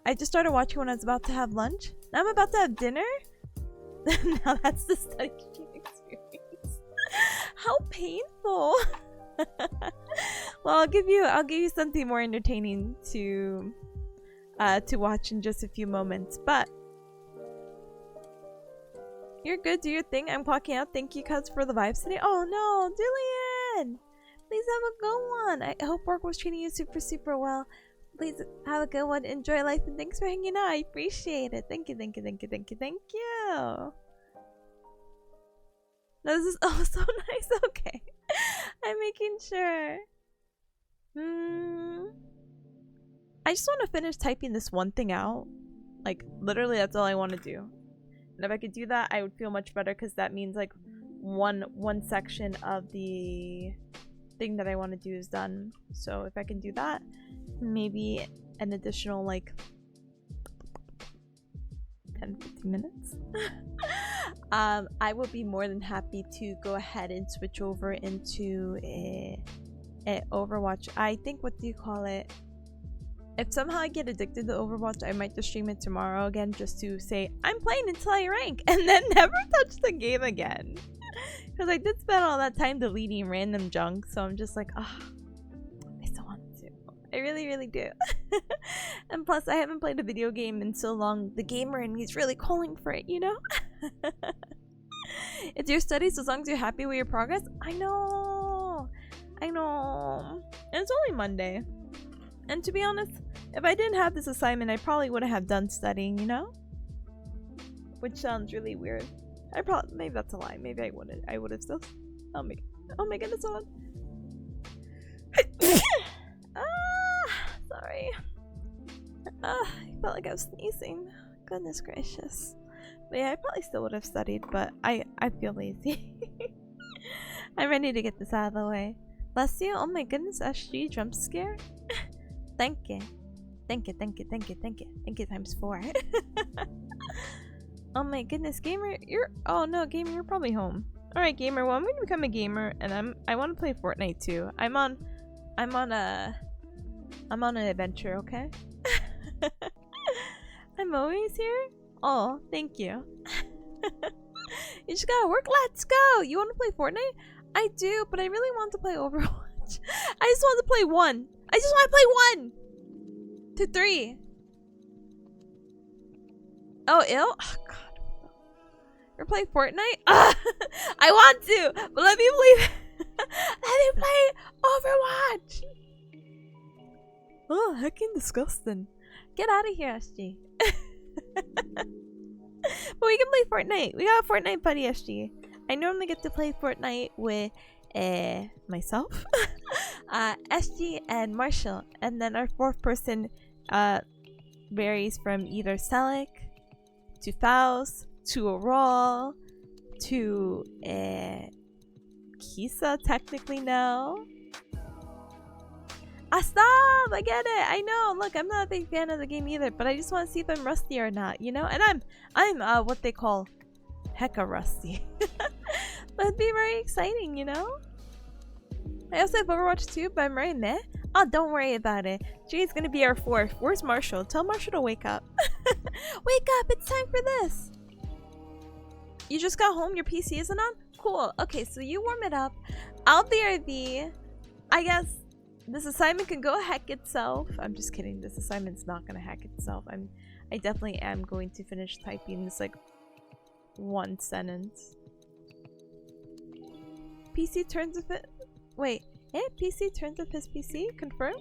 I just started watching when I was about to have lunch. Now I'm about to have dinner. Now that's the study experience. How painful. Well, I'll give you something more entertaining to watch in just a few moments, but you're good, do your thing. I'm clocking out. Thank you, cuz, for the vibes today. Oh no, Julian! Please have a good one. I hope work was treating you super, super well. Please have a good one. Enjoy life, and thanks for hanging out. I appreciate it. Thank you, thank you, thank you, thank you, thank you. No, this is oh so nice. Okay. I'm making sure. I just want to finish typing this one thing out. Like, literally, that's all I want to do. And if I could do that, I would feel much better, because that means like one section of the thing that I want to do is done. So if I can do that, maybe an additional like 10-15 minutes. I would be more than happy to go ahead and switch over into a Overwatch. I think, what do you call it? If somehow I get addicted to Overwatch, I might just stream it tomorrow again, just to say, I'm playing until I rank, and then never touch the game again. Because I did spend all that time deleting random junk, so I'm just like, ah, I still want to. I really, really do. And plus, I haven't played a video game in so long, the gamer in me is really calling for it, you know? It's your studies, as long as you're happy with your progress. I know. And it's only Monday. And to be honest, if I didn't have this assignment, I probably wouldn't have done studying, you know? Which sounds really weird. Maybe that's a lie. Maybe I wouldn't. I would have still. Oh my goodness, hold on. Sorry. I felt like I was sneezing. Goodness gracious. But yeah, I probably still would have studied, but I feel lazy. I'm ready to get this out of the way. Bless you. Oh my goodness, SG jump scare. Thank you. Thank you, thank you, thank you, thank you. Thank you times 4. Oh my goodness, gamer, oh no, gamer, you're probably home. Alright, gamer, well, I'm gonna become a gamer, and I want to play Fortnite too. I'm on an adventure, okay? I'm always here? Oh, thank you. You just gotta work. Let's go! You want to play Fortnite? I do, but I really want to play Overwatch. I just want to play 1. I just want to play 1 to 3. Oh, ill? Oh, God. You're playing Fortnite? I want to, but let me play. Let me play Overwatch. Oh, heckin' disgusting. Get out of here, SG. But we can play Fortnite. We got a Fortnite buddy, SG. I normally get to play Fortnite with myself, SG, and Marshall. And then our fourth person varies from either Selec to Faust to Aurora to Kisa technically now. Stop! I get it. I know. Look, I'm not a big fan of the game either, but I just want to see if I'm rusty or not, you know? And I'm what they call hecka rusty. But it'd be very exciting, you know? I also have Overwatch 2, but I'm very meh. Oh, don't worry about it. Jay's gonna be our fourth. Where's Marshall? Tell Marshall to wake up. Wake up! It's time for this! You just got home? Your PC isn't on? Cool. Okay, so you warm it up. I'll BRB. I guess this assignment can go hack itself. I'm just kidding. This assignment's not gonna hack itself. I definitely am going to finish typing this like one sentence. PC turns off it. Wait, PC turns off his PC? Confirm?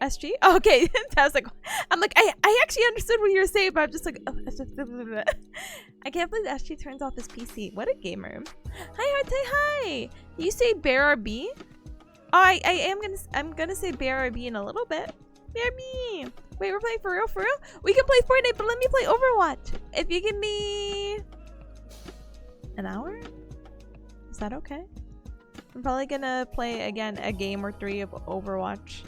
SG? Oh, okay. I was like, I actually understood what you were saying, but I'm just like, oh, I can't believe SG turns off his PC. What a gamer. Hi, Harte, hi. You say Bear RB? Oh, I'm gonna say Bear RB in a little bit. Bear RB. Wait, we're playing for real? For real? We can play Fortnite, but let me play Overwatch. If you give me an hour? Is that okay? I'm probably gonna play again a game or 3 of Overwatch.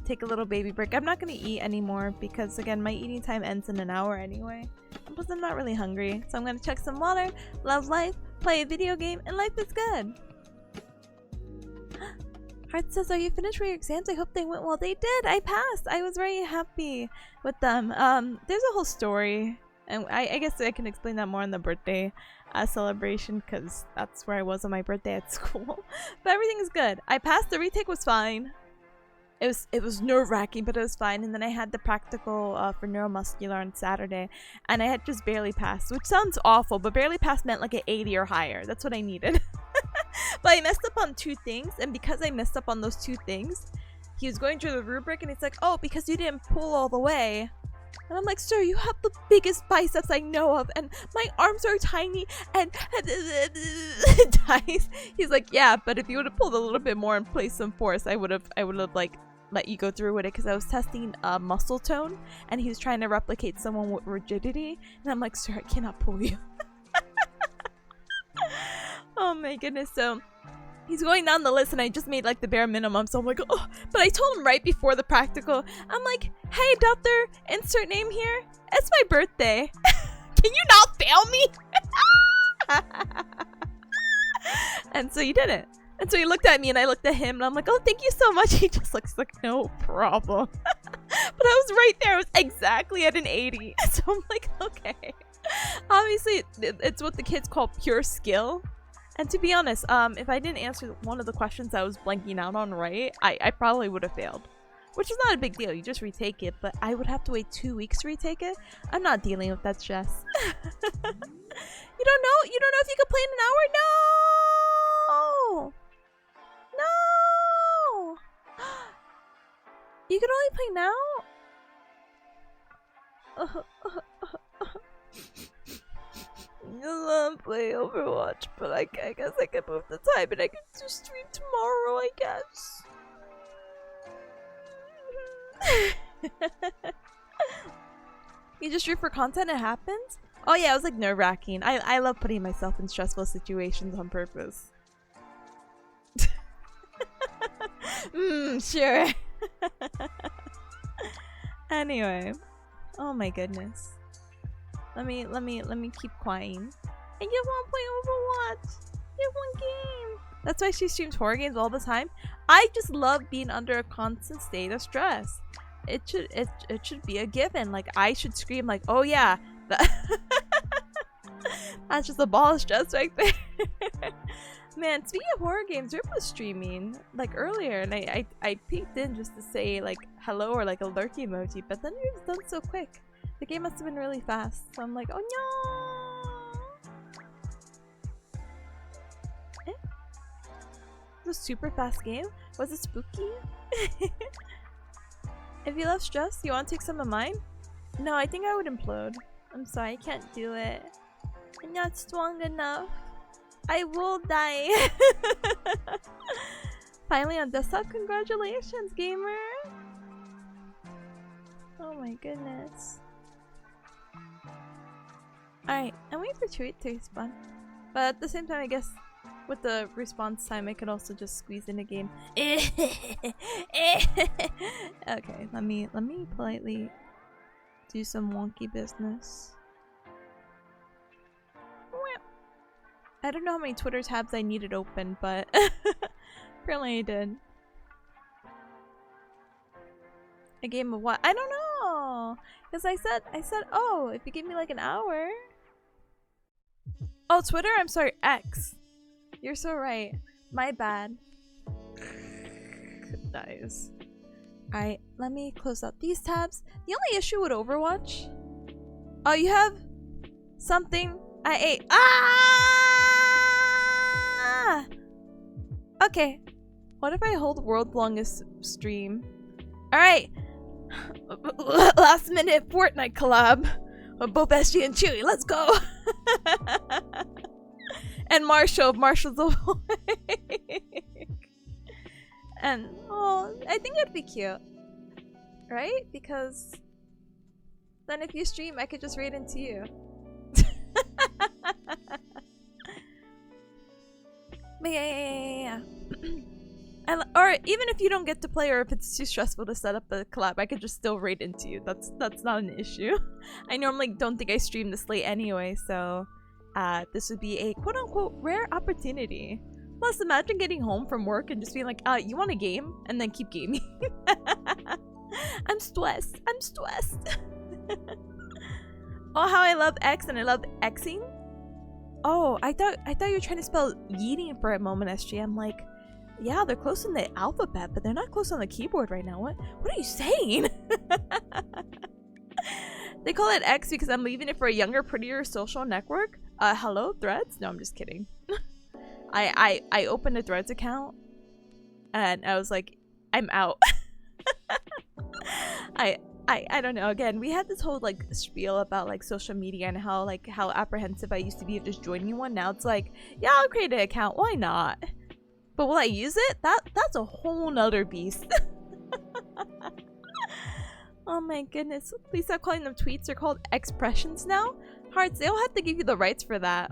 Take a little baby break. I'm not gonna eat anymore because again my eating time ends in an hour anyway. Plus I'm not really hungry. So I'm gonna check some water, love life, play a video game, and life is good. Heart says, are you finished with your exams? I hope they went well. They did! I passed! I was very happy with them. There's a whole story. And I guess I can explain that more on the birthday celebration because that's where I was on my birthday at school. But everything is good. I passed. The retake was fine. It was nerve-wracking, but it was fine. And then I had the practical for neuromuscular on Saturday, and I had just barely passed, which sounds awful, but barely passed meant like an 80 or higher. That's what I needed. But I messed up on 2 things, and because I messed up on those 2 things, he was going through the rubric, and he's like, oh, because you didn't pull all the way. And I'm like, sir, you have the biggest biceps I know of, and my arms are tiny, and dies. He's like, yeah, but if you would have pulled a little bit more and placed some force, I would have like let you go through with it, because I was testing muscle tone, and he was trying to replicate someone with rigidity, and I'm like, sir, I cannot pull you. Oh my goodness. So he's going down the list, and I just made like the bare minimum, so I'm like, oh. But I told him right before the practical, I'm like, hey doctor, insert name here, it's my birthday. Can you not fail me? And so he didn't. And so he looked at me, and I looked at him, and I'm like, oh, thank you so much. He just looks like, no problem. But I was right there. I was exactly at an 80. So I'm like, okay. Obviously, it's what the kids call pure skill. And to be honest, if I didn't answer one of the questions I was blanking out on right, I probably would have failed. Which is not a big deal. You just retake it. But I would have to wait 2 weeks to retake it. I'm not dealing with that stress. You don't know? You don't know if you could play in an hour? No! No! You can only play now? I love play Overwatch, but I guess I can move the time and I can just stream tomorrow, I guess. You just stream for content, it happens? Oh yeah, it was like nerve-wracking. I love putting myself in stressful situations on purpose. Sure. Anyway. Oh my goodness. Let me keep quiet. I just want to play Overwatch. Just one game. That's why she streams horror games all the time. I just love being under a constant state of stress. It should be a given. Like I should scream like, oh yeah. That's just a ball of stress right there. Man, speaking of horror games, Rip was streaming like earlier, and I peeked in just to say like hello or like a lurky emoji, but then it was done so quick. The game must have been really fast, so I'm like, oh no! Eh? It was a super fast game? Was it spooky? If you love stress, you want to take some of mine? No, I think I would implode. I'm sorry, I can't do it. I'm not strong enough. I will die. Finally on desktop. Congratulations, gamer. Oh my goodness. Alright, I'm waiting for Tweet to respawn. But at the same time, I guess with the response time, I could also just squeeze in a game. Okay, let me politely do some wonky business. I don't know how many Twitter tabs I needed open, but apparently I did. A game of what? I don't know! Because I said, oh, if you give me like an hour. Oh, Twitter? I'm sorry, X. You're so right. My bad. Nice. Alright, let me close out these tabs. The only issue with Overwatch... Oh, you have something I ate. Ah! Okay. What if I hold world's longest stream? Alright. Last minute Fortnite collab of both SG and Chewy. Let's go! And Marshall's awake. And oh, I think it'd be cute, right? Because then if you stream, I could just raid into you. But yeah. Or even if you don't get to play, or if it's too stressful to set up a collab, I could just still raid into you. That's not an issue. I normally don't think I stream this late anyway, so this would be a quote-unquote rare opportunity. Plus, imagine getting home from work and just being like, you want a game? And then keep gaming. I'm stressed. Oh, how I love X and I love Xing. Oh, I thought you were trying to spell yeeting for a moment, SG. I'm like, yeah, they're close in the alphabet, but they're not close on the keyboard right now. What are you saying? They call it X because I'm leaving it for a younger, prettier social network. Hello, Threads? No, I'm just kidding. I opened a Threads account and I was like, I'm out. I don't know. Again, we had this whole like spiel about like social media and how apprehensive I used to be of just joining one. Now it's like, yeah, I'll create an account. Why not? But will I use it? That's a whole nother beast. Oh my goodness. Please stop calling them tweets. They're called expressions now. Hearts, they'll have to give you the rights for that.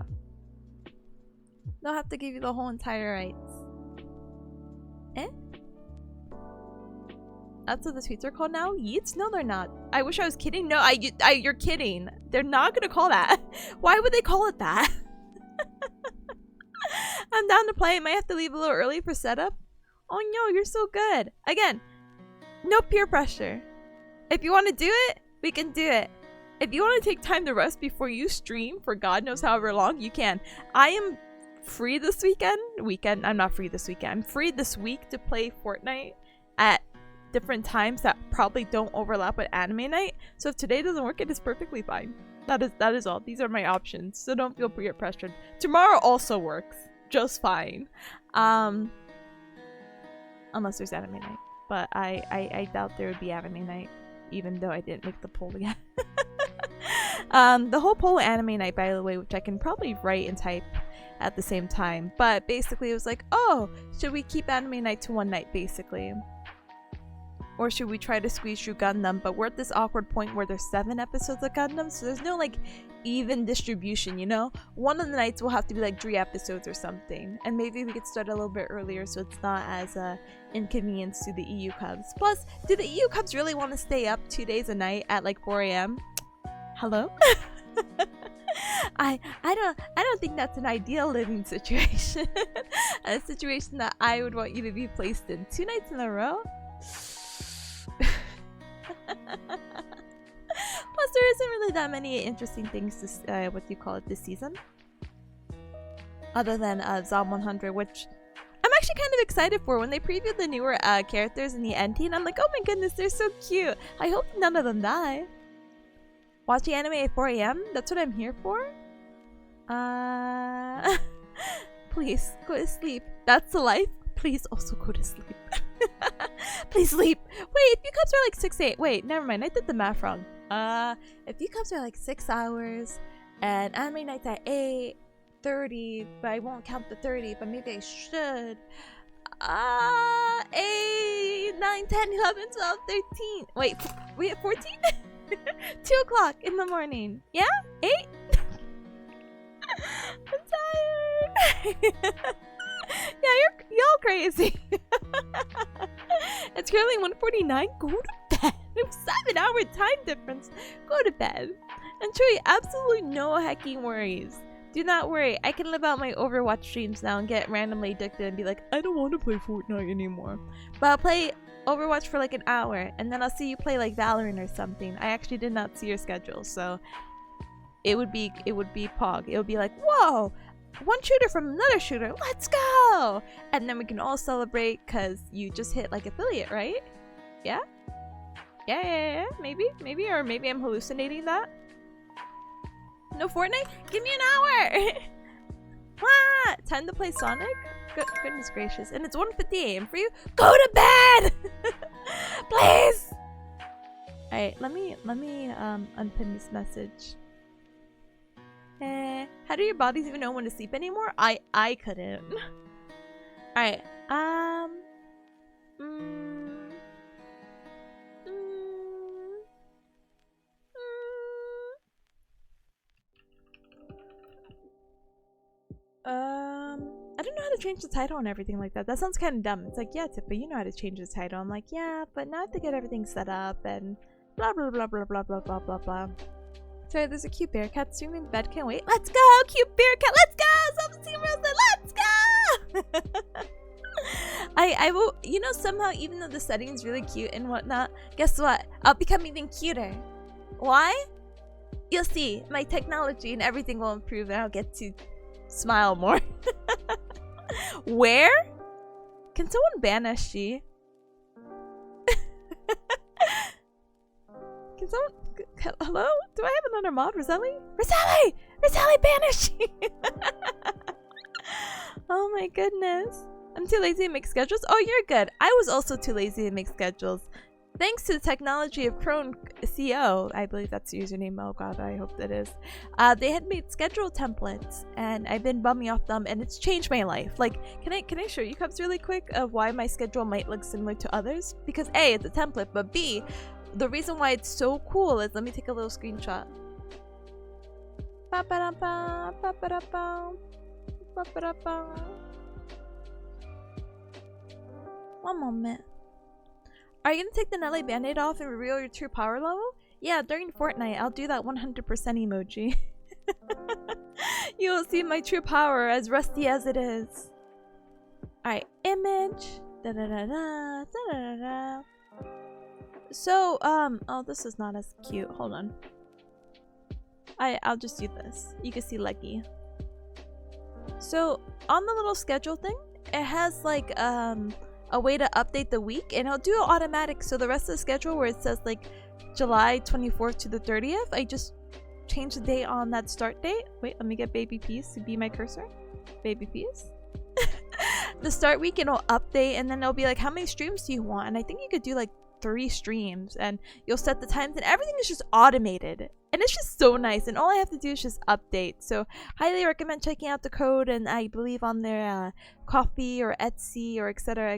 They'll have to give you the whole entire rights. Eh? That's what the tweets are called now? Yeets? No, they're not. I wish I was kidding. No, you're kidding. They're not gonna call that. Why would they call it that? I'm down to play. I might have to leave a little early for setup. Oh no, you're so good. Again, no peer pressure. If you want to do it, we can do it. If you want to take time to rest before you stream for God knows however long, you can. I am free this weekend. I'm not free this weekend. I'm free this week to play Fortnite at different times that probably don't overlap with anime night. So if today doesn't work, it is perfectly fine. That is all. These are my options. So don't feel peer pressured. Tomorrow also works just fine. Unless there's anime night. But I doubt there would be anime night, even though I didn't make the poll yet. The whole poll anime night, by the way, which I can probably write and type at the same time. But basically it was like, oh, should we keep anime night to one night, basically? Or should we try to squeeze through Gundam? But we're at this awkward point where there's 7 episodes of Gundam, so there's no like even distribution, you know? One of the nights will have to be like 3 episodes or something. And maybe we could start a little bit earlier so it's not as inconvenience to the EU Cubs. Plus, do the EU Cubs really want to stay up 2 days a night at like 4 a.m.? Hello? I don't think that's an ideal living situation. A situation that I would want you to be placed in 2 nights in a row? Plus, there isn't really that many interesting things to this season, other than Zom 100, which I'm actually kind of excited for. When they previewed the newer characters in the end team, I'm like, oh my goodness, they're so cute. I hope none of them die. Watching anime at 4 a.m. That's what I'm here for. Please go to sleep. That's the life. Please also go to sleep. Please sleep. Wait, if you cups are like 6-8. Wait, never mind. I did the math wrong. If you cups are like 6 hours and anime nights at 8, 30, but I won't count the 30, but maybe I should. 8, 9, 10, 11, 12, 13. Wait, we at 14? 2 o'clock in the morning. Yeah? 8? I'm tired. Yeah, y'all crazy. It's currently 1:49. Go to bed. 7-hour time difference. Go to bed. And Chewy, absolutely no hecking worries. Do not worry. I can live out my Overwatch streams now and get randomly addicted and be like, I don't want to play Fortnite anymore. But I'll play Overwatch for like an hour and then I'll see you play like Valorant or something. I actually did not see your schedule, so it would be Pog. It would be like, whoa, one shooter from another shooter. Let's go! And then we can all celebrate because you just hit like affiliate, right? Yeah? Yeah. Maybe, or maybe I'm hallucinating that. No Fortnite? Give me an hour! Ah, time to play Sonic? Goodness gracious. And it's 1:50 AM for you? Go to bed! Please! Alright, let me unpin this message. How do your bodies even know when to sleep anymore? I couldn't. Alright, I don't know how to change the title and everything like that. That sounds kind of dumb. It's like, yeah, Tip, but you know how to change the title. I'm like, yeah, but now I have to get everything set up and blah blah blah blah blah blah blah blah blah. Sorry, there's a cute bearcat streaming in bed. Can't wait. Let's go, cute bearcat. Let's go. Let's go. I will. You know, somehow, even though the setting's really cute and whatnot, guess what? I'll become even cuter. Why? You'll see. My technology and everything will improve, and I'll get to smile more. Where? Can someone ban SG? Can someone? Hello? Do I have another mod? Roselli? Roselli, ban SG! Oh my goodness. I'm too lazy to make schedules. Oh, you're good. I was also too lazy to make schedules. Thanks to the technology of Crone CO, I believe that's the username. Oh god, I hope that is. They had made schedule templates, and I've been bumming off them, and it's changed my life. Like, can I show you Cubs really quick of why my schedule might look similar to others? Because A, it's a template, but B, the reason why it's so cool is, let me take a little screenshot. One moment. Are you gonna take the Nelly band-aid off and reveal your true power level? Yeah, during Fortnite, I'll do that 100% emoji. You will see my true power, as rusty as it is. Alright, image. Da-da-da-da. So, oh, this is not as cute. Hold on. I'll just do this. You can see Leggy. So, on the little schedule thing, it has like, a way to update the week, and it'll do it automatic. So the rest of the schedule where it says like July 24th to the 30th, I just change the date on that start date. Wait, let me get Baby Peace to be my cursor. Baby Peace. The start week, and it'll update, and then it'll be like, how many streams do you want? And I think you could do like 3 streams, and you'll set the times, and everything is just automated. And it's just so nice, and all I have to do is just update. So highly recommend checking out the code, and I believe on their Coffee or Etsy or etc.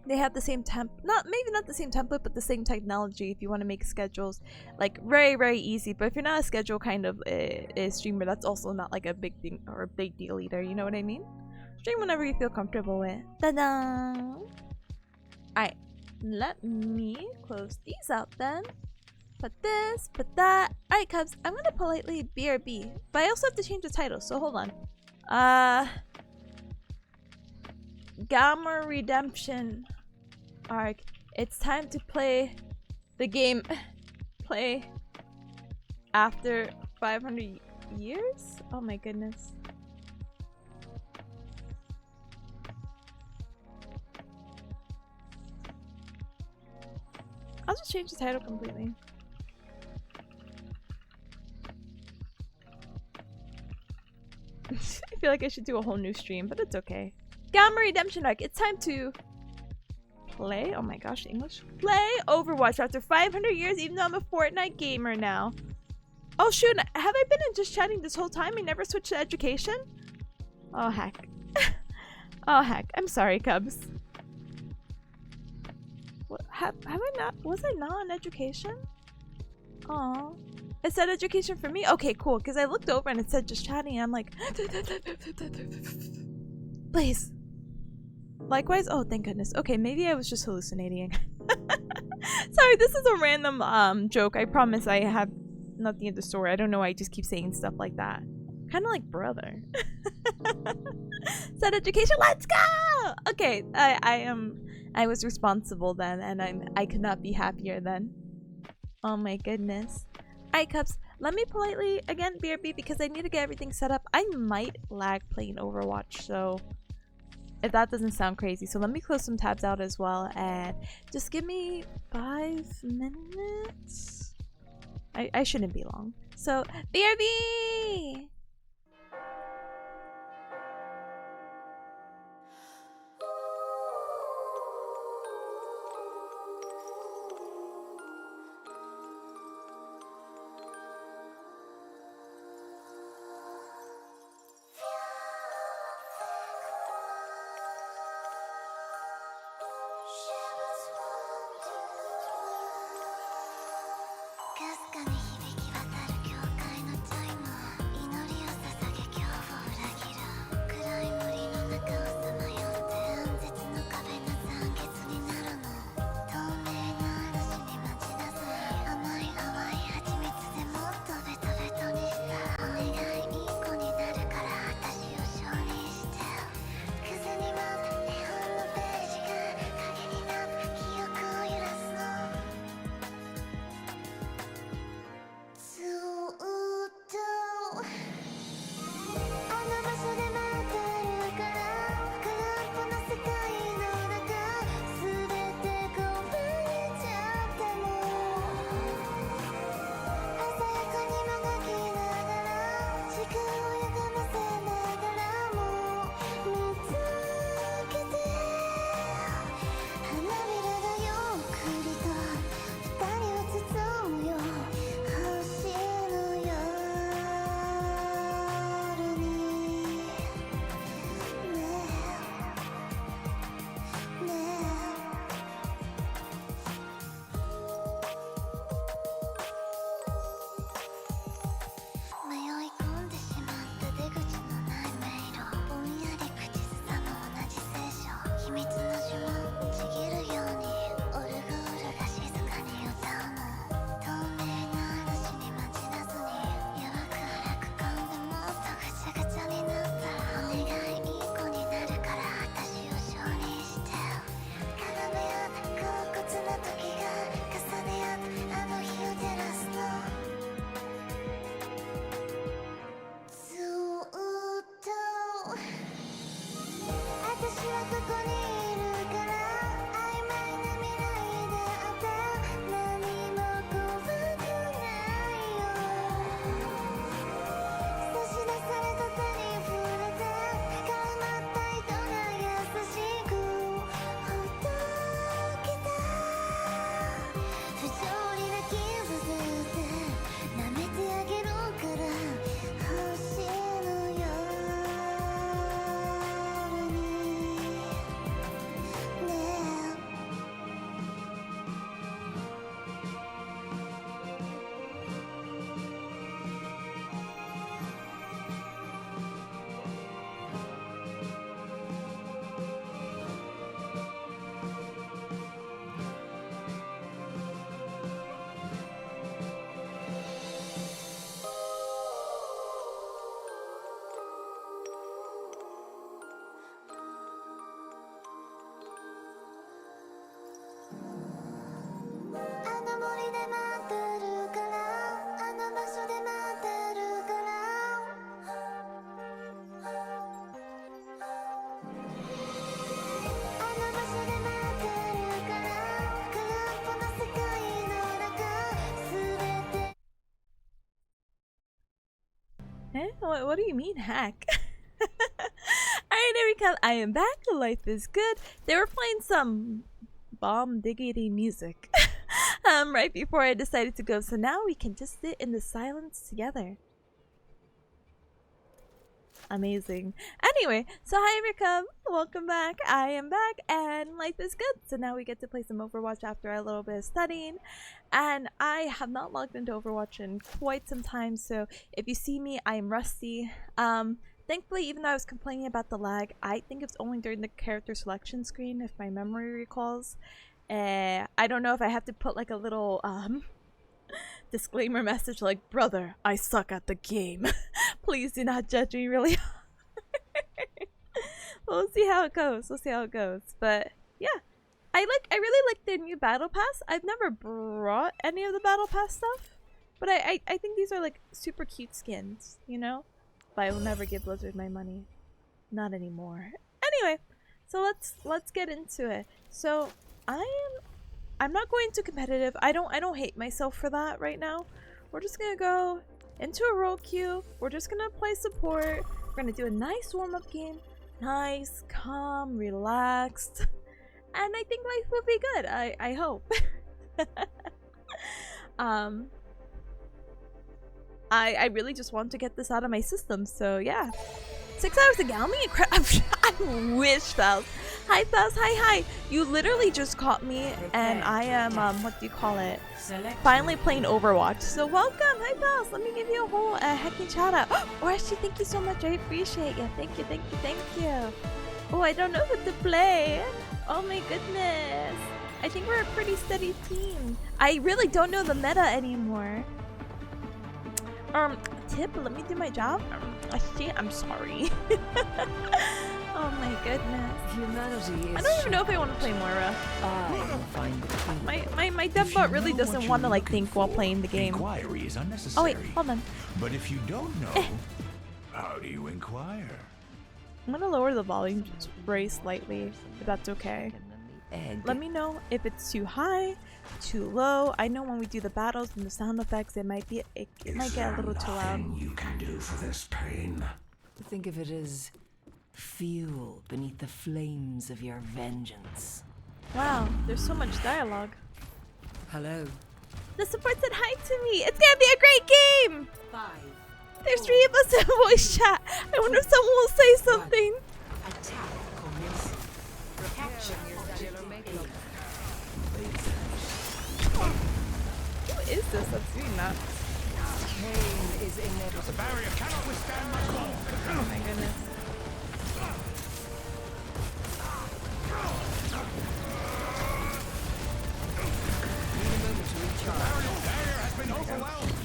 They have the same maybe not the same template, but the same technology if you want to make schedules like very easy. But if you're not a schedule kind of a streamer, that's also not like a big thing or a big deal either, you know what I mean? Stream whenever you feel comfortable with. Ta-da! Alright, let me close these out then. Put this, put that. Alright, Cubs, I'm gonna politely BRB, but I also have to change the title, so hold on. Gamma Redemption arc. It's time to play the game. Play after 500 years? Oh my goodness. I'll just change the title completely. I feel like I should do a whole new stream, but it's okay. Gamma Redemption arc. It's time to play. Oh my gosh, English. Play Overwatch after 500 years, even though I'm a Fortnite gamer now. Oh shoot, have I been in just chatting this whole time? I never switched to education? Oh heck. Oh heck. I'm sorry, Cubs. What, have I not? Was I not on education? Oh, it said education for me? Okay, cool. Because I looked over and it said just chatting and I'm like, please. Likewise? Oh, thank goodness. Okay, maybe I was just hallucinating. Sorry, this is a random joke. I promise I have nothing in the story. I don't know why I just keep saying stuff like that. Kind of like brother. Said education, let's go! Okay, I was responsible then, and I could not be happier then. Oh my goodness. Alright, Cubs, let me politely, again, BRB, because I need to get everything set up. I might lag playing Overwatch, so if that doesn't sound crazy. So let me close some tabs out as well, and just give me 5 minutes. I shouldn't be long. So, BRB! Eh? What do you mean hack? Alright, Erika, I am back. Life is good. They were playing some bomb diggity music. right before I decided to go. So now we can just sit in the silence together. Amazing. Anyway, so hi Ricum, welcome back. I am back and life is good. So now we get to play some Overwatch after a little bit of studying. And I have not logged into Overwatch in quite some time, so if you see me, I am rusty. Thankfully, even though I was complaining about the lag, I think it's only during the character selection screen, if my memory recalls. I don't know if I have to put like a little disclaimer message like, brother, I suck at the game. Please do not judge me really hard. We'll see how it goes. We'll see how it goes. But yeah, I really like their new battle pass. I've never brought any of the battle pass stuff, but I think these are like super cute skins, you know? But I will never give Blizzard my money. Not anymore. Anyway, so let's get into it. So I'm not going to competitive. I don't hate myself for that right now. We're just gonna go into a role queue. We're just gonna play support. We're gonna do a nice warm-up game. Nice, calm, relaxed. And I think life will be good. I hope. I really just want to get this out of my system, so yeah. 6 hours of Galmi? I wish, Faust. Hi, Faust. Hi. You literally just caught me, and I am, what do you call it? Finally playing Overwatch. So welcome. Hi, Faust. Let me give you a whole heckin' shout out. Or actually, thank you so much. I appreciate you. Thank you. Oh, I don't know what to play. Oh my goodness. I think we're a pretty steady team. I really don't know the meta anymore. Tip, let me do my job. I'm sorry. Oh my goodness. Humanity is I don't even know if I want to play Moira. My dev bot really doesn't want to like think while playing the game. Inquiry is unnecessary. Oh wait, hold on. But if you don't know, how do you inquire? I'm gonna lower the volume just very slightly, if that's okay. Let me know if it's too high, too low. I know when we do the battles and the sound effects, it might get a little too loud. You can do for this pain. Think of it as fuel beneath the flames of your vengeance. Wow, there's so much dialogue. Hello. The support said hi to me. It's gonna be a great game. 5. There's 3 of us in voice chat. I wonder if someone will say something. Attack commence. Capture your Who is this that's doing that? pain is inevitable. The barrier cannot withstand my blow. Oh my goodness. Need a moment to recharge. The barrier has been overwhelmed.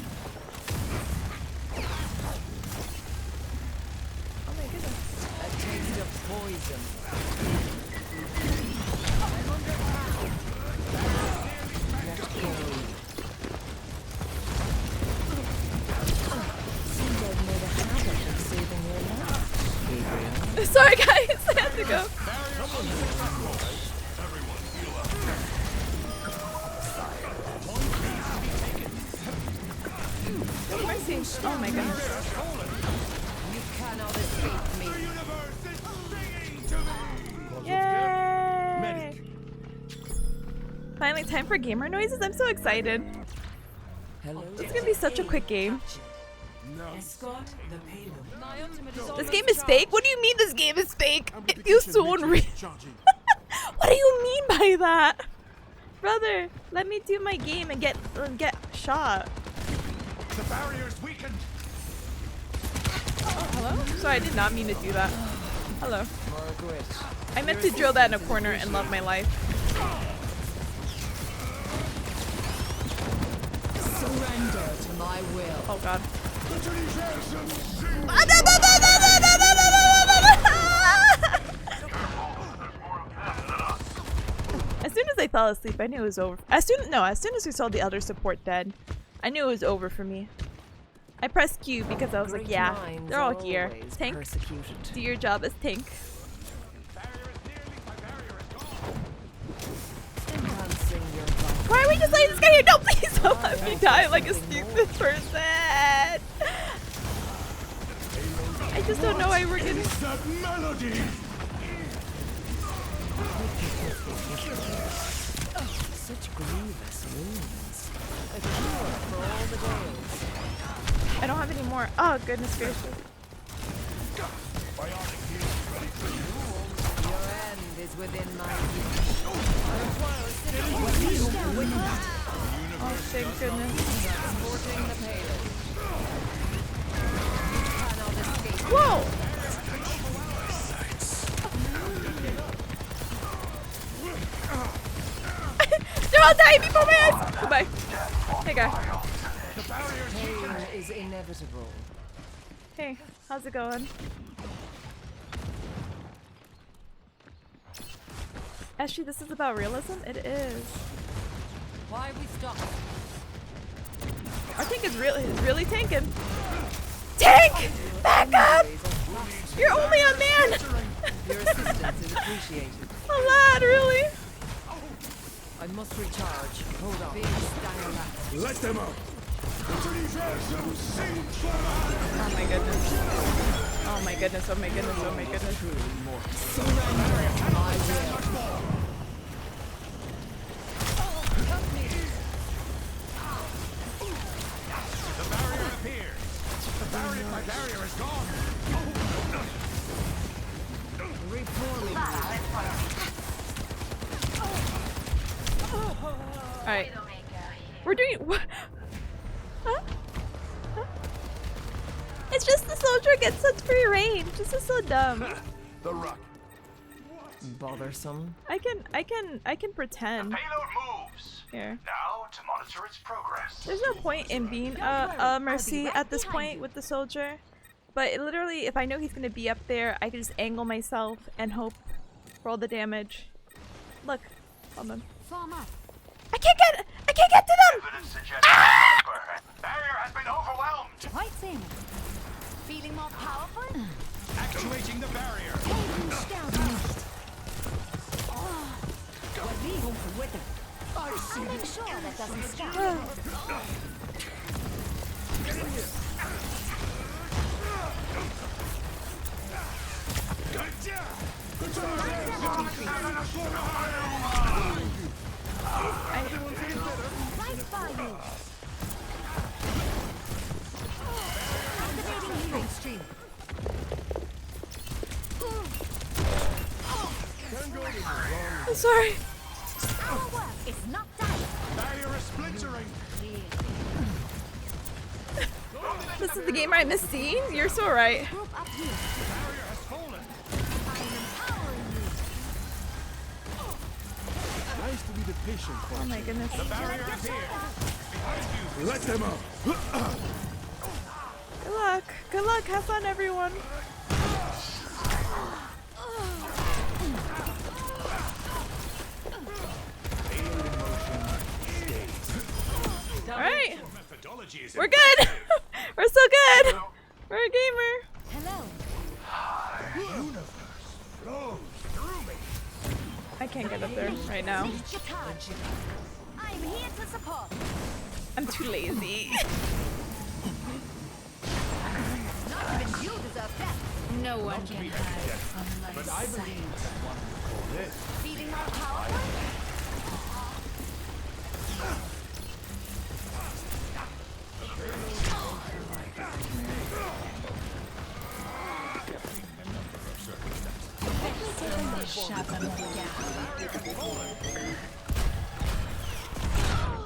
Oh my goodness. A taste of poison. Let go. Seems I've made a habit of saving your life. Sorry guys, I have to go. Oh mercy. Oh my goodness. You cannot escape me. Yay! Finally time for gamer noises. I'm so excited. Hello. This is gonna be such a quick game. Escort the payload. This game is fake? What do you mean this game is fake? It feels so unreal. What do you mean by that? Brother, let me do my game and get shot. The barrier is weakened. Oh, hello? Sorry, I did not mean to do that. Hello. Margaret. I meant to drill that in a corner and love my life. Surrender to my will. Oh god. As soon as I fell asleep, I knew it was over. As soon as we saw the other support dead, I knew it was over for me. I pressed Q because I was like, yeah, they're all here. Tank, do your job as tank. Why are we just letting this guy here? No, please don't let me die like a stupid person. I just don't know why we're getting. That melody. Such grievous Wounds. A cure for all the gales. I don't have any more. Oh, goodness gracious. Your end is within my reach. I require assistance. Oh, thank goodness. Transporting the payload. You cannot escape. Whoa! They're all dying before my eyes! Goodbye. Hey, guy. Pain is inevitable. Hey, how's it going? Ashley, this is about realism? It is. Why we stop? Our tank is really tanking. Tank! Back up! You're only a man! Your assistance is appreciated. A lad, really? I must recharge. Hold on. Big stand relax. Let them out! Oh my goodness. Oh my goodness, oh my goodness, oh my goodness. The barrier appears! My barrier is gone! Reforming. Alright. We're doing what? Huh? Huh? It's just the soldier gets such free range. This is so dumb. The rocket. Bothersome. I can pretend. Payload moves! Here. Now to monitor its progress. There's no point in being a mercy at this point with the soldier. But literally, if I know he's gonna be up there, I can just angle myself and hope for all the damage. Look. Hold on. Form up. I can't get to them! Evidence suggests barrier has been overwhelmed. Quite sim. Feeling more powerful? Actuating the barrier. I'll make sure that doesn't scatter. Right by you. Activating healing stream. I'm sorry. Our work is not done. Barrier is splintering. This is the game I miss seeing? You're so right. Group up here. Barrier has fallen. I'm empowering you. Nice to be the patient for. Oh my goodness. Barrier is here. Behind you. Let them out. Good luck. Good luck. Have fun, everyone. Alright. Methodology is We're good. We're so good. We're a gamer. Hello. universe flows through me. I can't get up there right now. Charge. I'm here to support. I'm too lazy. Not even you deserve death. No one can hide from my But I believe that one will call this. Feeling more powerful?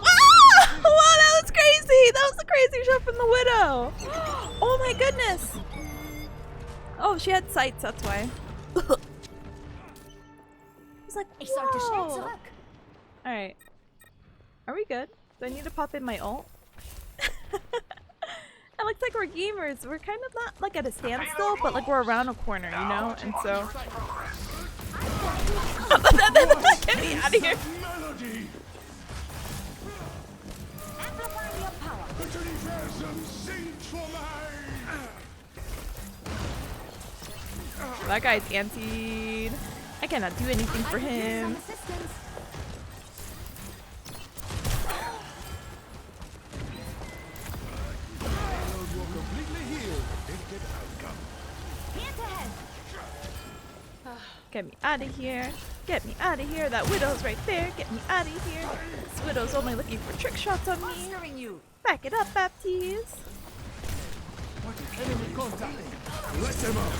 Ah! Wow, that was crazy! That was a crazy shot from the widow! Oh my goodness! Oh, she had sights, that's why. I was like, Ich sollte schnell whoa! zurück. Alright. Are we good? Do I need to pop in my ult? It looks like we're gamers. We're kind of not like at a standstill, but like we're around a corner, you know? And so... Get me out of here! Melody. Amplifying your power. The universum sings for me. That guy's antied. I cannot do anything for I could use him. some assistance. Payload will completely heal. Predicted outcome. Here to help. Get me out of here. Get me out of here. That Widow's right there. Get me out of here. This Widow's only looking for trick shots on me. Back it up, Baptiste. Enemy contact. Let them up.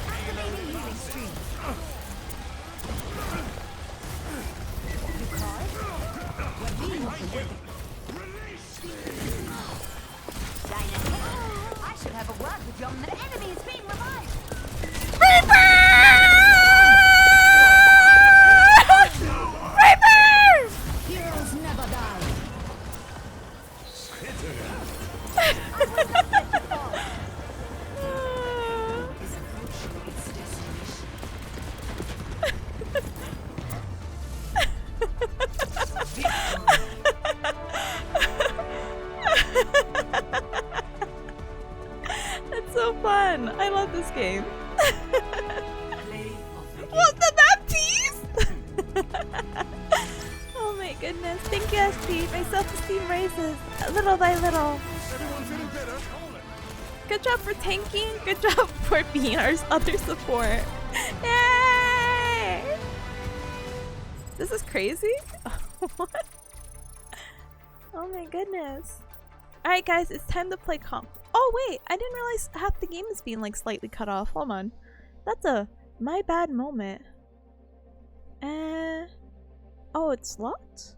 I should have a word with you. The enemy is being revived. Heroes never die. It's so fun. I love this game. What's the Baptiste? Oh my goodness. Thank you, SP. My self-esteem raises little by little. Everyone feeling better? Good job for tanking. Good job for being our other support. Yay! This is crazy. What? Oh my goodness. Alright guys, it's time to play comp. Oh wait, I didn't realize half the game is being like slightly cut off. Hold on. That's a my bad moment. Oh, it's locked?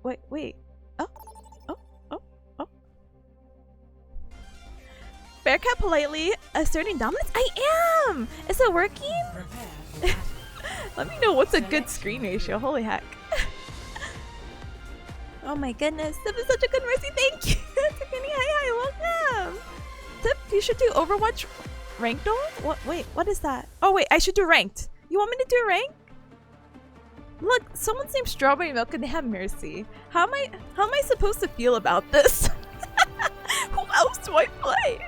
Wait. Oh. Bearcat politely asserting dominance? I am! Is it working? Let me know what's a good screen ratio. Holy heck. Oh my goodness. Tip is such a good mercy. Thank you. Tiffany, hi, welcome. Tip, you should do Overwatch ranked though? What? Wait, what is that? Oh wait, I should do ranked. You want me to do ranked? Look, someone's named Strawberry Milk and they have Mercy. How am I supposed to feel about this? Who else do I play?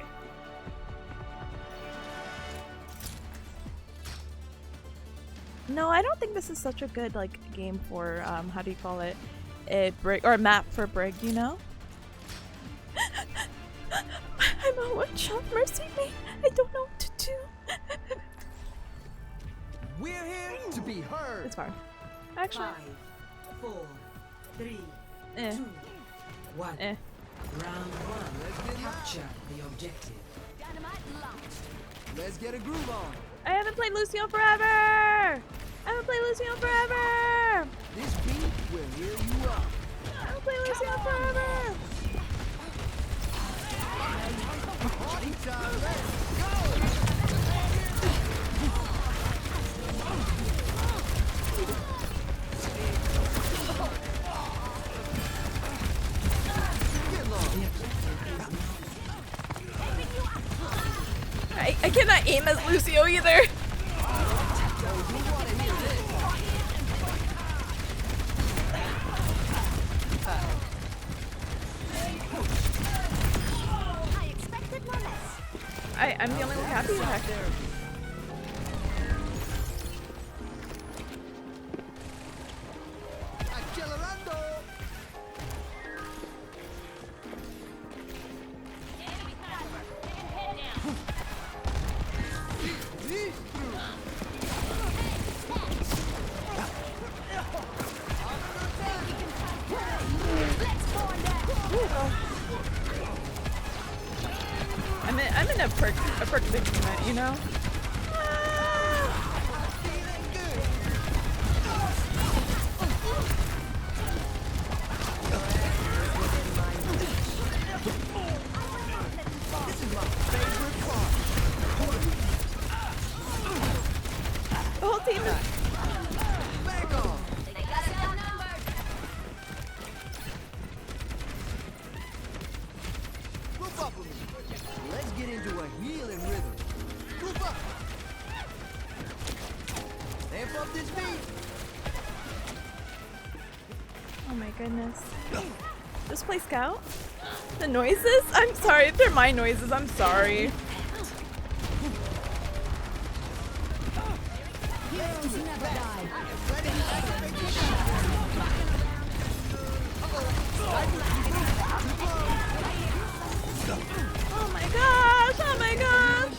No, I don't think this is such a good like game for how do you call it? A brig or a map for brig, you know? I'm a one shot, mercy me. I don't know what to do. We're here to be heard. It's fine. Actually, 5, 4, 3, eh. 2, 1. Eh. Round 1. Capture the objective. Let's get a groove on. I haven't played Lucian forever. This beat will hear you up. I haven't played Lucian forever. Party time, let's go. I cannot aim as Lucio either. I'm the only one happy back there. I'm in a perk predicament, you know? The whole team is... Let's get into a healing rhythm. Group up. Amp up this beat. Oh my goodness. Just play scout? The noises? I'm sorry if they're my noises, I'm sorry. Heroes never die. Oh my gosh! Oh my gosh!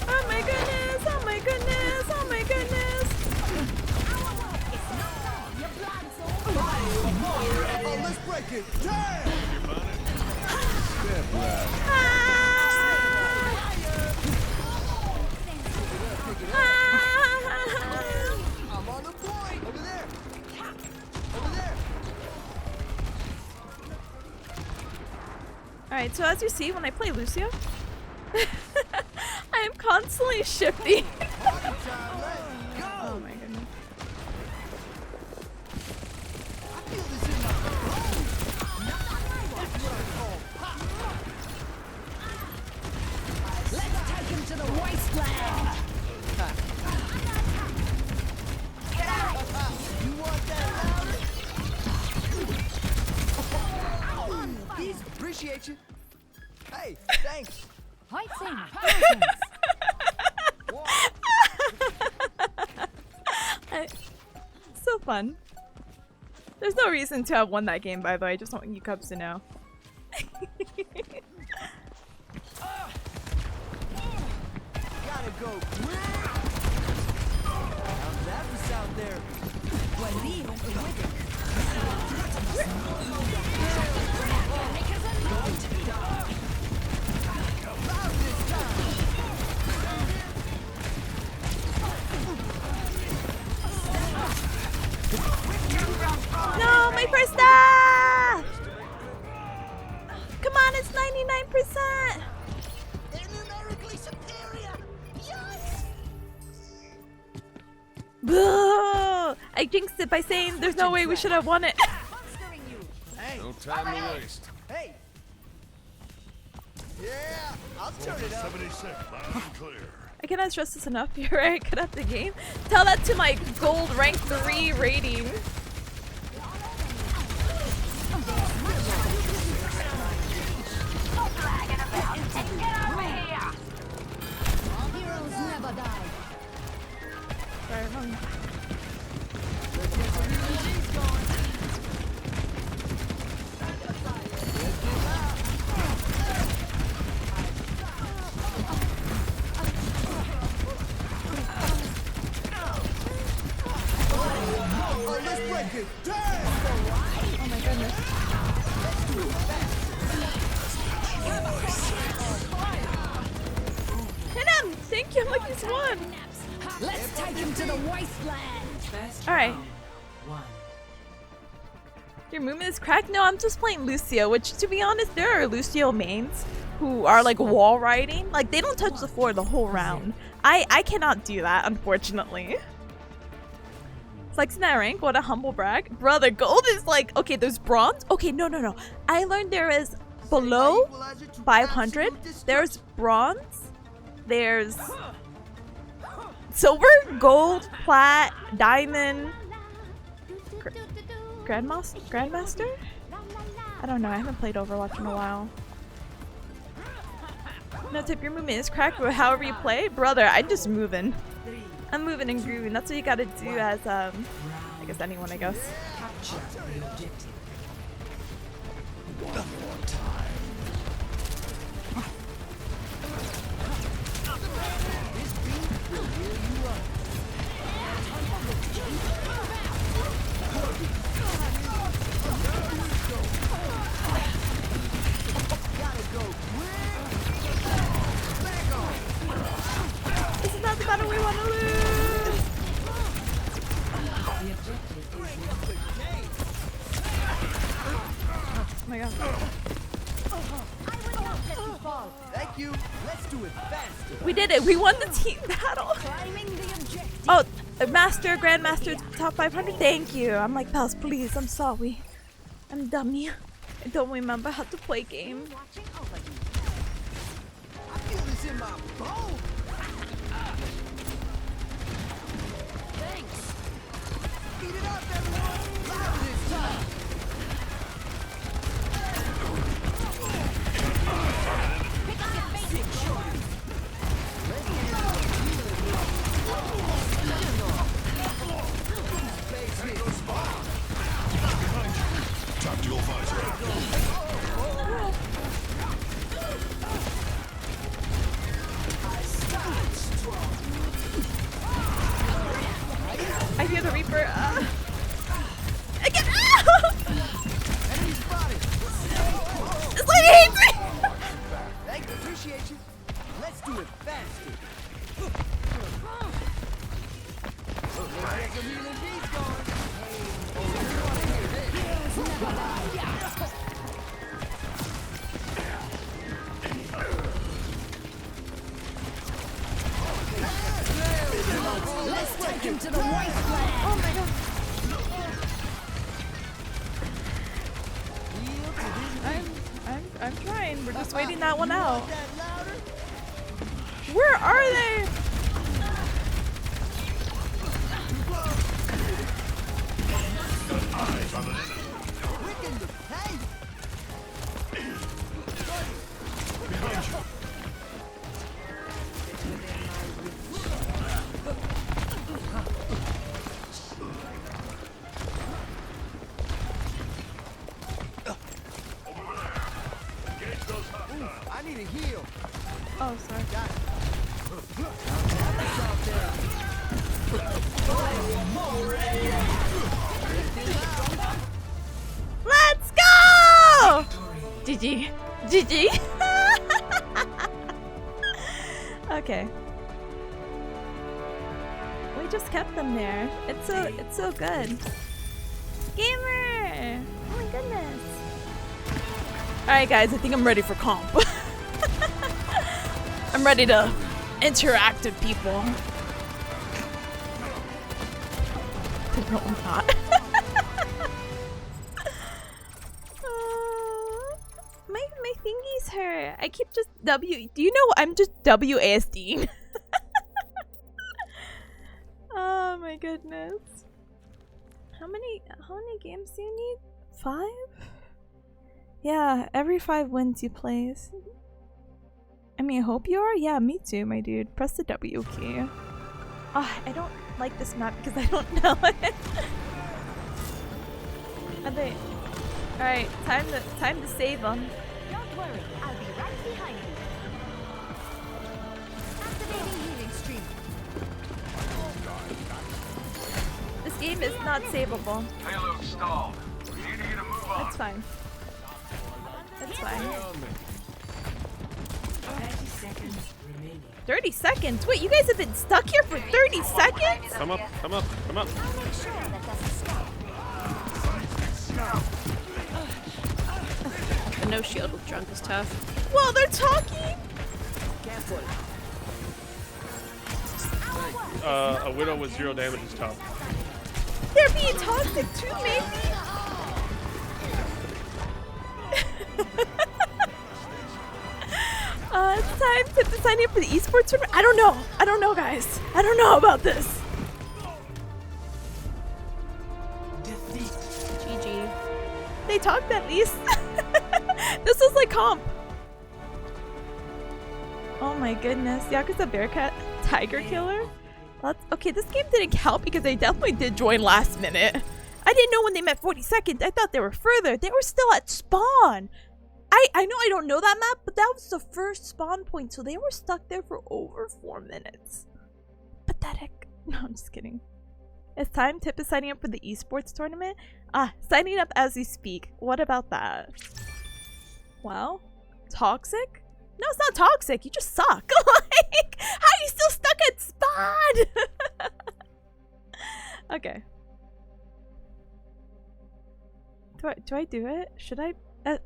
Oh my goodness! Oh my goodness! Oh my goodness! break it! Damn! Step right. I'm on the point! Over there! Over there! Alright, so as you see, when I play Lucio, I am constantly shifting. Oh my goodness. I feel this in my bones! That's what I call pop! Let's take him to the wasteland! You want that louder? Please, appreciate you. Hey, thanks. So fun. There's no reason to have won that game, by the way. I just want you cubs to know. Gotta go quick. How's that for sound there? No, my first staff! Come on, it's 99%! They're numerically superior. Yes. Boo! I jinxed it by saying there's no way we should have won it. Hey. No time to waste. Hey. Yeah, I'll turn it up. 76, loud and clear. I cannot stress this enough. You're right, cut out the game. Tell that to my gold rank 3 rating. Heroes never die. Sorry, wrong. Oh, let's break it. Damn. Oh my goodness. Hit him! Thank you, look, he's won! Let's take him to the wasteland. Alright. Your movement is cracked? No, I'm just playing Lucio, which, to be honest, there are Lucio mains who are like wall riding. Like, they don't touch the floor the whole round. I cannot do that, unfortunately. Flexing that rank, what a humble brag. Brother, gold is like, okay, there's bronze. Okay, no. I learned there is below 500, there's bronze, there's silver, gold, plat, diamond, Grandmaster? I don't know, I haven't played Overwatch in a while. No tip, your movement is cracked, but however you play, brother, I'm just moving. I'm moving and grooving. That's what you gotta do as, I guess anyone, I guess. One more time. This is not the battle we want to lose! Oh my god. Thank you. Let's do it faster. We did it! We won the team battle! Oh, Master, Grandmaster, top 500, thank you! I'm like, pals, please, I'm sorry. I'm dummy. I don't remember how to play game. I feel this in my bones. Thanks. Speed it up, everyone. Louder this time. Talk to your visor. I hear the Reaper. Again! Enemy spotted. Waiting that one out. Want that louder? Where are they? Quicken the pace. I need a heal. Oh, sorry. Got it. Let's go! GG. GG. Okay. We just kept them there. It's so good. Gamer! Oh my goodness. Alright guys, I think I'm ready for comp. I'm ready to interact with people. No, I'm not. My thingies hurt. I keep just W. Do you know I'm just WASDing? Oh my goodness. How many games do you need? 5? Yeah, every 5 wins you place. I mean, I hope you are. Yeah, me too, my dude. Press the W key. Ah, I don't like this map because I don't know it. Are they? All right, time to save them. Don't worry, I'll be right behind you. Activating healing stream. This game is not savable. Payload stalled. We need to get a move on. It's fine. It's fine. 30 seconds remaining. 30 seconds? Wait, you guys have been stuck here for 30 seconds? Come up, come up, come up. I'll make sure that doesn't stop. The no shield with drunk is tough. Well, they're talking. A widow with 0 damage is tough. They're being toxic too, maybe. It's time to sign up for the esports tournament. I don't know. I don't know, guys. I don't know about this. GG. They talked at least. This was like comp. Oh my goodness. Yakuza Bearcat Tiger Killer? Okay, this game didn't count because they definitely did join last minute. I didn't know when they met 40 seconds. I thought they were further. They were still at spawn. I know I don't know that map, but that was the first spawn point, so they were stuck there for over 4 minutes. Pathetic. No, I'm just kidding. It's time. Tip is signing up for the esports tournament. Signing up as we speak. What about that? Well, toxic? No, it's not toxic. You just suck. Like, how are you still stuck at spawn? Okay. Do I do it? Should I?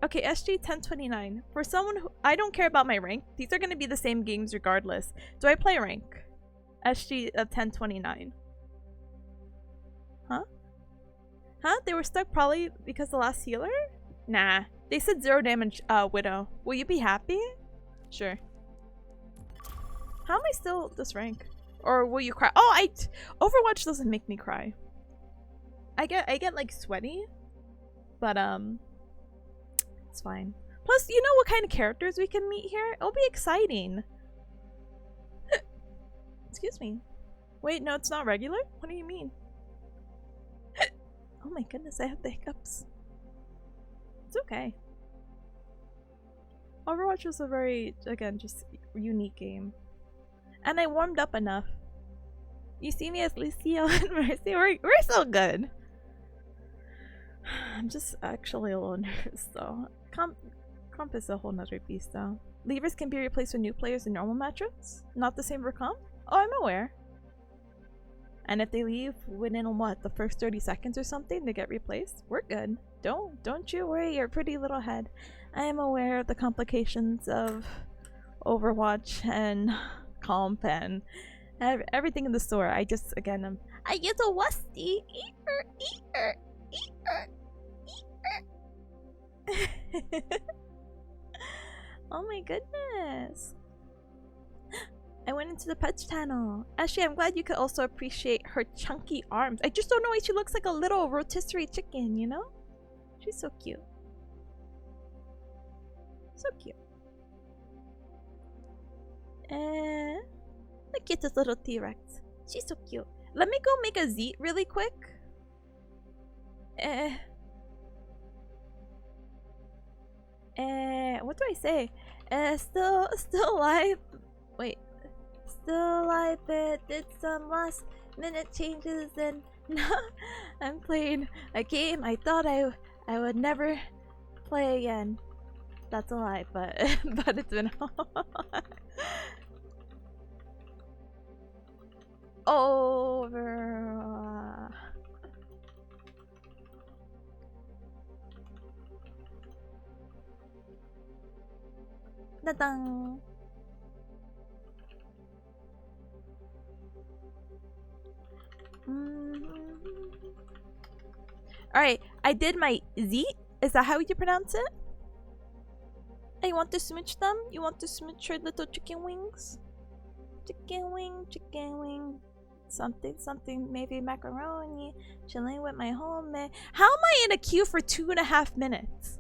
Okay, SG 1029. For someone who I don't care about my rank. These are gonna be the same games regardless. Do I play rank? SG 1029. Huh? Huh? They were stuck probably because the last healer? Nah. They said 0 damage, Widow. Will you be happy? Sure. How am I still this rank? Or will you cry? Oh, Overwatch doesn't make me cry. I get like sweaty. But, it's fine. Plus, you know what kind of characters we can meet here? It'll be exciting. Excuse me. Wait, no, it's not regular? What do you mean? Oh my goodness, I have the hiccups. It's okay. Overwatch was a very, again, just unique game. And I warmed up enough. You see me as Lucio and Mercy? We're so good. I'm just actually a little nervous though. Comp is a whole nother beast though. Leavers can be replaced with new players in normal matchups? Not the same for comp? Oh, I'm aware. And if they leave within what, the first 30 seconds or something, they get replaced? We're good. Don't you worry your pretty little head. I am aware of the complications of Overwatch and comp and everything in the store. I just, again, I get a wusty. Oh my goodness. I went into the pets channel. Actually, I'm glad you could also appreciate her chunky arms. I just don't know why she looks like a little rotisserie chicken, you know? She's so cute. So cute. The cutest little T-Rex. She's so cute. Let me go make a zeet really quick. What do I say? Still alive. Wait. Still alive, but did some last minute changes and now I'm playing a game I thought I would never play again. That's a lie, but it's been over. Da-dang. Alright, I did my Z. Is that how you pronounce it? Hey, you want to smooch them? You want to smooch your little chicken wings? Chicken wing. Something, maybe macaroni. Chilling with my homemade. How am I in a queue for 2.5 minutes?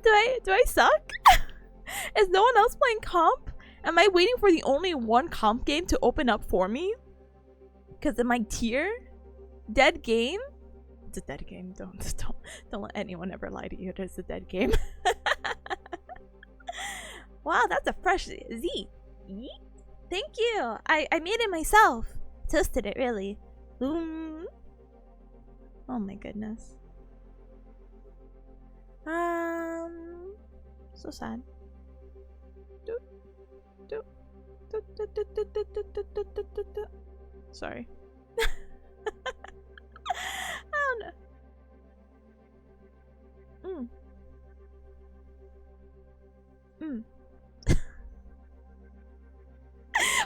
Do I suck? Is no one else playing comp? Am I waiting for the only one comp game to open up for me? Because of my tier? Dead game? It's a dead game. Don't let anyone ever lie to you. It's a dead game. Wow, that's a fresh Z. Thank you. I made it myself. Toasted it, really. Boom. Oh my goodness. So sad. Sorry. I don't know.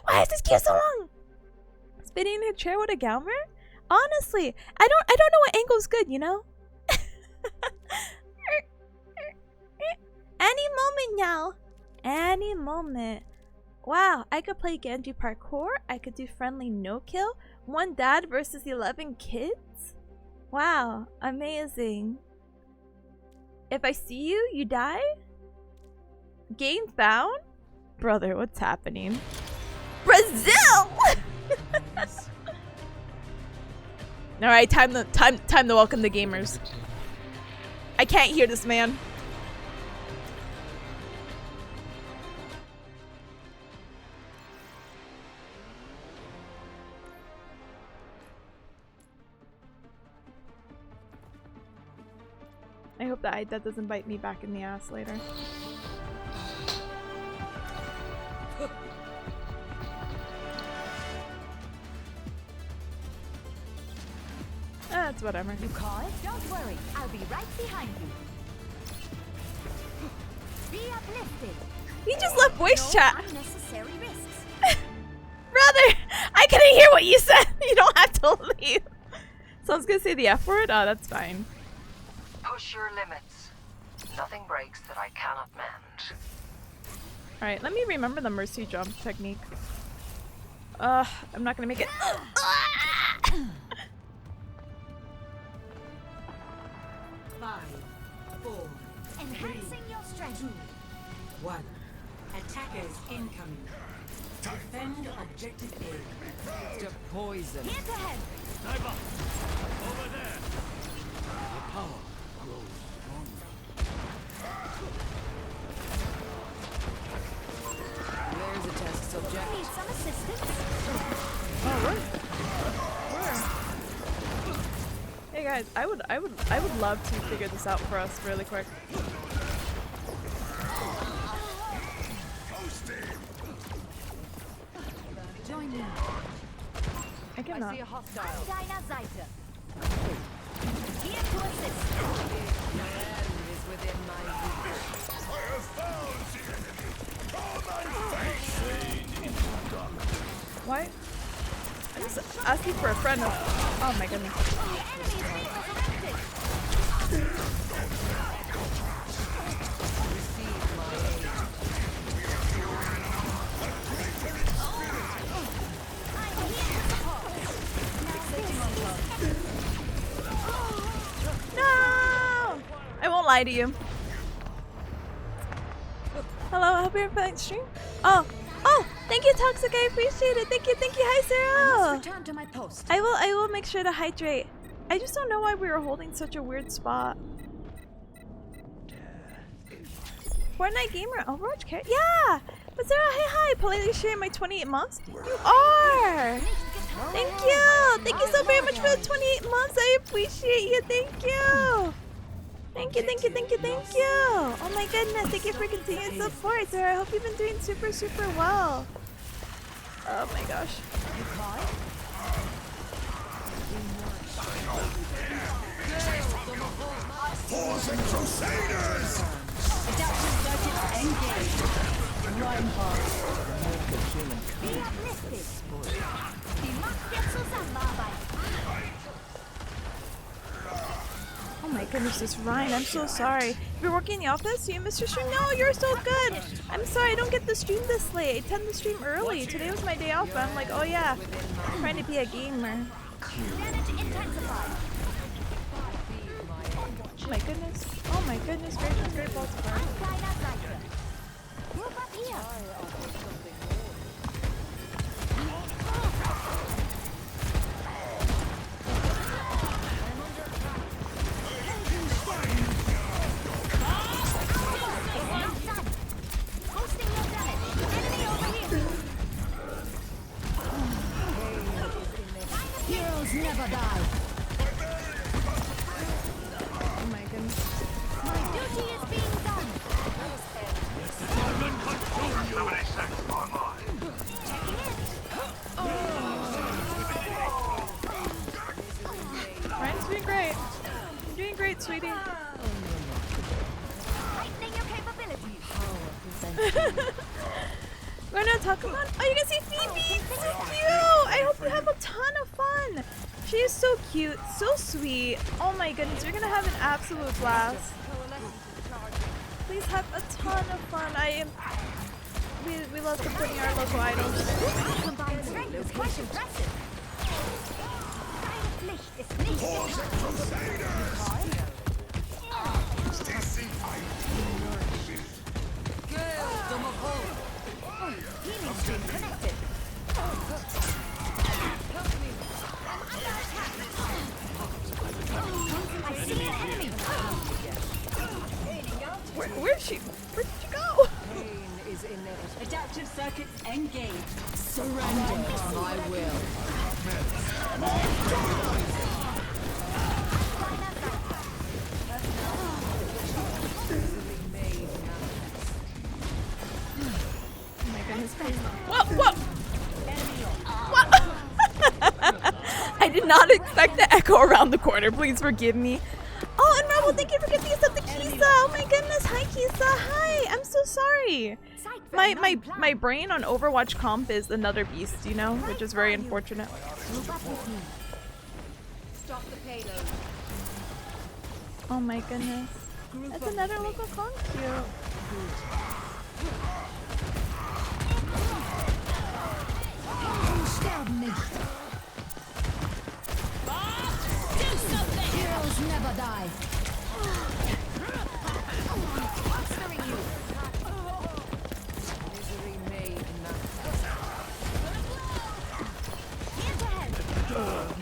Why is this queue so long? Spinning in a chair with a Galmer? Honestly, I don't know what angle's good, you know? Any moment now. Any moment. Wow, I could play Genji parkour. I could do friendly no-kill. One dad versus 11 kids? Wow, amazing. If I see you, you die? Game found? Brother, what's happening? Brazil! Alright, time to welcome the gamers. I can't hear this man. I hope that doesn't bite me back in the ass later. That's whatever. You call it? Don't worry. I'll be right behind you. Be uplifted. You just left voice chat. Unnecessary risks. Brother, I couldn't hear what you said. You don't have to leave. Someone's gonna say the F word? Oh, that's fine. Push your limits. Nothing breaks that I cannot mend. Alright, let me remember the mercy jump technique. I'm not gonna make it. 5, 4, Enhancing your strength. 1. Attackers incoming. Defend objective A. To poison. Here's ahead. Sniper! Over there! The power grows stronger. There's a test subject. Need some assistance? Hey guys, I would love to figure this out for us really quick. Join me. I cannot. I'm Dinah Zeiter. Here to assist. Your end is within my reach. Why? I'm just asking for a friend. Oh my goodness. The enemy is being resurrected. lie to you. Hello, I hope you're playing stream. Oh, thank you, Toxic. I appreciate it. Thank you. Hi, I Sarah. must return to my post. I will make sure to hydrate. I just don't know why we were holding such a weird spot. Fortnite gamer, Overwatch character? Yeah! But Sarah, hi! Politely sharing my 28 months? You are! Thank you! Thank you so very much for the 28 months! I appreciate you! Thank you! Thank you! Oh my goodness, thank you for continued support, Sarah. I hope you've been doing super well. Oh my gosh. Force and Crusaders! Be uplifted. Die Macht der Zusammenarbeit. Oh my goodness, this Ryan, I'm so sorry. You're working in the office? You missed your stream? No, you're so good! I'm sorry, I don't get to stream this late. I tend to stream early. Today was my day off, but I'm like, oh yeah, I'm trying to be a gamer. Damage intensified. Oh my goodness, great balls of fire. An kleiner Seite. Group up here. Boosting your damage. Enemy over here. Heroes never die. Oh my goodness. My duty is being done. Ryan's doing great. You're doing great, sweetie. Heightening your capabilities. We're gonna talk about. Oh, you can see Phoebe. So cute. I hope you have a ton of fun. She is so cute, so sweet. Oh my goodness, you're gonna have an absolute blast. Please have a ton of fun. We love supporting our local idols. Combined strength is quite impressive. Deine Pflicht ist nicht Healing stream connected. I see an enemy. Where'd she go? Adaptive circuits engaged. Surrender. I will. Oh my goodness. What? I did not expect the echo around the corner. Please forgive me. Oh, and Marvel, thank you for giving us up to Kisa. Oh my goodness. Hi, Kisa. Hi. I'm so sorry. My brain on Overwatch comp is another beast, you know, which is very unfortunate. Move up with me. Stop the payload. Oh my goodness. That's another local comp. Cute. Sterben nicht. Heroes never die. Mastering you. Misery made Here to help.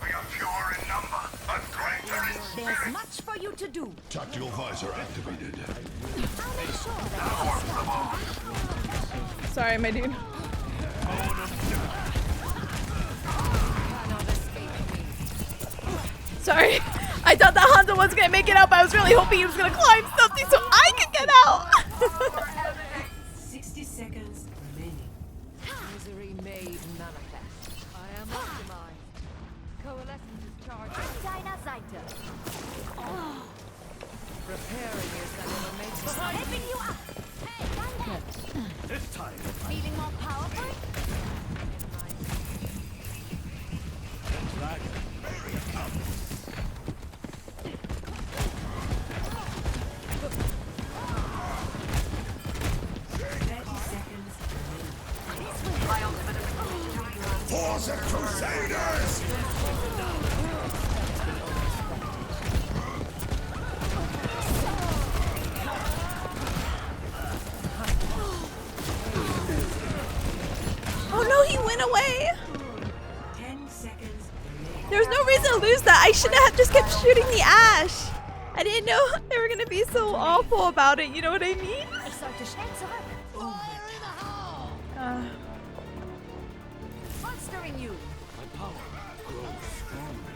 We are fewer in number, but greater in There's much for you to do. Tactical visor activated. I'll make sure that Sorry, my dude. Sorry. I thought that Hanzo was gonna make it up. I was really hoping he was gonna climb something so I could get out. 60 seconds remaining. Misery made manifest. I am optimized. Coalescence is charged. Deiner Seite. Preparing yourself to make Helping you up. Hey, done that. This time. Feeling more powerful? Force and Crusaders! went away. 10 seconds. There's no reason to lose that. I should have just kept shooting the ash. I didn't know they were gonna be so awful about it. You know what I mean? Ich sollte schnell zurück. Monstering you. My power grows stronger.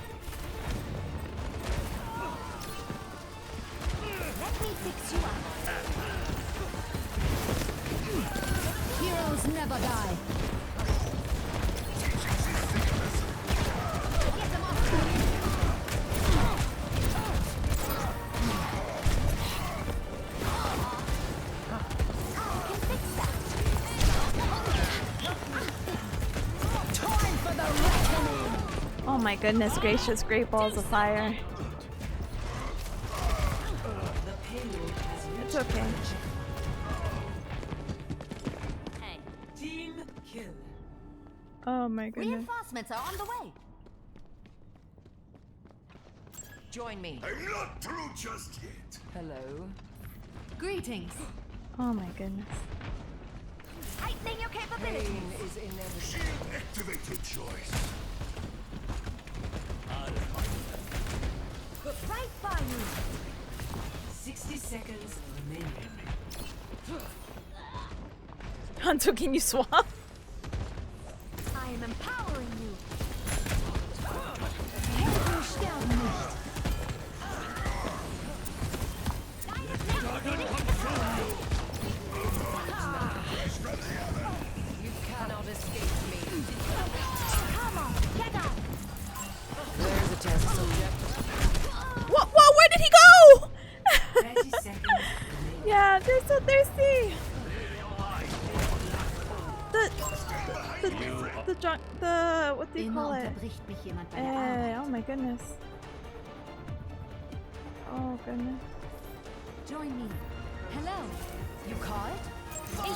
Let me fix you up. Heroes never die. Get them off. I can fix that. Time for the reckoning. Oh my goodness gracious, great balls of fire. It's okay. Hey, Team kill. Oh my goodness. reinforcements are on the way. Join me. I'm not through just yet. Hello. Greetings. Oh my goodness. Heightening your capabilities. Pain is inevitable. Shield activated, choice. Right by you. 60 seconds remaining. Hanzo, can you swap? I am empowering you. Helden sterben nicht. You cannot escape me. Come on, get up. There's a test subject. Whoa, whoa, where did he go? 30 seconds remaining. Yeah, they're so thirsty. The what do you Immer call it? unterbricht mich jemand bei der Arbeit. Oh my goodness. Oh goodness. Join me. Hello. You called?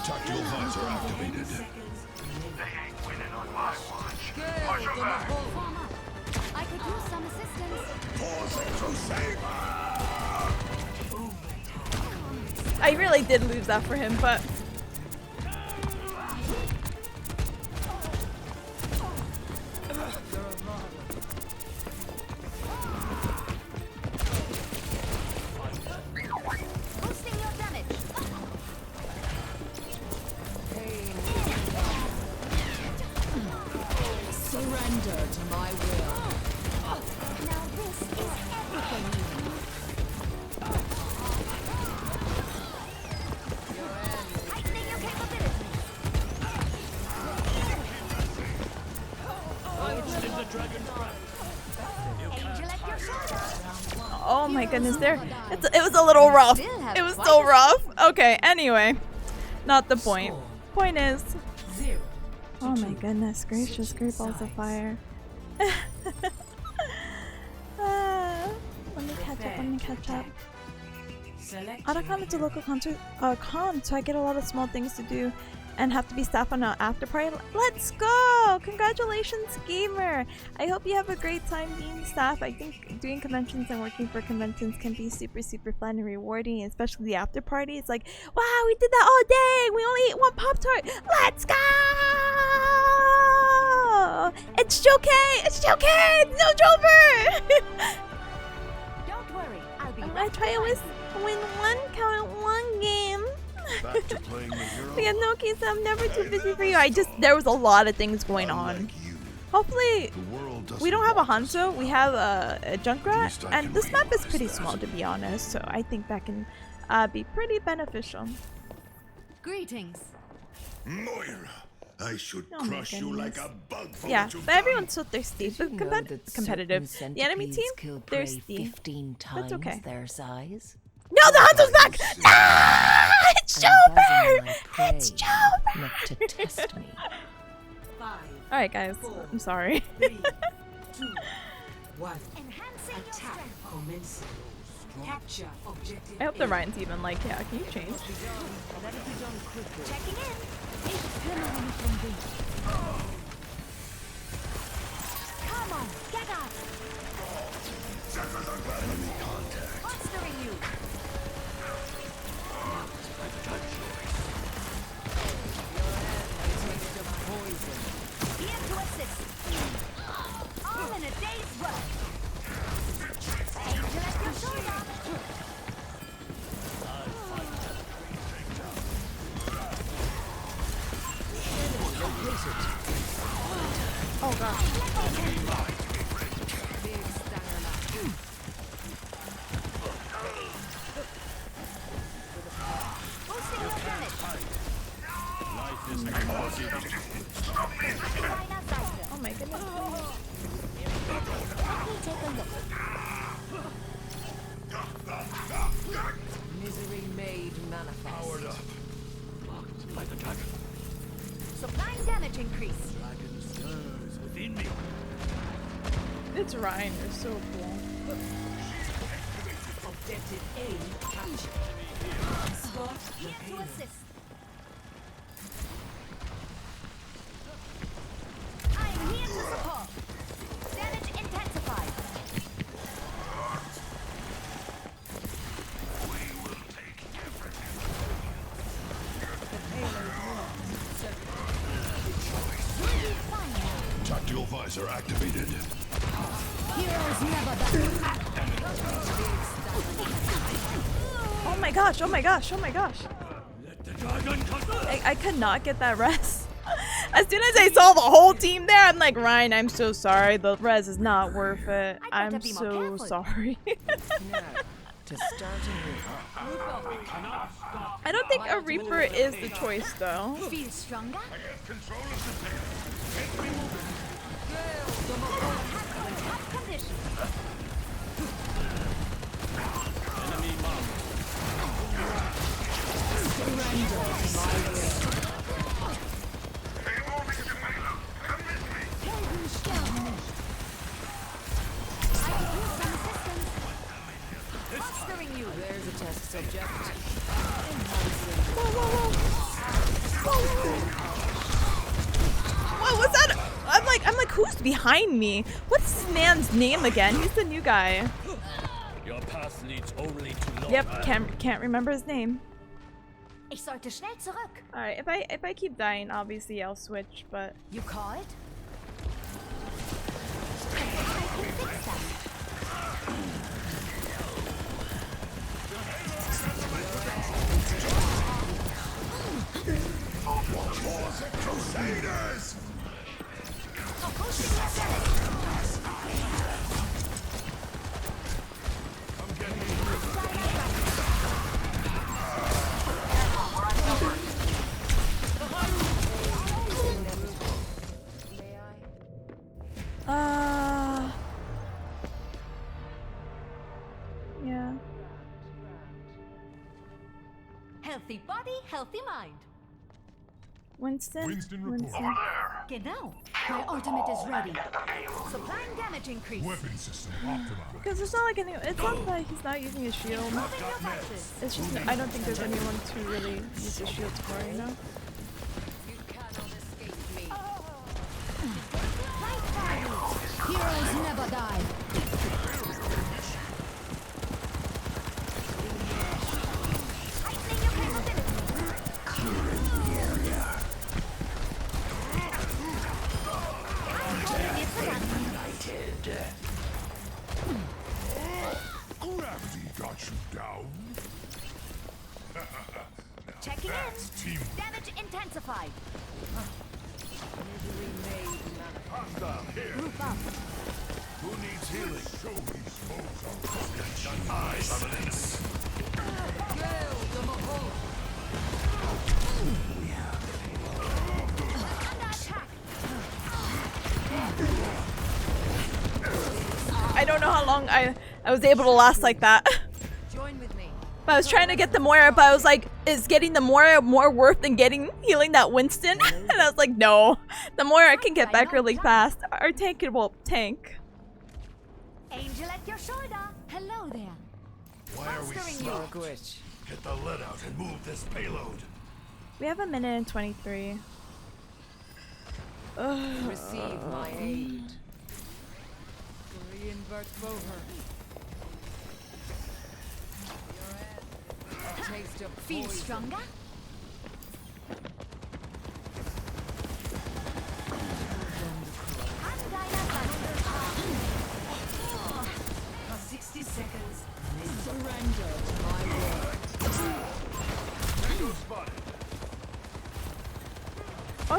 Tactical visor activated. Form up. I could use some assistance. Pausing to save. I really did lose that for him, but Boosting your damage. Surrender to my will. Now this is everything you need. Heightening your capabilities. Angel at your shoulder. oh my goodness, it was a little rough. It was so rough. Okay, anyway, not the point. Point is, 0. oh my goodness gracious, great balls of fire. Let me catch up. Select Otacon is a local con, so I get a lot of small things to do and have to be staff on an after party. Let's go! Congratulations, gamer! I hope you have a great time being staff. I think doing conventions and working for conventions can be super fun and rewarding, especially the after party. It's like, wow, we did that all day! We only ate one Pop-Tart! Let's go! It's Jokai! It's Jokai! It's no Drover! Don't worry, I'll be I'm right gonna try to win one count one game. Back to playing the hero. Yeah, no, Kisa, I'm never too busy for you. There was a lot of things going on. Unlike you, Hopefully, the world doesn't we don't have a want us. Hanzo. We have a Junkrat, least I and can this map is realize pretty that. small, to be honest. So I think that can be pretty beneficial. Greetings. Moira, I should Oh my crush you like goodness. a bug for Yeah, what you've but everyone's so thirsty. Did you But know that competitive. certain The enemy team, centipedes kill prey thirsty. 15 times okay. their size? No, the Hanzo's back! Ah, it's I'm buzzing Jover! my prey, It's Jover! not to test me. 5, Alright, guys. I'm sorry. 3, 2, 1. Enhancing your Attack strength. commencing. Capture objective. I hope the A. Ryan's even like, yeah, can you change? Let it be done quickly. Checking in. Ich kümmere mich um dich. Come on, get up. Enemy contact. Monstering you. assist. All in a day's work. Angel at your shoulder. Oh god. Big stanger left. Boosting your damage. Oh my goodness. Let me take a look. Misery made manifest. Powered up. Blocked by the dragon. Supplying damage increase. Dragon stirs within me. It's Ryan, you're so cool. Objective A captured. Spot the Here to payload. assist. I'm here to support. Damage intensified. Tactical visor activated. Heroes never die. Oh my gosh, oh my gosh, oh my gosh. Let the dragon come. I could not get that res. As soon as I saw the whole team there, I'm like, Ryan, I'm so sorry. The res is not worth it. I'd better I'm be more so careful. sorry. Now, to start anew. I don't think a Reaper is the choice though. Feel stronger? Control of the tail. Top condition. I could use some assistance. Fostering you. There's a test subject. What was that? I'm like, who's behind me? What's this man's name again? He's the new guy. Your path leads only to Lord. Yep, can't remember his name. Ich sollte schnell zurück. Alright, if I keep dying, obviously I'll switch, but You call it? I can fix that. Crusaders! Boosting your damage. I'm getting yeah. Healthy body, healthy mind. Winston. Winston report. Genau. My ultimate is ready. Supplying damage increase. Weapon system optimized. Because it's not like it's not that he's not using his shield. Moving your boxes. It's just I don't think there's anyone to really use his shields for, you know? You cannot escape me. Right by you. Heroes never die. Tightening your capabilities. Gravity got you down. Checking That's in. team. Damage intensified. Misery made manifest. Hostile here. Group up. Who needs healing? Show these foes our eyes on an enemy. Under attack. I don't know how long I was able to last like that. Join with me. But I was trying to get the Moira, but I was like, is getting the Moira more worth than healing that Winston? And I was like, no. The Moira can get back really fast. Our tank will tank. Angel at your shoulder. Hello there. Why are we Fostering you. stuck? Which? Get the lead out and move this payload. We have 1:23. Ugh. Receive my aid. Reinvert Boher. A taste of Feel poison. stronger?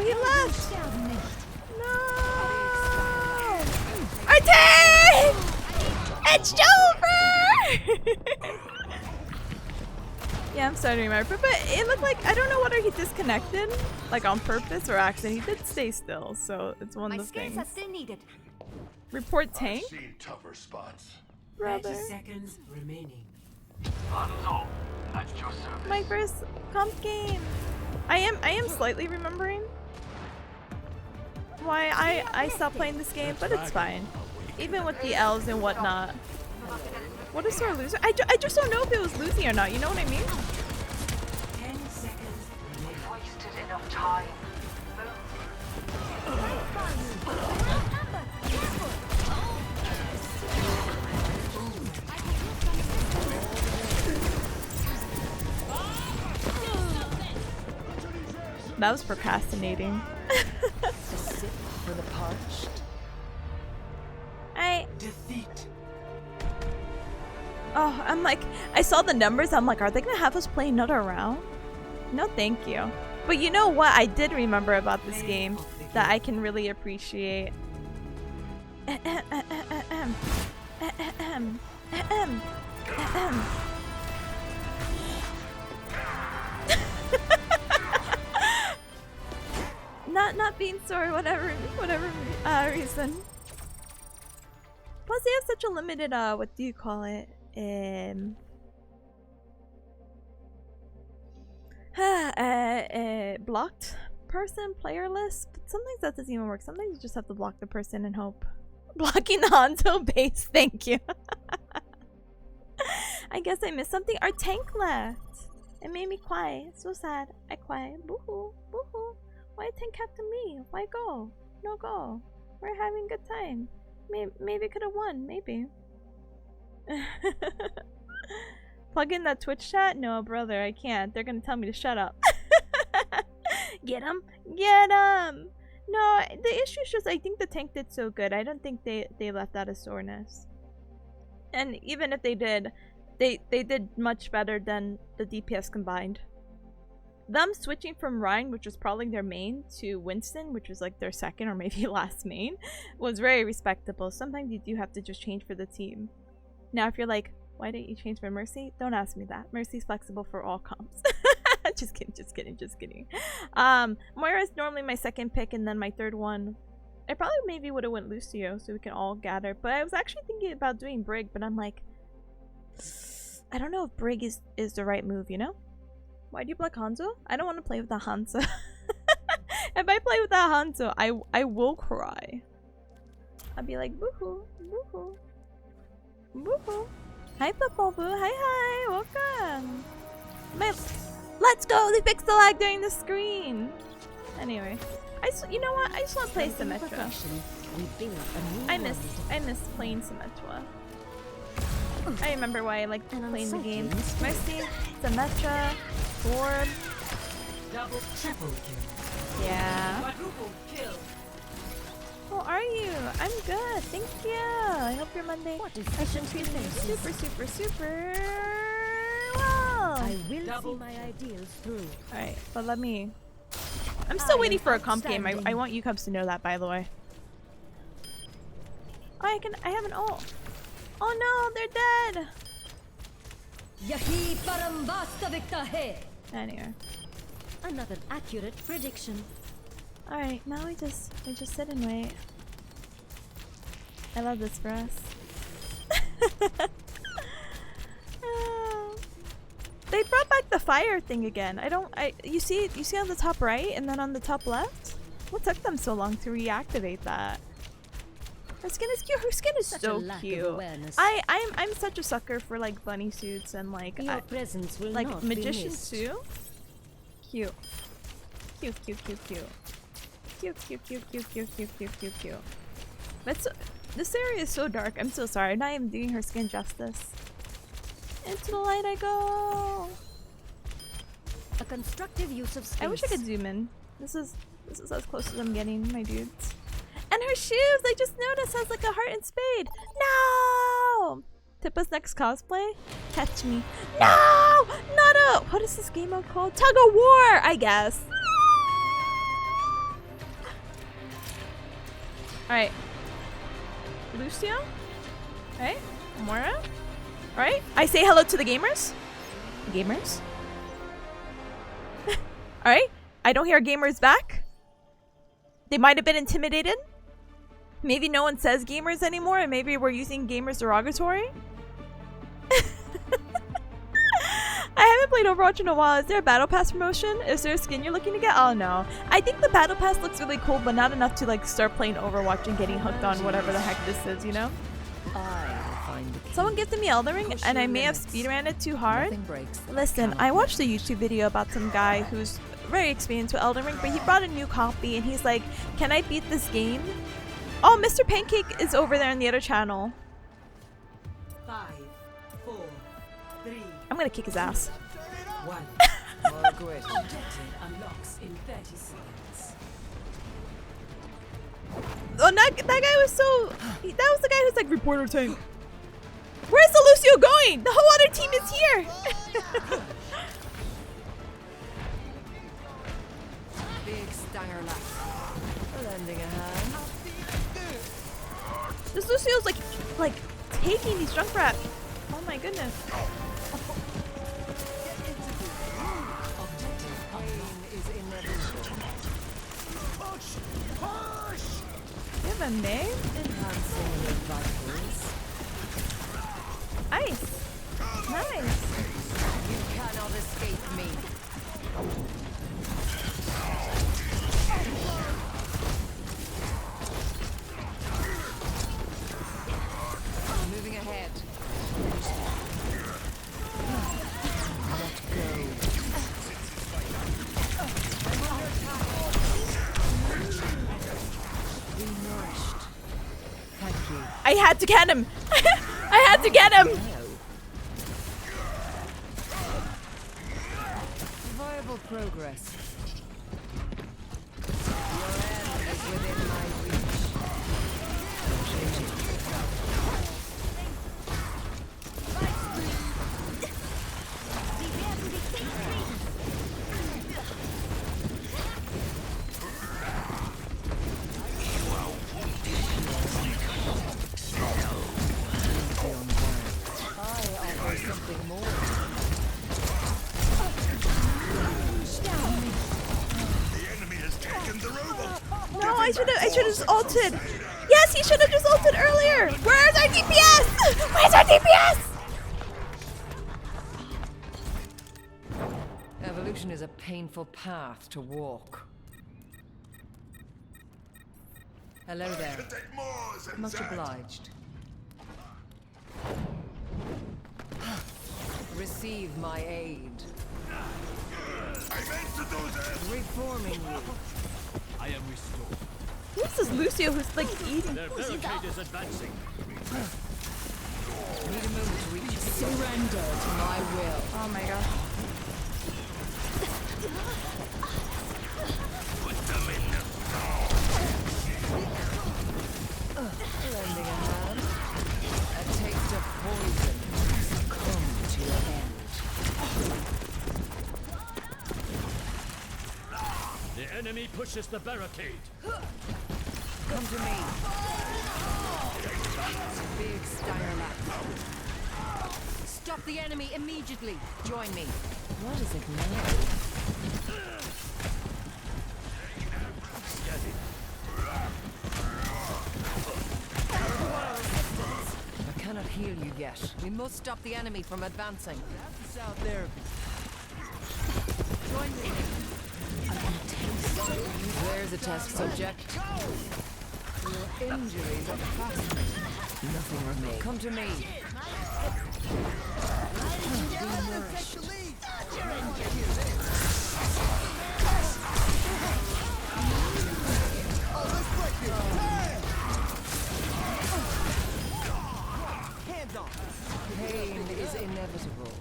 he left! No! Our turn! It's over! Yeah, I'm starting to remember, but it looked like, I don't know whether he disconnected, like on purpose or accident. He did stay still, so it's one of those things. Still needed. Report I've tank, seen tougher spots. brother. seconds remaining. My first comp game. I am slightly remembering why I stopped playing this game, but it's fine. Even with the L's and whatnot. What is our loser? I just don't know if it was losing or not, you know what I mean? 10 seconds remaining. Wasted enough time. That was procrastinating. A sip for the parched. Defeat. Oh, I'm like, I saw the numbers. I'm like, are they gonna have us play another round? No, thank you. But you know what I did remember about this game that I can really appreciate. Not being sore, whatever reason. Plus, they have such a limited what do you call it? Blocked person player list. But sometimes that doesn't even work. Sometimes you just have to block the person and hope. Blocking the Hanzo base. Thank you. I guess I missed something. Our tank left. It made me cry. So sad. I cried. Boo-hoo. Boo-hoo. Why tank captain me? Why go? No go. We're having a good time. Maybe could have won. Maybe. Plug in that Twitch chat? No, brother, I can't. They're gonna tell me to shut up. Get him? Get him! No, the issue is just I think the tank did so good. I don't think they left out of soreness. And even if they did, they did much better than the DPS combined. Them switching from Ryan, which was probably their main, to Winston, which was like their second or maybe last main, was very respectable. Sometimes you do have to just change for the team. Now, if you're like, why didn't you change for Mercy? Don't ask me that. Mercy's flexible for all comps. Just kidding. Moira's normally my second pick, and then my third one, I probably maybe would have went Lucio so we can all gather. But I was actually thinking about doing Brig, but I'm like, I don't know if Brig is the right move, you know? Why do you block Hanzo? I don't want to play with the Hanzo. If I play with the Hanzo, I will cry. I'll be like, boo-hoo, boo-hoo, boo-hoo. Hi, Football Boo. Hi, welcome. Let's go! They fixed the lag during the screen. Anyway, you know what? I just want to play Symmetra. I miss playing Symmetra. I remember why I liked playing the game. Mercy, Symmetra, Orb. Double, triple kill. Yeah. Quadruple kill. How are you? I'm good, thank you. I hope your Monday has been treating super well. I will see my ideals through. Alright, but let me... I'm still waiting for a comp game. I want you cubs to know that, by the way. Oh, I have an ult. Oh no, they're dead! Yahi parambasta vikta hai. Anyway. Another accurate prediction. Alright, now we just sit and wait. I love this for us. They brought back the fire thing again. You see on the top right and then on the top left? What took them so long to reactivate that? Her skin is cute. Her skin is so cute. I'm such a sucker for like bunny suits and like Your presence will like not magicians be too. Cute. That's this area is so dark. I'm so sorry. I'm not even doing her skin justice. Into the light I go. A constructive use of space. I wish I could zoom in. This is as close as I'm getting, my dudes. And her shoes, I just noticed, has like a heart and spade. No! Tippa's next cosplay? Catch me. No! Not a... What is this game mode called? Tug of War, I guess. Alright. Lucio? Alright. Mora? Alright. I say hello to the gamers. Gamers? Alright. I don't hear gamers back. They might have been intimidated. Maybe no one says gamers anymore and maybe we're using gamers derogatory. I haven't played Overwatch in a while. Is there a battle pass promotion? Is there a skin you're looking to get? Oh no. I think the battle pass looks really cool, but not enough to like start playing Overwatch and getting hooked on whatever the heck this is, you know? Someone gifted me Elden Ring and I may have speedran it too hard. Listen, I watched a YouTube video about some guy who's very experienced with Elden Ring, but he brought a new copy and he's like, can I beat this game? Oh, Mr. Pancake is over there in the other channel. 5, 4, 3, I'm gonna kick his ass. 1. Objective unlocks in 30 seconds. Oh, that guy was so... That was the guy who's like, reporter tank. Where's the Lucio going? The whole other team is here. Big stanger lass. Lending a hand. This Lucio's like taking these junk rats. Oh my goodness. You have a name? Nice. Nice. You cannot escape me. Moving ahead. Let go. Be nourished. Thank you. I had to get him. I had to get him. Viable progress. Your end is within my reach. Something more. The enemy has taken the robot. No, I should have just ulted. Yes, he should have just ulted earlier. Where's our DPS? Where's our DPS? Evolution is a painful path to walk. Hello there. Take more, Much Zenzat. obliged. Receive my aid. I meant to do this. Reforming you. I am restored. Who's this Lucio who's like eating? Their barricade is advancing. Need a moment to reach. Surrender to my will. Oh my god. Lending a hand. A taste of poison. Succumb to your end. The enemy pushes the barricade. Come to me. Big Steierlach. Stop the enemy immediately. Join me. What is it now? I cannot heal you yet. We must stop the enemy from advancing. That's out there. Join me. There's a test subject. Your injuries are fascinating. Nothing remains. Come to me. Be nourished. Pain is inevitable.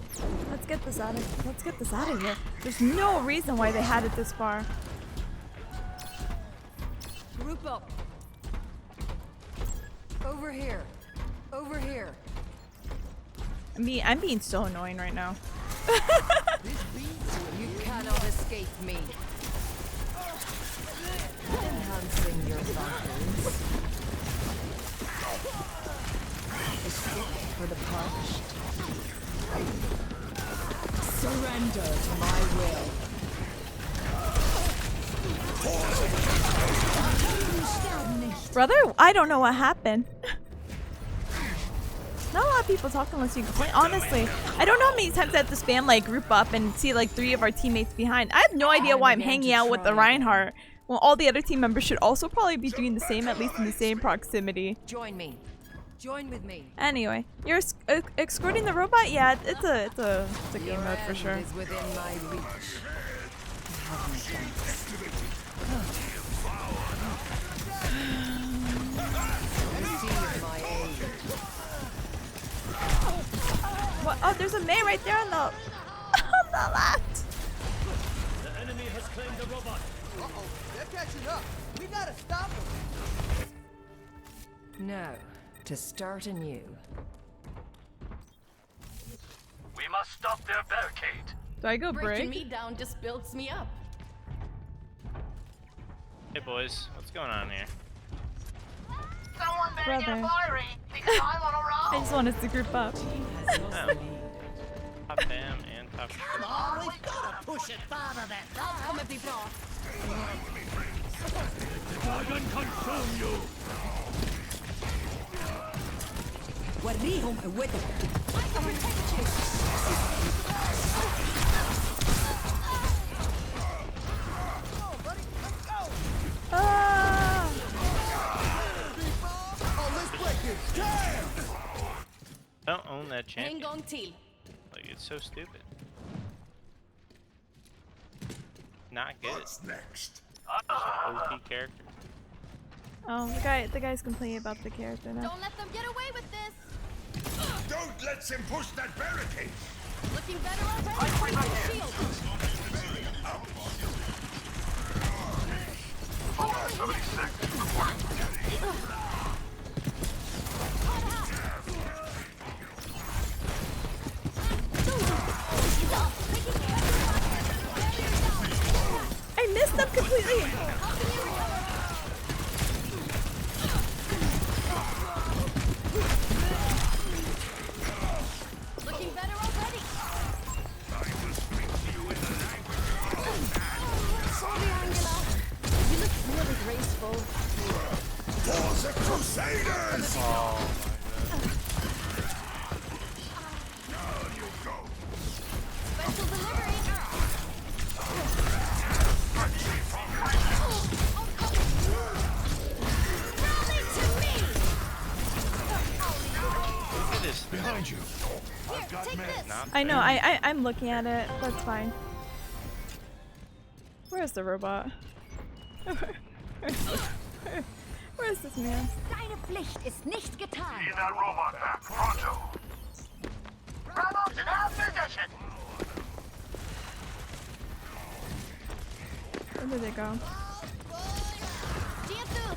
Let's get this out of here. There's no reason why they had it this far. Group up. Over here. Over here. I'm being so annoying right now. You cannot escape me. Enhancing your vitals. Surrender to my will. Brother, I don't know what happened. Not a lot of people talk unless you complain. Honestly, I don't know how many times I have to spam like group up and see like 3 of our teammates behind. I have no idea why I'm hanging out with the Reinhardt. Well, all the other team members should also probably be doing the same, at least in the same proximity. Join me. Join with me. Anyway, you're escorting the robot? Yeah, it's a game mode for sure. Is within my reach. Have me thanks. Receive my aid. What? Oh, there's a May right there on the on the left. The enemy has claimed the robot. Uh-oh, they're catching up. We gotta stop them. Now, to start anew. We must stop their barricade. Do I go Breaking break? me down just builds me up. Hey boys, what's going on here? Someone better Brother. get fiery, because I'm on a roll. I just want us to group up. Oh. Top bam and top. Come on, we've gotta push it farther than that. Kommer bli bra. I can consume you. وريهم قوتك. Ah! Oh, let's break it. Damn! Don't own that En champion. gång till. Like it's so stupid. Not good. What's next? OP character. Oh, the guy's complaining about the character now. Don't let them get away with this. Don't let him push that barricade. Looking better already. Shield. I missed them completely. Looking better already. Sorry, Angela. You look really graceful. For the Crusaders! Oh Down you go. Special delivery. Rally to me. look at this. Behind you. I've got Take men. this. Not I know. bad. I'm looking at it. That's fine. Where's the robot? Where's this man? Deine Pflicht ist nicht getan. Need that robot back, pronto. Bravo's in our position. Where did they go? Tietu.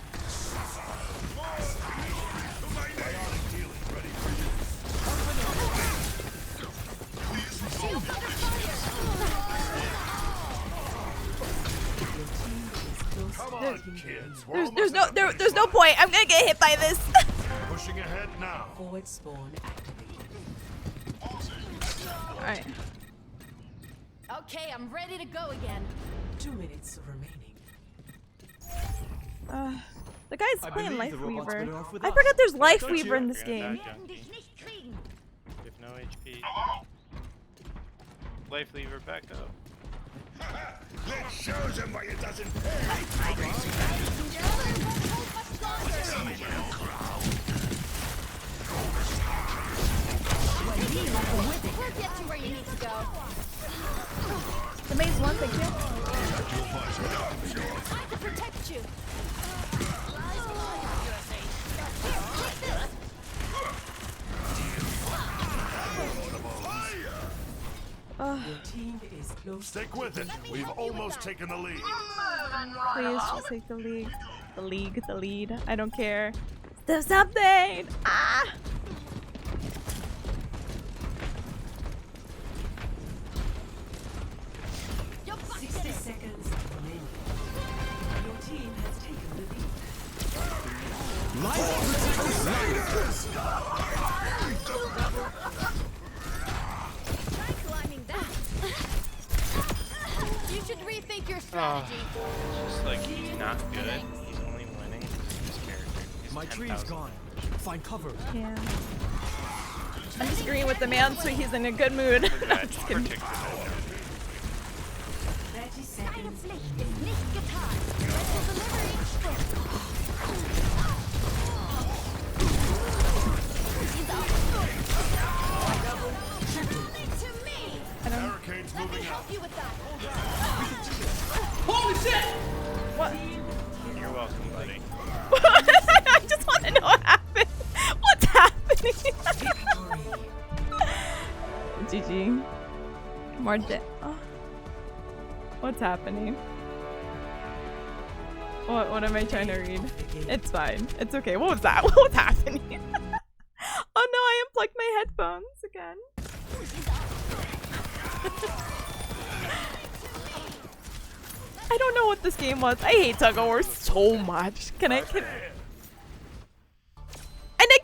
Shield under Come on, kids. We're There's no point. I'm gonna get hit by this. pushing ahead now. Forward spawn activated. All right. fire. Okay, I'm ready to go again. 2 minutes remaining. The guy's I playing believe Life the robot's Weaver. better off with I us. forgot there's Life Don't Weaver you? in this game. Wir werden dich nicht kriegen. You have no HP. Life lever back up. Let's show them why it doesn't pay. We'll get you where you need to go. The maze one, thank you. I can protect you. Here, take this. Your team is close. Stick with it. We've almost taken the lead. Please just take the lead. The lead. I don't care. Do something! Ah! You're back. 60 seconds remaining. Your team has taken the lead. Try climbing that. Just like he's not good. He's only winning because of his character. He's My tree is 10,000. gone. Find cover. Yeah. I'm just agreeing with the man so he's in a good mood. No, I'm That just kidding. particular matchup. 30 seconds. Ist nicht getan. Special delivery. Barricades moving out. Holy shit! What? You're welcome, buddy. I just want to know what happened. What's happening? GG. More oh. What's happening? What am I trying to read? It's fine. It's okay. What was that? What was happening? Oh no, I unplugged my headphones again. I don't know what this game was. I hate tug of war so much. And I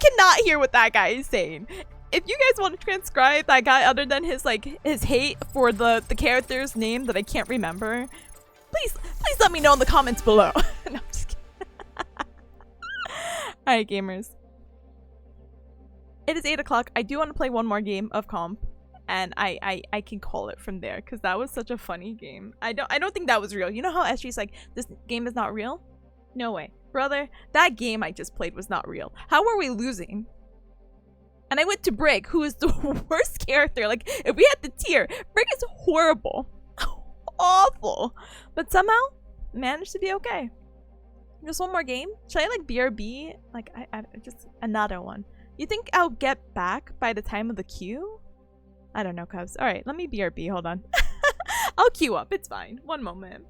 cannot hear what that guy is saying. If you guys want to transcribe that guy other than his hate for the character's name that I can't remember, please let me know in the comments below. No, I'm just kidding. Alright, gamers. It is 8 o'clock. I do want to play one more game of comp. And I can call it from there because that was such a funny game. I don't think that was real. You know how SG's like, this game is not real? No way. Brother, that game I just played was not real. How were we losing? And I went to Brig, who is the worst character. Like, if we had the tier, Brig is horrible. Awful. But somehow, managed to be okay. Just one more game? Should I like BRB? Like, I just another one. You think I'll get back by the time of the queue? I don't know, Cubs. Alright, let me BRB. Hold on. I'll queue up. It's fine. One moment.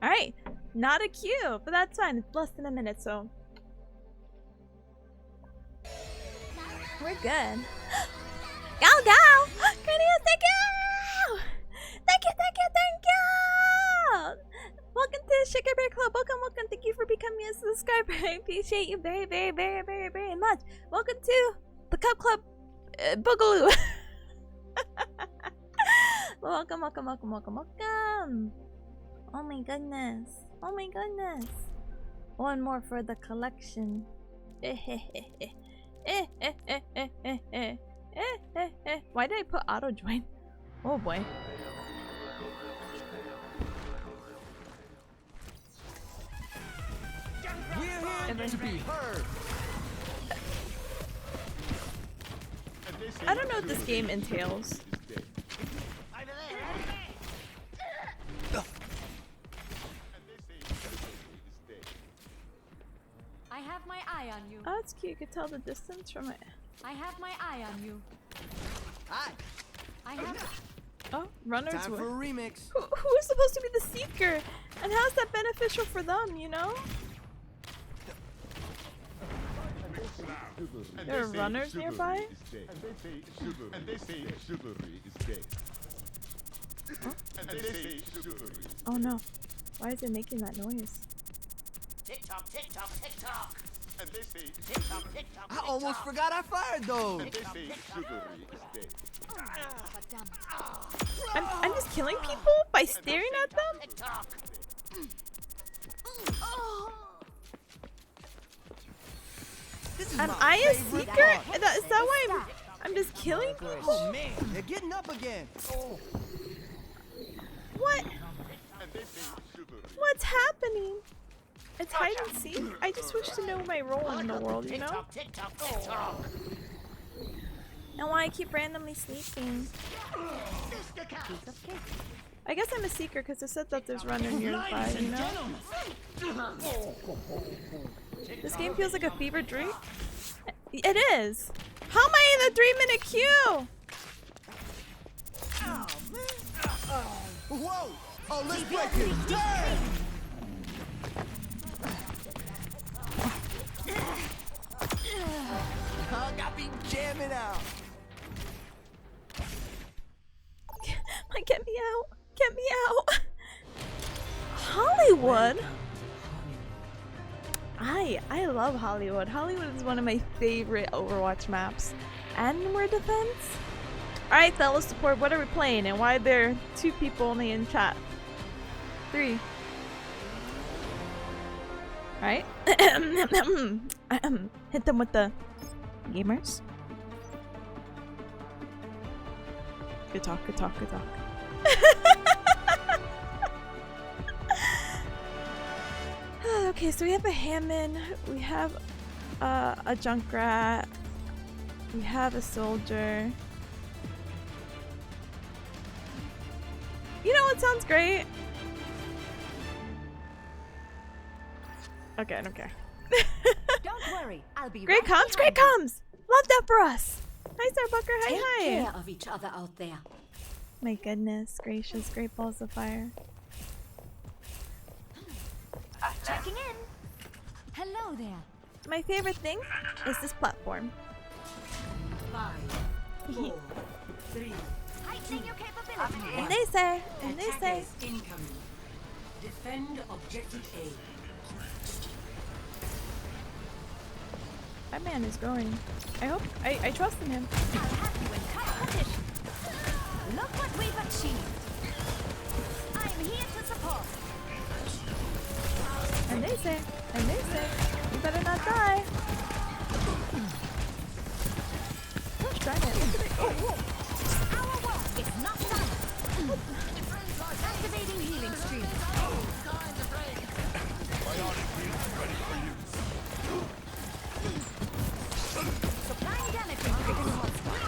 Alright, not a queue, but that's fine. It's less than a minute, so we're good. Go, go! Cornelius, thank you! Thank you! Welcome to the Sugar Bear Club. Welcome. Thank you for becoming a subscriber. I appreciate you very, very, very, very, very much. Welcome to the Cub Club Boogaloo. Welcome. Oh my goodness. One more for the collection. Why did I put auto join? Oh boy. We're here to be heard. I don't know what this game entails. I have my eye on you. Oh, it's cute. You can tell the distance from it. I have my eye on you. Hi. I have. Oh, runners. Time for a remix. Who is supposed to be the seeker? And how's that beneficial for them, you know? There are runners nearby? Oh no. Why is it making that noise? TikTok. I almost forgot I fired those. I'm just killing people by staring at them? Am I a seeker? Is that why I'm just killing people? Oh man, they're getting up again. What? What's happening? It's hide and seek. I just wish to know my role in the world, you know? And why I keep randomly sneaking. I guess I'm a seeker because it said that there's runner nearby, you know? This game feels like a fever dream. It is! How am I in the 3-minute queue? Whoa! Oh, let's break it! Damn! Got me jamming out. Get me out! Get me out! Hollywood? I love Hollywood. Hollywood is one of my favorite Overwatch maps. And more defense? Alright, fellas support, what are we playing and why are there 2 people only in chat? 3. Alright. Hit them with the gamers. Good talk, good talk, good talk. Okay, so we have a Hammond, we have a Junkrat, we have a soldier. You know what sounds great? Okay, I don't care. Don't worry, I'll be Great right comms, great behind you. comms! Love that for us! Hi, Starbucker, hi, Take hi! care of each other out there. My goodness gracious, great balls of fire. Checking in. Hello there. My favorite thing is this platform. 5, 4, 3. Heightening your capability. And they say, and they say. Incoming. Defend objective A. That man is growing. I hope, I trust in him. I'll have you in tight position. Look what we've achieved. I'm here to support. And they say, you better not die. Try it. Look at it. Oh, whoa. Our work is not done. Activating healing stream. Supplying damage in critical hotspot.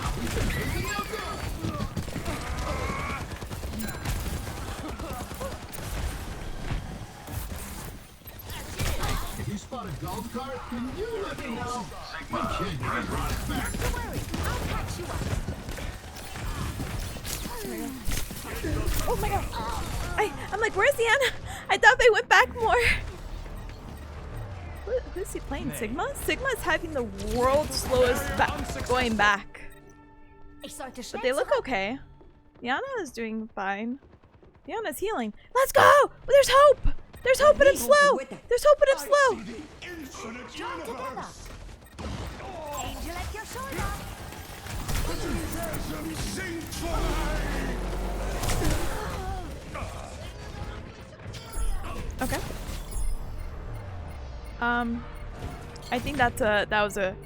If you spot a golf cart, can you let me know? My kid has brought it back. Don't worry, I'll catch you up. Oh my god. I'm like, where's the Anna? I thought they went back more. Who's he playing? Sigma? Sigma is having the world's slowest going back. But they look okay. Yana is doing fine. Yana's healing. Let's go! There's hope! There's hope and it's slow! There's hope and it's slow! Infinite universe. Angel at your shoulder. Some sing fly. Okay. I think that was a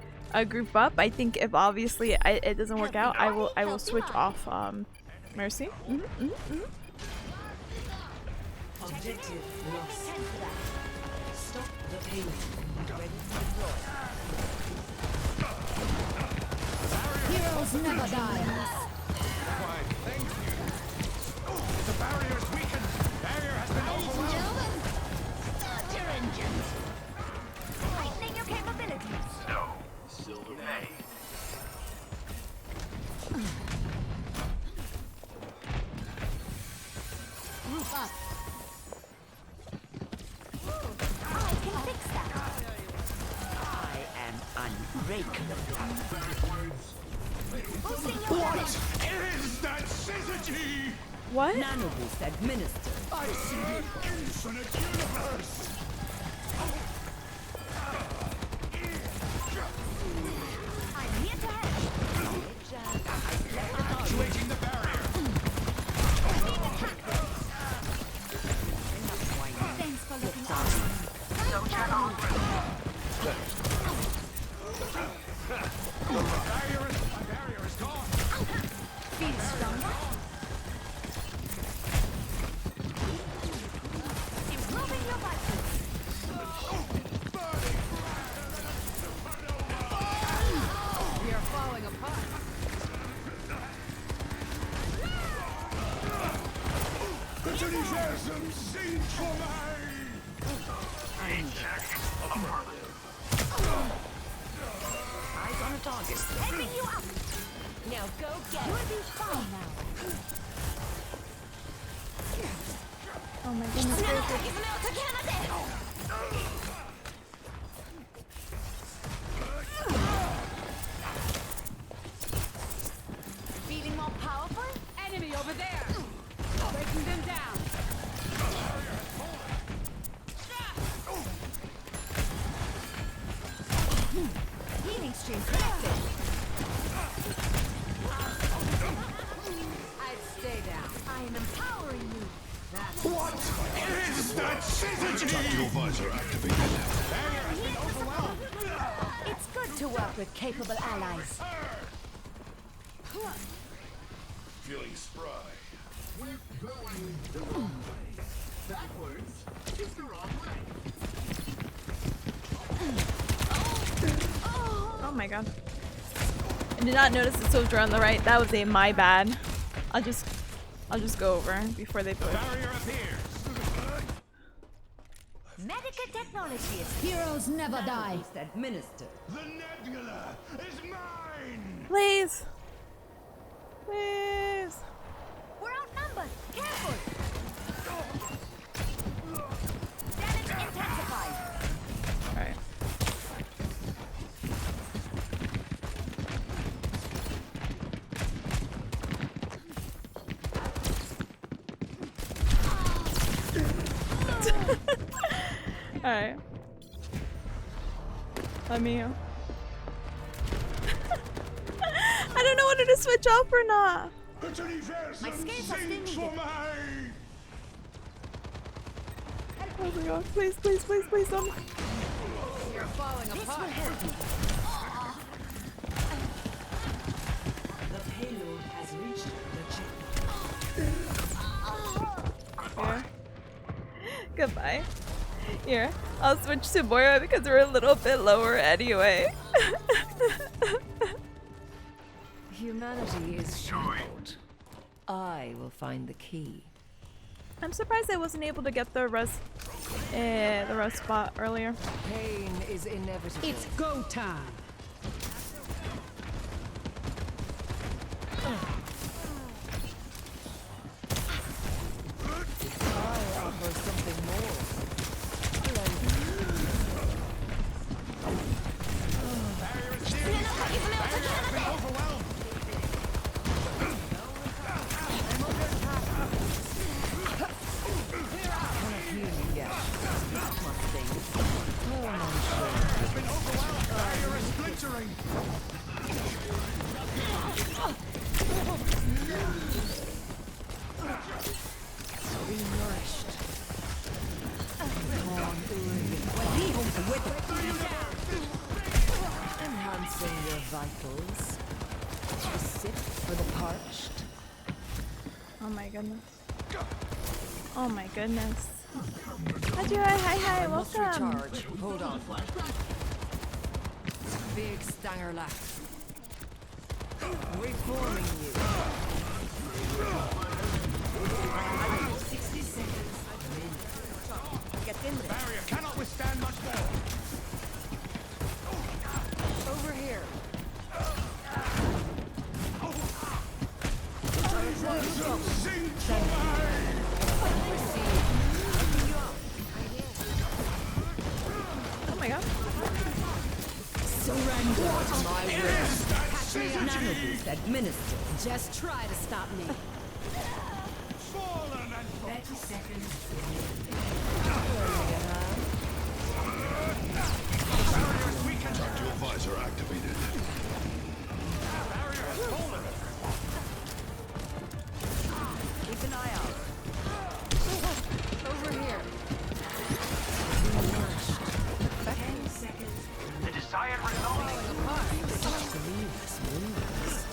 group up. I think if obviously it doesn't work out, I will switch off Mercy. Objective lost. Stop the payload. Ready to deploy. Heroes never die. Why, thank you. The barrier's weakened. Barrier has been overwhelmed. Start your engines. Heightening your capabilities. No. Silver May. Group up. I can fix that. I am unbreakable. Boosting your What is that synergy? What? Nanoboost administered. I see the infinite universe. I'm here to help. Activating the barrier. Thanks for looking out. Barrier is gone. Feel stronger. Improving your vitals. Universum singt for mig! Eyes on a target. Helping you up. Now go get You'll be fine now. Oh my goodness gracious. Feeling more powerful? enemy over there. Breaking them down. Healing stream connected. I'd stay down. I am empowering you. What is that synergy? Your visor activated. It's good to work with capable allies. Feeling spry. Oh my god. I did not notice the soldier on the right. That was a my bad. I'll just go over before they push. Medical technology is Heroes never die. Administered. The nebula is mine! Please. Please. We're outnumbered. Careful. Damage intensified. Alright. Alright. Let me I don't know whether to switch off or not. The Universum My scales are singt stinging for mig! Oh my god, please, please, please, please don't. You're falling This apart. will help you. The payload has reached the checkpoint. Here. Goodbye. Here, I'll switch to Moira because we're a little bit lower anyway. Humanity is shackled. I will find the key. I'm surprised I wasn't able to get the rest spot earlier. Pain is inevitable. It's go time. I offer something more. Enhancing your vitals. To sit for the parched. Oh my goodness. Oh my goodness. Hajira, hi, Must welcome. recharge. Hold on. Big Stanger laugh. Reforming you. 60 seconds. Get in there. Barrier cannot withstand much more. Over here. Singt for mig! Oh my god. Surrender to my will. Nanoboost administered. Just try to stop me. Fallen and 30 seconds. Tactical visor activated. Keep an eye out. Over here. 10 seconds. The desired result. Falling apart. Such grievous wounds.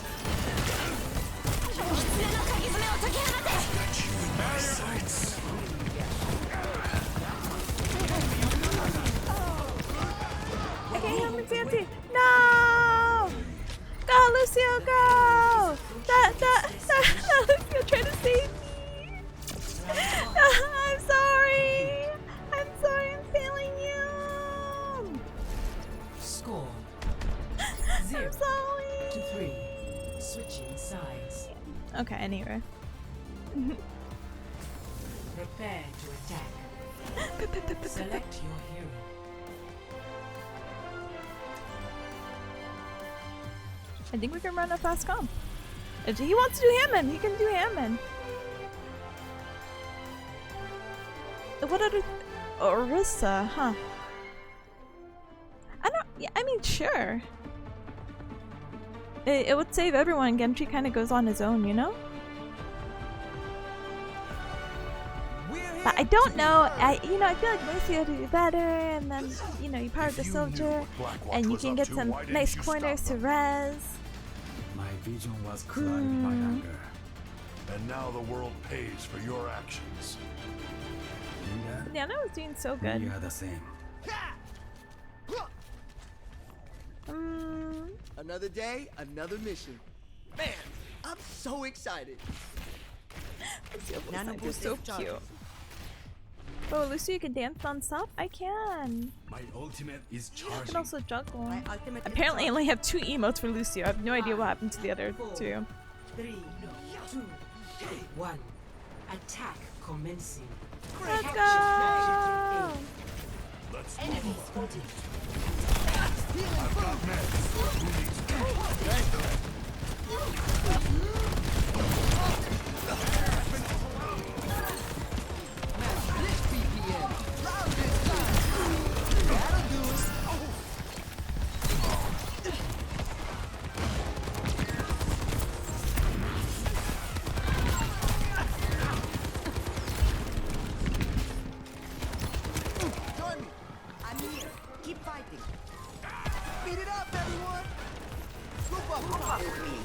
Prepare to attack. Select your hero. I think we can run a fast comp. If he wants to do Hammond, he can do Hammond. What other... Orisa, huh? I don't... Yeah, I mean, sure. It would save everyone. Gentry kind of goes on his own, you know? But I don't know. I feel like Lucio would do better, and then, you power the soldier, and you can get some nice corners to res. My vision was clouded by anger. And now the world pays for your actions. Diana was doing so good. We are the same. Another day, another mission. Man, I'm so excited. Lucio is so cute. Oh, Lucio, you can dance non-stop? I can. My ultimate is I charging. can also juggle. Apparently, I only have 2 emotes for Lucio. I have no idea what happened to the other 2. 3, 2, 1. Attack commencing. Let's go! Let's Enemy spotted. I've got meds. Who needs This BPM. Loud this time. That'll do it. Join me. I'm here. Keep fighting. Beat it up, everyone. Swoop up with me.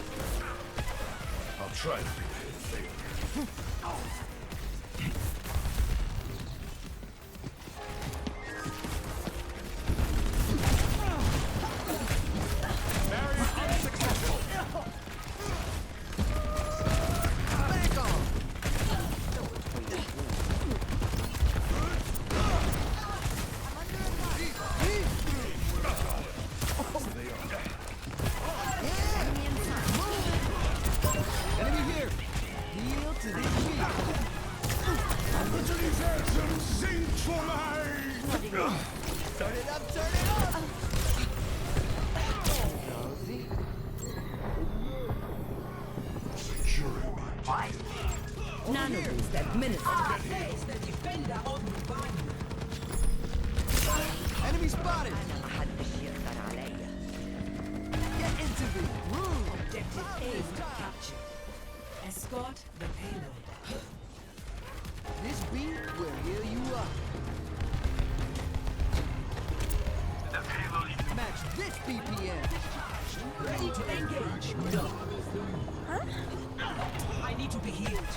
I'll try to repay the favor. Back on. Enemy here. Heal to the beat. Sing for me! Turn it up, turn it up. Securing my Nanoboost administered. Enemy spotted. Get into the room. Objective A captured. Escort the payload. This beat will heal you up. Match this BPM. Ready to engage. Go. Huh? I need to be healed.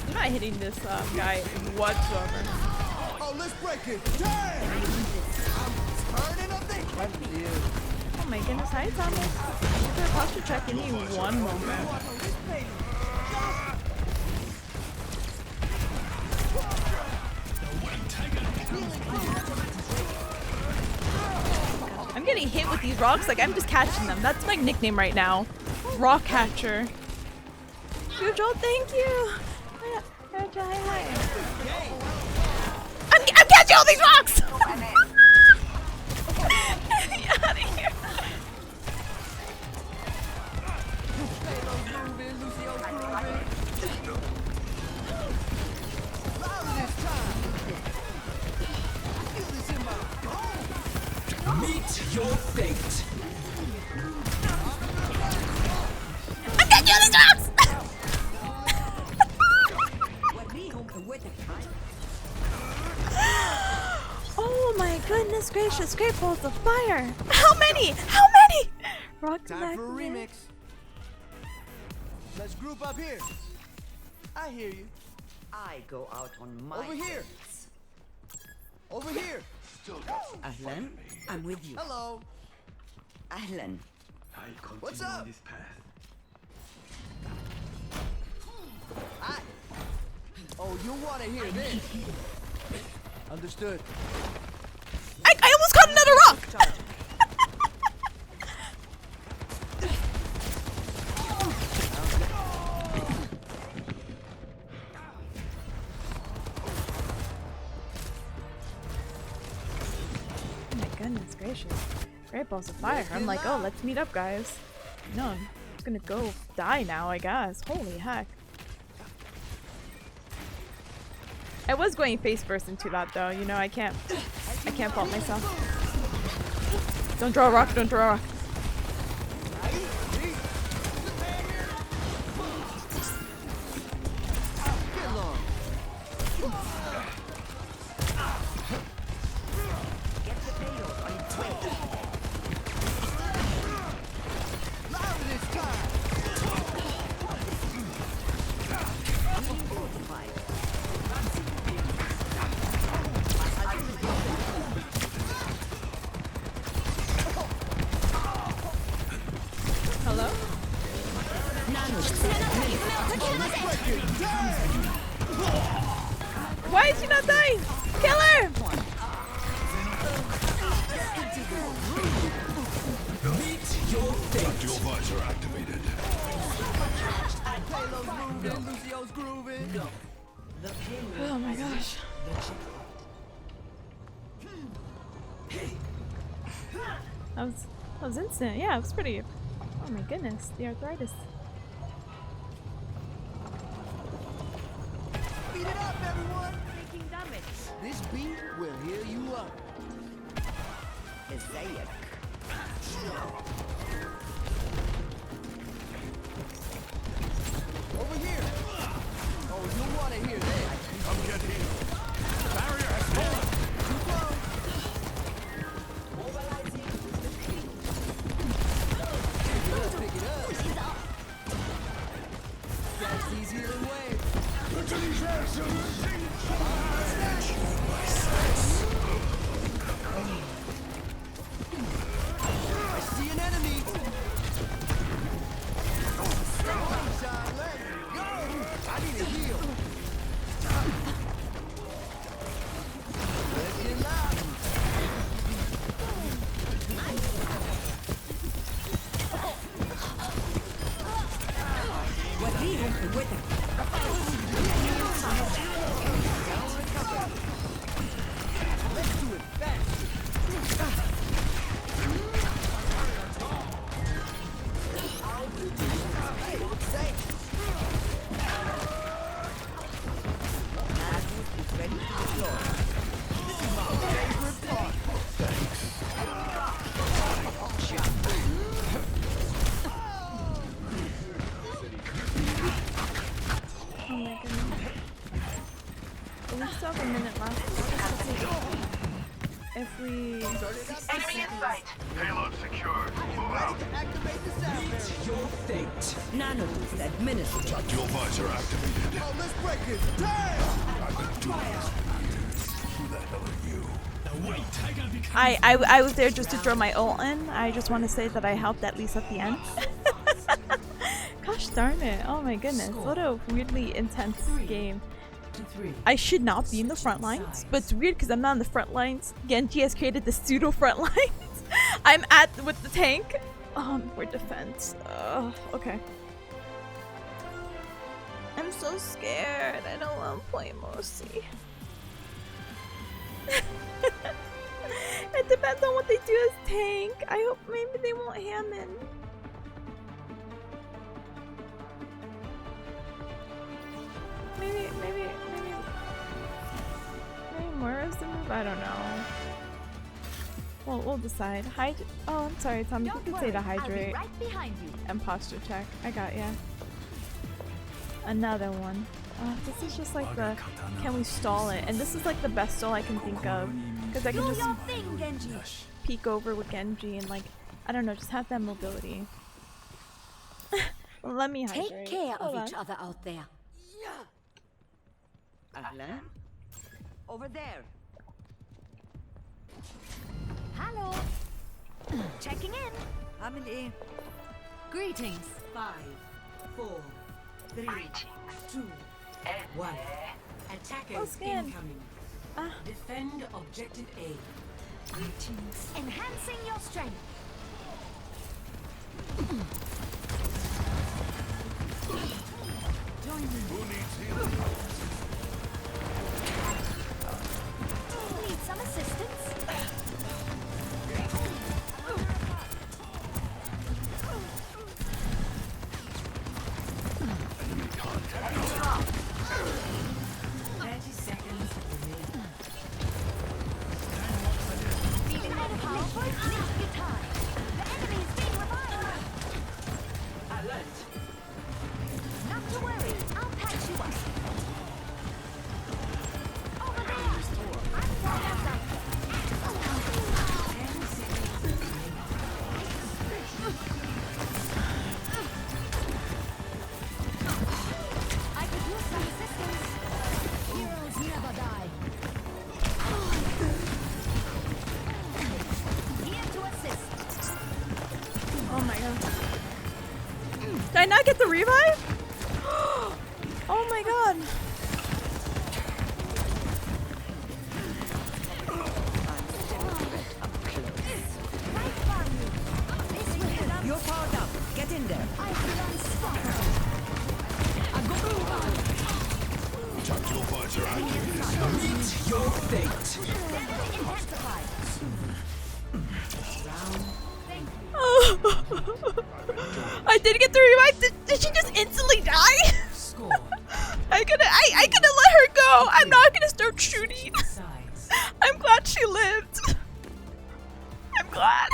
I'm not hitting this guy whatsoever. Oh, let's break it. Damn! I'm turning up the... Oh my goodness, hi Thomas. You for a posture check, give me one moment. I'm getting hit with these rocks like I'm just catching them. That's my nickname right now. Rock catcher. Jojo, thank you. I'm catching all these rocks! Get out of here. Meet your fate. I'm catching all these rocks! Oh my goodness gracious, great balls of fire! How many? How many? Rocks Time for a remix. Let's group up here. I hear you. I go out on my Over here. terms. Over here. Still got some fun Ahlan, in me. I'm with you. Hello. Ahlan. What's up? This path. Oh, you want to hear this? Understood. caught another rock! Oh my goodness gracious. Great balls of fire. I'm like, oh, let's meet up, guys. No, I'm just gonna go die now, I guess. Holy heck. I was going face first into that though, you know, I can't fault myself. Don't draw a rock, don't draw a rock. Hello? Why is she not dying? Kill her! Dual visor activated. Lucio's grooving. Oh my gosh. That was instant. Yeah, it was pretty. Oh my goodness, the arthritis. Beat it up, everyone. Taking damage. This beat will heal you up. Mosaic. Over here. Oh, you'll want to hear this. Come get healed. The barrier has fallen. Too close. Pick it up. That's these healing waves. I see an enemy. Shot, let's go. I need a heal. Let's get loud. Let's do it fast. Oh my goodness. We still have a minute left. If we... Enemy in sight. Payload secured. Move out. Activate the sound barrier. Your fate. Nanoboost administered. Dual visor activated. Oh, let's break it. Damn! I've been doing this for years. Who the hell are you? I was there just to throw my ult in. I just want to say that I helped at least at the end. Gosh darn it. Oh my goodness. What a weirdly intense game. I should not be in the front lines, but it's weird because I'm not in the front lines. Genji has created the pseudo front lines. I'm with the tank. For defense. Okay. I'm so scared. I don't want to play Mosi. It depends on what they do as tank. I hope maybe they won't Hammond. Maybe more is the move? I don't know. Well, we'll decide. Oh, I'm sorry, Tom. You can say to hydrate. Right behind you. And posture check. I got ya. Another one. This is just like the... Can we stall it? And this is like the best stall I can think of. Because I can Do just your thing, Genji. peek over with Genji and like... I don't know, just have that mobility. Let me hydrate. Take care Hold of on. each other out there. Ahlan? Over there. Hello. Checking in. Amelie. Greetings. 5, 4, 3, 2, 1. Attackers scan. incoming. Ah. Defend objective A. Enhancing your strength. Join me. Who needs healing? Need some assistance? Enemy contact. 30 seconds remaining. Feeling more powerful? Nip your time. The enemy is being revived. Alert. Not to worry. I'll patch you up. Over there. I'm down outside. 10 seconds remaining. I could use some assistance. Heroes never die. Here to assist. Oh my god. Did I not get the revive? Oh my god. Right by you. This will hit up. You're powered up. Get in there. I feel unstoppable. Time to find your IQ. Meet your fate. Damage intensified. I did get the revive. Did she just instantly die? Score. I could have let her go. I'm not gonna start shooting. Sides. I'm glad she lived. I'm glad.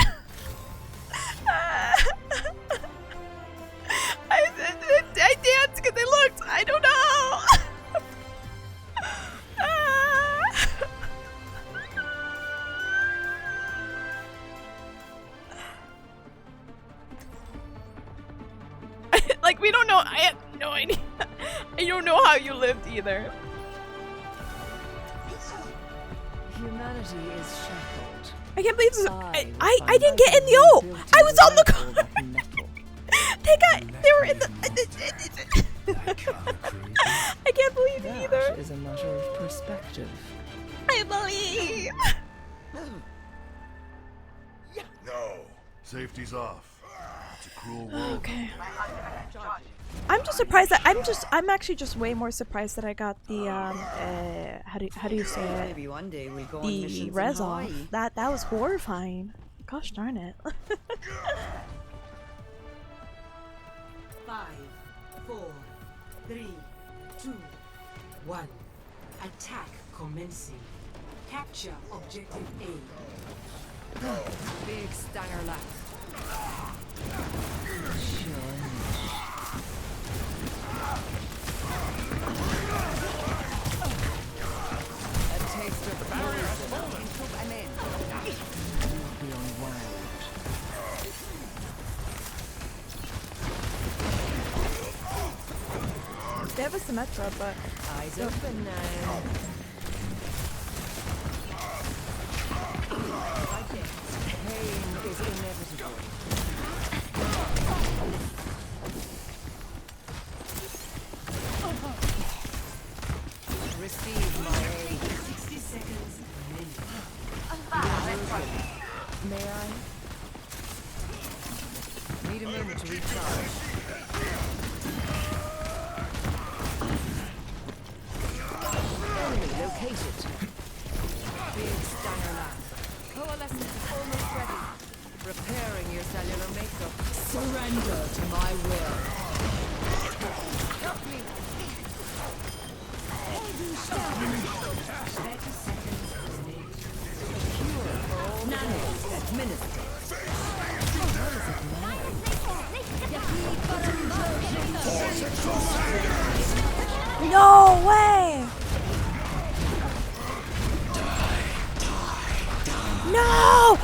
I danced because they looked. I don't know. Like, we don't know. I have no idea. I don't know how you lived either. Humanity is shackled. I can't believe this. I didn't get in the ult. I was on the car. They were in the. I can't believe it either. That is a matter of perspective. I believe. No. Safety's off. It's a cruel world. Okay. I'm just surprised that I'm actually just way more surprised that I got the how do you say it? Maybe one day we'll go on The missions in res off. Hawaii. That was horrifying. Gosh darn it. 5, 4, 3, 2, 1. Attack commencing. Capture objective A. Big stanger left. A taste of poison. Beyond wild. They have a Symmetra, but Eyes open now. Pain is inevitable. Receive my aid. 60 seconds remaining. May I? Need a minute to recharge. Enemy located. Big stanger lab. Coalescence is almost ready. Repairing your cellular makeup. Surrender to my will. Help me. 30 seconds remaining. Nanos administered. no way. No,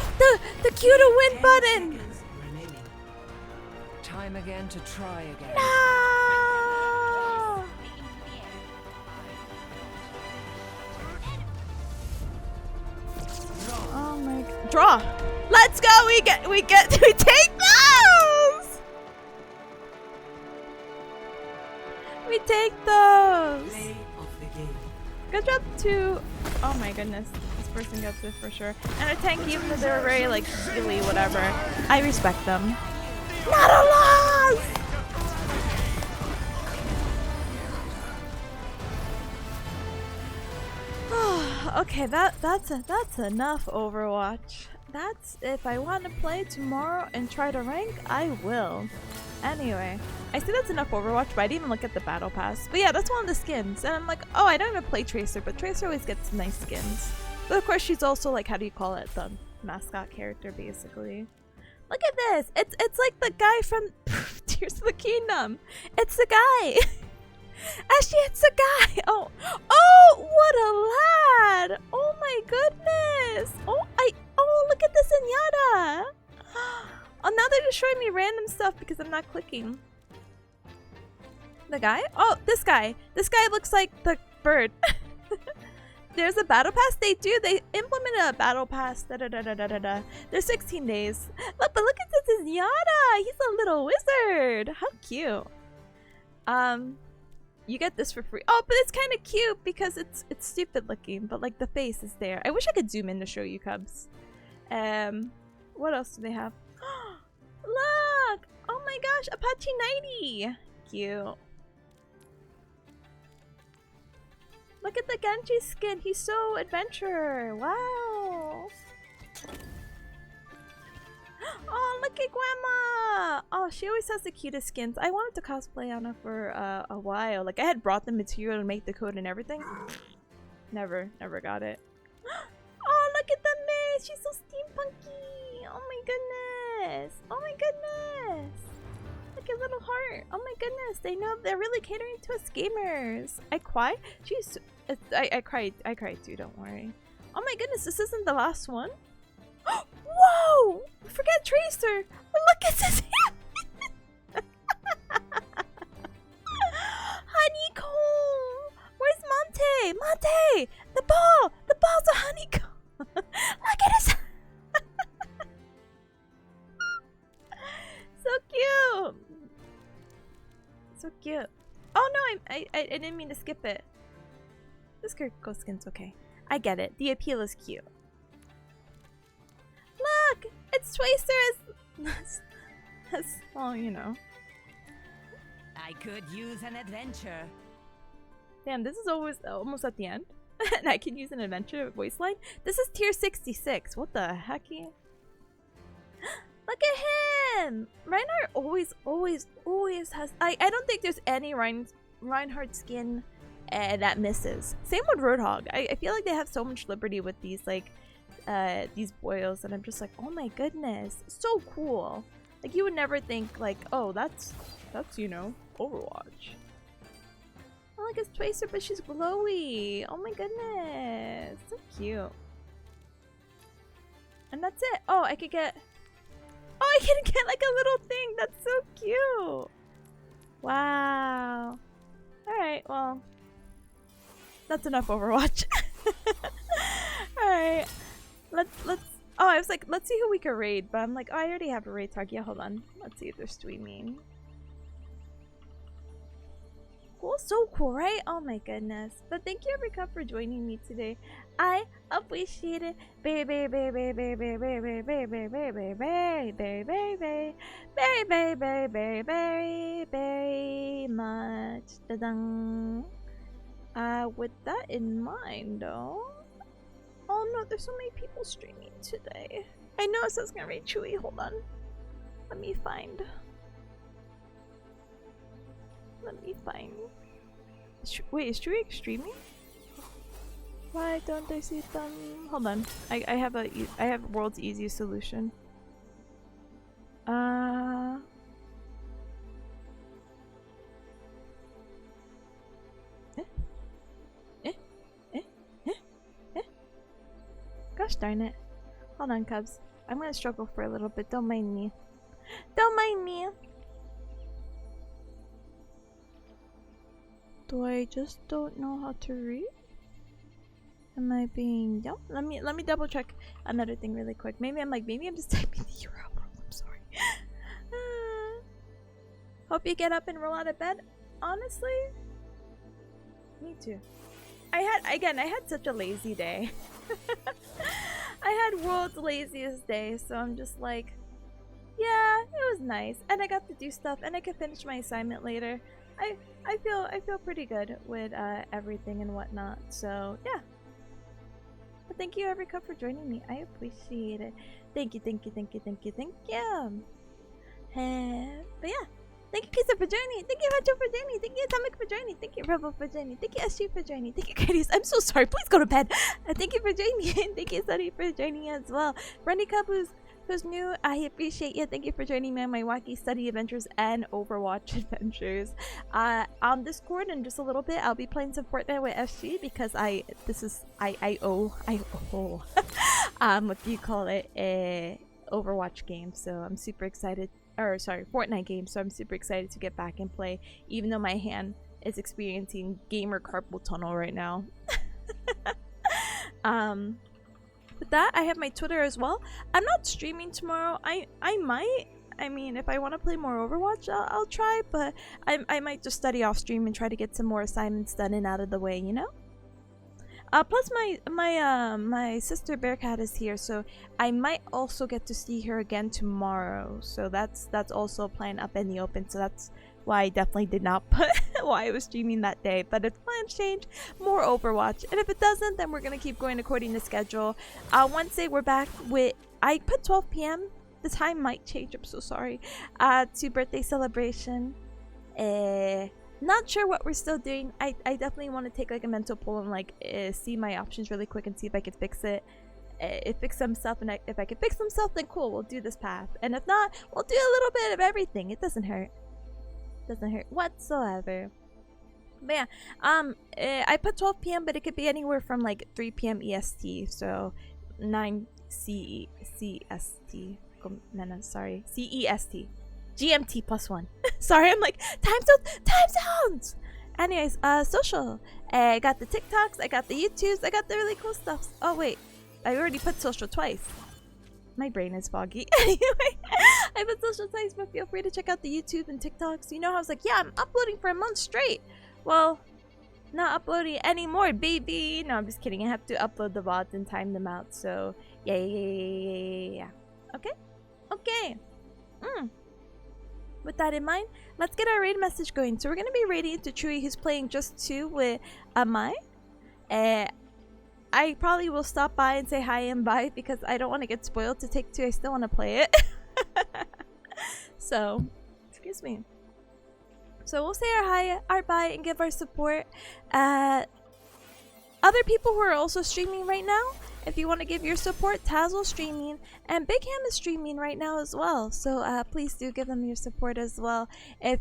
the Q to win button. Seconds remaining. Time again to try again. No. Oh my god. Draw. Let's go. We take those. We take those. Play of the game. Good job to. Oh my goodness. This person gets it for sure. And a tank, even though they're very like silly, whatever, I respect them. Not a loss! Okay, that's enough Overwatch. That's if I want to play tomorrow and try to rank, I will. Anyway, I say that's enough Overwatch, but I didn't even look at the battle pass. But yeah, that's one of the skins, and I'm like, oh, I don't even play Tracer, but Tracer always gets nice skins. But of course, she's also like, how do you call it, the mascot character, basically. Look at this! It's like the guy from Tears of the Kingdom. It's the guy. Actually, it's the guy. Oh, what a lad! Oh my goodness! Oh, look at this Zenyatta! Oh, now they're just showing me random stuff because I'm not clicking. The guy? Oh, this guy. This guy looks like the bird. There's a battle pass? They do. They implemented a battle pass. There's 16 days. Look, but look at this Zenyatta! He's a little wizard! How cute. You get this for free. Oh, but it's kind of cute because it's stupid looking, but like the face is there. I wish I could zoom in to show you, Cubs. What else do they have? Look! Oh my gosh, Apache 90! Cute. Look at the Genji skin. He's so adventurer. Wow. Oh, look at Grandma! Oh, she always has the cutest skins. I wanted to cosplay Anna for a while. Like, I had brought the material to make the code and everything. Never got it. Oh, look at the Miss! She's so steampunky! Oh my goodness! Oh my goodness! Look at little heart! Oh my goodness! They know they're really catering to us gamers. I cried? Jeez, I cried too. Don't worry. Oh my goodness! This isn't the last one. Whoa! Forget Tracer! Look at this! Honeycomb! Where's Monte? Monte! The ball! The ball's a honeycomb! Look at his... So cute! So cute. Oh no, I didn't mean to skip it. This Kiriko skin's okay. I get it. The appeal is cute. Look! It's Tracer as well, you know. I could use an adventure. Damn, this is almost at the end. And I can use an adventure voice line. This is tier 66. What the hecky? Look at him! Reinhardt always has... I don't think there's any Reinhardt skin that misses. Same with Roadhog. I feel like they have so much liberty with these, like, these boils, and I'm just like, oh my goodness, so cool. Like, you would never think, like, oh, that's you know, Overwatch. Oh, like, it's Tracer, but she's glowy. Oh my goodness, so cute. And that's it. Oh, I could get... Oh, I can get, like, a little thing. That's so cute. Wow. Alright, well, that's enough Overwatch. Alright. Let's oh, I was like, let's see who we can raid, but I'm like, oh, I already have a raid target. Yeah, hold on. Let's see if they're streaming. Cool, so cool, right? Oh my goodness. But thank you everyone for joining me today. I appreciate it very much. Da-dang. With that in mind though. Oh no, there's so many people streaming today. I know it says gonna raid Chewy. Hold on. Let me find. Wait, is Chewy streaming? Why don't I see them? Hold on. I have world's easiest solution. Gosh darn it. Hold on, Cubs. I'm gonna struggle for a little bit. Don't mind me. Don't mind me. Do I just don't know how to read? Am I being dumb? Let me double check another thing really quick. Maybe I'm just typing the URL wrong. I'm sorry. Hope you get up and roll out of bed. Honestly, me too. I had such a lazy day. I had world's laziest day, so I'm just like, yeah, it was nice, and I got to do stuff, and I could finish my assignment later. I feel pretty good with everything and whatnot. So yeah. But thank you, every cup, for joining me. I appreciate it. Thank you. But yeah. Thank you, Kisa, for joining. Thank you, Hacho, for joining. Thank you, Atomic, for joining. Thank you, Rebel, for joining. Thank you, SG, for joining. Thank you, Curtis. I'm so sorry. Please go to bed. Thank you for joining. Thank you, Sunny, for joining as well. Runny Cup, who's new, I appreciate you. Thank you for joining me on my wacky study adventures and Overwatch adventures. On Discord in just a little bit, I'll be playing some Fortnite with SG because I owe what do you call it, a Overwatch game. So I'm super excited. Or sorry, Fortnite game. So I'm super excited to get back and play, even though my hand is experiencing gamer carpal tunnel right now. With that, I have my Twitter as well. I'm not streaming tomorrow. I might. I mean, if I want to play more Overwatch, I'll try. But I might just study off stream and try to get some more assignments done and out of the way, you know? Plus my sister Bearcat is here, so I might also get to see her again tomorrow. So that's also a plan up in the open. So that's why I definitely did not put why I was streaming that day. But if plans change, more Overwatch. And if it doesn't, then we're gonna keep going according to schedule. Wednesday we're back with, I put 12 p.m. The time might change. I'm so sorry. To birthday celebration. Not sure what we're still doing. I definitely want to take like a mental poll and like see my options really quick and see if I can fix it. Fix some stuff, and if I can fix some stuff, then cool, we'll do this path. And if not, we'll do a little bit of everything. It doesn't hurt. Doesn't hurt whatsoever. But yeah, I put 12 p.m. but it could be anywhere from like 3 p.m. EST, so 9 CEST. Sorry, CEST. GMT +1. Sorry, I'm like, time zones! Anyways, social. I got the TikToks, I got the YouTubes, I got the really cool stuff. Oh wait, I already put social twice. My brain is foggy. Anyway, I put social twice, but feel free to check out the YouTube and TikToks. You know, I was like, yeah, I'm uploading for a month straight. Well, not uploading anymore, baby. No, I'm just kidding. I have to upload the VODs and time them out. So, yeah. Okay. With that in mind, let's get our raid message going. So we're going to be raiding into Chewy, who's playing just 2 with Amai. I probably will stop by and say hi and bye because I don't want to get spoiled to take 2. I still want to play it. So, excuse me. So we'll say our hi, our bye, and give our support. Other people who are also streaming right now, if you want to give your support, Tazzle streaming, and Big Ham is streaming right now as well. So please do give them your support as well if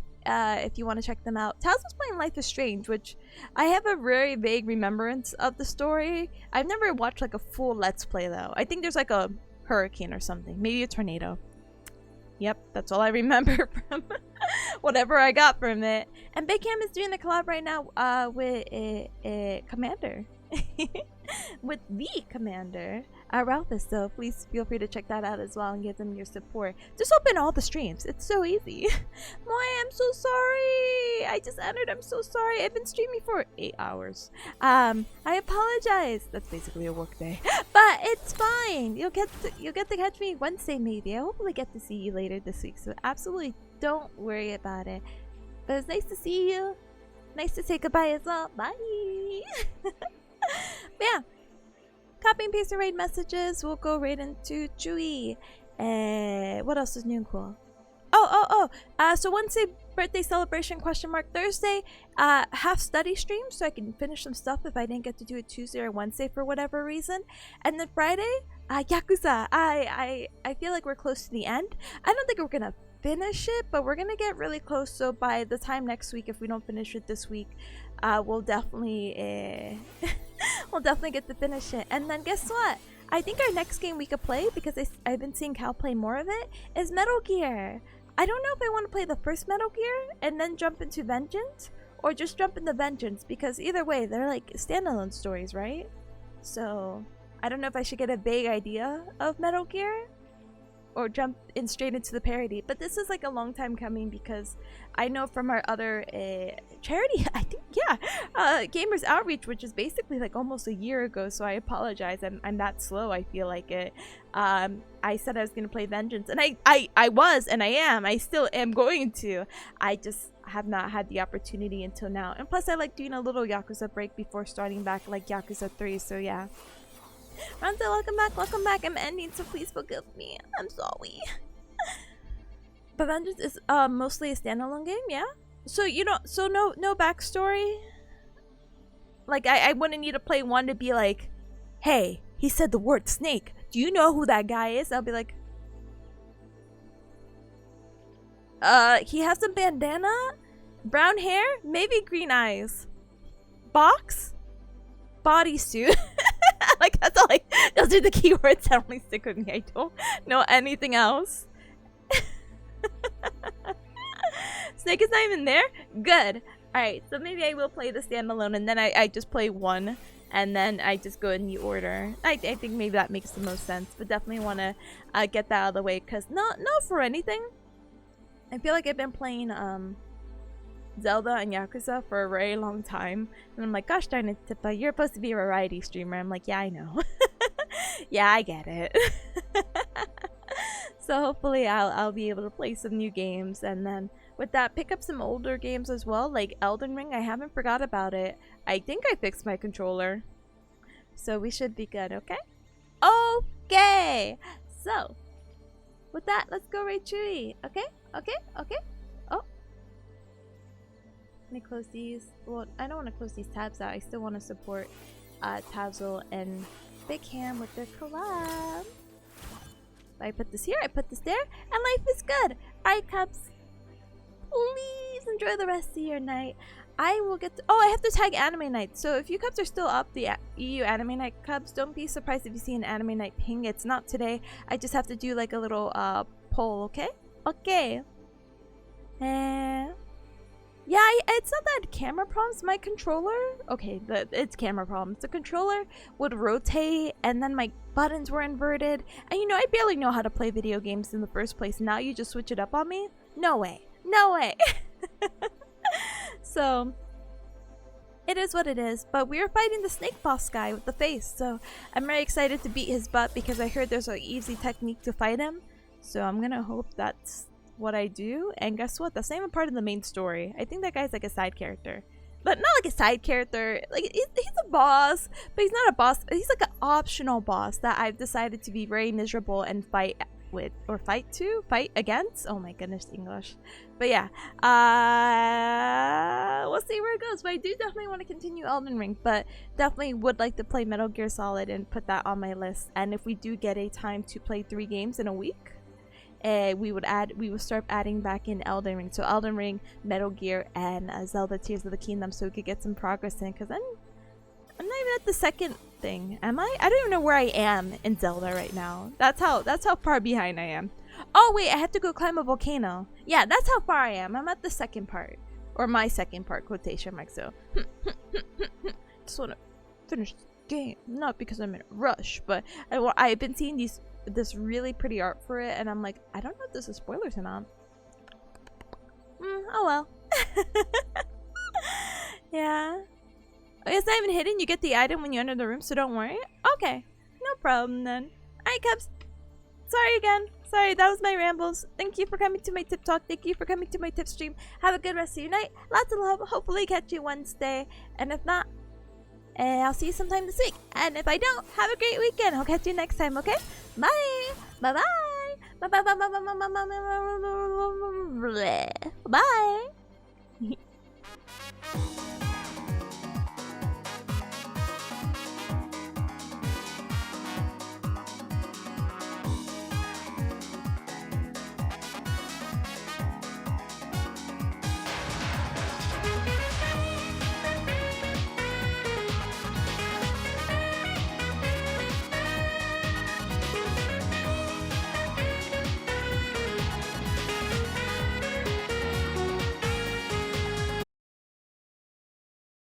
you want to check them out. Tazzle's playing Life is Strange, which I have a very vague remembrance of the story. I've never watched like a full Let's Play though. I think there's like a hurricane or something, maybe a tornado. Yep, that's all I remember from whatever I got from it. And Big Ham is doing the collab right now with a Commander. With the Commander, Ralphus. So please feel free to check that out as well and give them your support. Just open all the streams. It's so easy. Moy, I'm so sorry. I just entered. I'm so sorry. I've been streaming for 8 hours. I apologize. That's basically a work day, but it's fine. You'll get to catch me Wednesday maybe. I hopefully get to see you later this week. So absolutely don't worry about it. But it's nice to see you. Nice to say goodbye as well. Bye. But yeah, copy and paste the raid messages. We'll go right into Chewy. What else is new and cool? So Wednesday birthday celebration ? Thursday, half study stream so I can finish some stuff if I didn't get to do it Tuesday or Wednesday for whatever reason. And then Friday, Yakuza. I feel like we're close to the end. I don't think we're gonna finish it, but we're gonna get really close. So by the time next week, if we don't finish it this week, we'll definitely get to finish it. And then guess what? I think our next game we could play, because I've been seeing Cal play more of it, is Metal Gear. I don't know if I want to play the first Metal Gear and then jump into Vengeance, or just jump into Vengeance, because either way they're like standalone stories, right? So I don't know if I should get a vague idea of Metal Gear or jump in straight into the parody. But this is like a long time coming because I know from our other charity, I think, yeah, Gamers Outreach, which is basically like almost a year ago. So I apologize. I'm that slow. I feel like it. I said I was going to play Vengeance, and I was, and I am. I still am going to. I just have not had the opportunity until now. And plus, I like doing a little Yakuza break before starting back like Yakuza 3. So yeah. Ronzo, welcome back, welcome back. I'm ending, so please forgive me. I'm sorry. But Vengeance is mostly a standalone game, yeah? So you know, so no backstory? Like I wouldn't need to play one to be like, hey, he said the word snake. Do you know who that guy is? I'll be like, he has a bandana, brown hair, maybe green eyes, box, bodysuit. Like that's all. Like those are the keywords that only stick with me. I don't know anything else. Snake is not even there. Good. All right. So maybe I will play the standalone, and then I just play one, and then I just go in the order. I think maybe that makes the most sense. But definitely want to get that out of the way because not for anything. I feel like I've been playing Zelda and Yakuza for a very long time, and I'm like, gosh darn it, Tippa, you're supposed to be a variety streamer. I'm like, yeah, I know. Yeah, I get it. So hopefully I'll be able to play some new games, and then with that pick up some older games as well, like Elden Ring. I haven't forgot about it. I think I fixed my controller, so we should be good. Okay, so with that, let's go right Chewy. Okay. Oh, let me close these. Well, I don't want to close these tabs out. I still want to support Tazzle and Big Ham with their collab. I put this here, I put this there, and life is good. Alright, Cubs, please enjoy the rest of your night. I will get to, oh, I have to tag Anime Night. So if you Cubs are still up, the EU Anime Night Cubs, don't be surprised if you see an Anime Night ping. It's not today. I just have to do like a little poll, okay? Okay. Yeah, it's not that camera problems. My controller, okay, it's camera problems. The controller would rotate, and then my buttons were inverted. And you know, I barely know how to play video games in the first place. Now you just switch it up on me? No way. No way. So, it is what it is. But we are fighting the snake boss guy with the face. So, I'm very excited to beat his butt because I heard there's an easy technique to fight him. So, I'm gonna hope that's what I do. And guess what? That's not even part of the main story. I think that guy's like a side character. But not like a side character. Like, he's a boss, but he's not a boss. He's like an optional boss that I've decided to be very miserable and fight with, or fight against. Oh my goodness, English. But yeah, we'll see where it goes. But I do definitely want to continue Elden Ring, but definitely would like to play Metal Gear Solid and put that on my list. And if we do get a time to play 3 games in a week, we would start adding back in Elden Ring. So Elden Ring, Metal Gear, and Zelda Tears of the Kingdom, so we could get some progress in. Because I'm not even at the second thing, am I? I don't even know where I am in Zelda right now. That's how far behind I am. Oh wait, I have to go climb a volcano. Yeah, that's how far I am. I'm at the second part, or my second part, quotation marks. So just want to finish the game, not because I'm in a rush, but I've been seeing this really pretty art for it, and I'm like, I don't know if this is spoilers or not. Oh well. Yeah. It's not even hidden. You get the item when you enter the room, so don't worry. Okay, no problem then. Alright, Cubs. Sorry again. Sorry, that was my rambles. Thank you for coming to my tip talk. Thank you for coming to my tip stream. Have a good rest of your night. Lots of love. Hopefully catch you Wednesday. And if not, I'll see you sometime this week. And if I don't, have a great weekend. I'll catch you next time, okay? Bye. Bye-bye. Bye-bye. Bye.